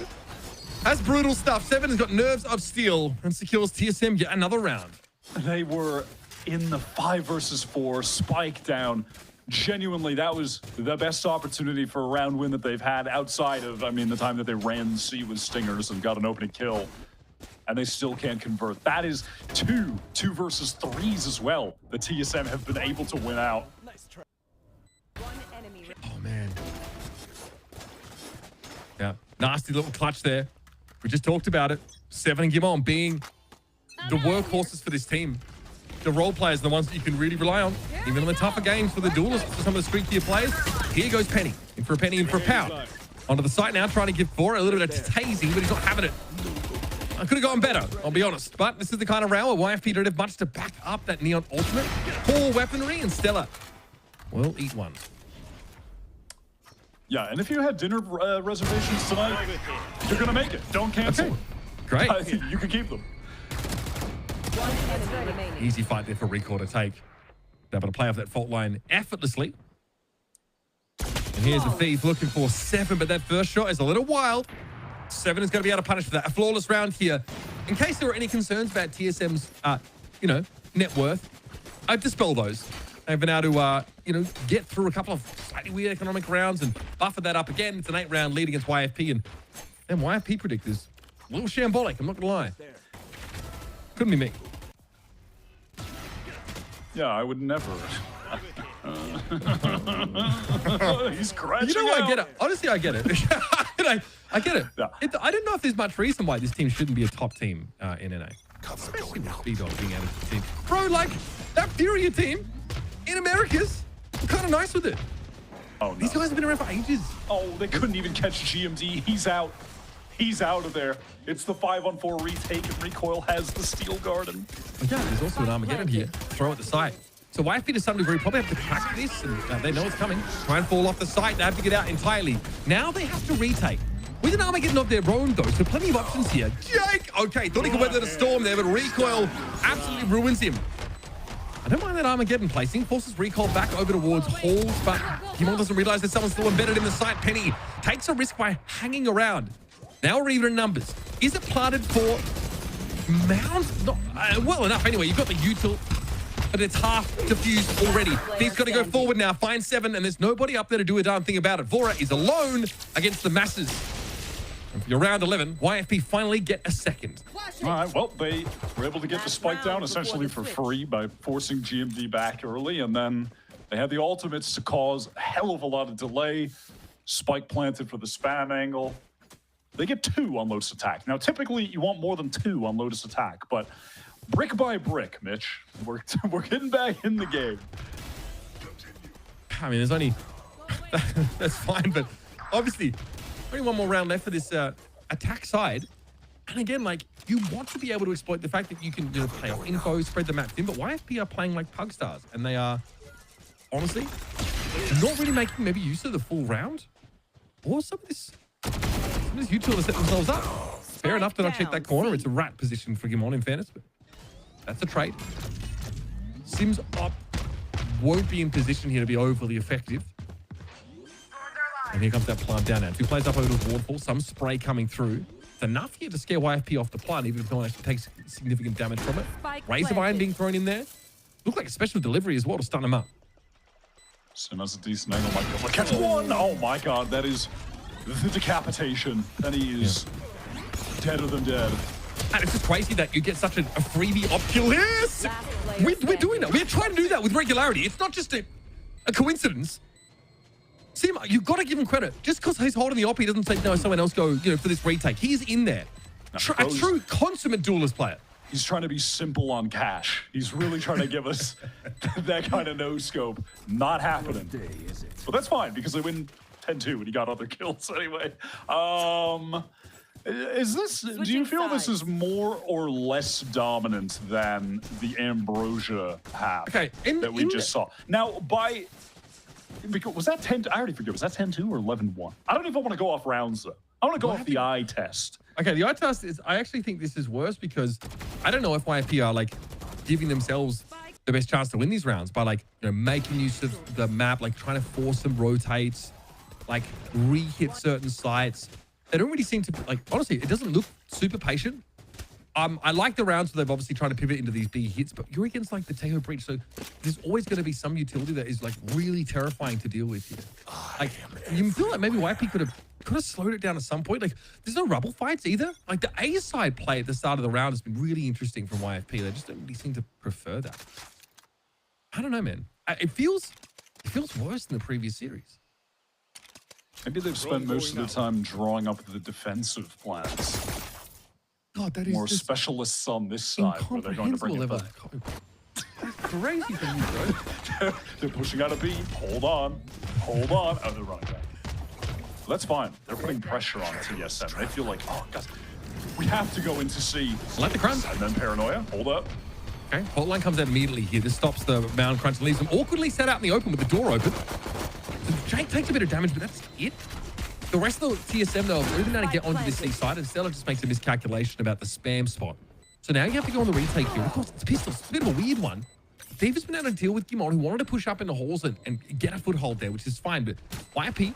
That's brutal stuff. 7 has got nerves of steel and secures TSM yet another round. They were in the 5 versus 4 spike down. Genuinely, that was the best opportunity for a round win that they've had outside of, I mean, the time that they ran C with Stingers and got an opening kill. And they still can't convert. That is 2 versus 3s as well. The TSM have been able to win out. Oh, man. Yeah, nasty little clutch there. We just talked about it. 7 and Gimon being the workhorses for this team. The role players, the ones that you can really rely on. Even in the tougher games for the duelists, for some of the streakier players. Here goes Penny. In for a penny, in for a pound. Onto the site now, trying to give Vora a little bit of tasing, but he's not having it. I could have gone better, I'll be honest. But this is the kind of round where YFP don't have much to back up that Neon ultimate. Core weaponry, and Stella will eat one. Yeah, and if you had dinner reservations tonight, you're going to make it. Don't cancel. Okay. Great. You can keep them. Easy fight there for Recall to take. They're able to play off that fault line effortlessly. And here's the Thief looking for 7, but that first shot is a little wild. 7 is going to be able to punish for that. A flawless round here. In case there were any concerns about TSM's, net worth, I've dispelled those. They've been able to, get through a couple of slightly weird economic rounds and buffer that up again. It's an 8-round lead against YFP, and YFP predictors, a little shambolic, I'm not going to lie. Couldn't be me. Yeah, I would never. He's scratching. You know what? I get it. Honestly, I get it. I get it. Yeah. I don't know if there's much reason why this team shouldn't be a top team in NA. Especially with B-Dog being added to the team. Bro, like, that Furia team in Americas, I'm kind of nice with it. Oh, no. These guys have been around for ages. Oh, they couldn't even catch GMD. He's out. He's out of there. It's the 5-on-4 retake, and Recoil has the Steel Garden. But yeah, there's also an Armageddon here. Throw at the site. So YFP to some degree probably have to crack this, and they know it's coming. Try and fall off the site. They have to get out entirely. Now they have to retake. With an Armageddon of their own, though, so plenty of options here. Jake! Okay, thought he could weather the storm there, but Recoil absolutely ruins him. I don't mind that Armageddon placing. Forces Recoil back over towards Halls, but Gimon doesn't realize that someone's still embedded in the site. Penny takes a risk by hanging around. Now we're even in numbers. Is it planted for Mound? Not well enough anyway. You've got the util, but it's half diffused already. He's got to go forward now, find 7, and there's nobody up there to do a darn thing about it. Vora is alone against the masses. And for your round 11, YFP finally get a second. All right, well, they were able to get the spike down essentially for free by forcing GMD back early, and then they had the ultimates to cause a hell of a lot of delay. Spike planted for the spam angle. They get 2 on Lotus Attack. Now, typically, you want more than 2 on Lotus Attack, but brick by brick, Mitch, we're getting back in the game. I mean, there's only... that's fine, but obviously, only one more round left for this attack side. And again, like, you want to be able to exploit the fact that you can play off info, spread the map thin, but YFP are playing like pug stars, and they are, honestly, not really making maybe use of the full round. Or some of this util to set themselves up. Fair enough to not check that corner. It's a rat position for Gimon, in fairness, but that's a trade. Sims up won't be in position here to be overly effective. And here comes that plant down now. 2 players up over the waterfall. Some spray coming through. It's enough here to scare YFP off the plant, even if no one actually takes significant damage from it. Razor Iron being thrown in there. Look like a special delivery as well to stun him up. So that's a decent angle. Might catch 1. Oh my god, that is the decapitation. And he is deader than dead. And it's just crazy that you get such a freebie op kill. Yes! We're doing that. We're trying to do that with regularity. It's not just a coincidence. See, you've got to give him credit. Just because he's holding the op, he doesn't say, no, someone else go, for this retake. He's in there. A true consummate duelist player. He's trying to be simple on cash. He's really trying to give us that kind of no-scope. Not happening. But that's fine, because they win 10-2 and he got other kills anyway. Do you feel this is more or less dominant than the Ambrosia half that we just saw? Now, was that 10? I already forget. Was that 10-2 or 11-1? I don't even want to go off rounds though. I want to go off the eye test. Okay, the eye test is. I actually think this is worse because I don't know if YFP are like giving themselves the best chance to win these rounds by like making use of the map, like trying to force some rotates, like re-hit certain sites. They don't really seem to like. Honestly, it doesn't look super patient. I like the rounds where they've obviously trying to pivot into these B hits, but you're against like the Teho Breach, so there's always going to be some utility that is like really terrifying to deal with here. Like you feel like maybe YP could have slowed it down at some point. Like there's no rubble fights either. Like the A side play at the start of the round has been really interesting from YFP. They just don't really seem to prefer that. I don't know, man. It feels worse than the previous series. Maybe they've spent most of the time drawing up the defensive plans. God, that is more specialists on this side where they're going to bring it back. That's crazy for you, bro. They're pushing out a B. Hold on. Hold on. Oh, they're running back. That's fine. They're putting pressure on TSM. They feel like, oh, guys, we have to go into C. Let the crunch. And then Paranoia. Hold up. Okay, hotline comes out immediately here. This stops the mound crunch and leaves them awkwardly set out in the open with the door open. So Jake takes a bit of damage, but that's it. The rest of the TSM, though, are really going to get onto this C side, and Stella just makes a miscalculation about the spam spot. So now you have to go on the retake here. Of course, it's pistols. It's a bit of a weird one. David's been able to deal with Gimon, who wanted to push up in the halls and get a foothold there, which is fine. But YP,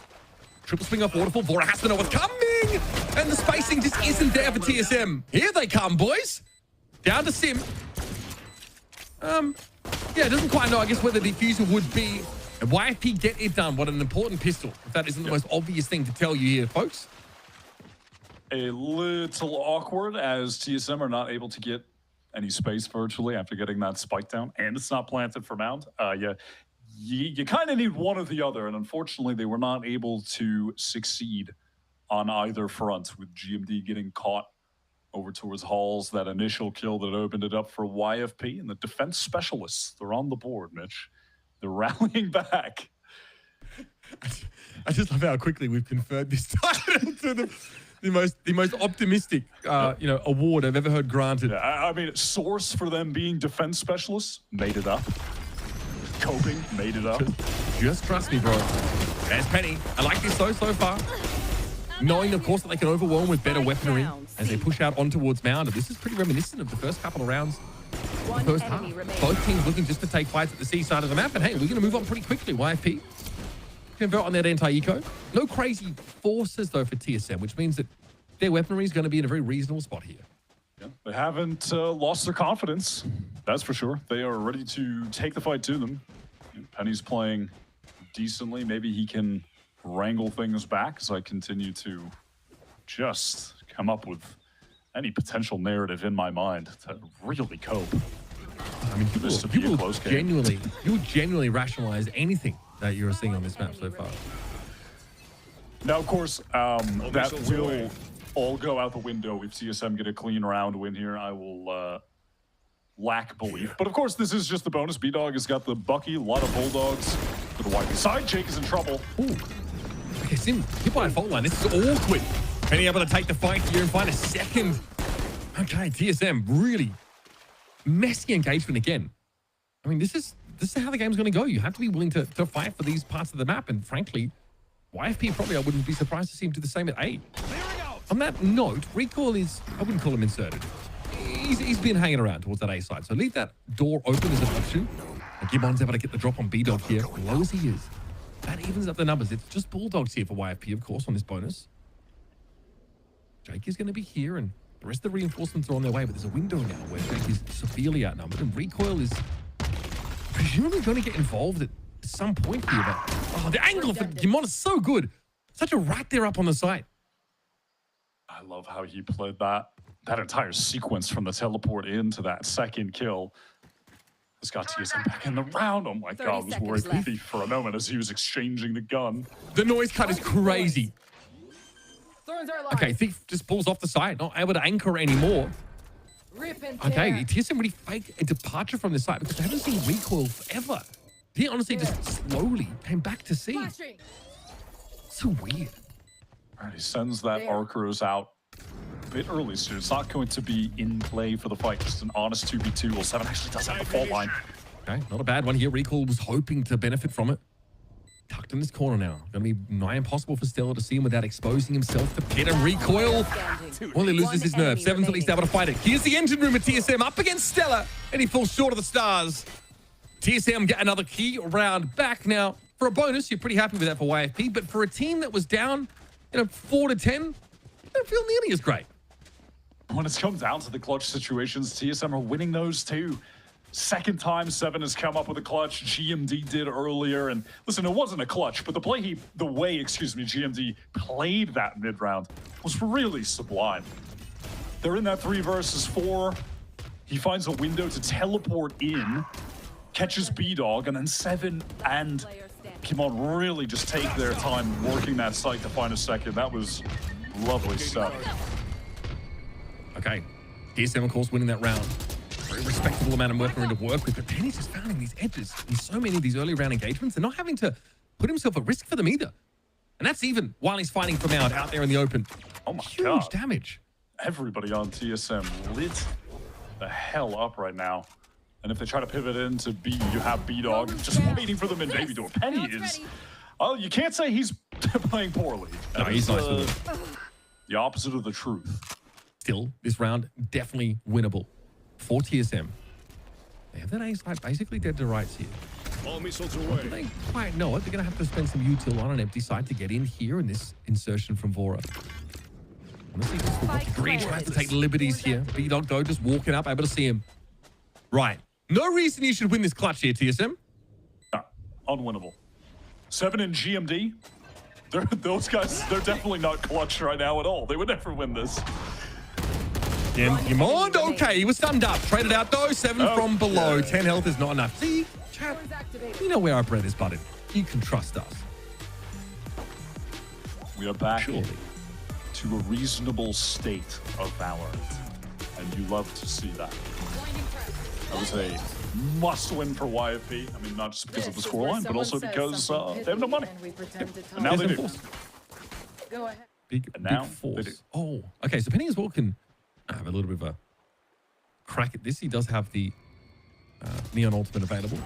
triple swing off waterfall. Vora has to know what's coming! And the spacing just isn't there for TSM. Here they come, boys. Down to Sim. Yeah, doesn't quite know, I guess, where the diffuser would be. And YFP get it done. What an important pistol. If that isn't the most obvious thing to tell you here, folks. A little awkward as TSM are not able to get any space virtually after getting that spike down. And it's not planted for Mound. You kind of need one or the other. And unfortunately, they were not able to succeed on either front with GMD getting caught over towards Halls. That initial kill that opened it up for YFP. And the defense specialists, they're on the board, Mitch. They're rallying back. I just love how quickly we've conferred this title to the most optimistic award I've ever heard granted. Yeah, I mean, source for them being defense specialists made it up. Coping made it up. Just trust me, bro. There's Penny. I like this so far. Knowing, of course, that they can overwhelm with better weaponry as they push out on towards Mound. And this is pretty reminiscent of the first couple of rounds. First half. Both teams looking just to take fights at the C side of the map. And hey, we're going to move on pretty quickly. YFP convert on that anti-eco. No crazy forces, though, for TSM, which means that their weaponry is going to be in a very reasonable spot here. Yeah, they haven't lost their confidence, that's for sure. They are ready to take the fight to them. Penny's playing decently. Maybe he can wrangle things back as I continue to just come up with any potential narrative in my mind to really cope. I mean, you will genuinely rationalize anything that you're seeing on this map so far. Now, of course, that will all go out the window if TSM get a clean round win here. I will lack belief. But of course, this is just the bonus. B-Dog has got the Bucky, a lot of Bulldogs to the wide side. Jake is in trouble. Ooh. Okay, Sim, hit by a fault line. This is awkward. Penny able to take the fight here and find a second. Okay, TSM, really messy engagement again. I mean, this is how the game's going to go. You have to be willing to fight for these parts of the map. And frankly, YFP probably, I wouldn't be surprised to see him do the same at 8. On that note, Recoil is, I wouldn't call him inserted. He's been hanging around towards that A side. So leave that door open as an option. And Gibbon's able to get the drop on B-Dog here, low as he is. That evens up the numbers. It's just Bulldogs here for YFP, of course, on this bonus. Jake is going to be here, and the rest of the reinforcements are on their way, but there's a window now where Jake is severely outnumbered, and Recoil is presumably going to get involved at some point here. But the angle for Gimon is so good. Such a rat there up on the side. I love how he played that entire sequence from the teleport into that second kill. Has got TSM back in the round. Oh my god, I was worried for Thief for a moment as he was exchanging the gun. The noise cut is crazy. Okay, Thief just pulls off the side, not able to anchor anymore. Okay, TSM really fake a departure from the side because they haven't seen Recoil forever. He honestly just slowly came back to see. So weird. All right, he sends that Archeros out a bit early, so it's not going to be in play for the fight. Just an honest 2v2. Well, 7 actually does have the fault line. Okay, not a bad one here. Recoil was hoping to benefit from it. Tucked in this corner now. Going to be nigh impossible for Stella to see him without exposing himself to Pit and Recoil. Well, he loses his nerve. 7's at least able to fight it. Here's the engine room at TSM up against Stella, and he falls short of the stars. TSM get another key round back. Now, for a bonus, you're pretty happy with that for YFP, but for a team that was down, 4 to 10, they don't feel nearly as great. When it's come down to the clutch situations, TSM are winning those too. Second time 7 has come up with a clutch. GMD did earlier, and listen, it wasn't a clutch, but the way GMD played that mid round was really sublime. They're in that 3 versus 4. He finds a window to teleport in, catches B-Dog, and then 7 and Kimon really just take their time working that site to find a second. That was lovely stuff. Okay, TSM of course winning that round. Very respectable amount of weaponry to work with, but Penny's just finding these edges in so many of these early round engagements and not having to put himself at risk for them either. And that's even while he's fighting for Mound out there in the open. Oh my god. Huge damage. Everybody on TSM lit the hell up right now. And if they try to pivot into B, you have B-Dog just waiting for them in baby door. Penny is, oh, you can't say he's playing poorly. No, he's nice with it. The opposite of the truth. Still, this round definitely winnable for TSM. They have that A side basically dead to rights here. All missiles away. They quite know it. They're going to have to spend some util on an empty side to get in here in this insertion from Vora. Honestly, just for Green tries to take liberties here. B-Dog though just walking up, able to see him. Right. No reason you should win this clutch here, TSM. No, unwinnable. 7 and GMD. Those guys, they're definitely not clutch right now at all. They would never win this. Yamond, okay, he was stunned up. Traded out though, 7 from below. 10 health is not enough. See, chat, you know where our bread is buttered. You can trust us. We are back to a reasonable state of Valorant. And you love to see that. That was a must-win for YFP. I mean, not just because of the scoreline, but also because they have no money. And now they do. Go ahead. Big force. Oh, okay, so Penny as well can have a little bit of a crack at this. He does have the Neon Ultimate available.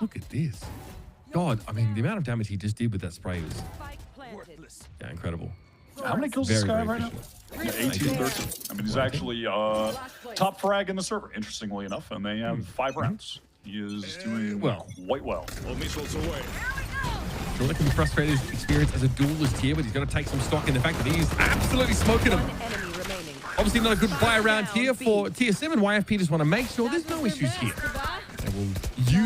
Look at this. God, I mean, the amount of damage he just did with that spray was incredible. How many kills does this guy have right now? 18, 13. I mean, he's actually top frag in the server, interestingly enough, and they have 5 rounds. He is doing quite well. All missiles away. sure that can be frustrating experience as a duelist here, but he's going to take some stock in the fact that he's absolutely smoking him. Obviously not a good buy around here for TSM, and YFP just want to make sure there's no issues here. And we'll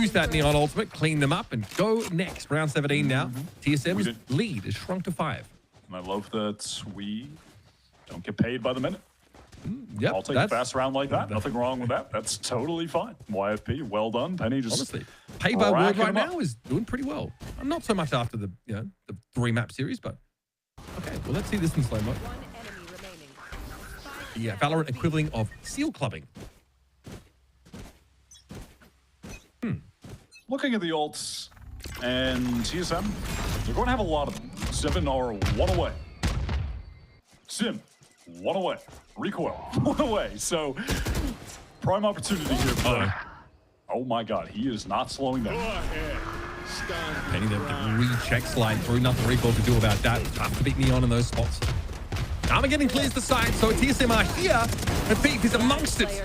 use that Neon ultimate, clean them up, and go next. Round 17 now. TSM's lead is shrunk to 5. And I love that we don't get paid by the minute. Yep, I'll take a fast round like that. Nothing wrong with that. That's totally fine. YFP, well done. Penny just honestly, pay by word right now is doing pretty well. Not so much after the the 3-map series, but okay. Well, let's see this in slow mo. Yeah, Valorant equivalent of seal clubbing. Looking at the ults and TSM, they're going to have a lot of them. Seven are 1 away. Sim, 1 away. Recoil, 1 away. So, prime opportunity here. But, oh my God, he is not slowing down. Penny, the recheck slide through. Nothing recoil to do about that. Tough to beat Neon in those spots. Armageddon clears the side, so TSM are here. And Beef is amongst it.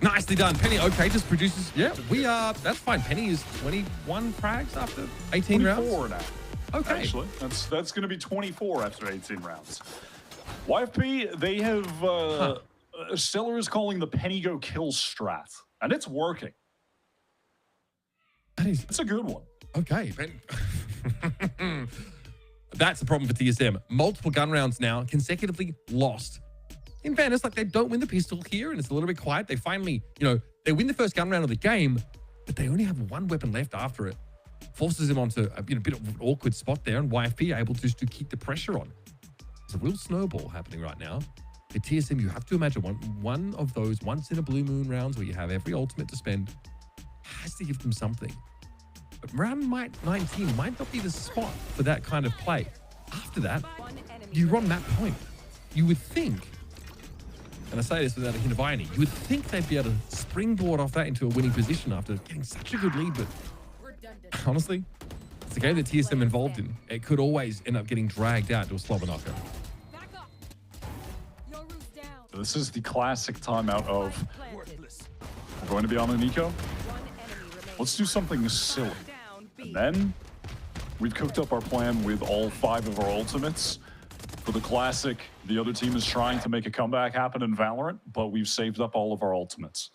Nicely done. Penny, okay, just produces. Yeah, we are. That's fine. Penny is 21 frags after 18 rounds. 24 now. Okay. Actually, that's going to be 24 after 18 rounds. YFP, they have Stellar is calling the Penny Go Kill strat, and it's working. It's a good one. Okay. That's the problem for TSM. Multiple gun rounds now, consecutively lost. In fairness, like they don't win the pistol here, and it's a little bit quiet. They finally, they win the first gun round of the game, but they only have one weapon left after it. Forces him onto a bit of an awkward spot there, and YFP are able to keep the pressure on. There's a real snowball happening right now. For TSM, you have to imagine one of those once in a blue moon rounds where you have every ultimate to spend has to give them something. But round 19 might not be the spot for that kind of play. After that, you're on that point. You would think, and I say this without a hint of irony, you would think they'd be able to springboard off that into a winning position after getting such a good lead, but honestly, it's a game that TSM involved in. It could always end up getting dragged out to a slobber knocker. This is the classic timeout of we're going to be on an eco. Let's do something silly. And then we've cooked up our plan with all 5 of our ultimates. For the classic, the other team is trying to make a comeback happen in Valorant, but we've saved up all of our ultimates.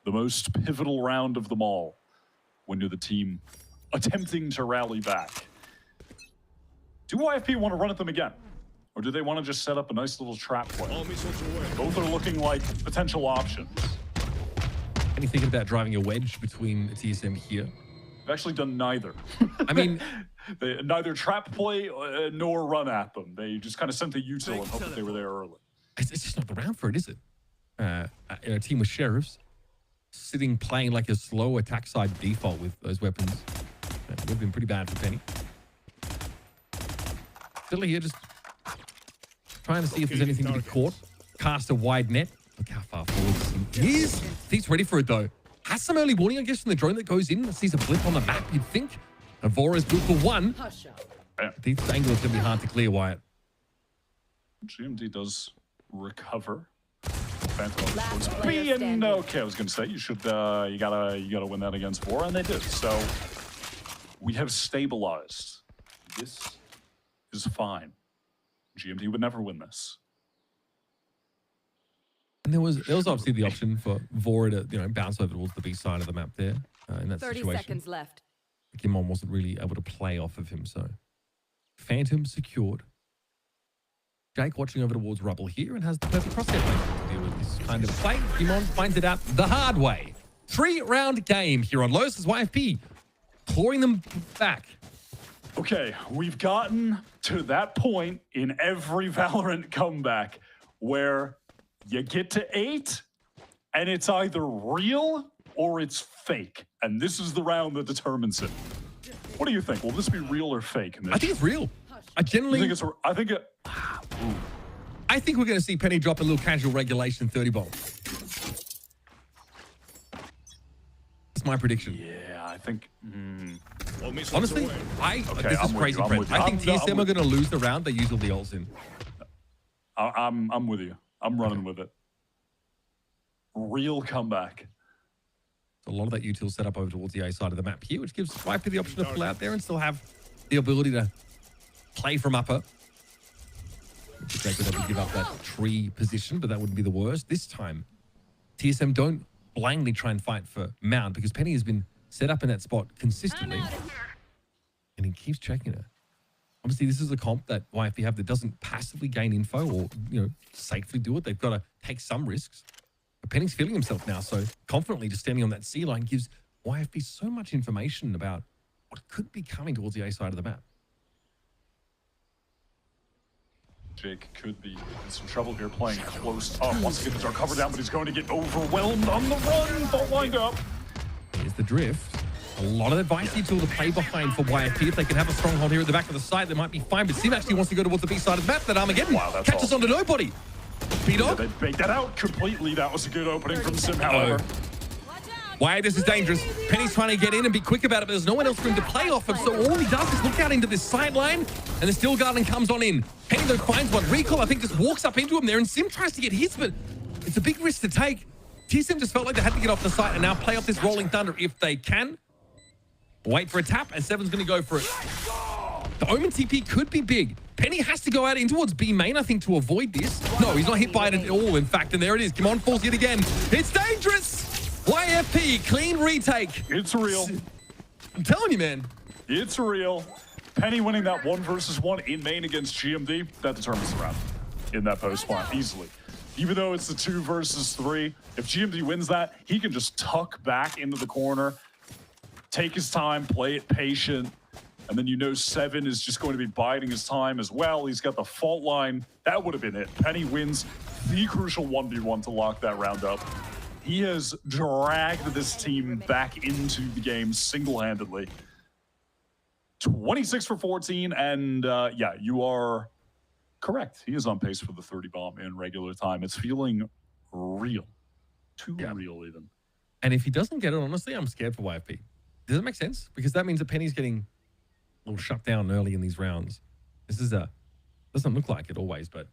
The most pivotal round of them all, when you're the team attempting to rally back. Do YFP want to run at them again? Or do they want to just set up a nice little trap play? Both are looking like potential options. And you thinking about driving a wedge between TSM here? They've actually done neither. I mean, they neither trap play nor run at them. They just kind of sent the util and hoped that they were there early. It's just not the round for it, is it? A team with sheriffs sitting playing like a slow attack side default with those weapons. That would have been pretty bad for Penny. Still here, just trying to see if there's anything to be caught. Cast a wide net. Look how far forward he is. He's ready for it though. Has some early warning, I guess, from the drone that goes in. Sees a blip on the map, you'd think. Avora is good for 1. This angle is going to be hard to clear, Wyatt. GMD does recover. Okay, I was going to say you should you gotta win that against Avora, and they did. So we have stabilized. This is fine. GMD would never win this. And there was obviously the option for Vora to bounce over towards the B side of the map there in that 30 situation. 30 seconds left. Kimon wasn't really able to play off of him, so Phantom secured. Jake watching over towards Rubble here and has the perfect crosshair lane to deal with this kind of play. Kimon finds it out the hard way. 3-round game here on Los as YFP clawing them back. Okay, we've gotten to that point in every Valorant comeback where you get to 8 and it's either real or it's fake. And this is the round that determines it. What do you think? Will this be real or fake? I think it's real. I think we're going to see Penny drop a little casual regulation 30 ball. That's my prediction. Yeah, I think. Honestly, this is crazy, Brent. I think TSM are going to lose the round they use all the ults in. I'm with you. I'm running with it. Real comeback. A lot of that util set up over towards the A side of the map here, which gives YFP the option to pull out there and still have the ability to play from upper. Jake would have to give up that tree position, but that wouldn't be the worst. This time, TSM don't blindly try and fight for Mount because Penny has been set up in that spot consistently. And he keeps checking her. Obviously, this is a comp that YFP have that doesn't passively gain info or, safely do it. They've got to take some risks. But Penny's feeling himself now, so confidently just standing on that C line gives YFP so much information about what could be coming towards the A side of the map. Jake could be in some trouble here playing close up. Once again, there's our cover down, but he's going to get overwhelmed on the run. Ball lined up. Here's the drift. A lot of advice here to play behind for YFP. If they can have a stronghold here at the back of the site, they might be fine. But Sim actually wants to go towards the B side of the map. That Armageddon catches onto nobody. B-Dog. Yeah, they bait that out completely. That was a good opening from Sim, however. Why this is dangerous. Penny's trying to get in and be quick about it, but there's no one else for him to play off of. So all he does is look out into this sideline, and the Steel Garden comes on in. Penny though finds one. Recall, I think, just walks up into him there, and Sim tries to get his, but it's a big risk to take. TSM just felt like they had to get off the site and now play off this Rolling Thunder if they can. Wait for a tap, and Seven's going to go for it. The Omen TP could be big. Penny has to go out in towards B main, I think, to avoid this. No, he's not hit by it at all, in fact, and there it is. Come on, falls yet again. It's dangerous! YFP, clean retake. It's real. I'm telling you, man. It's real. Penny winning that 1 versus 1 in main against GMD, that determines the round in that post plant easily. Even though it's the 2 versus 3, if GMD wins that, he can just tuck back into the corner, take his time, play it patient, and then Seven is just going to be biding his time as well. He's got the fault line. That would have been it. Penny wins the crucial 1v1 to lock that round up. He has dragged this team back into the game single-handedly. 26 for 14, and yeah, you are correct. He is on pace for the 30 bomb in regular time. It's feeling real. Too real, even. And if he doesn't get it, honestly, I'm scared for YFP. Does it make sense? Because that means that Penny's getting a little shut down early in these rounds. This is doesn't look like it always, but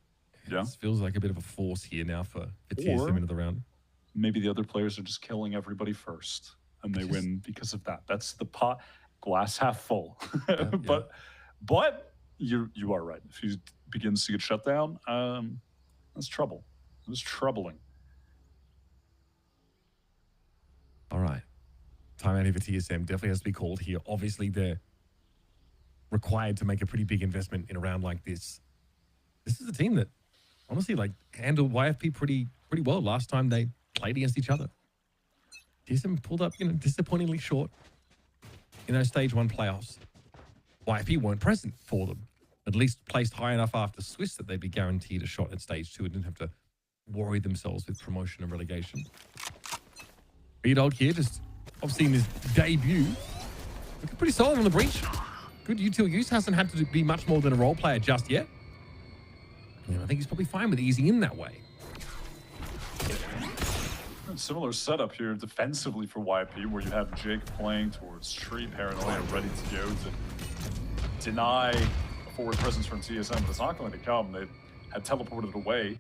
it feels like a bit of a force here now for TSM into the round. Maybe the other players are just killing everybody first, and they win because of that. That's the pot, glass half full. But you are right. If he begins to get shut down, that's trouble. It's troubling. All right. Timeout here for TSM definitely has to be called here. Obviously, they're required to make a pretty big investment in a round like this. This is a team that honestly handled YFP pretty well last time they played against each other. TSM pulled up, disappointingly short in those stage 1 playoffs. YFP weren't present for them. At least placed high enough after Swiss that they'd be guaranteed a shot at stage 2 and didn't have to worry themselves with promotion and relegation. B-Dog here, just obviously in his debut, looking pretty solid on the breach. Good util use, hasn't had to be much more than a role player just yet. And I think he's probably fine with easing in that way. Similar setup here defensively for YP, where you have Jake playing towards Tree, Paranoia ready to go to deny a forward presence from TSM, but it's not going to come. They had teleported away.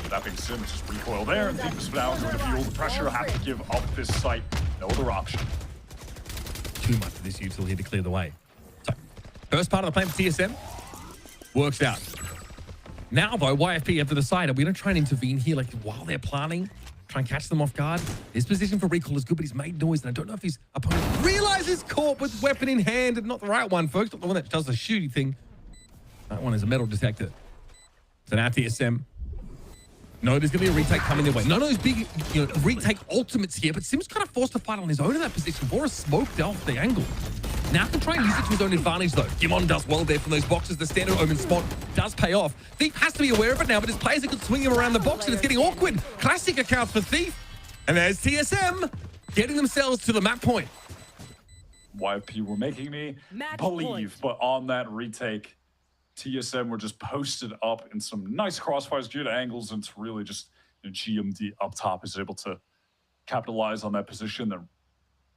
That being said, it's just recoil there, and Deep is now going to feel the pressure, have to give up this site. No other option. Too much of this util here to clear the way. So, first part of the plan for TSM works out. Now, though, YFP have to decide, are we going to try and intervene here while they're planning? Try and catch them off guard. His position for recall is good, but he's made noise, and I don't know if his opponent realizes caught with weapon in hand, and not the right one, folks. Not the one that does the shooty thing. That one is a metal detector. So now TSM. No, there's going to be a retake coming their way. None of those big retake ultimates here, but Sim's kind of forced to fight on his own in that position. Bora smoked off the angle. Now can try and use it to his own advantage, though. Gimon does well there from those boxes. The standard Omen spot does pay off. Thief has to be aware of it now, but his players are good swing him around the box, and it's getting awkward. Classic accounts for Thief. And there's TSM getting themselves to the map point. YP were making me believe, but on that retake, TSM were just posted up in some nice crossfires, good angles, and it's really just GMD up top is able to capitalize on that position that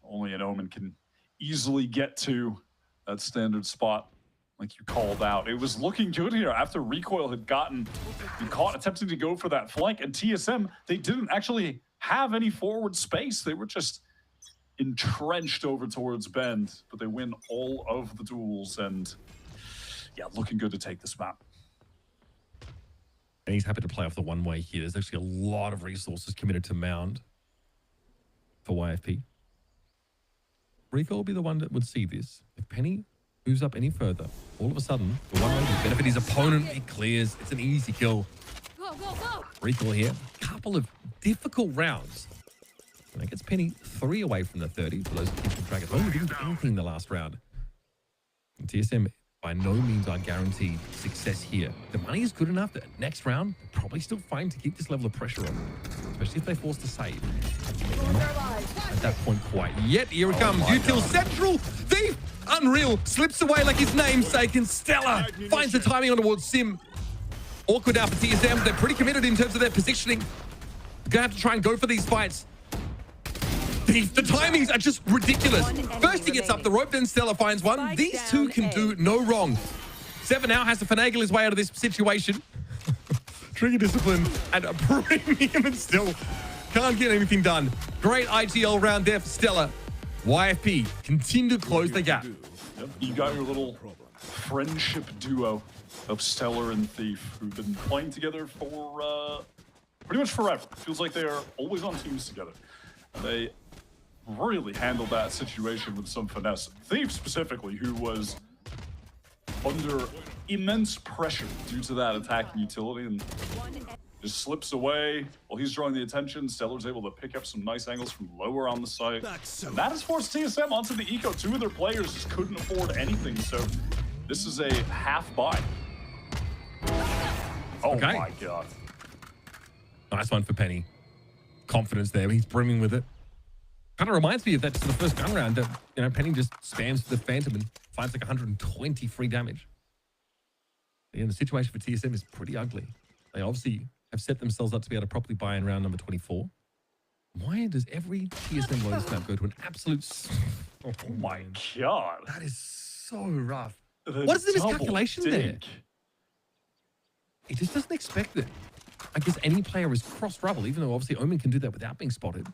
only an Omen can easily get to that standard spot like you called out. It was looking good here after Recoil had gotten caught attempting to go for that flank, and TSM, they didn't actually have any forward space. They were just entrenched over towards Bend, but they win all of the duels and yeah, looking good to take this map. And he's happy to play off the one-way here. There's actually a lot of resources committed to Mound for YFP. Rico will be the one that would see this. If Penny moves up any further, all of a sudden, the one-way will benefit his opponent. He clears. It's an easy kill. Go, go, go. Rico here. Couple of difficult rounds. And that gets Penny 3 away from the 30 for those who keep track at home. He didn't do anything in the last round. And TSM by no means are guaranteed success here. The money is good enough that next round, they're probably still fine to keep this level of pressure on, especially if they force to save. Not at that point quite yet. Here it comes. Util Central. Thief. Unreal. Slips away like his namesake. And Stella finds the timing on towards Sim. Awkward out for TSM. They're pretty committed in terms of their positioning. They're going to have to try and go for these fights. The timings are just ridiculous. First he gets up the rope, then Stella finds one. These two can do no wrong. Seven now has to finagle his way out of this situation. Trigger discipline at a premium and still can't get anything done. Great IGL round there for Stella. YFP continue to close the gap. Yep, you got your little friendship duo of Stellar and Thief, who've been playing together for pretty much forever. Feels like they are always on teams together. They really handled that situation with some finesse. Thief specifically, who was under immense pressure due to that attacking utility and just slips away while he's drawing the attention. Stellar's able to pick up some nice angles from lower on the site. And that has forced TSM onto the eco. Two of their players just couldn't afford anything, so this is a half buy. Oh Okay. my god. Nice one for Penny. Confidence there. He's brimming with it. Kind of reminds me of that to the first gun round. Penny just spams the Phantom and finds like 120 free damage. And the situation for TSM is pretty ugly. They obviously have set themselves up to be able to properly buy in round number 24. Why does every TSM loading snap go to an absolute... Oh my god. That is so rough. The What is the double miscalculation there? dig. He just doesn't expect it. I guess any player is cross-rubble, even though obviously Omen can do that without being spotted.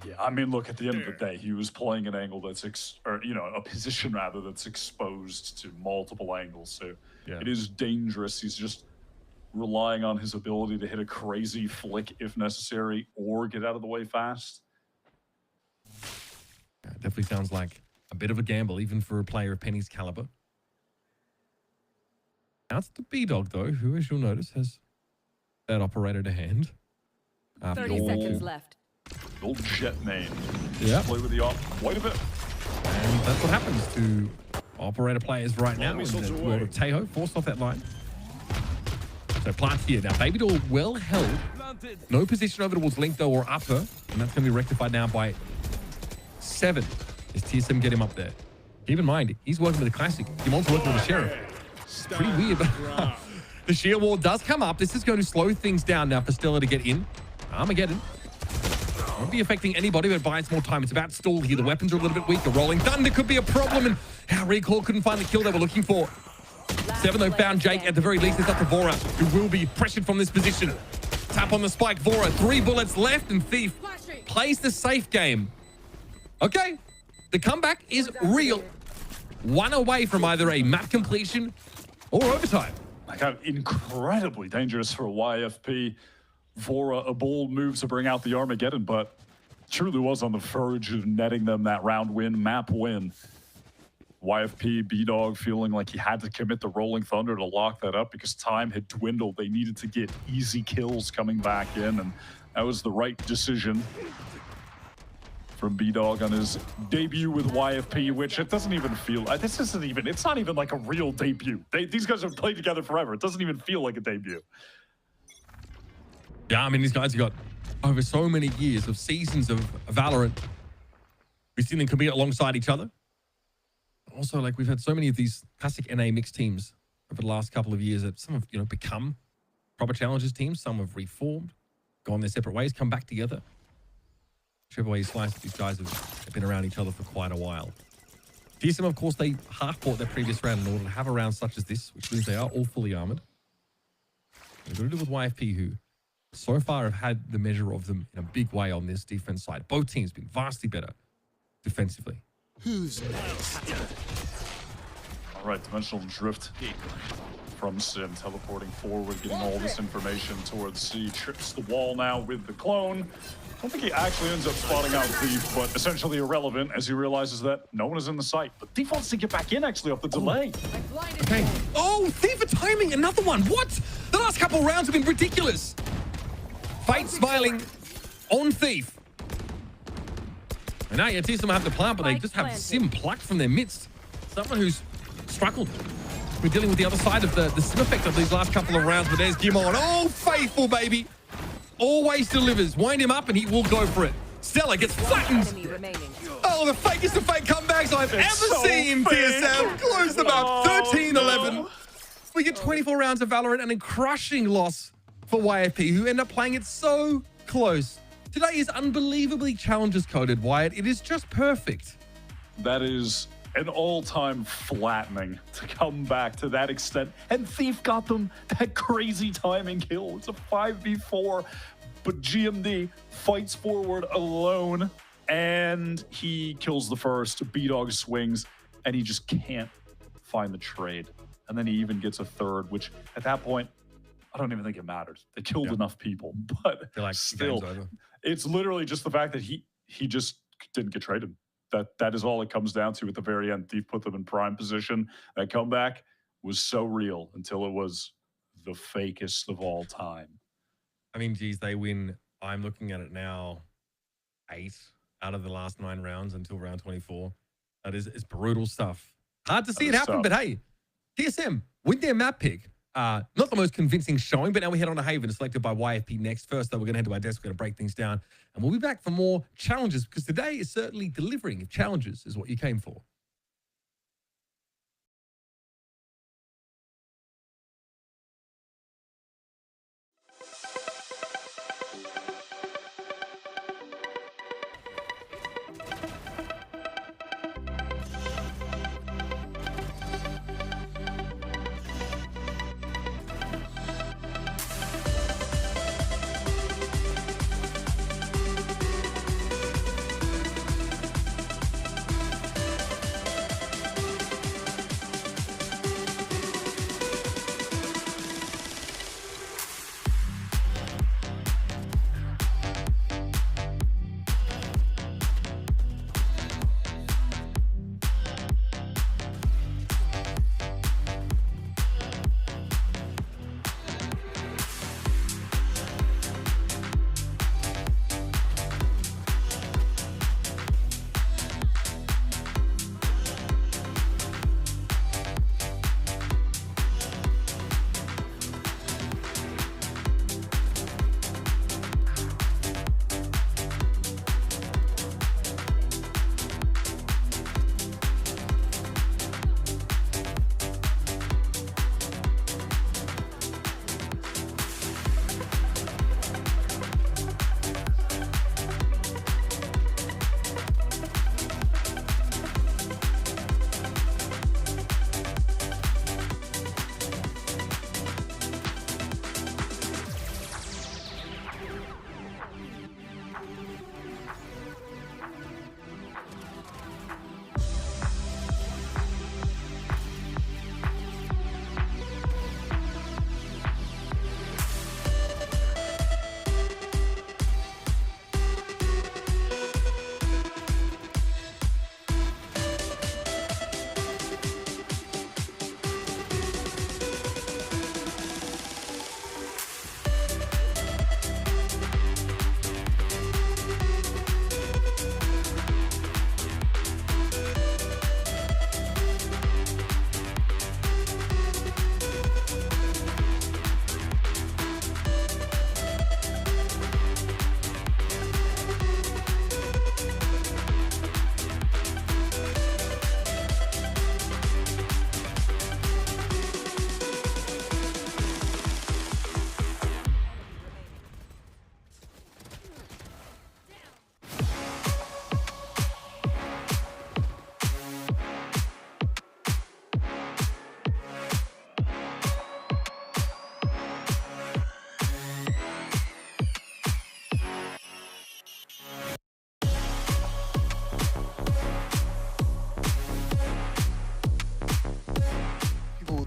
Yeah, I mean, look, at the end of the day, he was playing an angle that's, a position rather that's exposed to multiple angles. So it is dangerous. He's just relying on his ability to hit a crazy flick if necessary or get out of the way fast. Yeah, it definitely sounds like a bit of a gamble, even for a player of Penny's caliber. Now it's the B-Dog, though, who, as you'll notice, has that operator to hand. 30 seconds left. Old jet main. Yeah. Play with the op quite a bit. And that's what happens to operator players right now in the world of Tejo. Forced off that line. So plant here. Now, Baby Doll well held. No position over towards Link, though, or upper. And that's going to be rectified now by 7. As TSM get him up there. Keep in mind, he's working with a classic. He wants to work with the Sheriff. It's pretty weird. The sheer wall does come up. This is going to slow things down now for Stella to get in. Armageddon. Won't be affecting anybody, but it buys more time. It's about stall here. The weapons are a little bit weaker. Rolling Thunder could be a problem, and our Recall couldn't find the kill they were looking for. 7, though, found Jake. At the very least, it's up to Vora, who will be pressured from this position. Tap on the spike. Vora, 3 bullets left, and Thief plays the safe game. Okay, the comeback is real. 1 away from either a map completion or overtime. Like, incredibly dangerous for YFP. Vora, a bold move to bring out the Armageddon, but truly was on the verge of netting them that round win, map win. YFP, B-Dog feeling like he had to commit the Rolling Thunder to lock that up because time had dwindled. They needed to get easy kills coming back in, and that was the right decision from B-Dog on his debut with YFP, which it doesn't even feel... it's not even like a real debut. These guys have played together forever. It doesn't even feel like a debut. Yeah, I mean, these guys have got over so many years of seasons of Valorant. We've seen them compete alongside each other. Also, like, we've had so many of these classic NA mixed teams over the last couple of years that some have, become proper Challengers teams. Some have reformed, gone their separate ways, come back together. Whichever way you slice it, these guys have been around each other for quite a while. TSM, of course, they half-fought their previous round in order to have a round such as this, which means they are all fully armored. We've got to do with YFP, who so far have had the measure of them in a big way on this defense side. Both teams been vastly better defensively. Who's next? All right, dimensional drift from Sim, teleporting forward, getting all this information towards C. Trips the wall now with the clone. I don't think he actually ends up spotting out Thief, but essentially irrelevant as he realizes that no one is in the site. But Thief wants to get back in actually off the delay. Okay. Oh, Thief for timing, another one. What? The last couple of rounds have been ridiculous. Fate smiling on Thief. And now TSM have the plant, but they just have Sim plucked from their midst. Someone who's struggled. We're dealing with the other side of the Sim effect of these last couple of rounds, but there's Gimon. Oh, faithful, baby. Always delivers. Wind him up and he will go for it. Stella gets flattened. Oh, the fakest of fake comebacks I've ever seen. TSM close them up 13-11. We get 24 rounds of VALORANT and a crushing loss for YFP, who end up playing it so close. Today is unbelievably Challengers coded, Wyatt. It is just perfect. That is an all-time flattening to come back to that extent. And Thief got them that crazy timing kill. It's a 5v4, but GMD fights forward alone and he kills the first. B-Dog swings and he just can't find the trade. And then he even gets a third, which at that point, I don't even think it matters. They killed enough people, but like still, it's literally just the fact that he just didn't get traded. That is all it comes down to at the very end. Thief put them in prime position. That comeback was so real until it was the fakest of all time. I mean, geez, they win. I'm looking at it now. 8 out of the last 9 rounds until round 24. That is brutal stuff. Hard to see it happen, but hey, TSM with their map pick. Not the most convincing showing, but now we head on to Haven, selected by YFP next. First, though, we're going to head to our desk. We're going to break things down. And we'll be back for more challenges, because today is certainly delivering. If challenges is what you came for.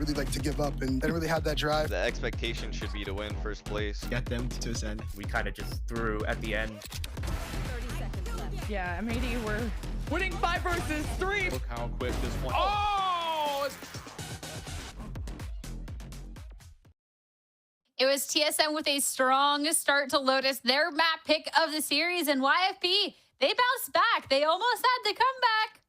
really like to give up, and they didn't really have that drive. The expectation should be to win first place. Get them to Ascent. We kind of just threw at the end. 30 seconds left. Yeah, M80 were winning 5 versus 3. Look how quick this one. Oh! It was TSM with a strong start to Lotus, their map pick of the series, and YFP, they bounced back. They almost had the comeback,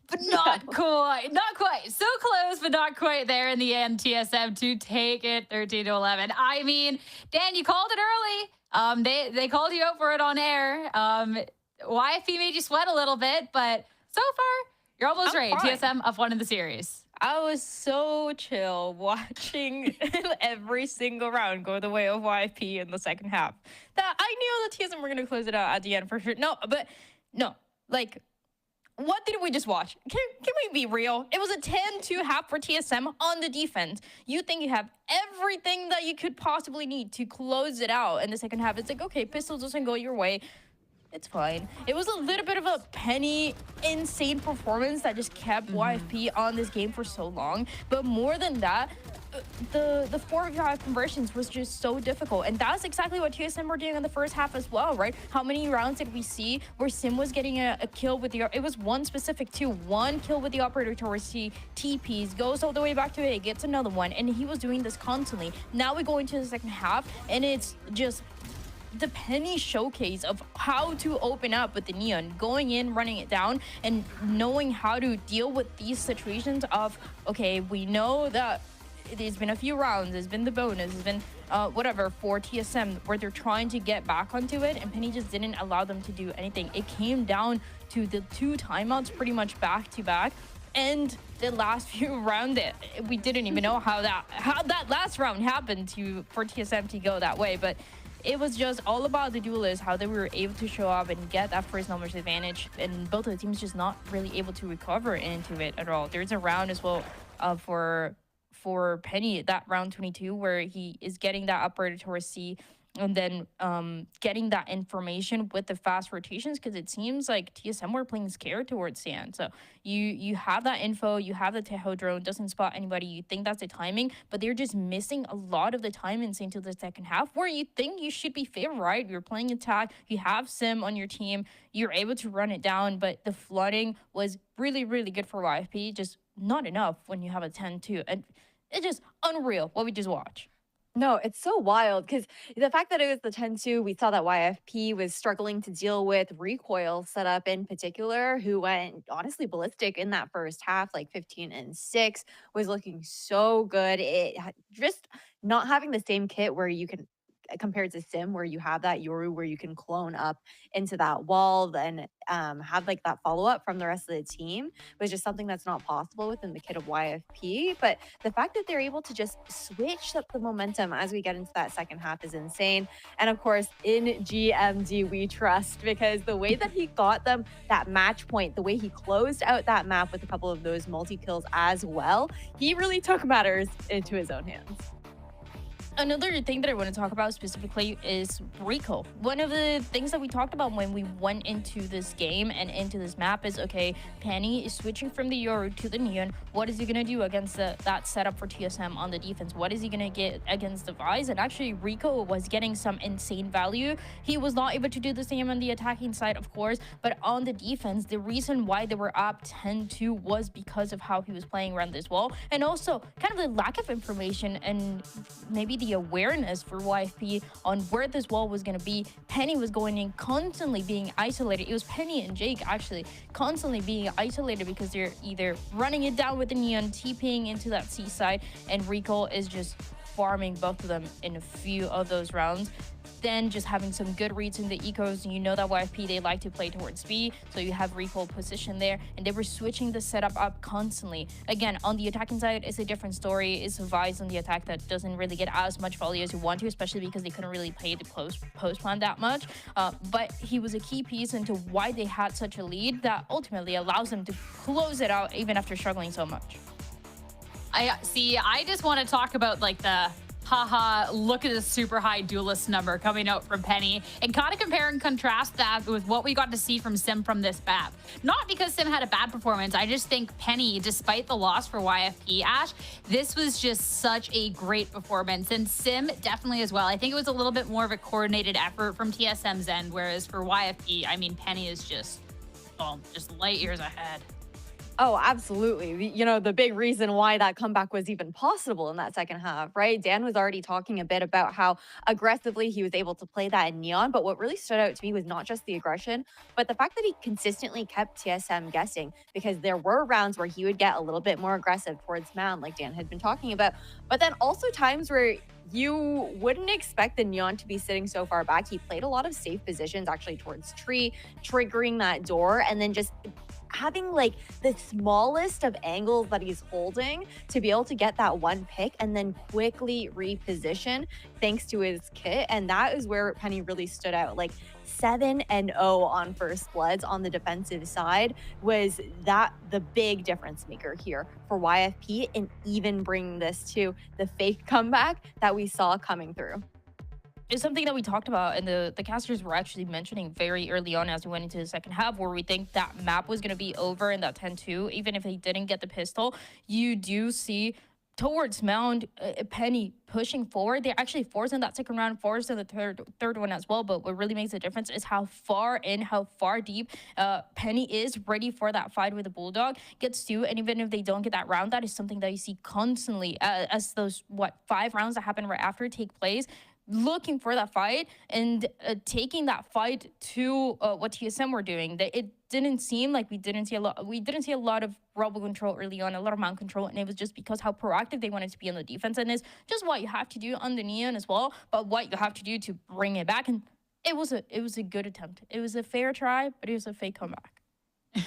but not quite. Not quite. So close, but not quite there in the end. TSM to take it 13-11. I mean, Dan, you called it early. They called you out for it on air. YFP made you sweat a little bit, but so far, you're almost right. Fine. TSM up one in the series. I was so chill watching every single round go the way of YFP in the second half. That I knew the TSM were going to close it out at the end for sure. No, like, what did we just watch? Can we be real? It was a 10-2 half for TSM on the defense. You think you have everything that you could possibly need to close it out in the second half. It's like, okay, Pistols doesn't go your way. It's fine. It was a little bit of a Penny insane performance that just kept YFP on this game for so long. But more than that, the 4v5 conversions was just so difficult. And that's exactly what TSM were doing in the first half as well, right? How many rounds did we see where Sim was getting a kill with the... It was one specific too. One kill with the operator towards C, TPs, goes all the way back to A, gets another one. And he was doing this constantly. Now we go into the second half and it's just... the Penny showcase of how to open up with the Neon, going in, running it down, and knowing how to deal with these situations of, okay, we know that there's been a few rounds, there's been the bonus, there's been whatever for TSM where they're trying to get back onto it, and Penny just didn't allow them to do anything. It came down to the 2 timeouts pretty much back to back, and the last few rounds, we didn't even know how that last round happened for TSM to go that way, but it was just all about the duelists, how they were able to show up and get that first numbers advantage, and both of the teams just not really able to recover into it at all. There's a round as well for Penny, that round 22, where he is getting that operator towards C, and then getting that information with the fast rotations, because it seems like TSM were playing scared towards Sand. So you have that info, you have the Teho drone, doesn't spot anybody, you think that's the timing, but they're just missing a lot of the time into the second half, where you think you should be favored, right? You're playing attack, you have Sim on your team, you're able to run it down, but the flooding was really, really good for YFP, just not enough when you have a 10-2. And it's just unreal what we just watched. No, it's so wild because the fact that it was the 10-2, we saw that YFP was struggling to deal with recoil setup in particular, who went honestly ballistic in that first half, like 15-6, was looking so good. It just not having the same kit where you can, compared to Sim, where you have that Yoru where you can clone up into that wall and have like that follow-up from the rest of the team, was just something that's not possible within the kit of YFP. But the fact that they're able to just switch up the momentum as we get into that second half is insane. And of course, in GMD we trust, because the way that he got them that match point, the way he closed out that map with a couple of those multi-kills as well, he really took matters into his own hands. Another thing that I want to talk about specifically is Rico. One of the things that we talked about when we went into this game and into this map is, okay, Penny is switching from the Yoru to the Neon. What is he going to do against that setup for TSM on the defense? What is he going to get against the Vice? And actually, Rico was getting some insane value. He was not able to do the same on the attacking side, of course, but on the defense, the reason why they were up 10-2 was because of how he was playing around this wall, and also kind of the lack of information and maybe the awareness for YFP on where this wall was going to be. Penny was going in, constantly being isolated. It was Penny and Jake actually constantly being isolated because they're either running it down with the Neon, TPing into that seaside, and Rico is just farming both of them in a few of those rounds. Then just having some good reads in the ecos. You know that YFP, they like to play towards B, so you have Rico position there, and they were switching the setup up constantly. Again, on the attacking side, it's a different story. It's a Vice on the attack that doesn't really get as much value as you want to, especially because they couldn't really play the post plan that much. But he was a key piece into why they had such a lead that ultimately allows them to close it out even after struggling so much. I just want to talk about like the haha, look at the super high duelist number coming out from Penny, and kind of compare and contrast that with what we got to see from Sim from this map. Not because Sim had a bad performance, I just think Penny, despite the loss for YFP, Ash, this was just such a great performance, and Sim definitely as well. I think it was a little bit more of a coordinated effort from TSM's end, whereas for YFP, I mean, Penny is just light years ahead. Oh, absolutely. You know, the big reason why that comeback was even possible in that second half, right? Dan was already talking a bit about how aggressively he was able to play that in Neon, but what really stood out to me was not just the aggression, but the fact that he consistently kept TSM guessing, because there were rounds where he would get a little bit more aggressive towards Mound, like Dan had been talking about, but then also times where you wouldn't expect the Neon to be sitting so far back. He played a lot of safe positions actually towards tree, triggering that door, and then just having like the smallest of angles that he's holding to be able to get that one pick and then quickly reposition thanks to his kit. And that is where Penny really stood out. Like 7-0 on First Bloods on the defensive side was that the big difference maker here for YFP, and even bringing this to the fake comeback that we saw coming through. It's something that we talked about, and the casters were actually mentioning very early on as we went into the second half, where we think that map was going to be over in that 10-2. Even if they didn't get the pistol, you do see towards Mound, Penny pushing forward. They're actually forced in that second round, forced in the third one as well. But what really makes a difference is how far in, how far deep Penny is ready for that fight with the Bulldog. Gets to, and even if they don't get that round, that is something that you see constantly as those, 5 rounds that happen right after take place. Looking for that fight and taking that fight to what TSM were doing. That it didn't seem like we didn't see a lot of rebel control early on, a lot of mount control, and it was just because how proactive they wanted to be on the on and it's just what you have to do on the Neon as well, but what you have to do to bring it back. And it was a good attempt. It was a fair try, but it was a fake comeback.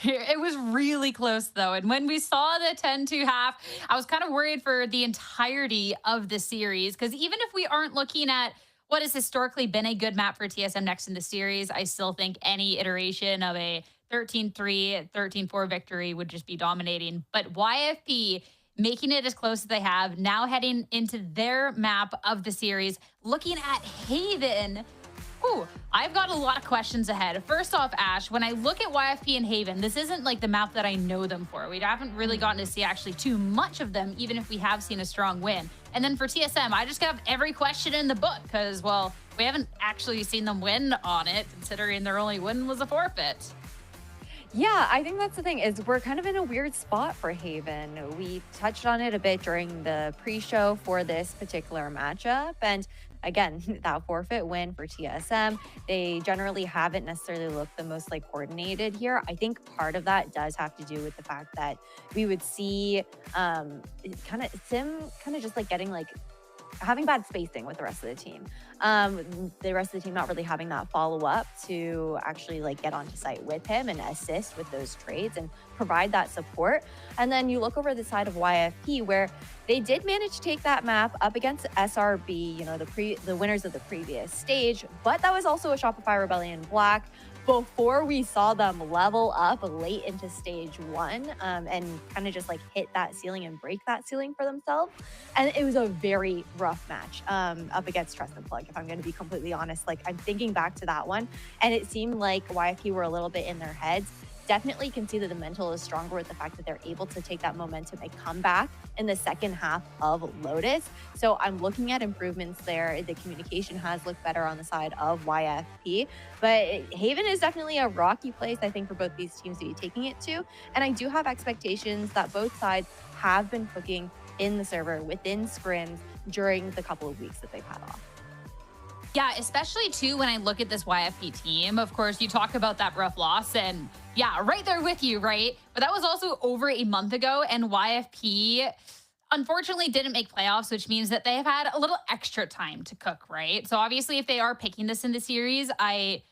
It was really close though, and when we saw the 10-2 half, I was kind of worried for the entirety of the series, because even if we aren't looking at what has historically been a good map for TSM next in the series, I still think any iteration of a 13-3, 13-4 victory would just be dominating. But YFP making it as close as they have, now heading into their map of the series, looking at Haven. Ooh, I've got a lot of questions ahead. First off, Ash, when I look at YFP and Haven, this isn't like the map that I know them for. We haven't really gotten to see actually too much of them, even if we have seen a strong win. And then for TSM, I just have every question in the book because, well, we haven't actually seen them win on it, considering their only win was a forfeit. Yeah, I think that's the thing, is we're kind of in a weird spot for Haven. We touched on it a bit during the pre-show for this particular matchup, and again, that forfeit win for TSM, they generally haven't necessarily looked the most like coordinated here. I think part of that does have to do with the fact that we would see Sim just like getting like having bad spacing with the rest of the team. The rest of the team not really having that follow-up to actually like get onto site with him and assist with those trades and provide that support. And then you look over the side of YFP, where they did manage to take that map up against SRB, you know, the winners of the previous stage, but that was also a Shopify Rebellion Black before we saw them level up late into stage 1 and kind of just like hit that ceiling and break that ceiling for themselves. And it was a very rough match up against Trust and Plug, if I'm going to be completely honest. Like, I'm thinking back to that one, and it seemed like YFP were a little bit in their heads. Definitely can see that the mental is stronger with the fact that they're able to take that momentum and come back in the second half of Lotus. So I'm looking at improvements there. The communication has looked better on the side of YFP, but Haven is definitely a rocky place, I think, for both these teams to be taking it to. And I do have expectations that both sides have been cooking in the server within scrims during the couple of weeks that they've had off. Yeah, especially too when I look at this YFP team. Of course, you talk about that rough loss, and yeah, right there with you, right? But that was also over a month ago, and YFP unfortunately didn't make playoffs, which means that they've had a little extra time to cook, right? So obviously, if they are picking this in the series, I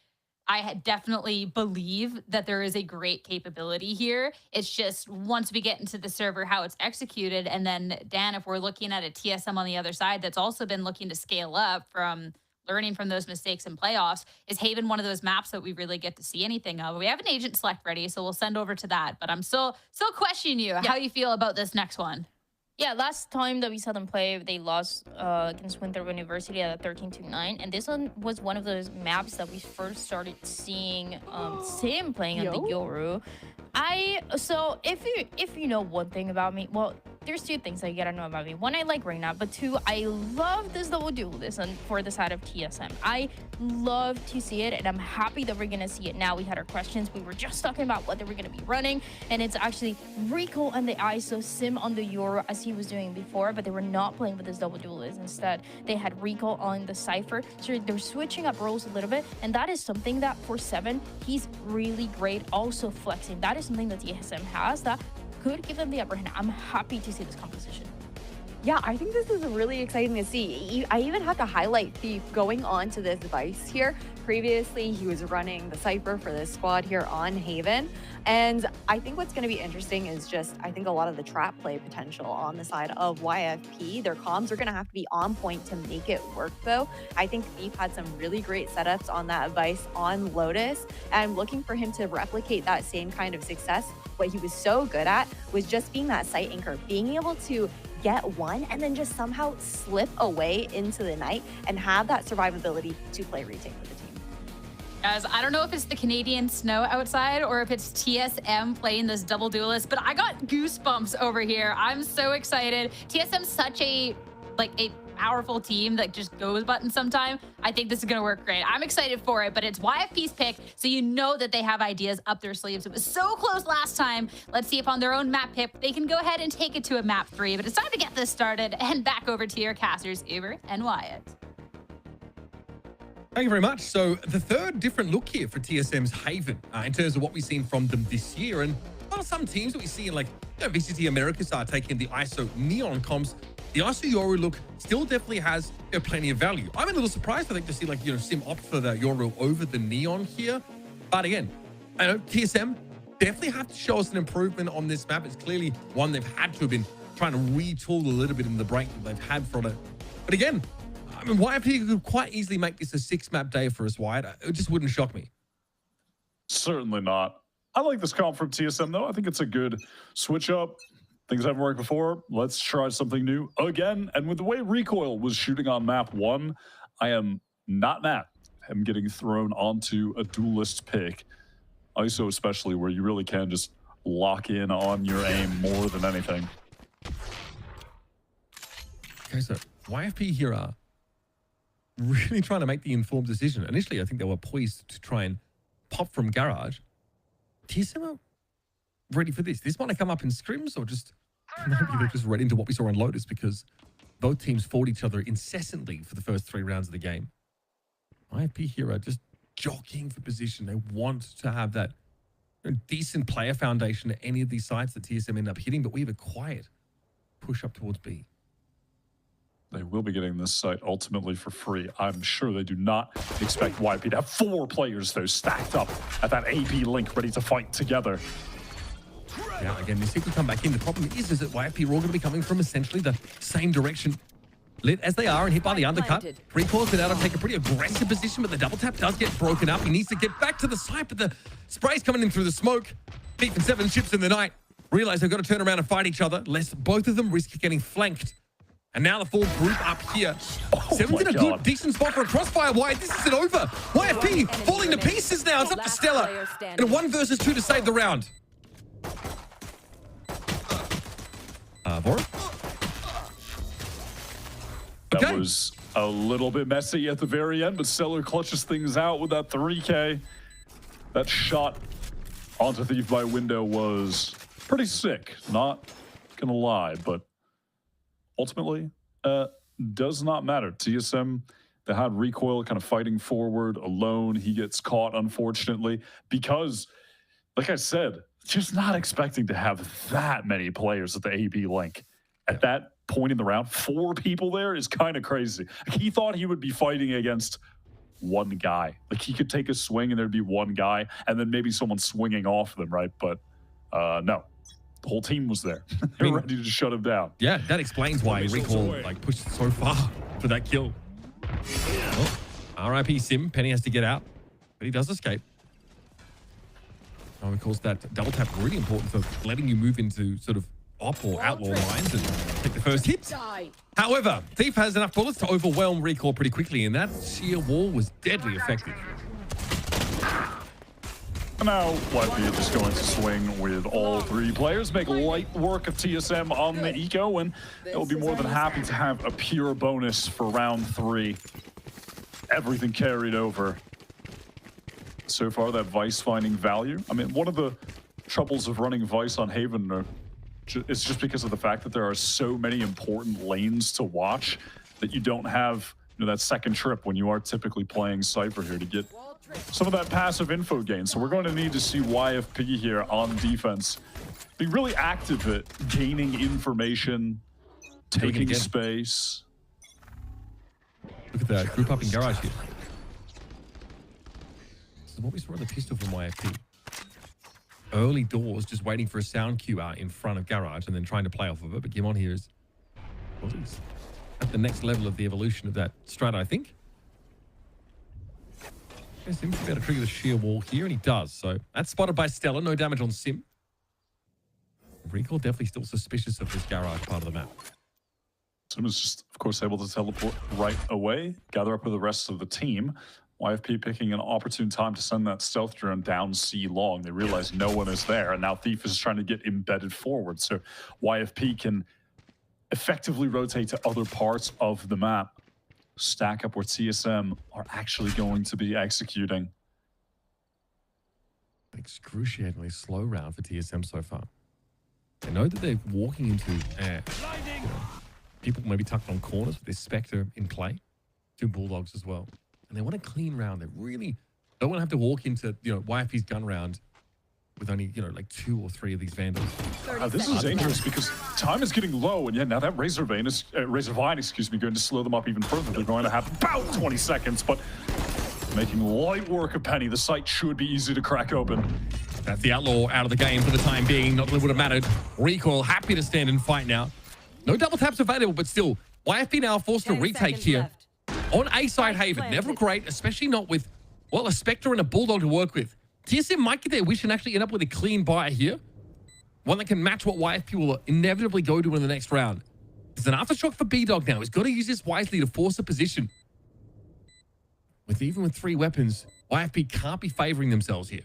definitely believe that there is a great capability here. It's just once we get into the server, how it's executed, and then Dan, if we're looking at a TSM on the other side that's also been looking to scale up from learning from those mistakes in playoffs, is Haven one of those maps that we really get to see anything of? We have an agent select ready, so we'll send over to that. But I'm still questioning you how you feel about this next one. Yeah, last time that we saw them play, they lost against Winthrop University at 13-9, and this one was one of those maps that we first started seeing Sim playing on the Yoru. So if you know one thing about me, well, there's two things that you gotta know about me. One, I like Reina, but two, I love this double duelist for the side of TSM. I love to see it, and I'm happy that we're gonna see it now. We had our questions. We were just talking about what they were gonna be running, and it's actually Rico and the ISO Sim on the Euro as he was doing before, but they were not playing with this double duelist. Instead, they had Rico on the Cypher, so they're switching up roles a little bit, and that is something that for 7, he's really great. Also flexing. That is something that TSM has that could give them the upper hand. I'm happy to see this composition. Yeah, I think this is really exciting to see. I even have to highlight Thief going on to this device here. Previously, he was running the Cypher for this squad here on Haven. And I think what's going to be interesting is just, I think a lot of the trap play potential on the side of YFP. Their comms are going to have to be on point to make it work, though. I think Thief had some really great setups on that device on Lotus. And I'm looking for him to replicate that same kind of success. What he was so good at was just being that site anchor, being able to get one and then just somehow slip away into the night and have that survivability to play retake with the team. Guys, I don't know if it's the Canadian snow outside or if it's TSM playing this double duelist, but I got goosebumps over here. I'm so excited. TSM's such a powerful team that just goes button sometime. I think this is going to work great. I'm excited for it, but it's YFP's pick, so you know that they have ideas up their sleeves. It was so close last time. Let's see if on their own map pick, they can go ahead and take it to a map 3, but it's time to get this started and back over to your casters, Uber and Wyatt. Thank you very much. So the third different look here for TSM's Haven in terms of what we've seen from them this year. And while some teams that we see in VCT Americas are taking the ISO Neon comms, the ISO Yoru look still definitely has plenty of value. I'm a little surprised, I think, to see Sim opt for the Yoru over the Neon here. But again, I know TSM definitely have to show us an improvement on this map. It's clearly one they've had to have been trying to retool a little bit in the break that they've had from it. But again, I mean, YFP could quite easily make this a 6-map day for us, Wyatt. It just wouldn't shock me. Certainly not. I like this comp from TSM, though. I think it's a good switch up. Things haven't worked before. Let's try something new again. And with the way Recoil was shooting on map 1, I am not mad. I'm getting thrown onto a duelist pick. ISO especially, where you really can just lock in on your aim more than anything. Okay, so YFP here are really trying to make the informed decision. Initially, I think they were poised to try and pop from Garage. TSM are ready for this. This might have come up in scrims, or just maybe they're just read into what we saw on Lotus, because both teams fought each other incessantly for the first 3 rounds of the game. YFP here are just jockeying for position. They want to have that decent player foundation at any of these sites that TSM end up hitting, but we have a quiet push up towards B. They will be getting this site ultimately for free. I'm sure they do not expect YP to have 4 players, though, stacked up at that AP link ready to fight together. Yeah, again, this could come back in. The problem is that YFP are all going to be coming from essentially the same direction. Lit as they are and hit by the undercut. Recoil's been able to take a pretty aggressive position, but the double tap does get broken up. He needs to get back to the site, but the spray's coming in through the smoke. Thief and 7 ships in the night. Realize they've got to turn around and fight each other, lest both of them risk getting flanked. And now the full group up here. 7's in a good, decent spot for a crossfire. Why? This isn't over. YFP falling to pieces now. It's up to Stella. And a 1 versus 2 to save the round. Vor? That was a little bit messy at the very end, but Stellar clutches things out with that 3K. That shot onto Thief by window was pretty sick. Not gonna lie, but ultimately, does not matter. TSM, they had Recoil kind of fighting forward alone. He gets caught, unfortunately, because, like I said, just not expecting to have that many players at the AP link. At that point in the round, 4 people there is kind of crazy. He thought he would be fighting against 1 guy. Like, he could take a swing and there'd be 1 guy, and then maybe someone swinging off them, right? But no. The whole team was there. They were ready to shut him down. Yeah, that explains why Recoil pushed so far for that kill. Oh, RIP Sim. Penny has to get out, but he does escape. Oh, of course, that double tap really important for letting you move into sort of op or outlaw lines and take the first hit. However, Thief has enough bullets to overwhelm Recall pretty quickly, and that sheer wall was deadly effective. Now, YFP is just going to swing with all three players, make light work of TSM on the eco, and they'll be more than happy to have a pure bonus for round 3. Everything carried over. So far, that Vice finding value. I mean, one of the troubles of running Vice on Haven is just because of the fact that there are so many important lanes to watch that you don't have that second trip when you are typically playing Cypher here to get some of that passive info gain. So we're going to need to see YFP here on defense be really active at gaining information, taking space. Look at that group up in garage here. This is what we saw in the pistol from YFP. Early doors, just waiting for a sound cue out in front of garage and then trying to play off of it. But Gimon here is at the next level of the evolution of that strat, I think. Sim should be able to trigger the sheer wall here, and he does. So that's spotted by Stella. No damage on Sim. Recall definitely still suspicious of this garage part of the map. Sim is just, of course, able to teleport right away, gather up with the rest of the team. YFP picking an opportune time to send that stealth drone down C long. They realize no one is there, and now Thief is trying to get embedded forward. So YFP can effectively rotate to other parts of the map. Stack up where TSM are actually going to be executing. Excruciatingly slow round for TSM so far. They know that they're walking into people maybe tucked on corners with this Spectre in play. 2 Bulldogs as well. And they want a clean round. They really don't want to have to walk into, YFP's gun round with only, like 2 or 3 of these Vandals. This is dangerous because time is getting low, and yeah, now that Razorvine is going to slow them up even further. They're going to have about 20 seconds, but making light work of Penny. The site should be easy to crack open. That's the Outlaw out of the game for the time being. Not that it would have mattered. Recoil happy to stand and fight now. No double taps available, but still, YFP now forced to retake here. On A side Haven, never great, especially not with, a Spectre and a Bulldog to work with. TSM might get their wish and actually end up with a clean buy here. One that can match what YFP will inevitably go to in the next round. There's an aftershock for B-Dog now. He's got to use this wisely to force a position. Even with 3 weapons, YFP can't be favoring themselves here.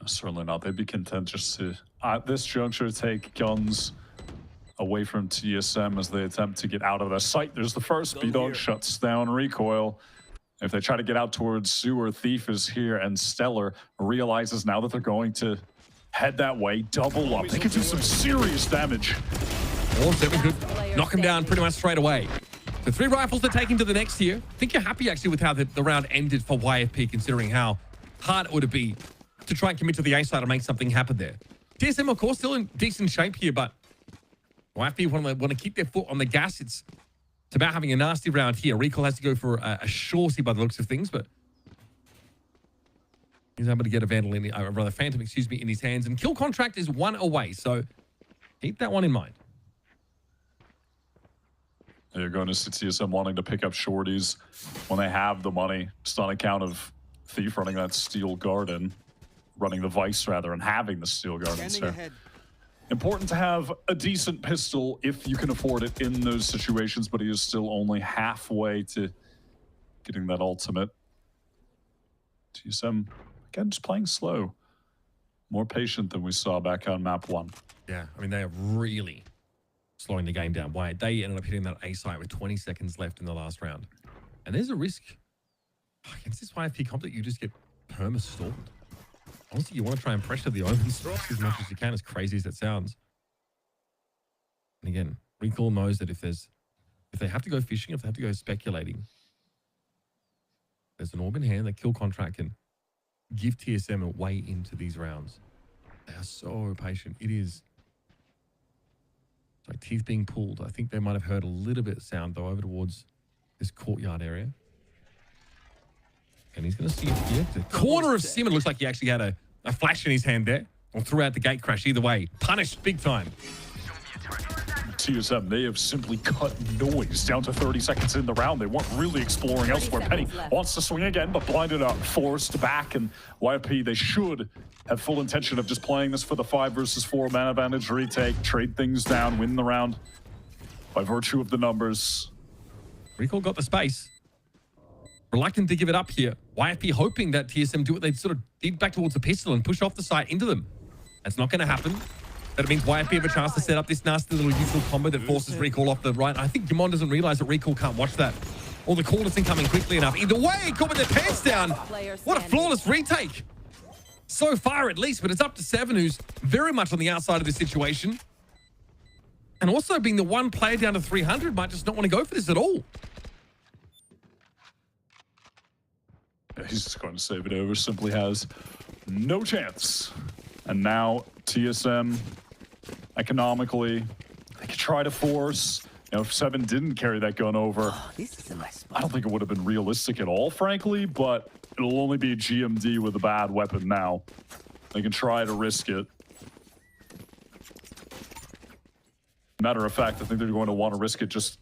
Certainly not. They'd be content just to, at this juncture, take guns away from TSM as they attempt to get out of their sight. There's the first. B-Dog shuts down Recoil. If they try to get out towards Sewer, Thief is here, and Stellar realizes now that they're going to head that way, double up. They could do some serious damage. Or 7 could knock him down pretty much straight away. The 3 rifles to take him to the next here. I think you're happy actually with how the round ended for YFP, considering how hard it would be to try and commit to the A side and make something happen there. TSM, of course, still in decent shape here, but YFP want to keep their foot on the gas. It's about having a nasty round here. Recall has to go for a shorty by the looks of things, but he's able to get a Vandal in, rather Phantom, in his hands. And kill contract is 1 away, so keep that one in mind. You're going to see TSM wanting to pick up shorties when they have the money, just on account of Thief running that Steel Garden, running the Vice rather, and having the Steel Garden. So important to have a decent pistol if you can afford it in those situations, but he is still only halfway to getting that ultimate. TSM, again, just playing slow. More patient than we saw back on map 1. Yeah, I mean, they are really slowing the game down. Why? They ended up hitting that A site with 20 seconds left in the last round. And there's a risk against this YFP comp that you just get perma-stalled. Honestly, you want to try and pressure the open spots as much as you can, as crazy as that sounds. And again, Recall knows that if they have to go fishing, if they have to go speculating, there's an orb in hand that kill contract can give TSM a way into these rounds. They are so patient. It is like teeth being pulled. I think they might have heard a little bit of sound though over towards this courtyard area. And he's going to see it here. The corner of Sim. It looks like he actually had a flash in his hand there. Or threw out the gate crash. Either way, punished big time. TSM, they have simply cut noise down to 30 seconds in the round. They weren't really exploring elsewhere. Penny wants to swing again, but blinded up, forced back. And YFP, they should have full intention of just playing this for the 5 versus 4 man advantage retake, trade things down, win the round by virtue of the numbers. Recall got the space. Reluctant to give it up here. YFP hoping that TSM do what they sort of did back towards the pistol and push off the site into them. That's not going to happen. That means YFP have a chance to set up this nasty little useful combo that forces Recall off the right. I think Gimon doesn't realize that Recall can't watch that. Or the call isn't coming quickly enough. Either way, caught with their pants down. What a flawless retake. So far, at least, but it's up to 7, who's very much on the outside of this situation. And also being the one player down to 300 might just not want to go for this at all. He's just going to save it over. Simply has no chance. And now TSM, economically, they could try to force. You know, if 7 didn't carry that gun over, I don't think it would have been realistic at all, frankly, but it'll only be a GMD with a bad weapon now. They can try to risk it. Matter of fact, I think they're going to want to risk it just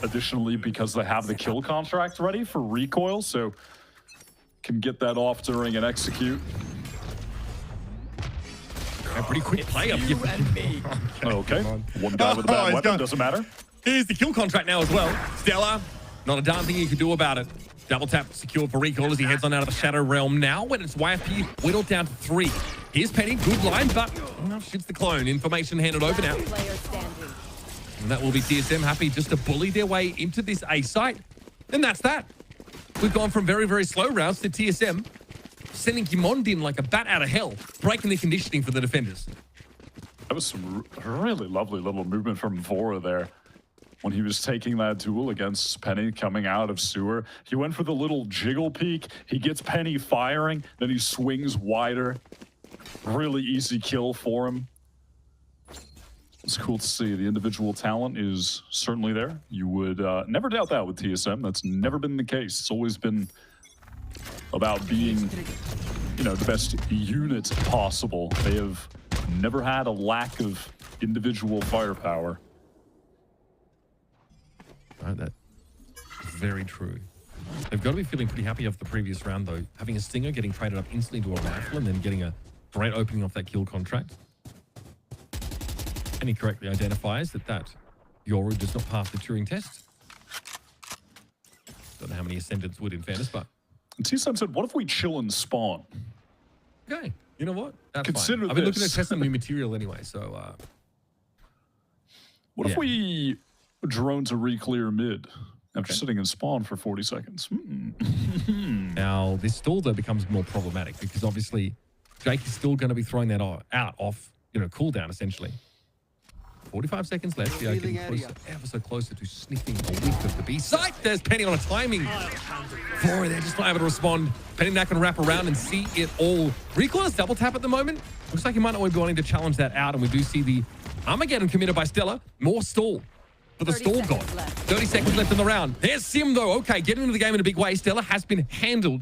additionally because they have the kill contract ready for recoil, so can get that off during and execute. A pretty quick play up here. Okay, one guy with a bad weapon, doesn't matter. Here's the kill contract now as well. Stella, not a darn thing you can do about it. Double tap secured for Recall as he heads on out of the Shadow Realm now when it's YFP whittled down to 3. Here's Penny, good line, but shoots the clone. Information handed over now. And that will be TSM happy just to bully their way into this A site. And that's that. We've gone from very, very slow rounds to TSM sending Gimond in like a bat out of hell, breaking the conditioning for the defenders. That was some really lovely little movement from Vora there. When he was taking that duel against Penny coming out of sewer, he went for the little jiggle peek. He gets Penny firing, then he swings wider. Really easy kill for him. It's cool to see. The individual talent is certainly there. You would never doubt that with TSM. That's never been the case. It's always been about being, you know, the best unit possible. They have never had a lack of individual firepower. That's very true. They've got to be feeling pretty happy off the previous round, though. Having a Stinger, getting traded up instantly to a rifle, and then getting a great opening off that kill contract. And he correctly identifies that Yoru does not pass the Turing test. Don't know how many Ascendants would, in fairness, but... And TSM said, what if we chill and spawn? Okay, you know what? That's Consider fine. I've been looking this. to test some new material anyway, so... What if we drone to re-clear mid after sitting in spawn for 40 seconds? Now, this stall, though, becomes more problematic because obviously Jake is still going to be throwing that out off, you know, cooldown, essentially. 45 seconds left. Yeah, getting closer, ever so closer to sniffing a whiff of the B site. There's Penny on a timing. Boy, they're just not able to respond. Penny now can wrap around and see it all. Recall has double tap at the moment. Looks like he might not be wanting to challenge that out, and we do see the Armageddon committed by Stella. More stall for the stall god. 30 seconds left in the round. There's Sim, though. Okay, getting into the game in a big way. Stella has been handled.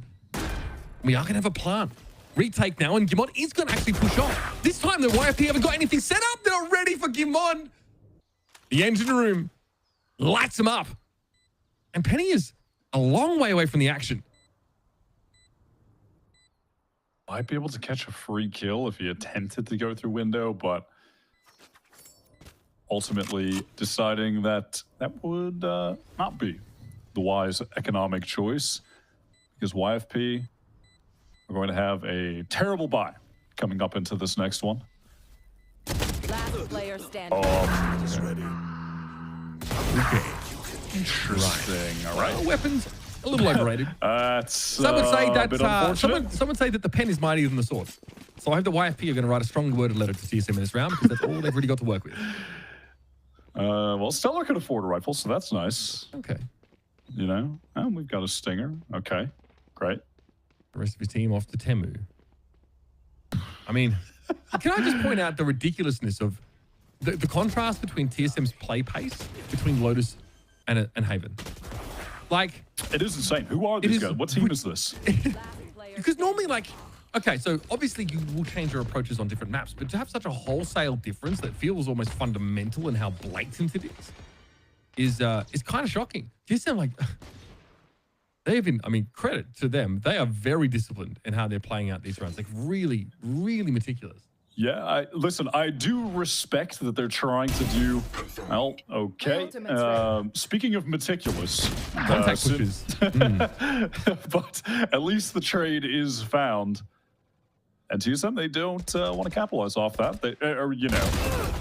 We are going to have a plant. Retake now, and Gimon is going to actually push off. This time, the YFP haven't got anything set up. They're not ready for Gimon. The engine room lights him up. And Penny is a long way away from the action. Might be able to catch a free kill if he attempted to go through window, but ultimately deciding that that would not be the wise economic choice because YFP are going to have a terrible buy coming up into this next one. Last player standing. Okay. Interesting. All right. Weapons, a little overrated. Some would say that someone say that the pen is mightier than the sword. So I hope the YFP are going to write a strong worded letter to TSM in this round because that's all they've really got to work with. Well, Stellar could afford a rifle, so that's nice. Okay. You know, and we've got a Stinger. Okay, great. The rest of his team off to Temu. I mean, can I just point out the ridiculousness of the contrast between TSM's play pace between Lotus and Haven? Like, it is insane. Who are these guys? What team is this? Because normally, like, okay, so obviously you will change your approaches on different maps, but to have such a wholesale difference that feels almost fundamental in how blatant it is kind of shocking. TSM, like, they've been, I mean, credit to them. They are very disciplined in how they're playing out these rounds. Like really, really meticulous. Yeah, listen, I do respect that they're trying to do, well, okay. Speaking of meticulous, contact pushes. But at least the trade is found. And TSM, they don't want to capitalize off that. They, or, you know,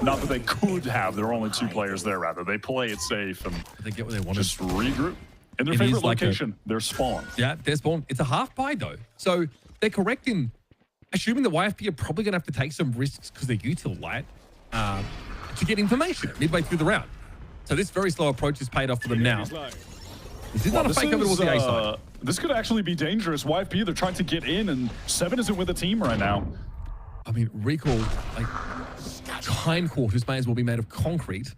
not that they could have. There are only 2 players there, rather. They play it safe and they get what they want. Just regroup. In their favorite location, their spawn. Yeah, their spawn. It's a half buy, though. So they're correct in assuming the YFP are probably going to have to take some risks because they're util light to get information midway through the round. So this very slow approach has paid off for them now. This is not a fake over towards the A side. This could actually be dangerous. YFP, they're trying to get in, and 7 isn't with the team right now. I mean, recall, like, hindquarters may as well be made of concrete.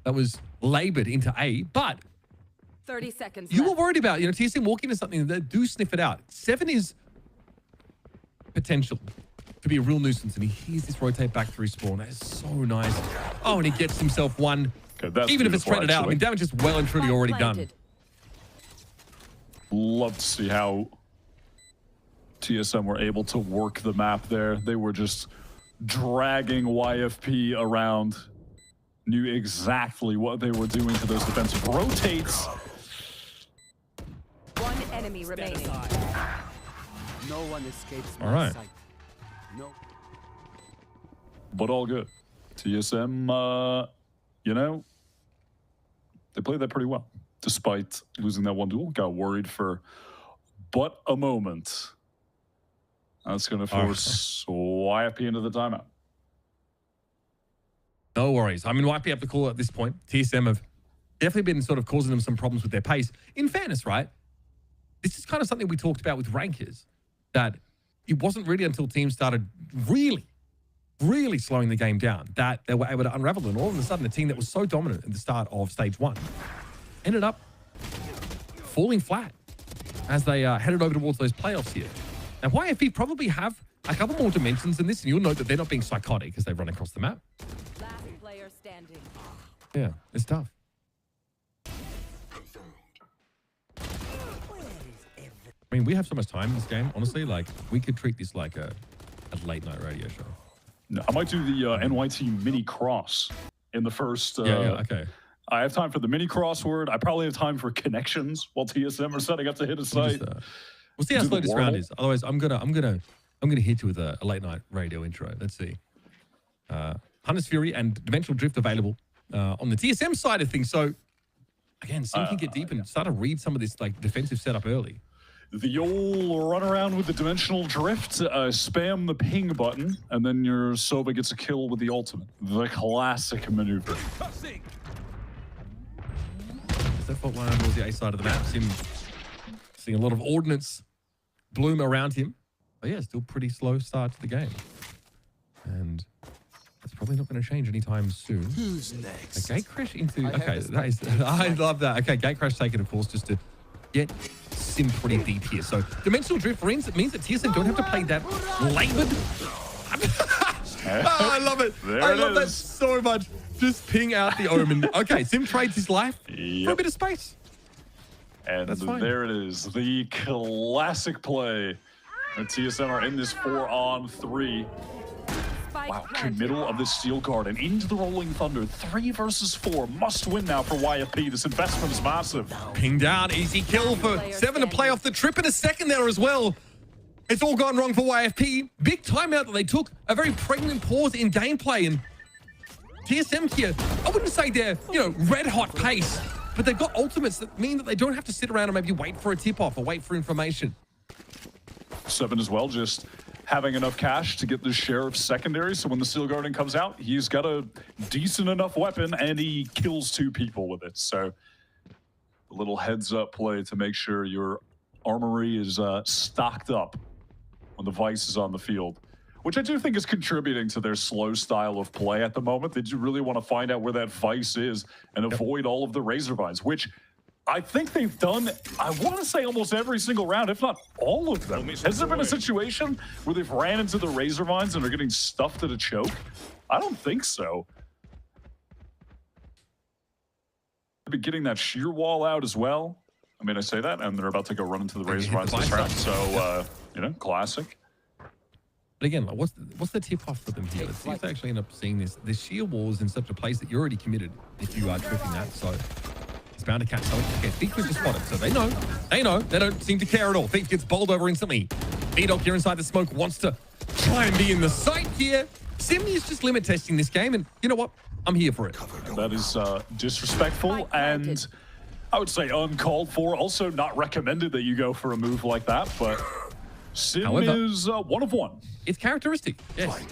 That was labored into A, but 30 seconds. You were worried about, you know, TSM walking into something, they do sniff it out. 7 is potential to be a real nuisance, and he hears this rotate back through spawn. That is so nice. Oh, and he gets himself one. Okay, even if it's threaded out, I mean, damage is well and truly already done. Love to see how TSM were able to work the map there. They were just dragging YFP around, knew exactly what they were doing to those defensive rotates. One enemy remaining. No one escapes all right. sight. No. But all good. TSM, you know, they played that pretty well. Despite losing that one duel, got worried for but a moment. That's going to force YFP into the timeout. No worries. I mean, YFP have to call it at this point. TSM have definitely been sort of causing them some problems with their pace. In fairness, right? This is kind of something we talked about with rankers, that it wasn't really until teams started really slowing the game down that they were able to unravel it. And all of a sudden, a team that was so dominant at the start of stage 1 ended up falling flat as they headed over towards those playoffs here. Now, YFP probably have a couple more dimensions than this, and you'll note that they're not being psychotic as they run across the map. Last player standing. Yeah, it's tough. I mean, we have so much time in this game, honestly. Like, we could treat this like a late-night radio show. No, I might do the NYT mini cross in the first... okay. I have time for the mini crossword. I probably have time for connections while TSM are setting up to hit a site. We'll see how slow this round is. Otherwise, I'm gonna hit you with a late night radio intro. Let's see. Hunter's Fury and Dimensional Drift available on the TSM side of things. So again, Sim can get deep and start to read some of this like defensive setup early. The old run around with the Dimensional Drift, spam the ping button, and then your Sova gets a kill with the ultimate. The classic maneuver. That fault line towards the A side of the map. Sim seeing a lot of ordnance bloom around him. But yeah, still pretty slow start to the game. And that's probably not going to change anytime soon. Who's next? A gate crash into... Okay, that is... I love that. Okay, gate crash taken, of course, just to get Sim pretty deep here. So Dimensional Drift means that TSM don't have to play that labored... I love it. I love that so much. Just ping out the Omen. Okay, Sim trades his life for a bit of space. And there it is. The classic play. And TSM are in this 4-on-3. Wow, middle of the Steel Guard and into the Rolling Thunder. 3 versus 4. Must win now for YFP. This investment is massive. Ping down. Easy kill for 7 to play off the trip in a second there as well. It's all gone wrong for YFP. Big timeout that they took. A very pregnant pause in gameplay. And TSM here, I wouldn't say they're, you know, red hot pace, but they've got ultimates that mean that they don't have to sit around and maybe wait for a tip-off or wait for information. 7 as well, just having enough cash to get the share of secondary, so when the Steel Guardian comes out, he's got a decent enough weapon and he kills 2 people with it. So a little heads-up play to make sure your armory is stocked up when the Vice is on the field, which I do think is contributing to their slow style of play at the moment. They do really want to find out where that Vice is and avoid all of the Razor Vines, which I think they've done, I want to say almost every single round, if not all of them. Has there been a situation where they've ran into the Razor Vines and are getting stuffed at a choke? I don't think so. They've been getting that sheer wall out as well. I mean, I say that, and they're about to go run into the Razor hit the Rise this round. bicep. So, you know, classic. But again, like, what's the tip off for them here? Let's see if they actually end up seeing this. The shield wall is in such a place that you're already committed if you are tripping that. So it's bound to catch something. Okay, Thief was just spotted. So they know. They know. They don't seem to care at all. Thief gets bowled over instantly. B-Dog here inside the smoke wants to try and be in the sight here. Sim is just limit testing this game. And you know what? I'm here for it. That is disrespectful and I would say uncalled for. Also not recommended that you go for a move like that, but Sim However, is 1 of 1. It's characteristic. Yes.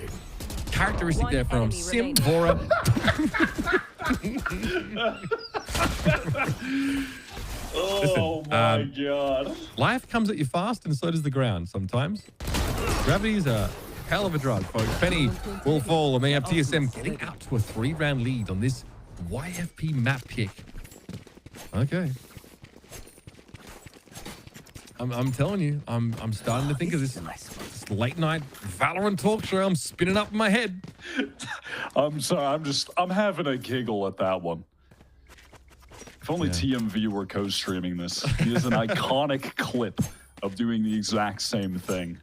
Characteristic there from Sim, Vora. Oh my god. Life comes at you fast and so does the ground sometimes. Gravity's a hell of a drug, folks. Penny will fall and they have TSM getting out to a 3-round lead on this YFP map pick. Okay. I'm telling you, I'm starting to think of this late night Valorant talk show. I'm spinning up in my head. I'm sorry, I'm having a giggle at that one. If only TMV were co-streaming this. He is an iconic clip of doing the exact same thing.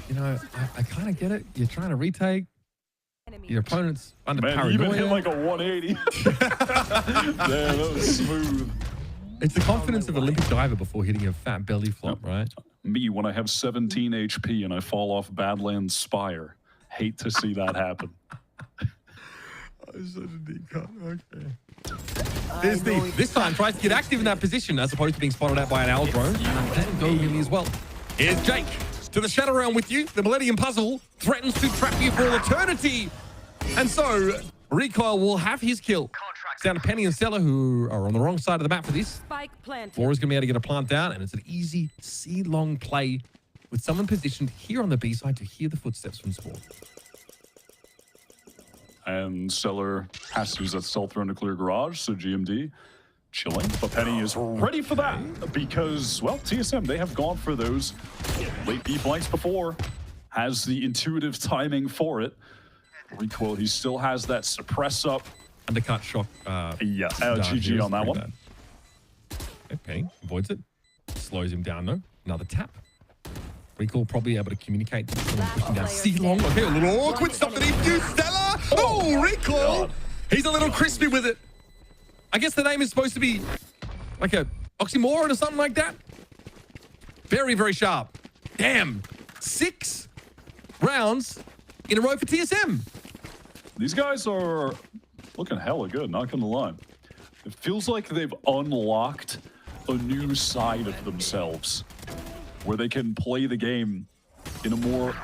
You know, I kind of get it. You're trying to retake. Your opponent's under paranoia. Even hit like a 180. Damn, that was smooth. It's the confidence of an Olympic diver before hitting a fat belly flop, right? Me, when I have 17 HP and I fall off Badlands Spire. Hate to see that happen. Such a deep cut. Okay. There's Thief. This time tries to get active in that position as opposed to being spotted out by an owl drone. Doesn't go really as well. Here's Jake to the Shadow Realm with you. The Millennium Puzzle threatens to trap you for all eternity. And so Recoil will have his kill. It's down to Penny and Stella, who are on the wrong side of the map for this. Spike planted. Flora's going to be able to get a plant down, and it's an easy C-long play with someone positioned here on the B side to hear the footsteps from Spawn. And Stellar has to use that stealth run to clear garage, so GMD chilling. But Penny is ready for that because, well, TSM, they have gone for those late B flanks before. Has the intuitive timing for it. Recoil, he still has that suppress up. Undercut shock. GG on that one. Bad. Okay, avoids it. Slows him down though. Another tap. Recoil probably able to communicate. Pushing down C-long. Okay, a little awkward stuff that he used. Stella! Oh, Recoil! God. He's a little crispy with it. I guess the name is supposed to be like a oxymoron or something like that. Very, very sharp. Damn. 6 rounds in a row for TSM. These guys are looking hella good, not gonna lie. It feels like they've unlocked a new side of themselves where they can play the game in a more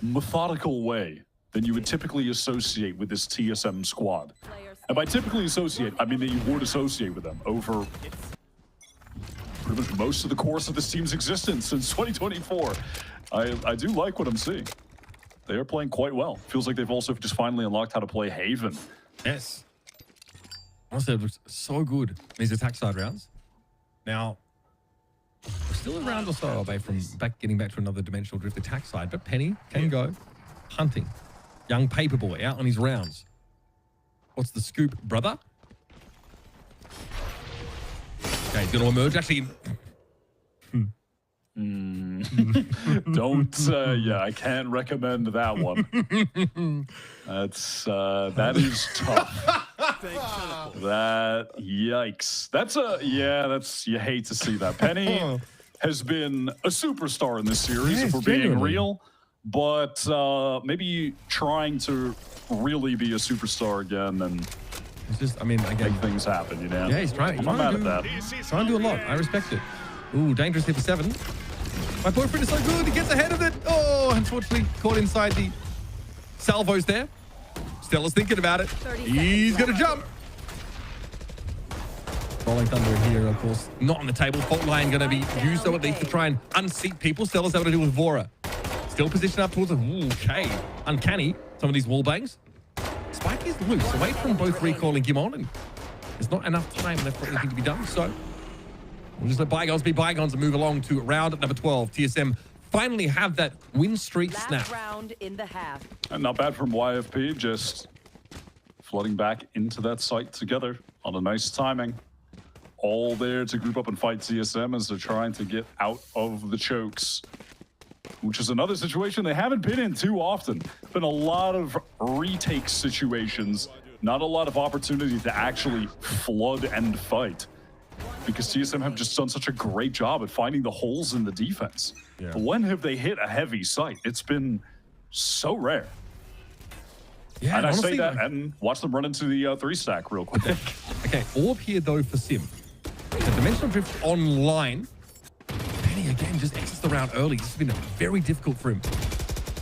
methodical way than you would typically associate with this TSM squad. And by typically associate, I mean that you would associate with them over pretty much most of the course of this team's existence since 2024. I do like what I'm seeing. They are playing quite well. Feels like they've also just finally unlocked how to play Haven. Yes. Honestly, it looks so good, these attack side rounds. Now, we're still a round or so away from getting back to another dimensional drift attack side, but Penny can go hunting. Young Paperboy out on his rounds. What's the scoop, brother? Okay, he's going to emerge. Actually, Don't, yeah, I can't recommend that one. That is tough. Yikes. You hate to see that. Penny has been a superstar in this series, if we're being real, but maybe trying to really be a superstar again and it's just, I mean, again, make things happen, you know? Yeah, he's trying. I'm not mad at that. Trying to do a lot. I respect it. Ooh, dangerous hit for 7. My boyfriend is so good. He gets ahead of it. Oh, unfortunately, caught inside the salvos there. Stella's thinking about it. He's going to jump. Rolling Thunder here, of course, not on the table. Fault line going to be used, though, at least to try and unseat people. Stella's able to do with Vora. Still positioned up towards him. Okay. Uncanny, some of these wall bangs. Spike is loose, away from both Recoil and Gimon, and there's not enough time left for anything to be done, so we'll just let bygones be bygones and move along to round number 12. TSM finally have that win streak snap. Round in the half. And not bad from YFP, just flooding back into that site together on a nice timing. all there to group up and fight TSM as they're trying to get out of the chokes, which is another situation they haven't been in too often. Been a lot of retake situations, not a lot of opportunity to actually flood and fight, because TSM have just done such a great job at finding the holes in the defense. Yeah. But when have they hit a heavy site? It's been so rare. Yeah, and I honestly, say that and watch them run into the 3-stack real quick. Okay, orb here though for Sim. The Dimensional Drift online. Penny again just exits the round early. This has been very difficult for him.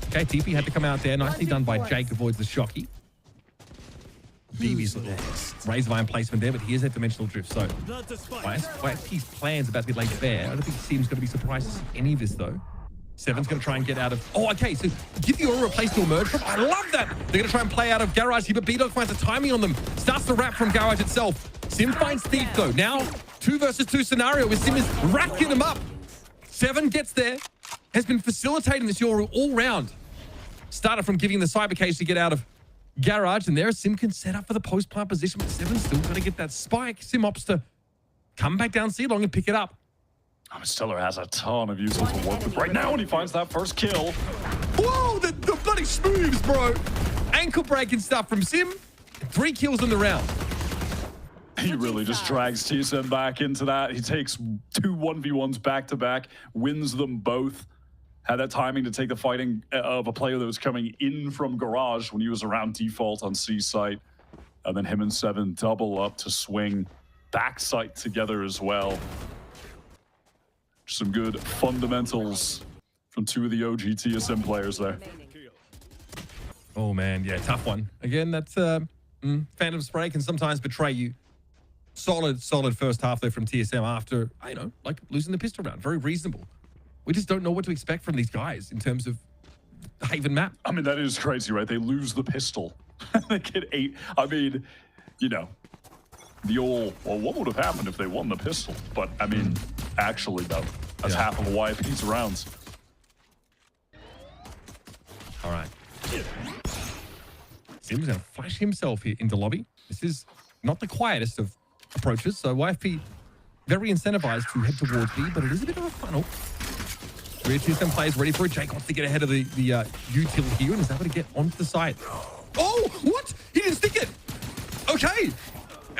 Okay, TP had to come out there. Nicely done by Jake, avoids the shocky. BB's Razor Iron placement there, but here's that Dimensional Drift. So, YFP's plan's about to be laid bare. I don't think Sim's going to be surprised to see any of this though. Seven's going to try and get out of... Oh, okay, so give the Aura a place to emerge from. I love that! They're going to try and play out of Garage here, but B-Dog finds the timing on them. Starts to wrap from Garage itself. Sim finds Thief, though. Now, 2 versus 2 scenario where Sim is racking them up. Seven gets there. Has been facilitating this Aura all round. Started from giving the Cyber Cage to get out of Garage, and there Sim can set up for the post-plant position, but Seven's still going to get that spike. Sim opts to come back down C-Long and pick it up. Stellar has a ton of uses to work with right now, and he finds that first kill. Whoa, the bloody smooths, bro. Ankle breaking stuff from Sim. 3 kills in the round. He really just drags TSM back into that. He takes 2 1v1s back-to-back, wins them both. Had that timing to take the fighting of a player that was coming in from Garage when he was around default on C site. And then him and Seven double up to swing back site together as well. Some good fundamentals from 2 of the OG TSM players there. Oh man, yeah, tough one. Again, that's Phantom Spray can sometimes betray you. Solid first half there from TSM after, you know, like losing the pistol round. Very reasonable. We just don't know what to expect from these guys in terms of the Haven map. I mean, that is crazy, right? They lose the pistol. They get 8. I mean, you know, the old, well, what would have happened if they won the pistol? But, I mean, actually, though, that's half of a YFP's rounds. All right. Sim's going to flash himself here into lobby. This is not the quietest of approaches, so YFP very incentivized to head towards B, but it is a bit of a funnel. Rear TSM players ready for it. Jake wants to get ahead of the util here and is able to get onto the side. Oh, what? He didn't stick it. Okay.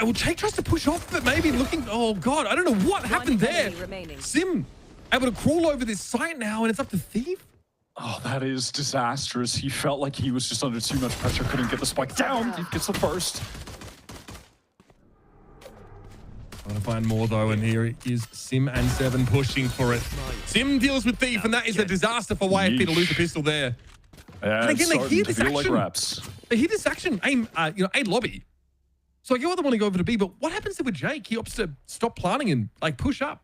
Well, Jake tries to push off, but maybe looking... Oh, God, I don't know what happened there. Sim able to crawl over this site now, and it's up to Thief. Oh, that is disastrous. He felt like he was just under too much pressure, couldn't get the spike down. He gets the first. I want to find more, though, and here is Sim and Seven pushing for it. Sim deals with Thief, and that is a disaster for YFP to lose the pistol there. Yeah, and again, they hear this action. Like raps. They hear this action, aim, A lobby. So I get why they want to go over to B, but what happens there with Jake? He opts to stop planning and, like, push up.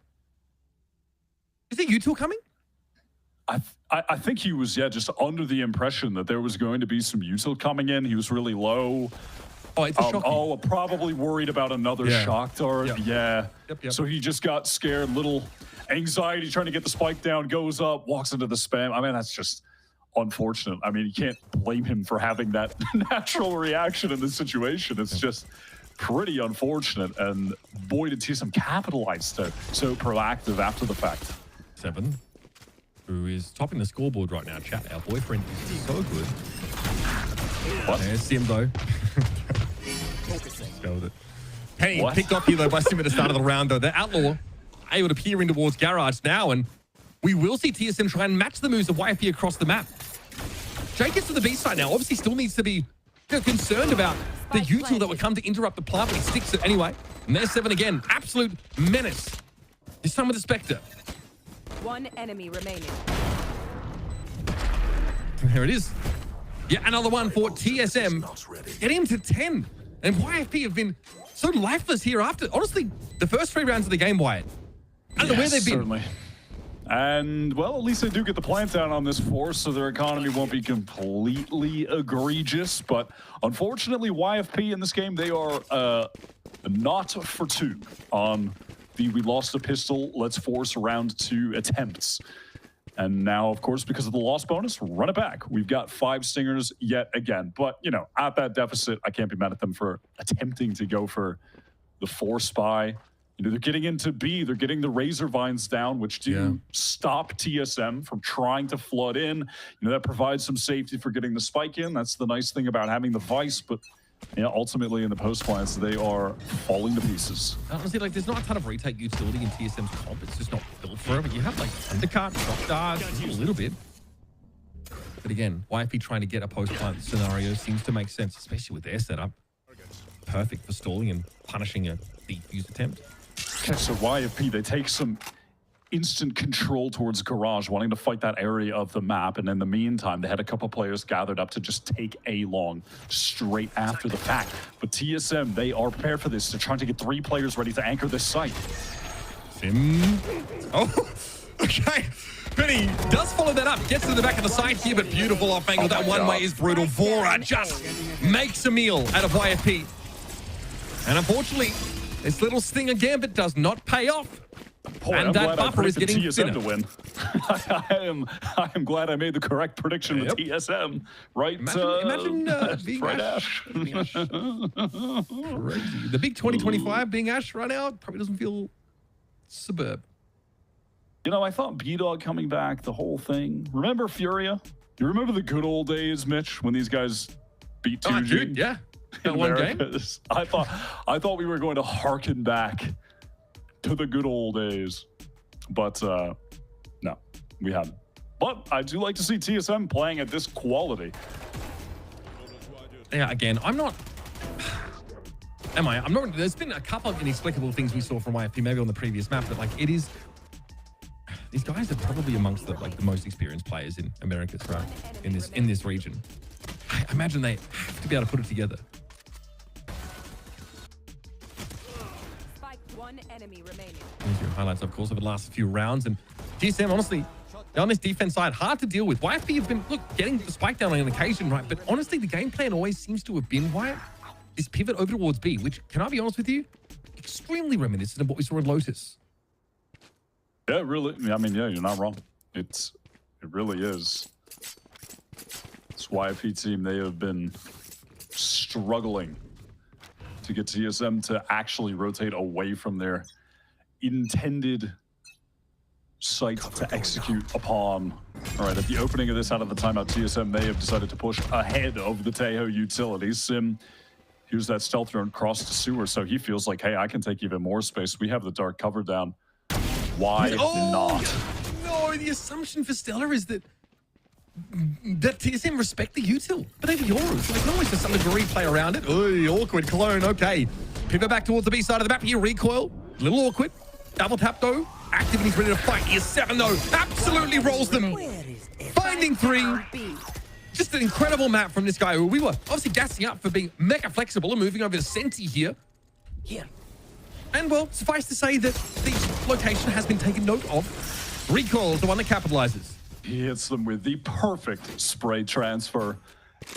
Is it util coming? I think he was, just under the impression that there was going to be some util coming in. He was really low. Oh, it's a shock. Probably worried about another shock dart. Yep. Yeah. Yep. So he just got scared, little anxiety trying to get the spike down, goes up, walks into the spam. I mean, that's just unfortunate. I mean, you can't blame him for having that natural reaction in this situation. It's just pretty unfortunate. And boy, did TSM capitalize there. So proactive after the fact. Seven, who is topping the scoreboard right now, chat. Our boyfriend is so good. What? There's Sim, though. Let's go with it. Penny picked off here, though, by Sim at the start of the round, though. The Outlaw able to peer in towards Garage now, and we will see TSM try and match the moves of YFP across the map. Jake gets to the B side now. Obviously, still needs to be concerned about the util that would come to interrupt the plant, but he sticks it anyway. And there's Seven again. Absolute menace. This time with the Spectre. 1 enemy remaining. And here it is. Yeah, another one for TSM. Getting to 10. And YFP have been so lifeless here after, honestly, the first 3 rounds of the game, Wyatt. I don't know where they've been. Certainly. And, well, at least they do get the plant down on this force, so their economy won't be completely egregious. But unfortunately, YFP in this game, they are not for 2 on the we lost a pistol, let's force round 2 attempts. And now, of course, because of the loss bonus, run it back. We've got 5 stingers yet again. But, you know, at that deficit, I can't be mad at them for attempting to go for the 4 spy. You know, they're getting into B. They're getting the Razor Vines down, which do stop TSM from trying to flood in. You know, that provides some safety for getting the spike in. That's the nice thing about having the Vice. But yeah, ultimately in the post plants, they are falling to pieces. Honestly, like, there's not a ton of retake utility in TSM's comp. It's just not built for it. But you have like undercut, drop dodge, a little bit. But again, YFP trying to get a post plant scenario seems to make sense, especially with their setup. Perfect for stalling and punishing a defuse attempt. Okay, so YFP, they take some instant control towards Garage, wanting to fight that area of the map. And in the meantime, they had a couple players gathered up to just take A long straight after the fact. But TSM, they are prepared for this. They're trying to get 3 players ready to anchor this site. Sim. Oh, okay. Benny does follow that up. Gets to the back of the side here, but beautiful off angle. That one way is brutal. Vora just makes a meal out of YFP. And unfortunately, this little Stinger Gambit does not pay off. Boy, and that buffer is getting TSM thinner. to win. I am glad I made the correct prediction with TSM. Right? Imagine being right Ash. Crazy. The big 2025 being Ash right now probably doesn't feel superb. You know, I thought B-Dog coming back, the whole thing. Remember Furia? You remember the good old days, Mitch, when these guys beat 2G? Oh, dude, yeah. That one game. I thought we were going to harken back to the good old days, but no, we haven't. But I do like to see TSM playing at this quality. Yeah, again, I'm not. Am I? I'm not. There's been a couple of inexplicable things we saw from YFP, maybe on the previous map, but like it is. These guys are probably amongst the most experienced players in Americas, right? In this region. I imagine they have to be able to put it together. One enemy remaining. Here's your highlights, of course, over the last few rounds. And TSM, honestly, they're on this defense side, hard to deal with. YFP have been, getting the spike down on an occasion, right? But honestly, the game plan always seems to have been, Wyatt, this pivot over towards B, which, can I be honest with you, extremely reminiscent of what we saw in Lotus. Yeah, really. I mean, yeah, you're not wrong. It really is. This YFP team, they have been struggling to get TSM to actually rotate away from their intended site to execute upon. All right, at the opening of this out of the timeout, TSM may have decided to push ahead of the Tejo utilities. Sim, here's that stealth drone across the sewer, so he feels like, hey, I can take even more space. We have the dark cover down. Why not? No, the assumption for Stellar is that TSM respect the util, but over yours. Like, no, it's just something to replay around it. Oy, awkward clone. Okay, pivot back towards the B side of the map. Here, recoil. A little awkward. Double tap though. Active and he's ready to fight. Here's 7 though. Absolutely rolls them. Finding 3. Just an incredible map from this guy who we were obviously gassing up for being mega flexible and moving over to Senti here. And well, suffice to say that the location has been taken note of. Recoil is the one that capitalizes. He hits them with the perfect spray transfer.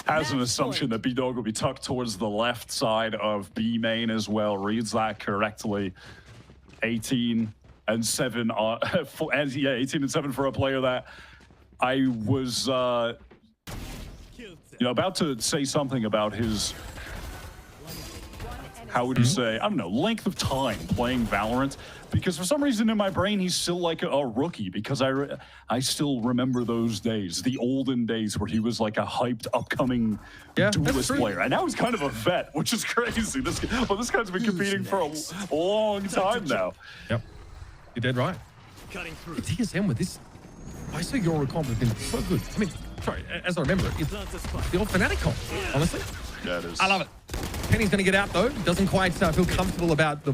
Has an assumption that B-Dog will be tucked towards the left side of B main as well. Reads that correctly. 18 and 7 on, 18 and 7 for a player that I was, about to say something about his, how would you say, I don't know, length of time playing Valorant, because for some reason in my brain he's still like a rookie, because I still remember those days, the olden days where he was like a hyped upcoming duelist player, and now he's kind of a vet, which is crazy. This guy's been competing for a long time now. Yep, you're dead right. Cutting through. TSM with this, I saw your comp has been so good. I mean, sorry, as I remember, it's the old Fnatic comp, honestly. Yeah, it is. I love it. Penny's going to get out though. Doesn't quite feel comfortable about the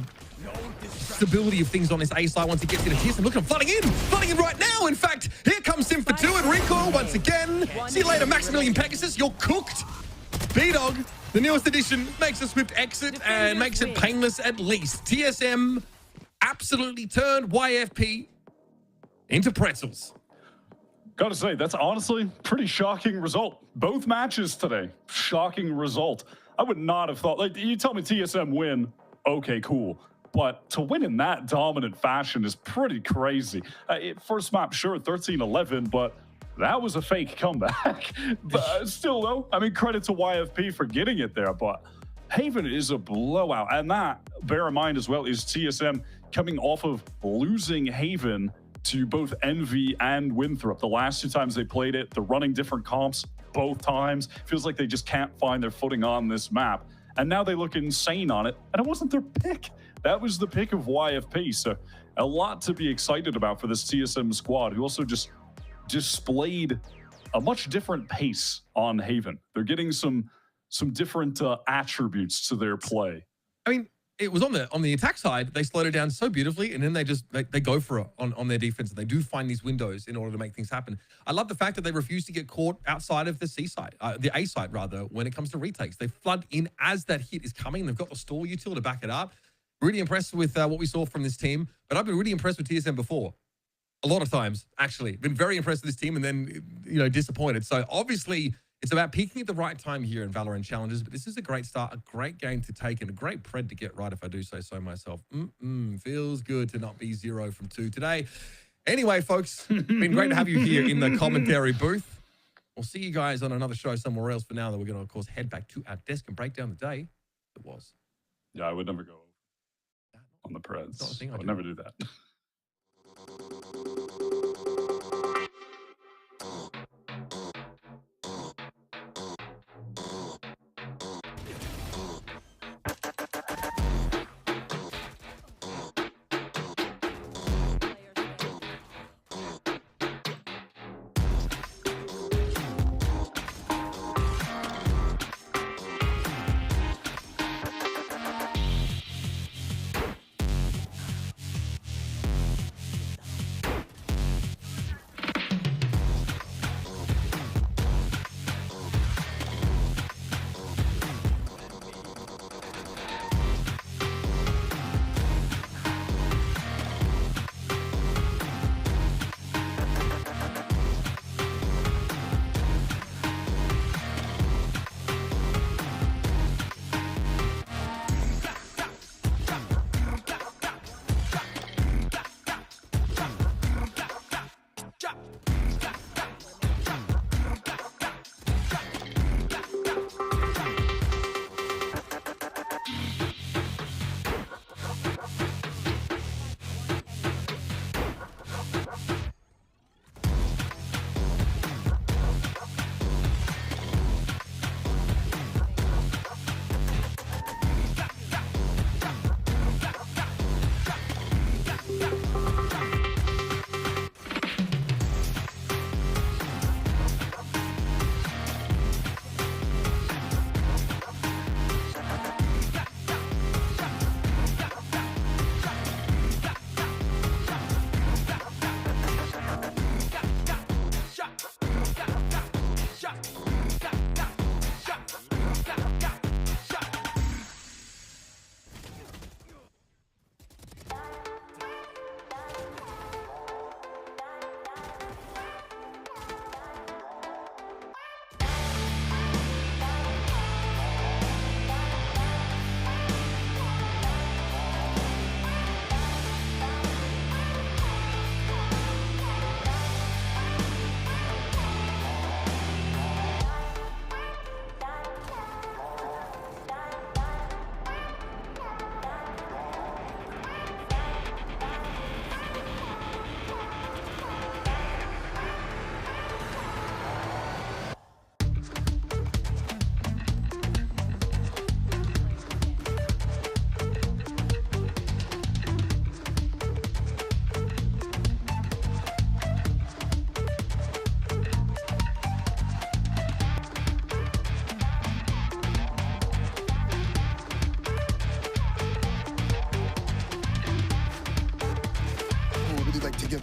stability of things on this A side once he gets into TSM. Look at him flooding in right now. In fact, here comes Sim for 2 and recoil once again. See you later, Maximilian Pegasus. You're cooked. B-Dog, the newest edition, makes a swift exit and makes it painless at least. TSM absolutely turned YFP into pretzels. Gotta say, that's honestly pretty shocking result. Both matches today, shocking result. I would not have thought, like, you tell me TSM win, okay, cool. But to win in that dominant fashion is pretty crazy. First map, sure, 13-11, but that was a fake comeback. But still, though, I mean, credit to YFP for getting it there, but Haven is a blowout. And that, bear in mind as well, is TSM coming off of losing Haven to both Envy and Winthrop. The last 2 times they played it, they're running different comps both times. Feels like they just can't find their footing on this map. And now they look insane on it. And it wasn't their pick. That was the pick of YFP. So a lot to be excited about for this TSM squad, who also just displayed a much different pace on Haven. They're getting some different attributes to their play. I mean, it was on the attack side, they slowed it down so beautifully, and then they go for it on their defense. They do find these windows in order to make things happen. I love the fact that they refuse to get caught outside of the C side, the A side rather, when it comes to retakes. They flood in as that hit is coming. They've got the stall util to back it up. Really impressed with what we saw from this team, but I've been really impressed with TSM before. A lot of times, actually. Been very impressed with this team and then, disappointed. So obviously, it's about peaking at the right time here in VALORANT Challengers, but this is a great start, a great game to take, and a great pred to get right, if I do say so myself. Feels good to not be 0 from 2 today. Anyway, folks, been great to have you here in the commentary booth. We'll see you guys on another show somewhere else. For now, that we're going to, of course, head back to our desk and break down the day that was. Yeah, I would never go on the Preds. I would never do that.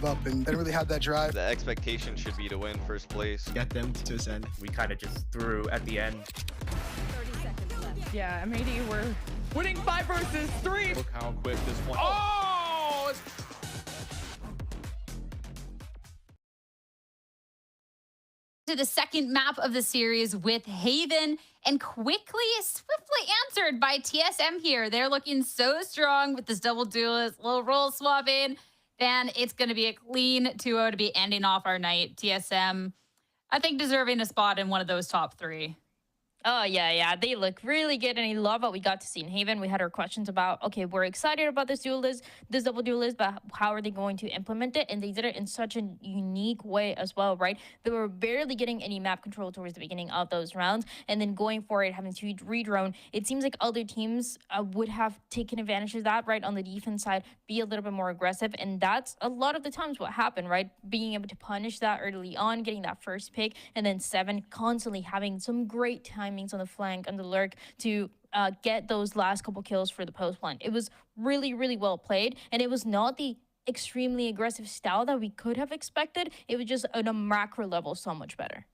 give up, and they didn't really have that drive. The expectation should be to win first place. Get them to Ascent. We kind of just threw at the end. 30 seconds left. Yeah, M80 we're winning 5 versus 3. Look how quick this one. Oh! To the second map of the series with Haven, and swiftly answered by TSM here. They're looking so strong with this double duelist, little roll swap in. Then it's going to be a clean 2-0 to be ending off our night. TSM, I think, deserving a spot in one of those top 3. Oh, yeah. They look really good, and I love what we got to see in Haven. We had our questions about, okay, we're excited about this double duelist, but how are they going to implement it? And they did it in such a unique way as well, right? They were barely getting any map control towards the beginning of those rounds, and then going for it, having to redrone. It seems like other teams would have taken advantage of that, right? On the defense side, be a little bit more aggressive, and that's a lot of the times what happened, right? Being able to punish that early on, getting that first pick, and then Seven constantly having some great timings on the flank and the lurk to get those last couple kills for the post plant. It was really, really well played, and it was not the extremely aggressive style that we could have expected. It was just on a macro level so much better.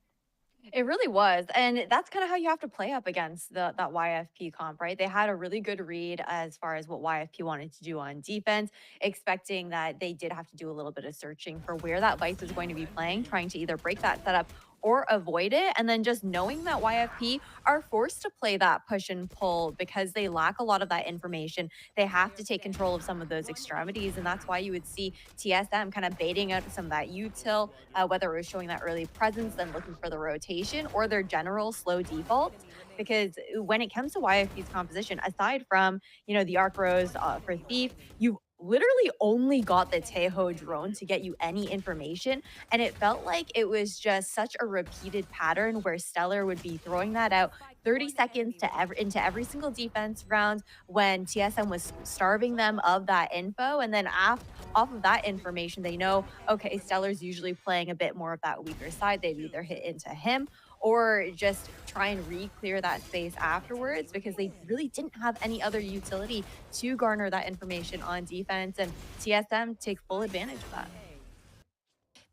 It really was. And that's kind of how you have to play up against that YFP comp, right? They had a really good read as far as what YFP wanted to do on defense, expecting that they did have to do a little bit of searching for where that Vice was going to be playing, trying to either break that setup or avoid it. And then just knowing that YFP are forced to play that push and pull because they lack a lot of that information. They have to take control of some of those extremities. And that's why you would see TSM kind of baiting out some of that util, whether it was showing that early presence, then looking for the rotation or their general slow defaults. Because when it comes to YFP's composition, aside from, the Arc Rose for Thief, you literally only got the Teho drone to get you any information, and it felt like it was just such a repeated pattern where Stellar would be throwing that out 30 seconds into every single defense round when TSM was starving them of that info, and then off of that information they know, okay, Stellar's usually playing a bit more of that weaker side. They'd either hit into him or just try and re-clear that space afterwards because they really didn't have any other utility to garner that information on defense, and TSM take full advantage of that.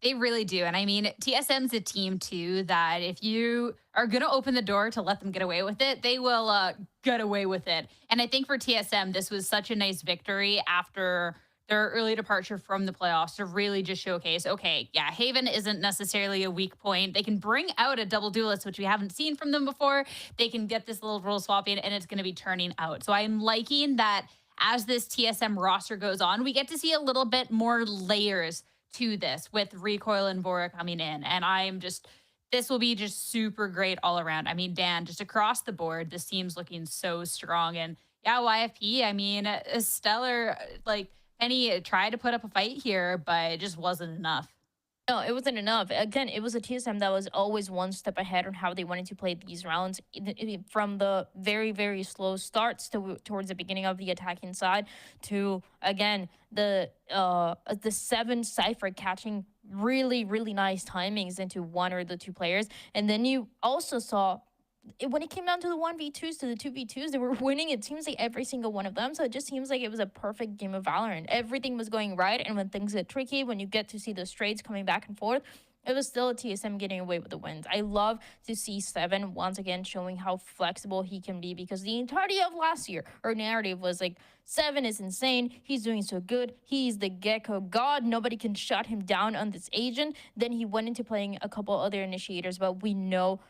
They really do. And I mean, TSM's a team too that if you are going to open the door to let them get away with it, they will get away with it. And I think for TSM, this was such a nice victory after their early departure from the playoffs to really just showcase, okay, yeah, Haven isn't necessarily a weak point. They can bring out a double duelist, which we haven't seen from them before. They can get this little role swap in, and it's going to be turning out. So I'm liking that as this TSM roster goes on, we get to see a little bit more layers to this with Recoil and Vora coming in. And this will be just super great all around. I mean, Dan, just across the board, this team's looking so strong. And yeah, YFP, I mean, Stellar, Penny tried to put up a fight here, but it just wasn't enough. No, it wasn't enough. Again, it was a TSM that was always one step ahead on how they wanted to play these rounds from the very, very slow starts towards the beginning of the attacking side to, again, the 7 Cypher catching really, really nice timings into one or the two players. And then you also saw when it came down to the 1v2s to the 2v2s, they were winning, it seems like every single one of them. So it just seems like it was a perfect game of Valorant. Everything was going right. And when things get tricky, when you get to see the straights coming back and forth, it was still a TSM getting away with the wins. I love to see Seven once again showing how flexible he can be, because the entirety of last year, our narrative was like, Seven is insane. He's doing so good. He's the Gecko God. Nobody can shut him down on this agent. Then he went into playing a couple other initiators, but we know,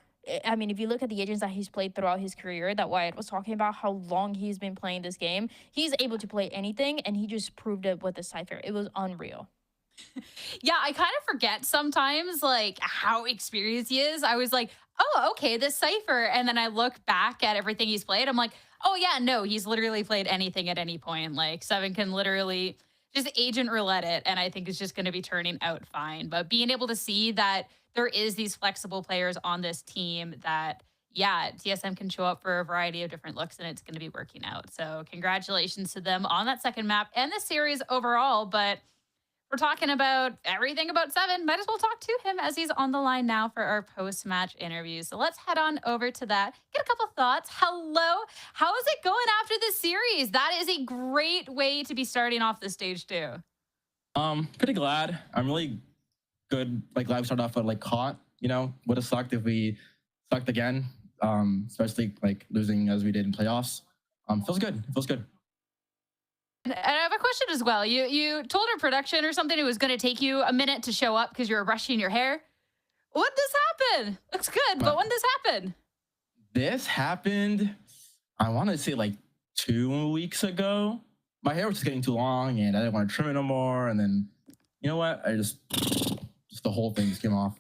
I mean, if you look at the agents that he's played throughout his career, that Wyatt was talking about, how long he's been playing this game, he's able to play anything, and he just proved it with the Cypher. It was unreal. Yeah, I kind of forget sometimes, how experienced he is. I was like, oh, okay, this Cypher. And then I look back at everything he's played. I'm like, oh, yeah, no, he's literally played anything at any point. Seven can literally just agent roulette it, and I think it's just going to be turning out fine. But being able to see that there is these flexible players on this team that, yeah, TSM can show up for a variety of different looks, and it's going to be working out. So congratulations to them on that second map and the series overall. But we're talking about everything about Seven. Might as well talk to him as he's on the line now for our post-match interview. So let's head on over to that. Get a couple thoughts. Hello. How is it going after this series? That is a great way to be starting off the stage too. Pretty glad. I'm really good. Glad we started off with caught. Would have sucked if we sucked again. Especially losing as we did in playoffs. Feels good. Feels good. And I have a question as well. You told our production or something it was going to take you a minute to show up because you were brushing your hair. When did this happen? Looks good, but when did this happen? This happened, I want to say 2 weeks ago. My hair was just getting too long, and I didn't want to trim it no more. And then, you know what? I just the whole thing just came off.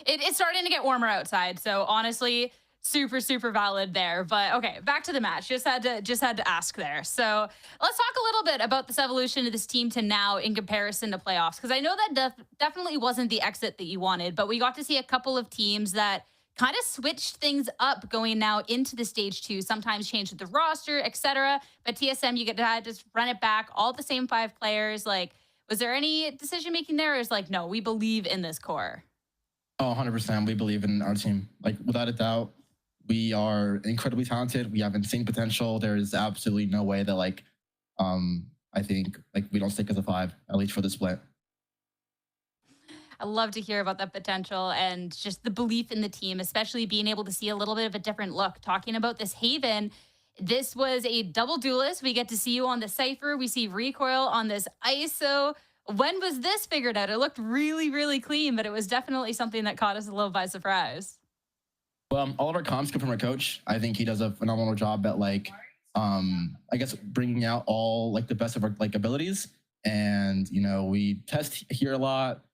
It's starting to get warmer outside, so honestly, super valid there. But okay, back to the match. Just had to ask there. So let's talk a little bit about this evolution of this team to now in comparison to playoffs, because I know that definitely wasn't the exit that you wanted, but we got to see a couple of teams that kind of switched things up going now into the stage 2, sometimes changed the roster, etc. But TSM, you get to just run it back, all the same 5 players. Like, was there any decision making there? Or is like, no, we believe in this core? Oh, 100%. We believe in our team. Like, without a doubt, we are incredibly talented. We have insane potential. There is absolutely no way that, like, I think, like, we don't stick as a 5, at least for the split. I love to hear about that potential and just the belief in the team, especially being able to see a little bit of a different look. Talking about this Haven, this was a double duelist. We get to see you on the Cypher. We see Recoil on this ISO. When was this figured out? It looked really clean, but it was definitely something that caught us a little by surprise. Well, all of our comms come from our coach. I think he does a phenomenal job at, like, I guess bringing out all, like, the best of our, like, abilities. And, you know, we test here a lot.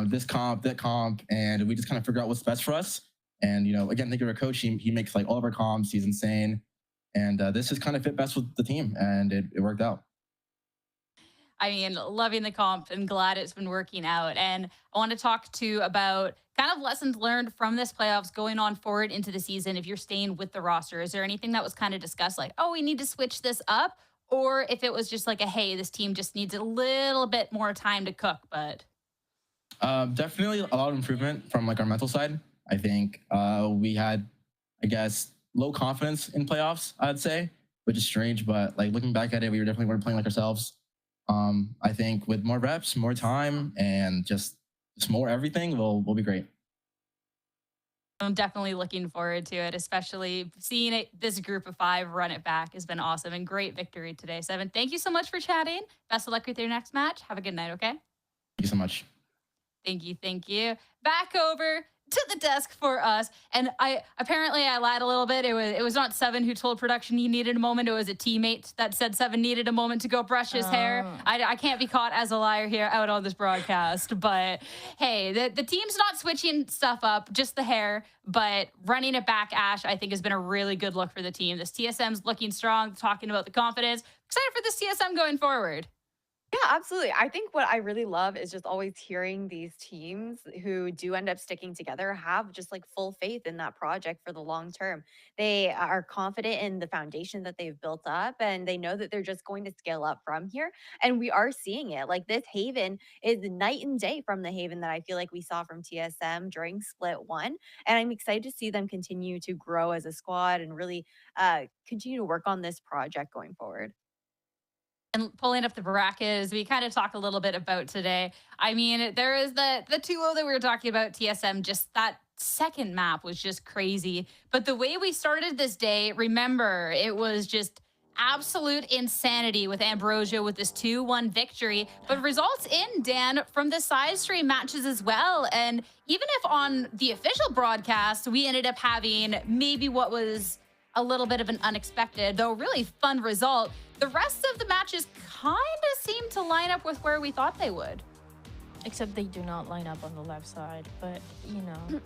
This comp, that comp, and we just kind of figure out what's best for us. And, you know, again, think of our coach. He makes, like, all of our comps. He's insane. And this just kind of fit best with the team, and it worked out. I mean, loving the comp and glad it's been working out. And I want to talk to about kind of lessons learned from this playoffs going on forward into the season. If you're staying with the roster, is there anything that was kind of discussed, like, oh, we need to switch this up? Or if it was just like a, hey, this team just needs a little bit more time to cook, but... Definitely a lot of improvement from, like, our mental side. I think we had, I guess, low confidence in playoffs, I'd say, which is strange, but, like, looking back at it, we definitely weren't playing like ourselves. I think with more reps, more time, and just more everything, we'll be great. I'm definitely looking forward to it, especially seeing it, this group of 5 run it back has been awesome, and great victory today. Seven, thank you so much for chatting. Best of luck with your next match. Have a good night, okay? Thank you so much. Thank you. Back over to the desk for us. And I lied a little bit. It was not Seven who told production he needed a moment. It was a teammate that said Seven needed a moment to go brush his hair. I can't be caught as a liar here out on this broadcast. But hey, the team's not switching stuff up, just the hair. But running it back, Ash, I think has been a really good look for the team. This TSM's looking strong, talking about the confidence. Excited for this TSM going forward. Yeah, absolutely. I think what I really love is just always hearing these teams who do end up sticking together have just like full faith in that project for the long term. They are confident in the foundation that they've built up, and they know that they're just going to scale up from here. And we are seeing it. Like, this Haven is night and day from the Haven that I feel like we saw from TSM during Split 1. And I'm excited to see them continue to grow as a squad and really continue to work on this project going forward. And pulling up the brackets, we kind of talk a little bit about today. I mean, there is the 2-0 that we were talking about, TSM, just that second map was just crazy. But the way we started this day, remember, it was just absolute insanity with Ambrosia with this 2-1 victory. But results in, Dan, from the side stream matches as well. And even if on the official broadcast, we ended up having maybe what was a little bit of an unexpected, though really fun result, the rest of the matches kind of seem to line up with where we thought they would. Except they do not line up on the left side, but, you know,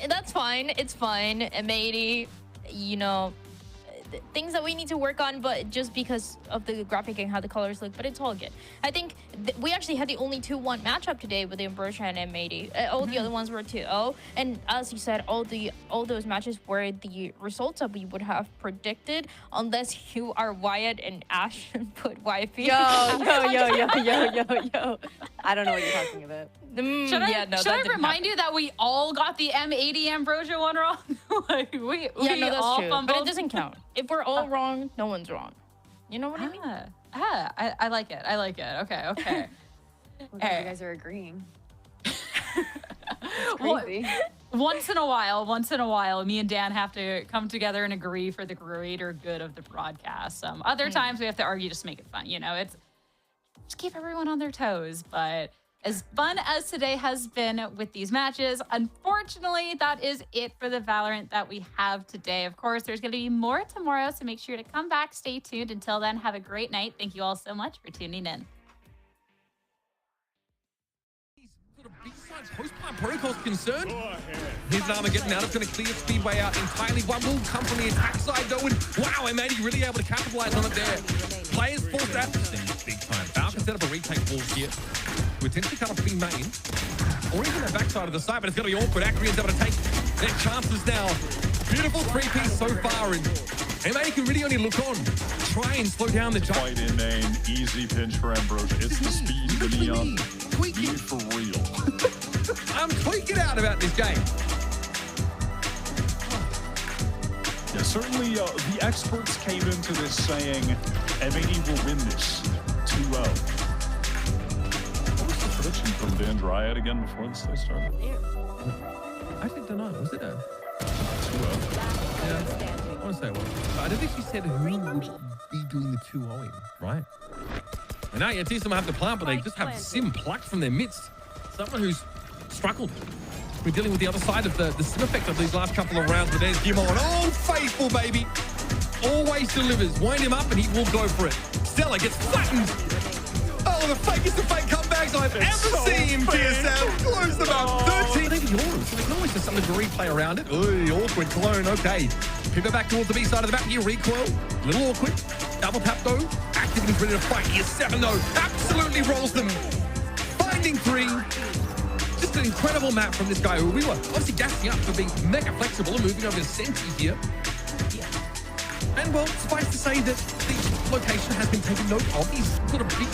that's fine. It's fine. M80, you know, things that we need to work on, but just because of the graphic and how the colors look, but it's all good. I think we actually had the only 2-1 matchup today with the Ambrosia and M80. All the other ones were 2-0, and as you said, all those matches were the results that we would have predicted, unless you are Wyatt and Ash and put YFP. Yo. I don't know what you're talking about. Should I remind you that we all got the M80 Ambrosia one wrong? Like, we that's all true, fumbled. but it doesn't count. If we're all wrong, no one's wrong. You know what I mean? I like it. Okay. Well, you guys are agreeing. Crazy. Once in a while, me and Dan have to come together and agree for the greater good of the broadcast. Other times we have to argue just to make it fun. You know, it's just keep everyone on their toes. But as fun as today has been with these matches, unfortunately, that is it for the Valorant that we have today. Of course, there's going to be more tomorrow, so make sure to come back. Stay tuned. Until then, have a great night. Thank you all so much for tuning in. Post-plant protocol's concerned. Here's Armageddon now. It's going to clear Speedway out entirely. One will come from the attack side, though. And wow, M80 really able to capitalize on it there. Players forced out. Big time. Falcon set up a retake balls here to potentially cut off B main. Or even the backside of the side, but it's going to be awkward. Acreon's able to take their chances now. Beautiful three-piece so far. And M80 can really only look on. Try and slow down the jump. Fight in main. Easy pinch for Ambrosia. It's the speed, the neon. Tweaking. For real. I'm tweaking out about this game. Yeah, certainly the experts came into this saying M80 will win this 2-0. What was the prediction from Dan Dryad again before this day started? I actually don't know. Was it a 2-0? Yeah, I want to say it was. I don't think she said who would be doing the 2-0, right? And now TSM have the plant, but they just have Sim plucked from their midst. Someone who's struggled. We're dealing with the other side of the Sim effect of these last couple of rounds, but there's Gimon. Oh, faithful, baby. Always delivers. Wind him up and he will go for it. Stella gets flattened. Oh, the fakest of fake comebacks I've ever seen, TSM. Close them up. 13 even yours. So they can always just some degree play around it. Ooh, awkward clone. Okay. Pivot back towards the B side of the map. Here, recoil. A little awkward. Double tap, though. Activity's ready to fight. Here's 7, though. Absolutely rolls them. Finding 3. Just an incredible map from this guy who we were obviously gassing up for being mega flexible and moving over to Senti here. And well, suffice to say that the location has been taken note of. These sort of big